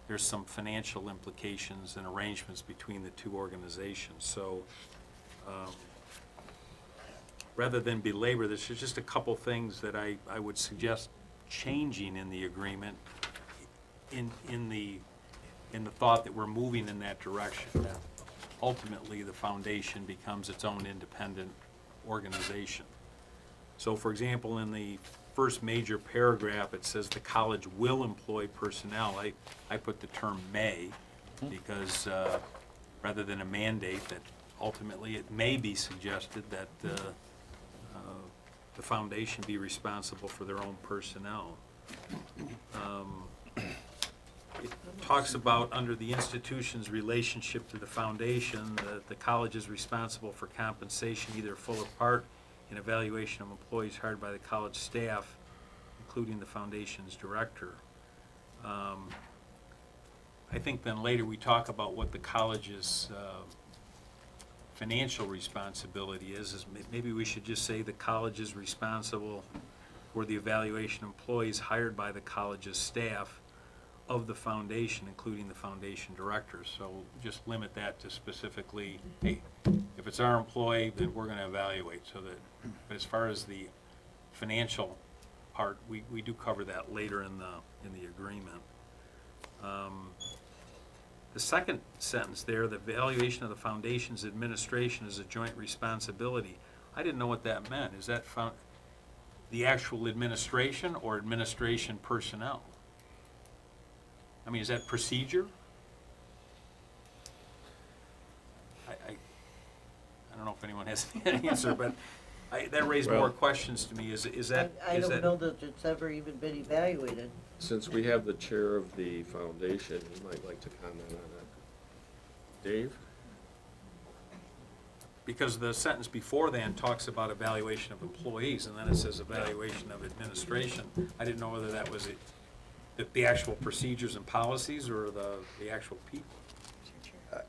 S10: there's some financial implications and arrangements between the two organizations. So rather than belabor this, there's just a couple things that I would suggest changing in the agreement in the thought that we're moving in that direction, that ultimately the foundation becomes its own independent organization. So for example, in the first major paragraph, it says the college will employ personnel. I put the term may, because rather than a mandate, that ultimately it may be suggested that the foundation be responsible for their own personnel. It talks about, under the institution's relationship to the foundation, that the college is responsible for compensation, either full or part, in evaluation of employees hired by the college staff, including the foundation's director. I think then later we talk about what the college's financial responsibility is maybe we should just say the college is responsible for the evaluation of employees hired by the college's staff of the foundation, including the foundation director. So just limit that to specifically, hey, if it's our employee, then we're going to evaluate. So that, but as far as the financial part, we do cover that later in the agreement. The second sentence there, the evaluation of the foundation's administration is a joint responsibility. I didn't know what that meant. Is that the actual administration or administration personnel? I mean, is that procedure? I don't know if anyone has an answer, but that raised more
S1: Well-
S10: questions to me. Is that?
S6: I
S10: is
S6: don't
S10: that-
S6: know that it's ever even been evaluated.
S1: Since we have the chair of the foundation, you might like to comment on that. Dave?
S10: Because the sentence before then talks about evaluation of employees, and then it says evaluation of administration. I didn't know whether that was the actual procedures and policies or the actual people.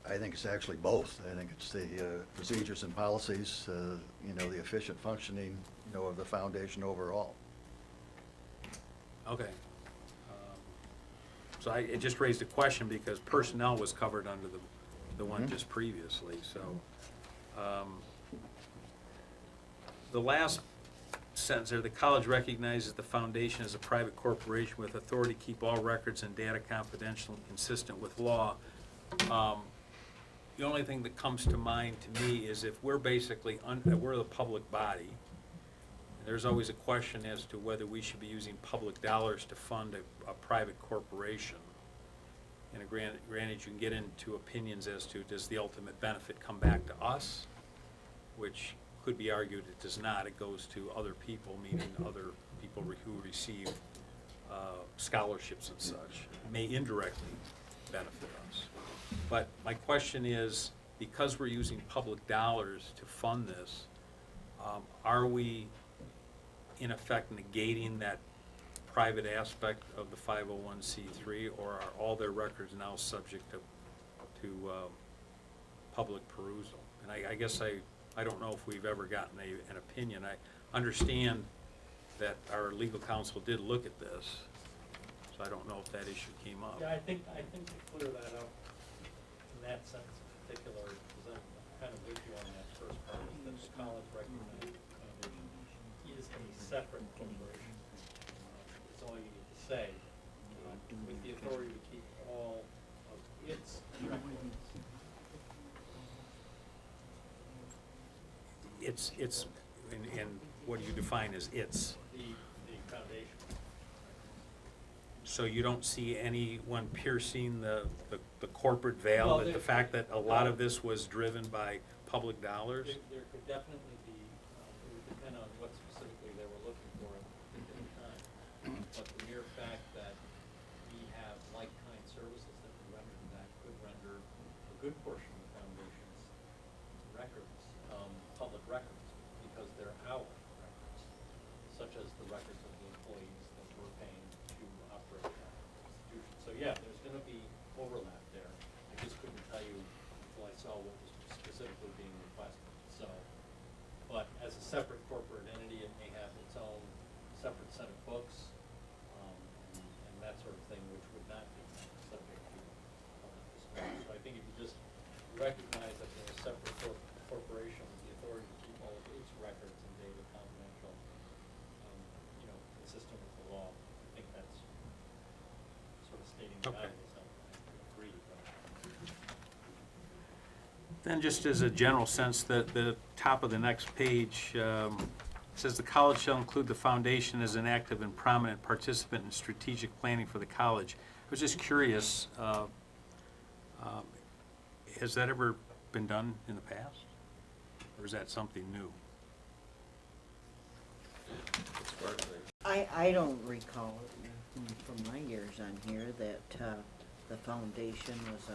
S17: I think it's actually both. I think it's the procedures and policies, you know, the efficient functioning, you know, of the foundation overall.
S10: Okay. So it just raised a question because personnel was covered under the one just previously, so. The last sentence there, the college recognizes the foundation as a private corporation with authority to keep all records and data confidential and consistent with law. The only thing that comes to mind to me is if we're basically, we're the public body, there's always a question as to whether we should be using public dollars to fund a private corporation. And granted, you can get into opinions as to does the ultimate benefit come back to us, which could be argued it does not. It goes to other people, meaning other people who receive scholarships and such. It may indirectly benefit us. But my question is, because we're using public dollars to fund this, are we in effect negating that private aspect of the 501c3, or are all their records now subject to public perusal? And I guess I don't know if we've ever gotten an opinion. I understand that our legal counsel did look at this, so I don't know if that issue came up.
S16: Yeah, I think to clear that up, in that sense in particular, because I'm kind of with you on that first part, is that the college recognized foundation is a separate corporation. That's all you need to say, with the authority to keep all of its records.
S10: It's, and what do you define as its?
S16: The foundation.
S10: So you don't see anyone piercing the corporate veil,
S16: Well,
S10: that the fact that a lot of this was driven by public dollars?
S16: There could definitely be, it would depend on what specifically they were looking for at a particular time. But the mere fact that we have like-kind services that we render to that could render a good portion of the foundation's records, public records, because they're our records, such as the records of the employees that we're paying to operate that institution. So yeah, there's gonna be overlap there. I just couldn't tell you until I saw what was specifically being requested. So, but as a separate corporate entity, it may have its own separate set of books, and that sort of thing, which would not be subject to public disclosure. So I think if you just recognize that they're a separate corporation with the authority to keep all of its records and data confidential, you know, consistent with the law, I think that's sort of stating the
S10: Okay.
S16: obvious. I agree, but.
S10: Then just as a general sense, the top of the next page says the college shall include the foundation as an active and prominent participant in strategic planning for the college. I was just curious, has that ever been done in the past? Or is that something new?
S6: I don't recall from my years on here that the foundation was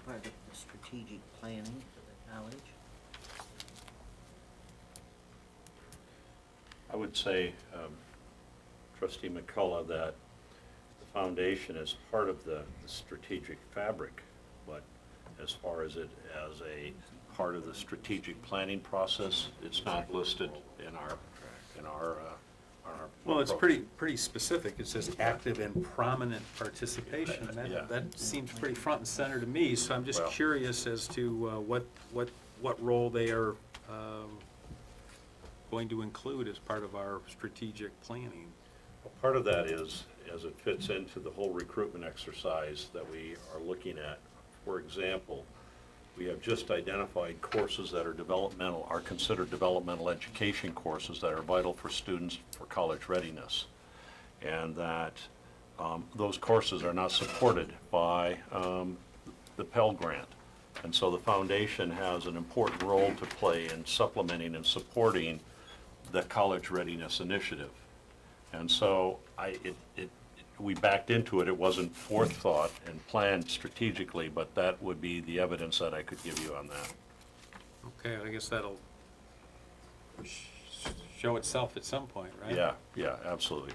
S6: part of the strategic planning for the college.
S2: I would say, Trustee McCullough, that the foundation is part of the strategic fabric, but as far as it as a part of the strategic planning process, it's not listed in our
S10: Well, it's
S2: approach.
S10: pretty specific. It says active and prominent participation.
S2: Yeah.
S10: That seems pretty front and center to me, so I'm just
S2: Well-
S10: curious as to what role they are going to include as part of our strategic planning.
S2: Well, part of that is, as it fits into the whole recruitment exercise that we are looking at. For example, we have just identified courses that are considered developmental education courses that are vital for students for college readiness. And that those courses are not supported by the Pell Grant. And so the foundation has an important role to play in supplementing and supporting the College Readiness Initiative. And so we backed into it. It wasn't forethought and planned strategically, but that would be the evidence that I could give you on that.
S10: Okay, I guess that'll show itself at some point, right?
S2: Yeah, absolutely.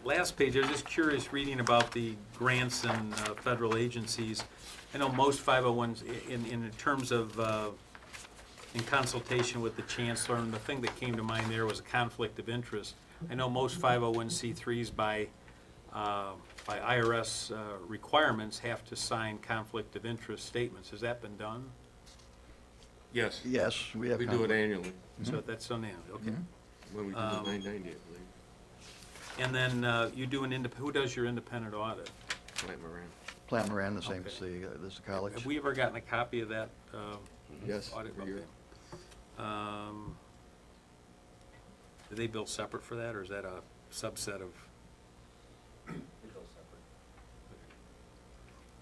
S10: Last page, I was just curious, reading about the grants and federal agencies. I know most 501s, in terms of, in consultation with the Chancellor, and the thing that came to mind there was a conflict of interest. I know most 501c3s by IRS requirements have to sign conflict of interest statements. Has that been done?
S1: Yes.
S17: Yes, we have.
S1: We do it annually.
S10: So that's done annually, okay.
S1: When we do the 990, I believe.
S10: And then you do who does your independent audit?
S1: Plant Moran.
S17: Plant Moran, the same
S10: Okay.
S17: as the college.
S10: Have we ever gotten a copy of that
S1: Yes,
S10: audit?
S1: every year.
S10: Okay. Do they bill separate for that, or is that a subset of?
S16: They bill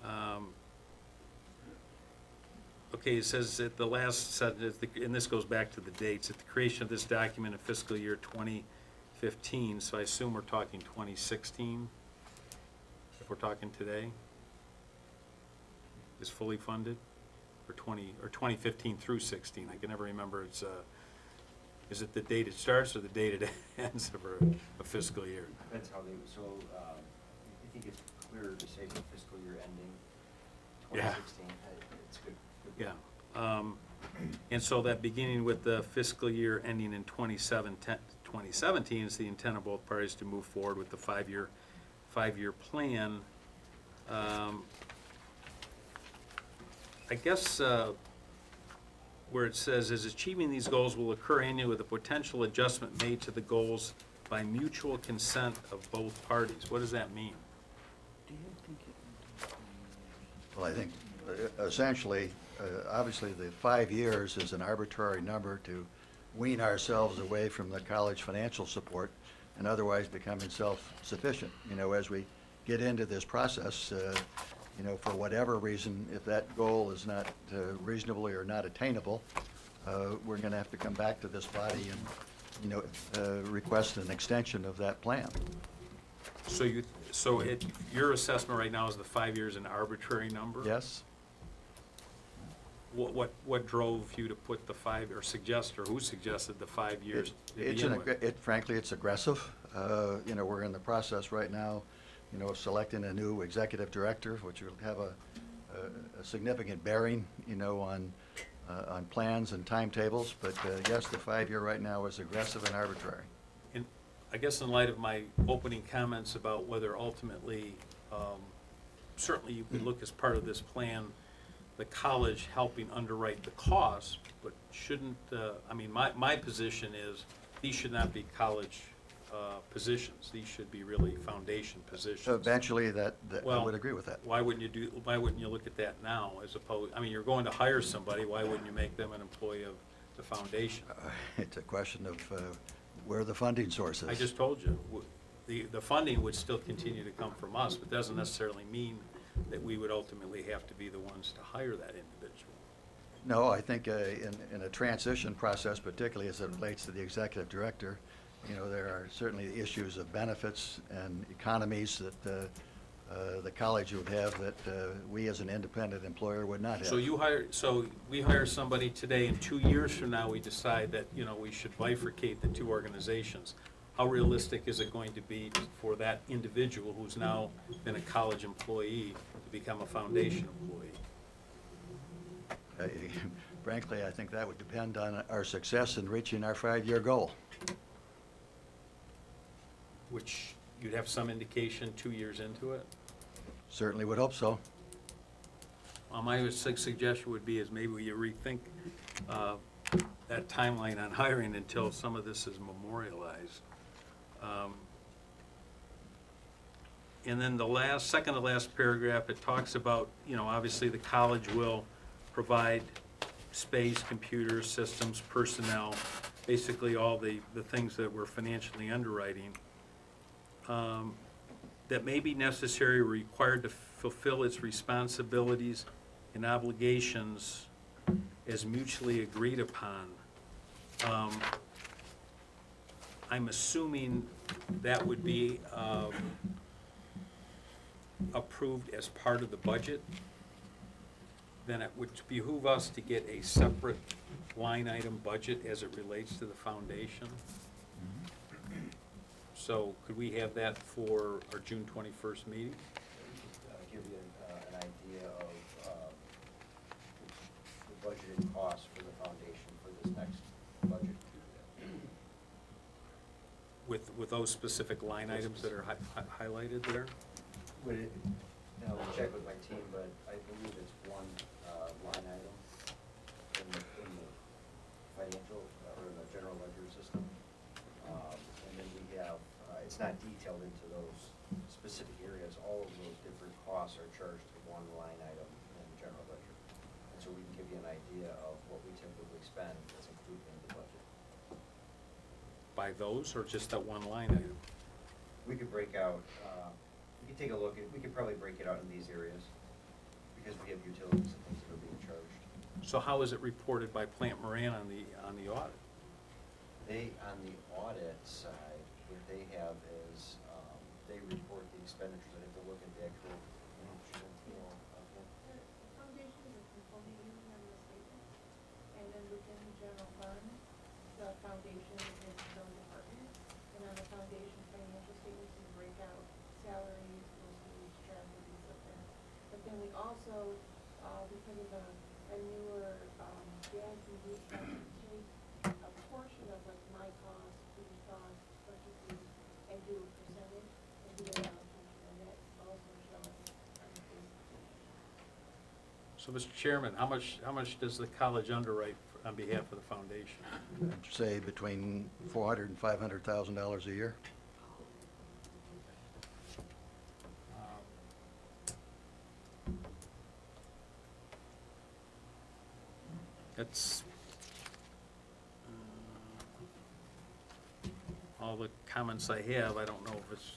S16: separate.
S10: Okay, it says at the last sentence, and this goes back to the dates, at the creation of this document in fiscal year 2015, so I assume we're talking 2016, if we're talking today, is fully funded, or 2015 through 16, I can never remember, is it the date it starts or the date it ends of a fiscal year?
S3: Depends how they, so, I think it's clearer to say the fiscal year ending
S10: Yeah.
S3: 2016, it's good.
S10: Yeah, and so that beginning with the fiscal year ending in 2017 is the intent of both parties to move forward with the five-year plan. I guess where it says, is achieving these goals will occur annually with a potential adjustment made to the goals by mutual consent of both parties. What does that mean?
S17: Well, I think essentially, obviously, the 5 years is an arbitrary number to wean ourselves away from the college financial support and otherwise becoming self-sufficient. You know, as we get into this process, you know, for whatever reason, if that goal is not reasonably or not attainable, we're going to have to come back to this body and, you know, request an extension of that plan.
S10: So your assessment right now is the 5 years an arbitrary number?
S17: Yes?
S10: What drove you to put the or who suggested the 5 years to begin with?
S17: Frankly, it's aggressive. You know, we're in the process right now, you know, of selecting a new executive director, which will have a significant bearing, you know, on plans and timetables. But yes, the 5-year right now is aggressive and arbitrary.
S10: And I guess in light of my opening comments about whether ultimately, certainly you could look as part of this plan, the college helping underwrite the costs, but shouldn't, I mean, my position is these should not be college positions. These should be really foundation positions.
S17: Eventually, I would agree with that.
S10: Why wouldn't you look at that now as opposed, I mean, you're going to hire somebody, why wouldn't you make them an employee of the foundation?
S17: It's a question of where the funding source is.
S10: I just told you, the funding would still continue to come from us, but doesn't necessarily mean that we would ultimately have to be the ones to hire that individual.
S17: No, I think in a transition process, particularly as it relates to the executive director, you know, there are certainly issues of benefits and economies that the college would have that we as an independent employer would not have.
S10: So we hire somebody today, and 2 years from now, we decide that, you know, we should bifurcate the two organizations. How realistic is it going to be for that individual who's now been a college employee to become a foundation employee?
S17: Frankly, I think that would depend on our success in reaching our 5-year goal.
S10: Which you'd have some indication 2 years into it?
S17: Certainly would hope so.
S10: Well, my suggestion would be is maybe you rethink that timeline on hiring until some of this is memorialized. And then the second to last paragraph, it talks about, you know, obviously the college will provide space, computers, systems, personnel, basically all the things that we're financially underwriting. that may be necessary or required to fulfill its responsibilities and obligations as mutually agreed upon. I'm assuming that would be approved as part of the budget. Then it would behoove us to get a separate line item budget as it relates to the foundation. So could we have that for our June 21st meeting?
S3: Give you an idea of the budgeted costs for the foundation for this next budget.
S10: With those specific line items that are highlighted there?
S3: Would it, I'll check with my team, but I believe it's one line item in the financial, or in the general ledger system. And then we have, it's not detailed into those specific areas. All of those different costs are charged to one line item in the general ledger. And so we can give you an idea of what we typically spend that's included in the budget.
S10: By those, or just that one line item?
S3: We could break out, we could take a look at, we could probably break it out in these areas, because we have utilities and things that are being charged.
S10: So how is it reported by Plant Moran on the audit?
S3: They, on the audit side, what they have is, they report the expenditures. I have to look at the actual,
S9: Foundation is a component unit on the statement, and then within the general fund, the foundation is its own department, and on the foundation financial statements, we break out salaries, postage, travel, things like that. But then we also, because of a newer, guarantee, we have to take a portion of like my cost, food cost, purchases, and do a percentage, and do an allocation, and that's also shown on the statement.
S10: So, Mr. Chairman, how much does the college underwrite on behalf of the foundation?
S17: I'd say between $400,000 and $500,000 a year.
S10: That's all the comments I have. I don't know if it's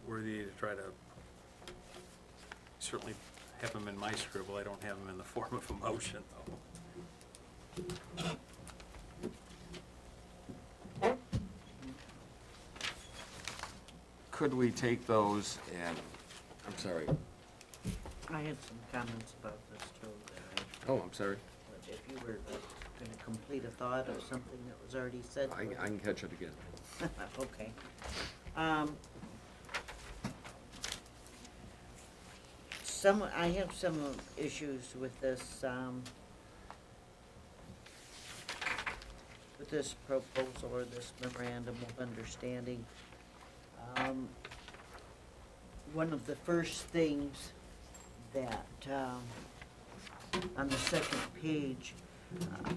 S10: worthy to try to, certainly have them in my scribble. I don't have them in the form of a motion, though.
S1: Could we take those and, I'm sorry.
S6: I had some comments about this too.
S1: Oh, I'm sorry.
S6: But if you were going to complete a thought of something that was already said.
S1: I can catch it again.
S6: Okay. I have some issues with this proposal or this memorandum of understanding. One of the first things that, on the second page,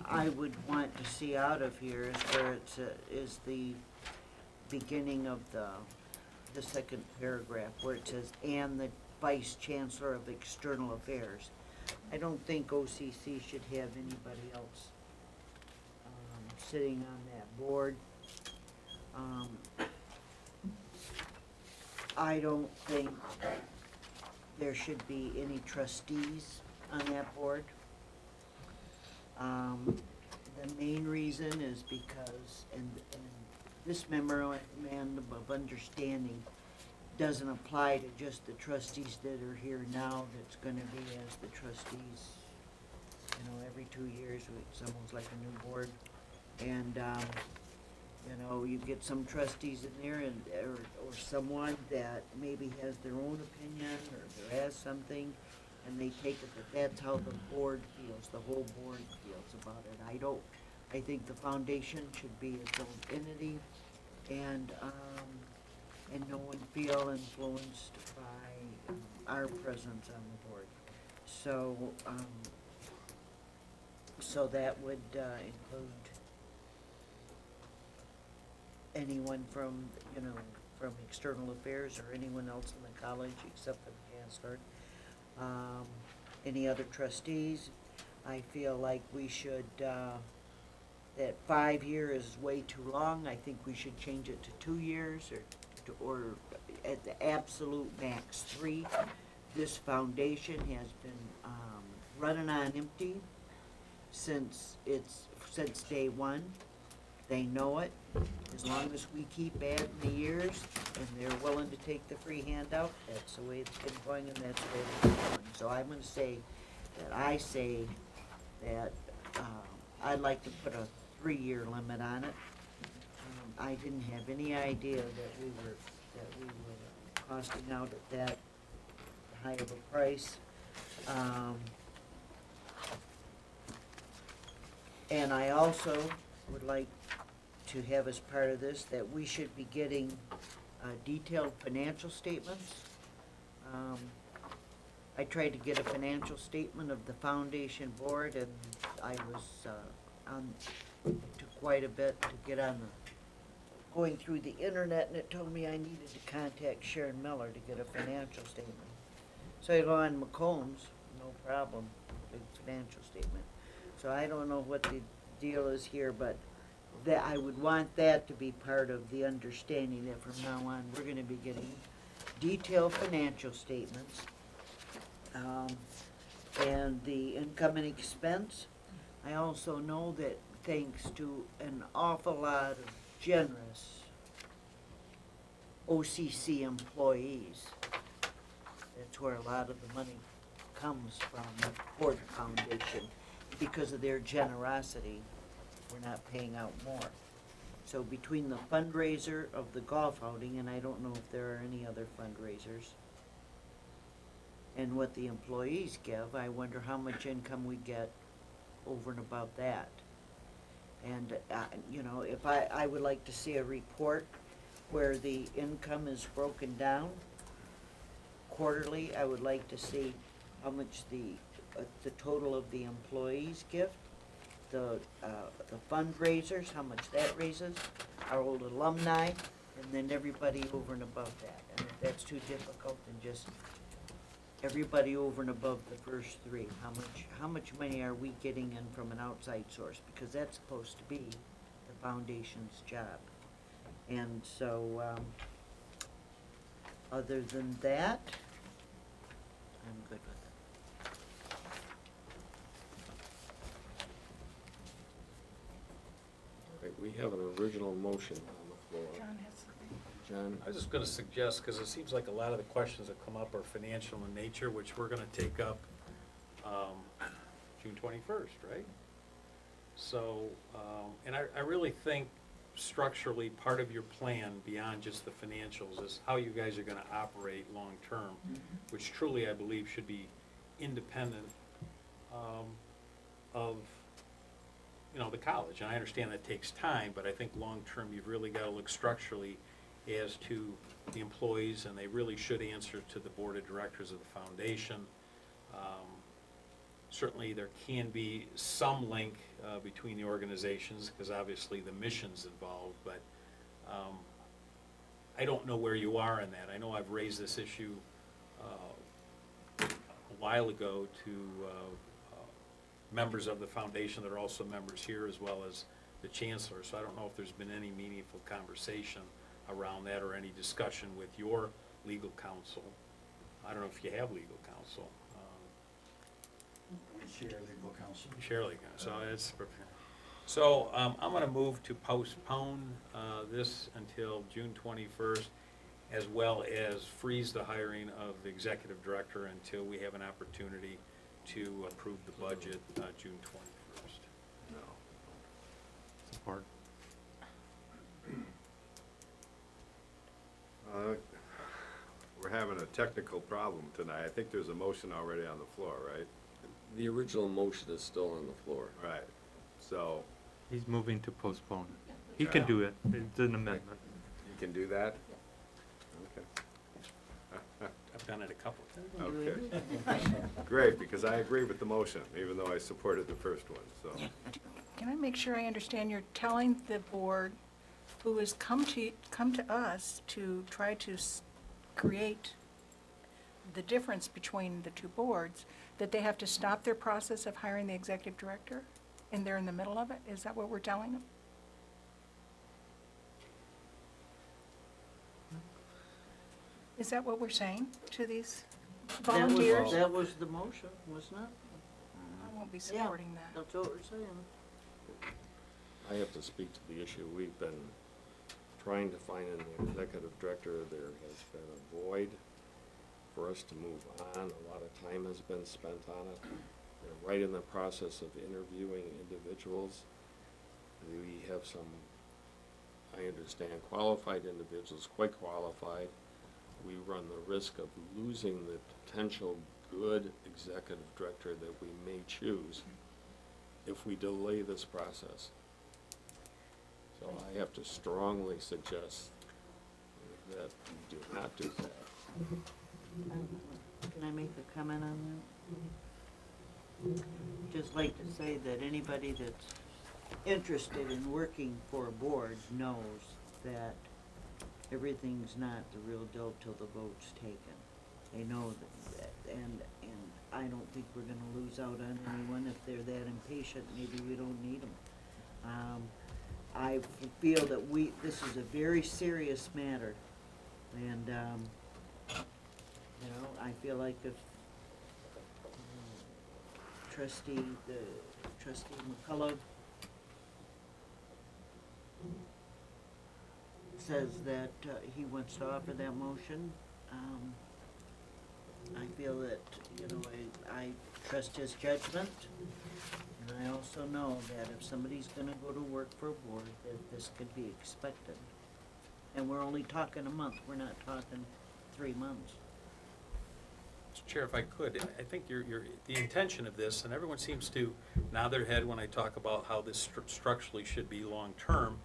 S6: I would want to see out of here is where it's, is the beginning of the second paragraph, where it says, "and the Vice Chancellor of External Affairs." I don't think OCC should have anybody else sitting on that board. I don't think there should be any trustees on that board. The main reason is because, and this memorandum of understanding doesn't apply to just the trustees that are here now. That's gonna be as the trustees, every 2 years, it's almost like a new board. And, you get some trustees in there and, or someone that maybe has their own opinion or there has something, and they take it that that's how the board feels, the whole board feels about it. I think the foundation should be its own entity, and no one feel influenced by our presence on the board. So, so that would include anyone from, from external affairs or anyone else in the college except for the chancellor. Any other trustees? I feel like we should, that 5 years is way too long. I think we should change it to 2 years or or at the absolute max 3. This foundation has been running on empty since day one. They know it. As long as we keep adding the years and they're willing to take the free handout, that's the way it's been going and that's the way it's been going. So I'm gonna say that I'd like to put a 3-year limit on it. I didn't have any idea that we were costing out at that high of a price. And I also would like to have as part of this that we should be getting detailed financial statements. I tried to get a financial statement of the foundation board, and I was took quite a bit to get on going through the internet, and it told me I needed to contact Sharon Miller to get a financial statement. So I go on McCombs, no problem, big financial statement. So I don't know what the deal is here, but that I would want that to be part of the understanding that from now on, we're gonna be getting detailed financial statements. And the income and expense. I also know that thanks to an awful lot of generous OCC employees, that's where a lot of the money comes from for the foundation. Because of their generosity, we're not paying out more. So between the fundraiser of the golf outing, and I don't know if there are any other fundraisers, and what the employees give, I wonder how much income we get over and above that. And, you know, if I would like to see a report where the income is broken down quarterly. I would like to see how much the total of the employees gift, the fundraisers, how much that raises, our old alumni, and then everybody over and above that. And if that's too difficult, then just everybody over and above the first 3. How much money are we getting in from an outside source? Because that's supposed to be the foundation's job. And so, other than that, I'm good with it.
S1: Okay, we have an original motion on the floor.
S8: John has something.
S1: John?
S10: I was just gonna suggest, because it seems like a lot of the questions that come up are financial in nature, which we're gonna take up June 21st, right? So, and I really think structurally, part of your plan beyond just the financials is how you guys are gonna operate long-term, which truly, I believe, should be independent of, you know, the college. And I understand that takes time, but I think long-term, you've really gotta look structurally as to the employees, and they really should answer to the board of directors of the foundation. Certainly, there can be some link between the organizations, because obviously the mission's involved, but I don't know where you are in that. I know I've raised this issue a while ago to members of the foundation that are also members here, as well as the Chancellor, so I don't know if there's been any meaningful conversation around that or any discussion with your legal counsel. I don't know if you have legal counsel.
S17: We share legal counsel.
S10: Share legal counsel, so it's, so I'm gonna move to postpone this until June 21st, as well as freeze the hiring of the executive director until we have an opportunity to approve the budget June 21st.
S11: No.
S5: Support.
S11: We're having a technical problem tonight. I think there's a motion already on the floor, right?
S1: The original motion is still on the floor.
S11: Right. So,
S5: He's moving to postpone. He can do it. It's an amendment.
S11: you can do that? Okay.
S10: I've done it a couple of times.
S11: Okay. Great, because I agree with the motion, even though I supported the first one, so.
S8: Can I make sure I understand, you're telling the board who has come to us to try to create the difference between the two boards, that they have to stop their process of hiring the executive director, and they're in the middle of it? Is that what we're telling them? Is that what we're saying to these
S6: That
S8: volunteers?
S6: That was the motion, wasn't it?
S8: I won't be supporting that.
S6: That's what we're saying.
S1: I have to speak to the issue. We've been trying to find an executive director. There has been a void for us to move on. A lot of time has been spent on it. We're right in the process of interviewing individuals. We have some, I understand, qualified individuals, quite qualified. We run the risk of losing the potential good executive director that we may choose if we delay this process. So I have to strongly suggest that we do not do that.
S6: Can I make a comment on that? Just like to say that anybody that's interested in working for a board knows that everything's not the real deal till the vote's taken. They know that, and I don't think we're gonna lose out on anyone if they're that impatient. Maybe we don't need them. I feel that this is a very serious matter, and, you know, I feel like if Trustee McCullough says that he wants to offer that motion, I feel that, you know, I trust his judgment. And I also know that if somebody's gonna go to work for a board, that this could be expected. And we're only talking a month, we're not talking 3 months.
S10: Mr. Chair, if I could, I think the intention of this, and everyone seems to nod their head when I talk about how this structurally should be long-term.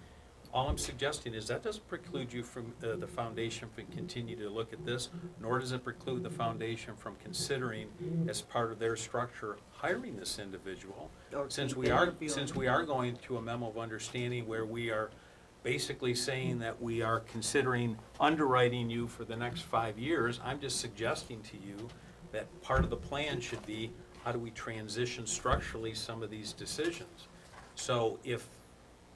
S10: All I'm suggesting is that doesn't preclude you from, the foundation from continuing to look at this, nor does it preclude the foundation from considering, as part of their structure, hiring this individual. Since we are going to a memo of understanding where we are basically saying that we are considering underwriting you for the next 5 years, I'm just suggesting to you that part of the plan should be, how do we transition structurally some of these decisions? So if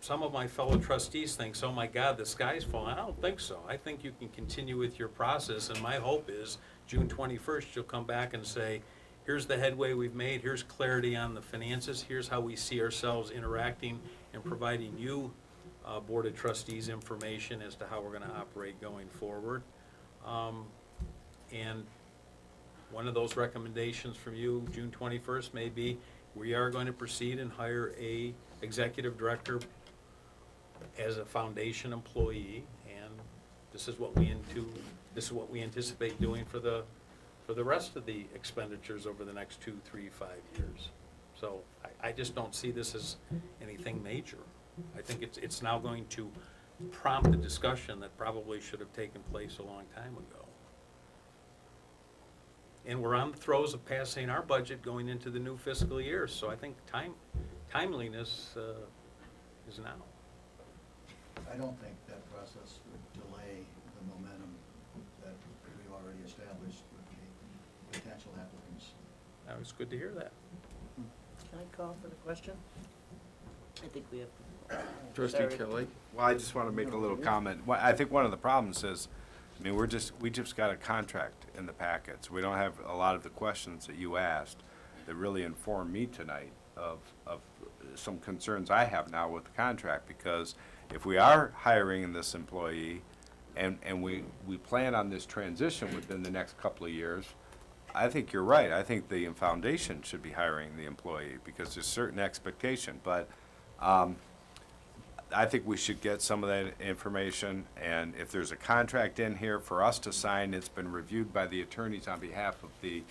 S10: some of my fellow trustees thinks, oh my God, the sky's falling, I don't think so. I think you can continue with your process, and my hope is June 21st, you'll come back and say, here's the headway we've made, here's clarity on the finances, here's how we see ourselves interacting and providing you, Board of Trustees, information as to how we're gonna operate going forward. And one of those recommendations from you, June 21st, may be, we are going to proceed and hire a executive director as a foundation employee, and this is what we anticipate doing for the rest of the expenditures over the next 2, 3, 5 years. So I just don't see this as anything major. I think it's now going to prompt a discussion that probably should have taken place a long time ago. And we're on the throes of passing our budget going into the new fiscal year, so I think timeliness is now.
S17: I don't think that process would delay the momentum that we've already established with the potential applicants.
S10: That was good to hear that.
S6: Can I call for the question? I think we have to.
S1: Trustee
S6: Sorry.
S1: Kelly?
S11: Well, I just want to make a little comment. I think one of the problems is, I mean, we just got a contract in the packets. We don't have a lot of the questions that you asked that really informed me tonight of some concerns I have now with the contract, because if we are hiring this employee and we plan on this transition within the next couple of years, I think you're right. I think the foundation should be hiring the employee because there's certain expectation, but I think we should get some of that information, and if there's a contract in here for us to sign, it's been reviewed by the attorneys on behalf of the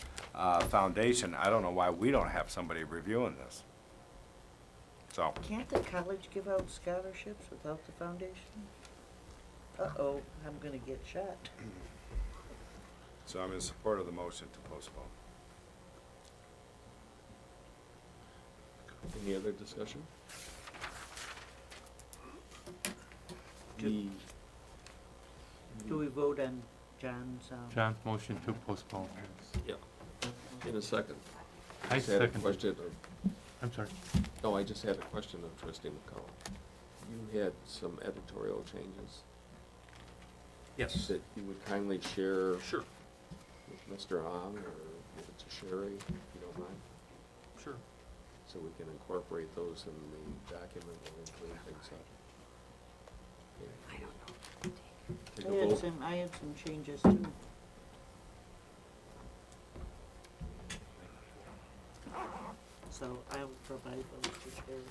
S11: foundation. I don't know why we don't have somebody reviewing this. So.
S6: Can't the college give out scholarships without the foundation? Uh-oh, I'm gonna get shot.
S11: So I'm in support of the motion to postpone.
S1: Any other discussion?
S6: Do we vote on John's?
S5: John's motion to postpone.
S1: Yeah, in a second.
S5: I
S1: Just had a
S5: second.
S1: question
S5: I'm sorry.
S1: No, I just had a question of Trustee McCullough. You had some editorial changes.
S10: Yes.
S1: that you would kindly share
S10: Sure.
S1: with Mr. Hahn or give it to Sherry, if you don't mind?
S10: Sure.
S1: So we can incorporate those in the document when we clean things up.
S7: I don't know.
S1: Take a vote.
S6: I had some changes too. So I will provide those to Sherry.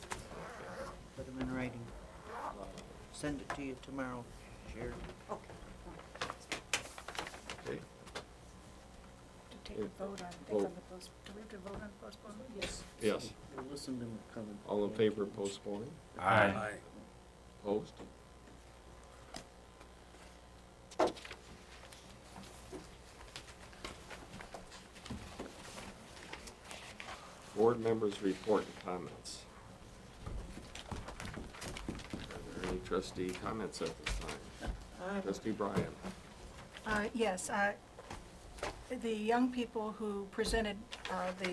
S6: Put them in writing. Send it to you tomorrow, Sherry.
S1: Okay.
S8: To take a vote on, do we have to vote on postponement?
S9: Yes.
S1: Yes.
S6: We'll listen to them coming.
S1: All in favor of postponing?
S10: Aye.
S1: Opposed? Board members' report and comments. Are there any trustee comments at this time? Trustee Bryan?
S8: Yes, the young people who presented the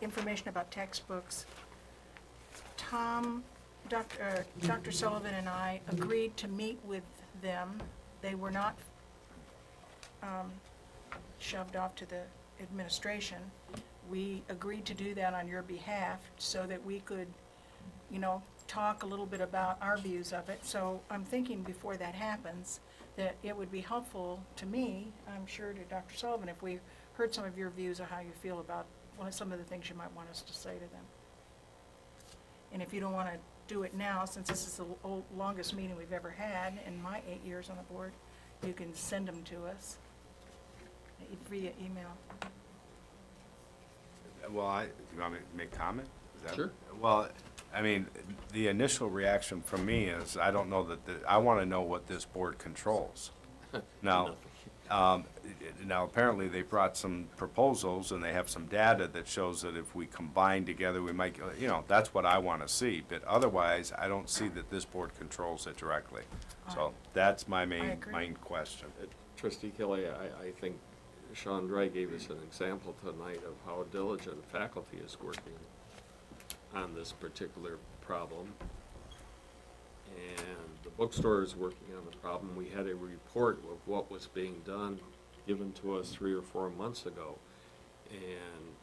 S8: information about textbooks, Dr. Sullivan and I agreed to meet with them. They were not shoved off to the administration. We agreed to do that on your behalf so that we could, talk a little bit about our views of it. So I'm thinking before that happens, that it would be helpful to me, I'm sure to Dr. Sullivan, if we heard some of your views of how you feel about some of the things you might want us to say to them. And if you don't want to do it now, since this is the longest meeting we've ever had in my 8 years on the board, you can send them to us via email.
S11: Well, do you want me to make comment? Is that-
S1: Sure.
S11: Well, I mean, the initial reaction from me is, I don't know that, I want to know what this board controls. Now, now apparently they brought some proposals and they have some data that shows that if we combine together, we might, that's what I want to see. But otherwise, I don't see that this board controls it directly. So that's my main question.
S1: Trustee Kelly, I think Shawn gave us an example tonight of how diligent faculty is working on this particular problem. And the bookstore is working on the problem. We had a report of what was being done given to us 3 or 4 months ago. And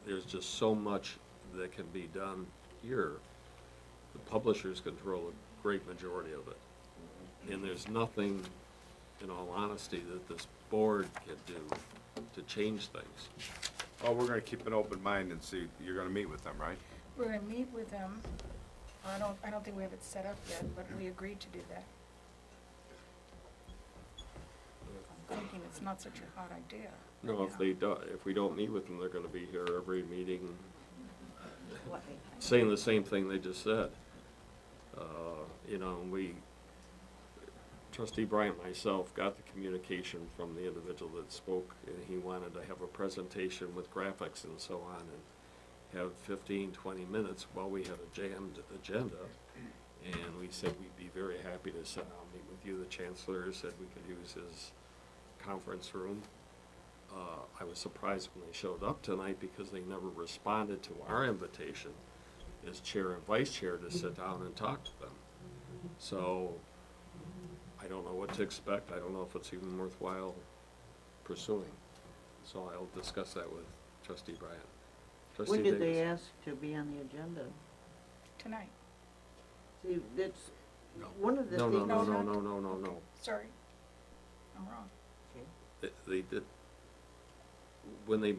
S1: there's just so much that can be done here. The publishers control a great majority of it. And there's nothing, in all honesty, that this board can do to change things.
S11: Well, we're going to keep an open mind and see, you're going to meet with them, right?
S8: We're going to meet with them. I don't think we have it set up yet, but we agreed to do that. I'm thinking it's not such a hot idea.
S1: No, if we don't meet with them, they're gonna be here every meeting, saying the same thing they just said. Trustee Bryant and myself got the communication from the individual that spoke, and he wanted to have a presentation with graphics and so on, and have 15, 20 minutes. Well, we had a jammed agenda, and we said we'd be very happy to sit down and meet with you. The Chancellor said we could use his conference room. I was surprised when they showed up tonight because they never responded to our invitation as chair and vice chair to sit down and talk to them. So I don't know what to expect. I don't know if it's even worthwhile pursuing. So I'll discuss that with Trustee Bryant. Trustee
S6: When did they
S1: Davis.
S6: ask to be on the agenda?
S8: Tonight.
S6: See, that's one of the
S1: No,
S6: things.
S1: no.
S8: Sorry, I'm wrong.
S1: They did, when they,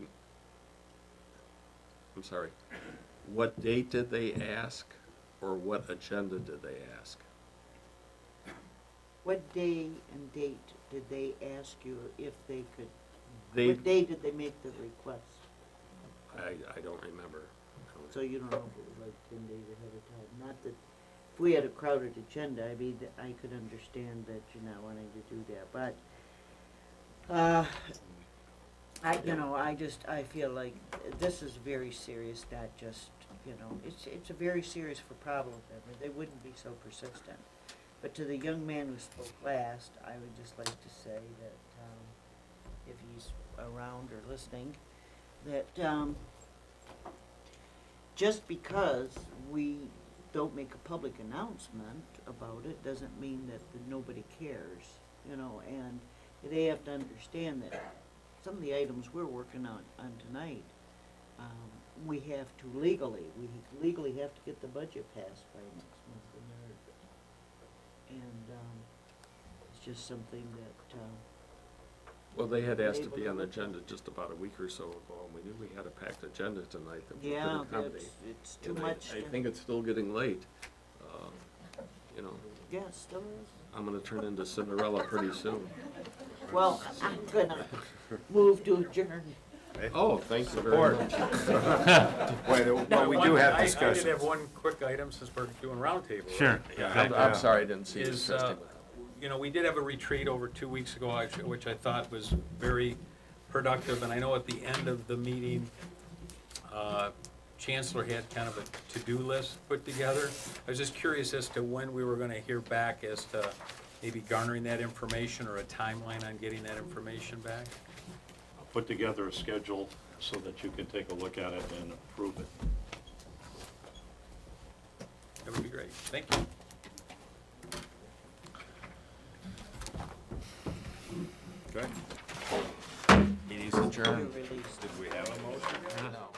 S1: I'm sorry, what date did they ask, or what agenda did they ask?
S6: What day and date did they ask you if they could,
S1: They,
S6: what day did they make the request?
S1: I don't remember.
S6: So you don't know if it was like 10 days ahead of time? Not that, if we had a crowded agenda, I mean, I could understand that you're not wanting to do that, but, I feel like this is very serious, not just, it's a very serious problem. I mean, they wouldn't be so persistent. But to the young man who spoke last, I would just like to say that, if he's around or listening, that, just because we don't make a public announcement about it, doesn't mean that nobody cares, you know, and they have to understand that some of the items we're working on tonight, we have to we legally have to get the budget passed by next month, and it's just something that,
S1: Well, they had asked to
S6: able
S1: be
S6: to
S1: on the
S6: look at.
S1: agenda just about a week or so ago, and we knew we had a packed agenda tonight that we
S6: yeah,
S1: couldn't accommodate.
S6: it's too
S1: And
S6: much.
S1: I think it's still getting late. You know,
S6: Yeah, it still is.
S1: I'm gonna turn into Cinderella pretty soon.
S6: Well, I'm gonna move to adjourn.
S1: Oh, thank you very much.
S11: Well, we do have
S10: I did
S11: discussions.
S10: have one quick item since we're doing roundtable. right?
S5: Sure.
S1: I'm sorry, I didn't see you
S10: Is,
S1: trusting.
S10: you know, we did have a retreat over 2 weeks ago, which I thought was very productive, and I know at the end of the meeting, Chancellor had kind of a to-do list put together. I was just curious as to when we were gonna hear back as to maybe garnering that information or a timeline on getting that information back.
S2: Put together a schedule so that you can take a look at it and approve it.
S10: That would be great. Thank you.
S11: Okay.
S1: Meeting's adjourned.
S6: Release.
S11: Did we have a motion?
S1: No.